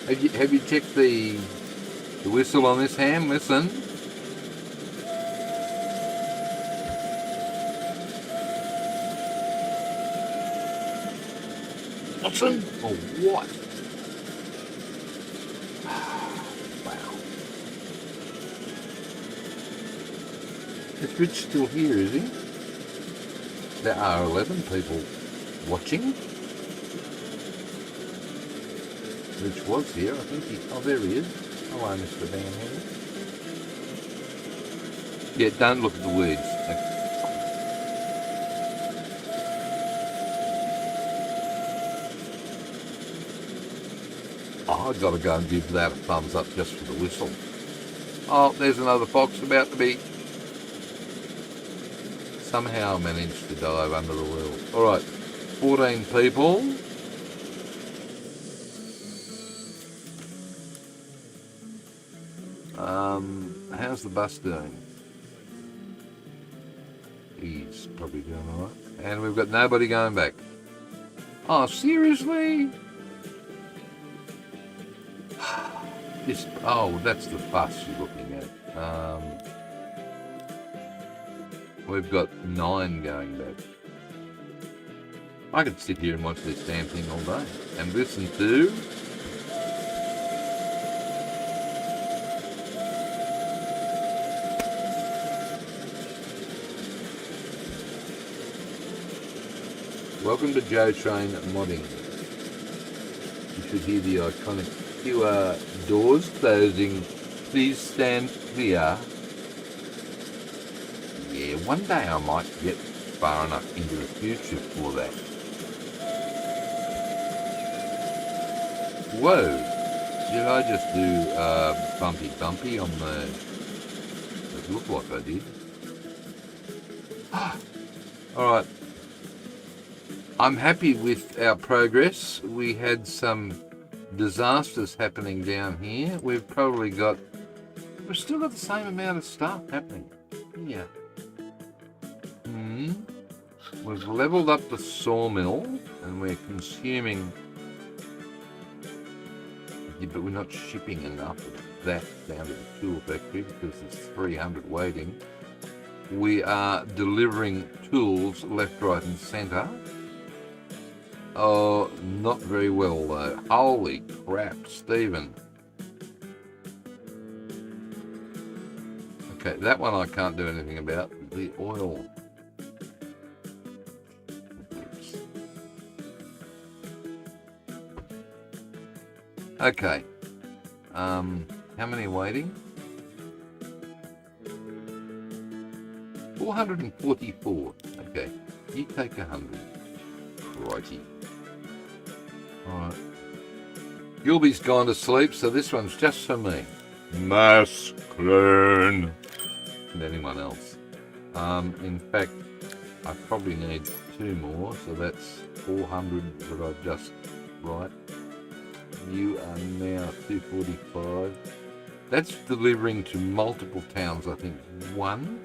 have you checked the whistle on this ham? Listen. Watson? Or what? Wow. Is Rich still here, is he? There are 11 people watching. Rich was here, I think he... Oh, there he is. Hello, Mr. Van Hand. Yeah, don't look at the weeds. Oh, I've got to go and give that a thumbs up just for the whistle. Oh, there's another fox about to be... Somehow managed to dive under the wheel. Alright, 14 people. How's the bus doing? He's probably doing alright. And we've got nobody going back. Oh, seriously? Oh, that's the bus you're looking at. We've got 9 going back. I could sit here and watch this damn thing all day and listen to... Welcome to Joe Train Modding. You should hear the iconic QR doors closing. Please stand clear. Yeah, one day I might get far enough into the future for that. Whoa! Did I just do bumpy on the... It looked like I did. Alright. I'm happy with our progress. We had some disasters happening down here. We've still got the same amount of stuff happening. Yeah. We've leveled up the sawmill and we're consuming... Yeah, but we're not shipping enough of that down to the tool factory because there's 300 waiting. We are delivering tools left, right and centre. Oh, not very well though. Holy crap, Stephen. Okay, that one I can't do anything about. The oil. Oops. Okay. How many waiting? 444. Okay. You take 100. Righty. Alright. Gilby's gone to sleep, so this one's just for me. Masculine. And anyone else. In fact, I probably need 2 more, so that's 400 that I've just right. You are now 245. That's delivering to multiple towns, I think. 1.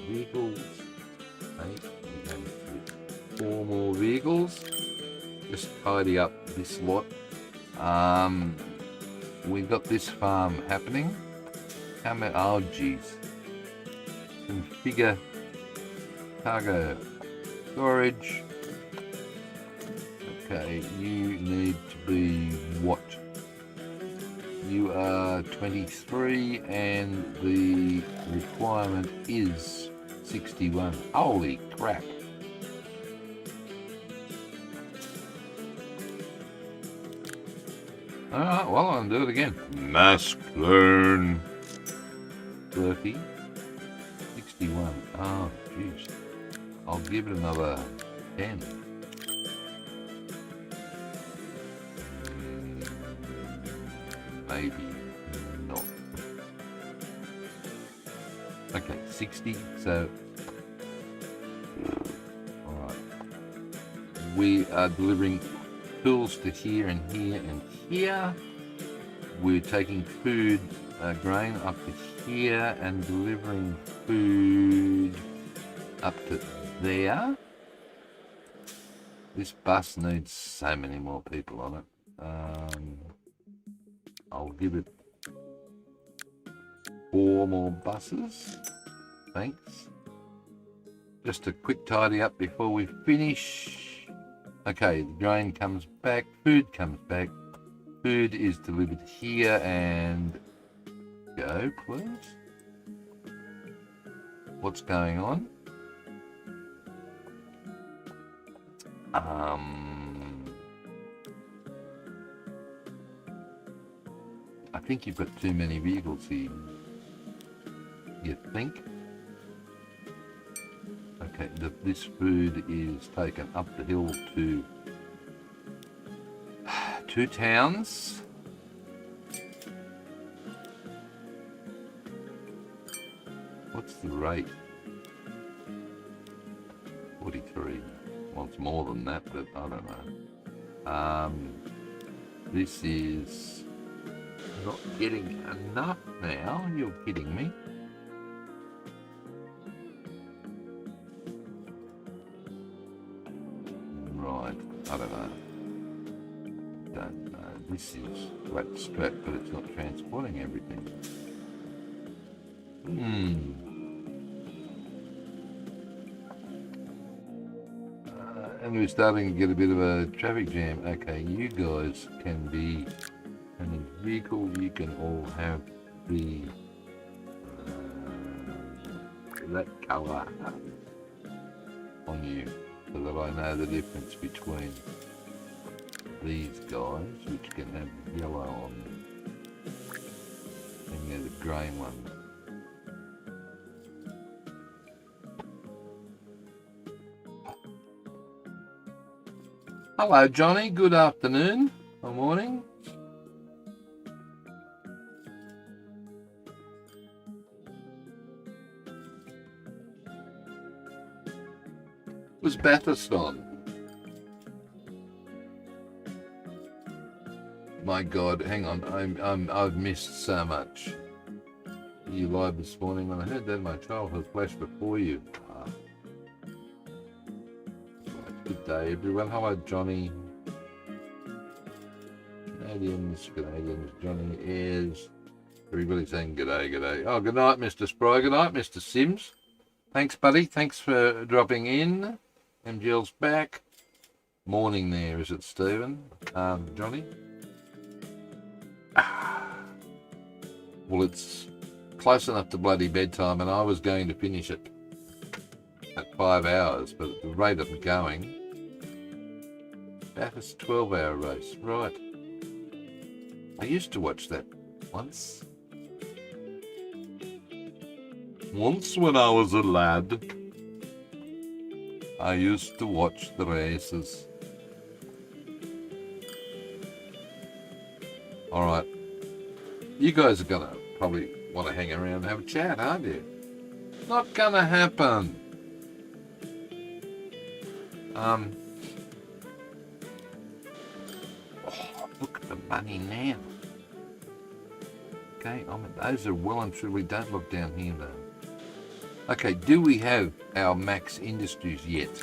Vehicles. 8. 4 more vehicles. Just tidy up this lot. We've got this farm happening. How many? Oh, geez. Configure cargo storage. Okay, you need to be what? You are 23 and the requirement is 61. Holy crap. Alright, well, I'll do it again. Masculine. 30. 61. Oh, jeez. I'll give it another 10. Maybe not. Okay, 60. So, alright. We are delivering tools to here and here and here. We're taking food, grain up to here and delivering food up to there. This bus needs so many more people on it. I'll give it 4 more buses. Thanks. Just a quick tidy up before we finish. Okay, the grain comes back, food comes back. Food is delivered here and go, please. What's going on? I think you've got too many vehicles here. You think? Okay, this food is taken up the hill to 2 towns. What's the rate? 43. Well, it's more than that, but I don't know. This is not getting enough now. You're kidding me. Right, I don't know. This is flat strap, but it's not transporting everything. And we're starting to get a bit of a traffic jam. Okay, you guys can be in a vehicle. You can all have the that colour on you, so that I know the difference between these guys, which can have yellow on them, and they're the green ones. Hello, Johnny. Good afternoon or morning. Was Bathurst on? My God, hang on. I've missed so much. You live this morning when I heard that my childhood flashed before you. Good day, everyone. Hello, Johnny. Canadians, Johnny is. Everybody saying g'day, g'day. Oh, good night, Mr. Spry. Good night, Mr. Sims. Thanks, buddy. Thanks for dropping in. MGL's back. Morning there, is it, Stephen? Johnny? Well, it's close enough to bloody bedtime, and I was going to finish it at 5 hours, but at the rate I'm going, Bathurst 12-hour race, right. I used to watch that once. Once when I was a lad, I used to watch the races. Alright. You guys are gonna probably want to hang around and have a chat, aren't you? Not gonna happen. Oh, look at the money now. Okay, those are well and truly, don't look down here though. Okay, do we have our Max Industries yet?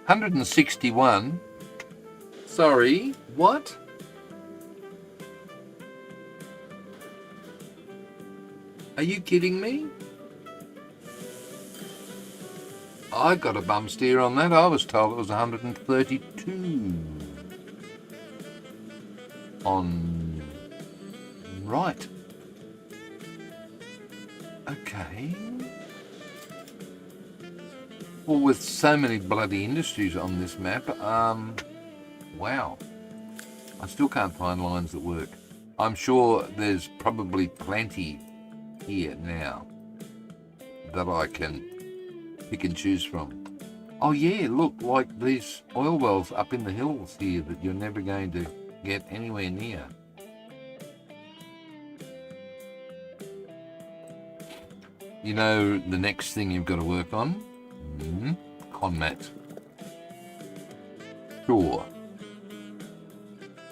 161. Sorry, what? Are you kidding me? I got a bum steer on that. I was told it was 132. On right. Okay. Well, with so many bloody industries on this map, wow. I still can't find lines that work. I'm sure there's probably plenty here now that I can pick and choose from. Oh yeah, look, like these oil wells up in the hills here that you're never going to get anywhere near. You know the next thing you've got to work on? Conmat. Sure.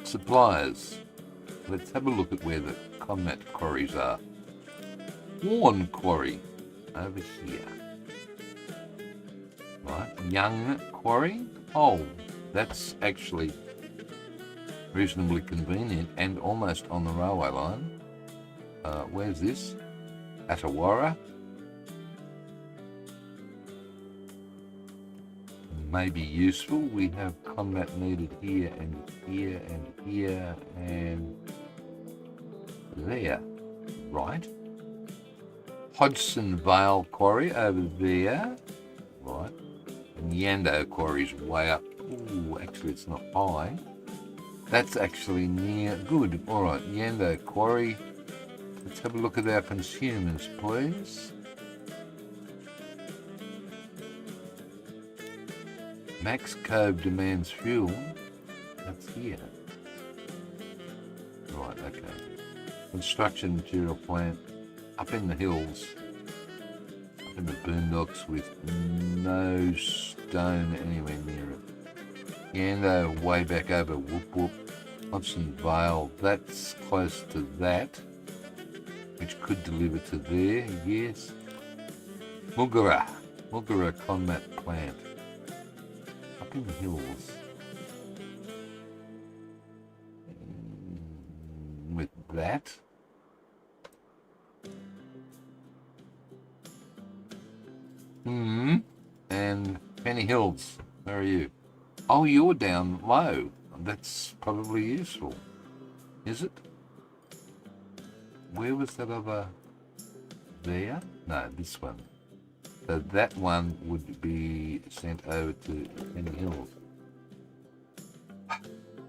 Suppliers. Let's have a look at where the Conmat quarries are. Warn quarry. Over here. Right. Young quarry. Oh, that's actually reasonably convenient and almost on the railway line. Where's this? Attawara. May be useful. We have combat needed here and here and here and there. Right. Hodgson Vale Quarry over there. Right. And Yando Quarry's way up. Ooh, actually it's not high. That's actually near. Good. Alright, Yando Quarry. Let's have a look at our consumers, please. Max Cove demands fuel. That's here. Right, okay. Construction material plant up in the hills, up in the boondocks with no stone anywhere near it. Yando way back over Whoop Whoop. Hodgson Vale, that's close to that, which could deliver to there, yes. Mulgara Combat Plant. In the hills with that and Penny Hills, where are you? Oh, you're down low. That's probably useful, is it? Where was that other? There? No, this one. So that one would be sent over to Penny Hills.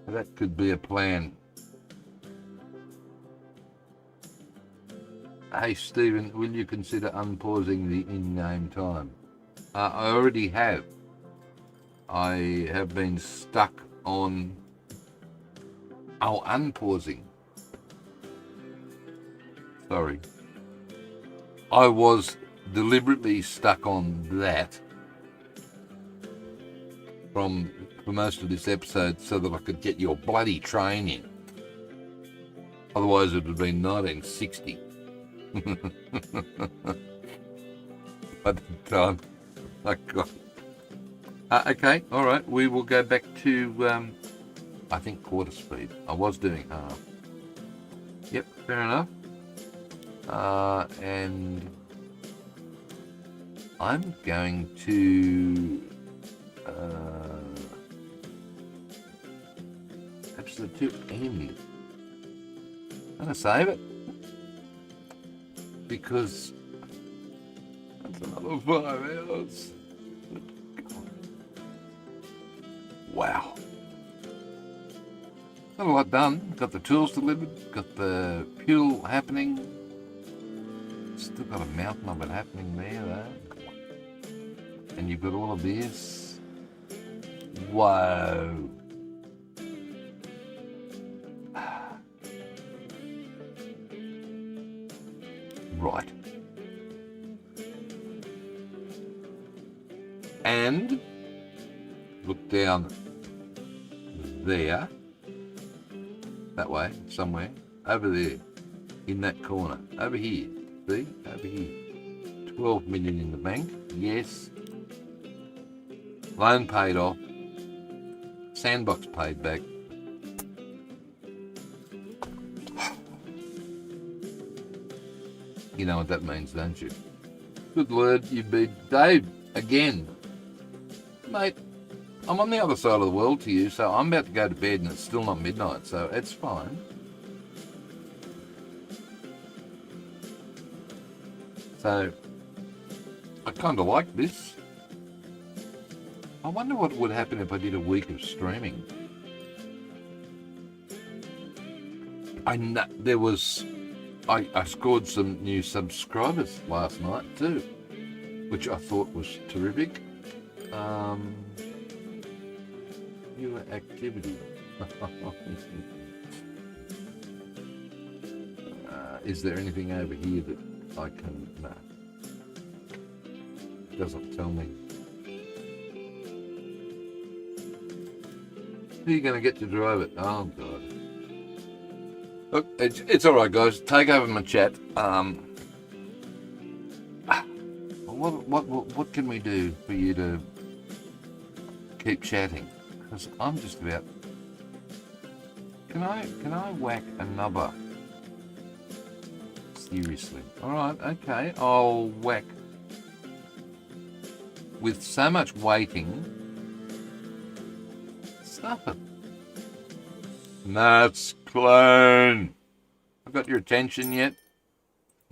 That could be a plan. Hey Stephen, will you consider unpausing the in-game time? I already have. I have been stuck on... Oh, unpausing. Sorry. I was deliberately stuck on that for most of this episode so that I could get your bloody train in. Otherwise it would have been 1960. By the time I got... okay, alright, we will go back to, I think quarter speed. I was doing half. Yep, fair enough. And I'm going to That's the tip end. I'm gonna save it because that's another 5 hours. Wow. Got a lot done. Got the tools delivered. Got the fuel happening. Still got a mountain of it happening there, though. And you've got all of this. Whoa. Right. And look down there. That way, somewhere. Over there. In that corner. Over here. See? Over here. 12 million in the bank. Yes. Loan paid off. Sandbox paid back. You know what that means, don't you? Good Lord, you beat Dave again. Mate, I'm on the other side of the world to you, so I'm about to go to bed and it's still not midnight, so it's fine. So, I kind of like this. I wonder what would happen if I did a week of streaming. I know there was... I scored some new subscribers last night too, which I thought was terrific. Viewer activity. Is there anything over here that I can... No. It doesn't tell me. Who are you going to get to drive it? Oh, God. Look, it's all right, guys. Take over my chat. What can we do for you to keep chatting? Because I'm just about... Can I whack another? Seriously. All right, okay. I'll whack. With so much waiting, stuff it. Nuts clone. I've got your attention yet?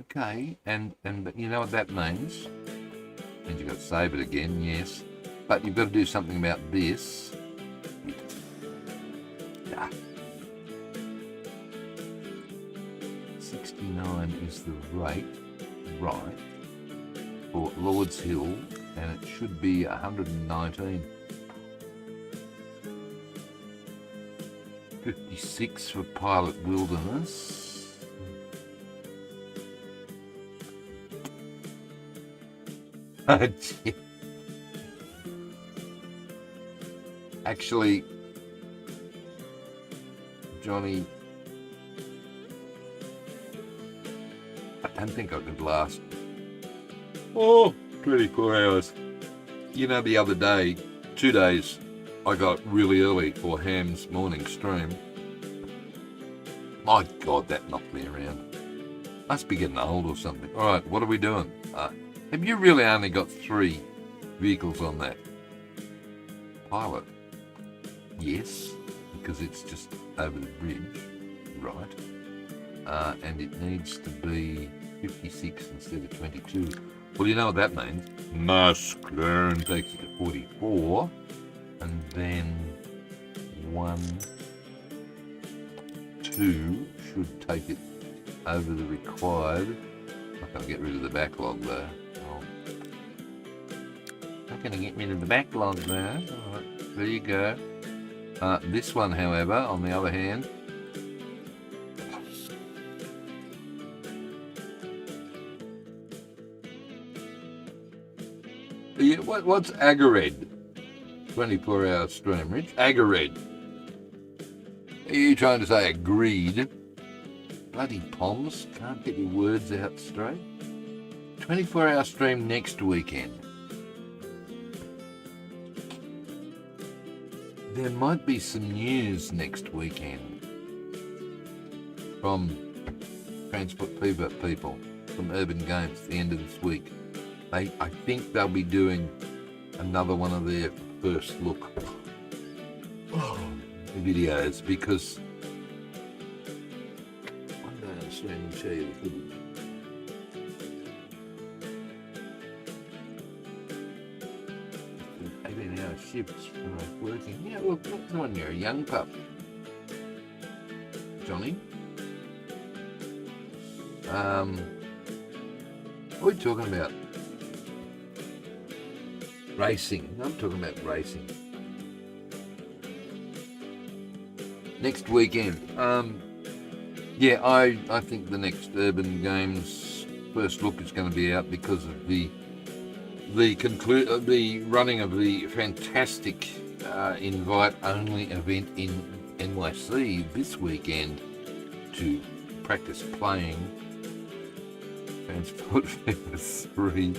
Okay, and you know what that means? And you've got to save it again, yes. But you've got to do something about this. Ah. 69 is the rate, right, for Lord's Hill, and it should be 119. 56 for Pilot Wilderness. Actually, Johnny, I don't think I could last 24 hours. You know, the other day, 2 days, I got really early for Ham's morning stream. My God, that knocked me around. Must be getting old or something. All right, what are we doing? Have you really only got 3 vehicles on that? Pilot? Yes, because it's just over the bridge, right? And it needs to be 56 instead of 22. Well, you know what that means. Muscular takes it to 44. And then 1, 2 should take it over the required. Not going to get rid of the backlog though. Not going to get rid of the backlog though. All right, there you go. This one, however, on the other hand, yeah, what's Agared? 24-hour stream, Rich. Agared. Are you trying to say agreed? Bloody Poms, can't get your words out straight. 24-hour stream next weekend. There might be some news next weekend from Transport Fever people from Urban Games at the end of this week. I think they'll be doing another one of their first look videos because one day I'll soon show you the footage. 18-hour shifts when I was working. Yeah, look, that's when you're a young pup, Johnny. What are we talking about? Racing. I'm talking about racing. Next weekend. Yeah, I think the next Urban Games first look is going to be out because of the running of the fantastic invite-only event in NYC this weekend to practice playing Transport Fever 3.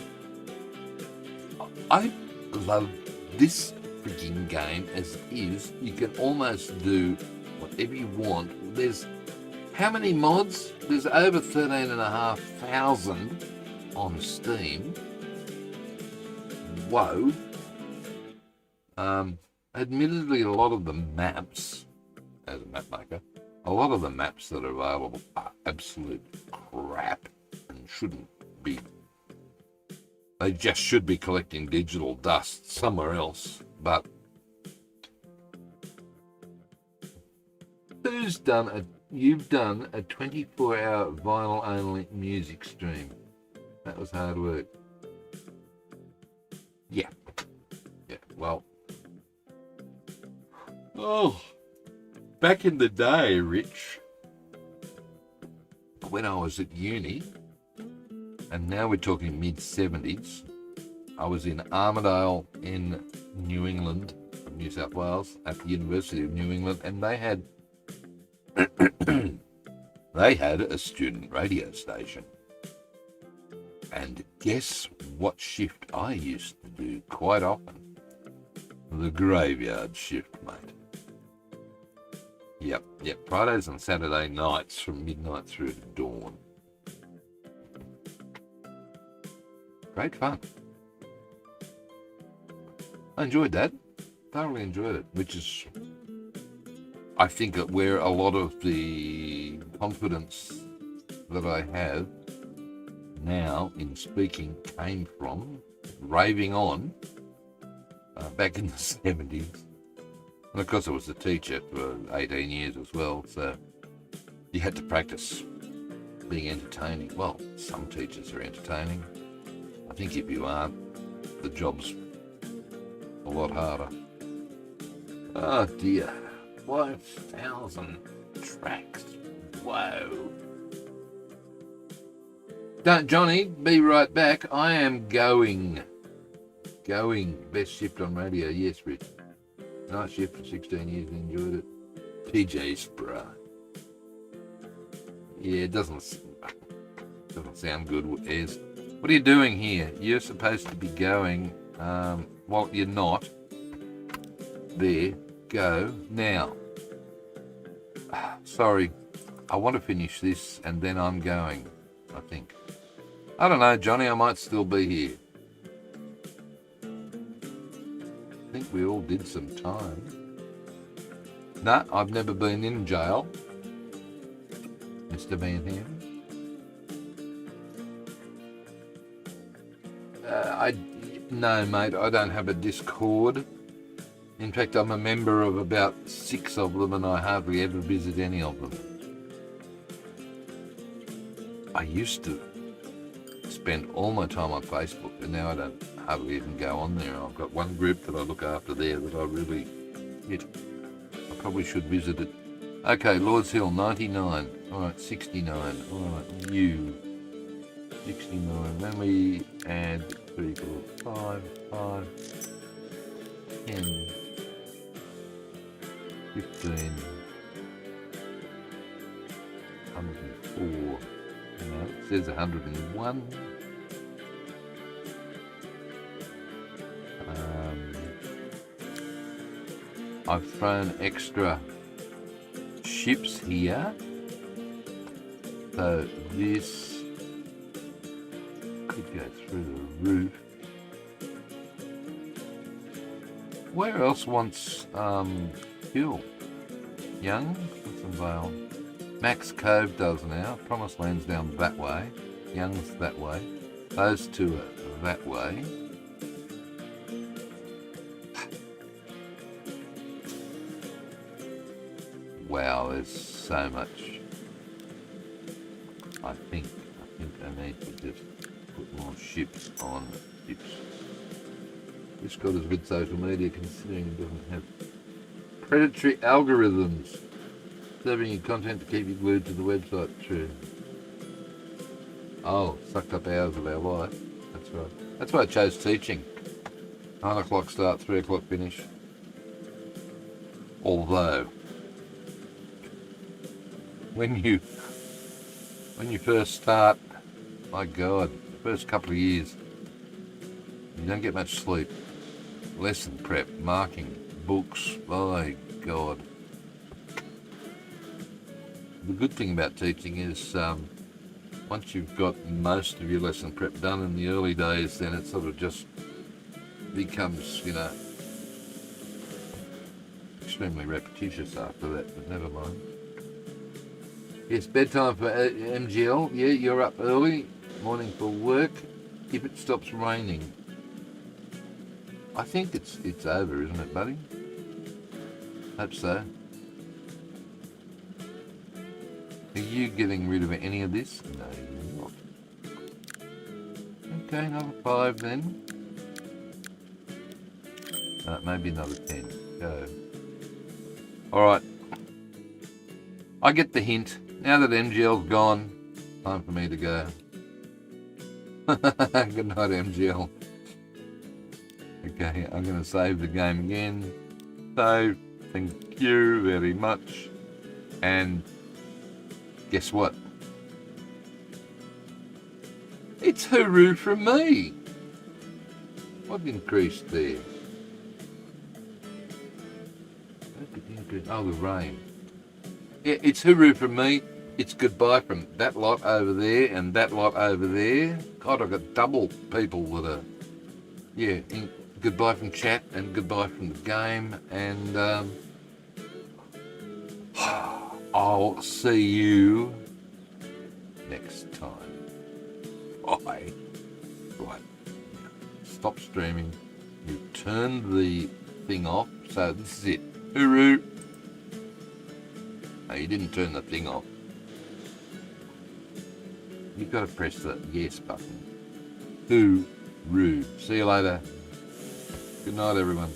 I love this freaking game as it is. You can almost do whatever you want. There's how many mods? There's over 13,500 on Steam. Whoa. Admittedly, a lot of the maps, as a map maker, a lot of the maps that are available are absolute crap and shouldn't be. They just should be collecting digital dust somewhere else. But you've done a 24-hour vinyl-only music stream. That was hard work. Yeah. Well. Oh, back in the day, Rich, when I was at uni, and now we're talking mid-70s, I was in Armidale in New England, New South Wales, at the University of New England, and they had a student radio station. And guess what shift I used to do quite often? The graveyard shift, mate. Yep. Fridays and Saturday nights from midnight through to dawn. Great fun. I enjoyed that. Thoroughly enjoyed it, which is, I think, where a lot of the confidence that I have now in speaking came from, raving on back in the 70s. And of course I was a teacher for 18 years as well, so you had to practice being entertaining. Well, some teachers are entertaining. I think if you aren't, the job's a lot harder. Oh dear, 5,000 tracks. Whoa. Don't, Johnny, be right back. I am going. Best shift on radio. Yes, Rich. Nice shift for 16 years. Enjoyed it. PJ Spry. Yeah, it doesn't sound good, Ez. What are you doing here? You're supposed to be going. Well, you're not. There. Go. Now. Sorry. I want to finish this and then I'm going, I think. I don't know, Johnny. I might still be here. I think we all did some time. No, I've never been in jail, Mr. Van Ham. No, mate, I don't have a Discord. In fact, I'm a member of about 6 of them and I hardly ever visit any of them. I used to spend all my time on Facebook and now I don't hardly even go on there. I've got one group that I look after there that I really hit. I probably should visit it. Okay, Lord's Hill, 99. All right, 69. All right, you. 69. Then we add 3, 4, 5, 10, 15, 104. No, it says 101. I've thrown extra ships here, so this could go through the roof. Where else wants fuel? Young? Clifton Vale. Max Cove does now. Promised Land's down that way. Young's that way. Those two are that way. Wow, there's so much. I think I need to just put more ships on ships. This got us with social media considering it doesn't have predatory algorithms serving you content to keep you glued to the website. True. Oh, sucked up hours of our life. That's right. That's why I chose teaching. 9 o'clock start, 3 o'clock finish. Although, when you first start, my God, the first couple of years, you don't get much sleep. Lesson prep, marking, books, my God. The good thing about teaching is once you've got most of your lesson prep done in the early days, then it sort of just becomes, extremely repetitious after that, but never mind. Yes, bedtime for MGL. Yeah, you're up early, morning for work, if it stops raining. I think it's over, isn't it, buddy? Hope so. Are you getting rid of any of this? No, you're not. Okay, another 5 then. Maybe another 10. Go. Alright. I get the hint. Now that MGL's gone, time for me to go. Good night, MGL. Okay, I'm going to save the game again. So, thank you very much. And guess what? It's hooroo from me. What increased there? Oh, the rain. Yeah, it's hooroo from me. It's goodbye from that lot over there and that lot over there. God, I've got double people that are, yeah, goodbye from chat and goodbye from the game. And I'll see you next time. Bye. Right. Stop streaming. You turn the thing off. So this is it. Hooroo. No, you didn't turn the thing off. You've got to press the yes button. Hooroo. See you later. Good night, everyone.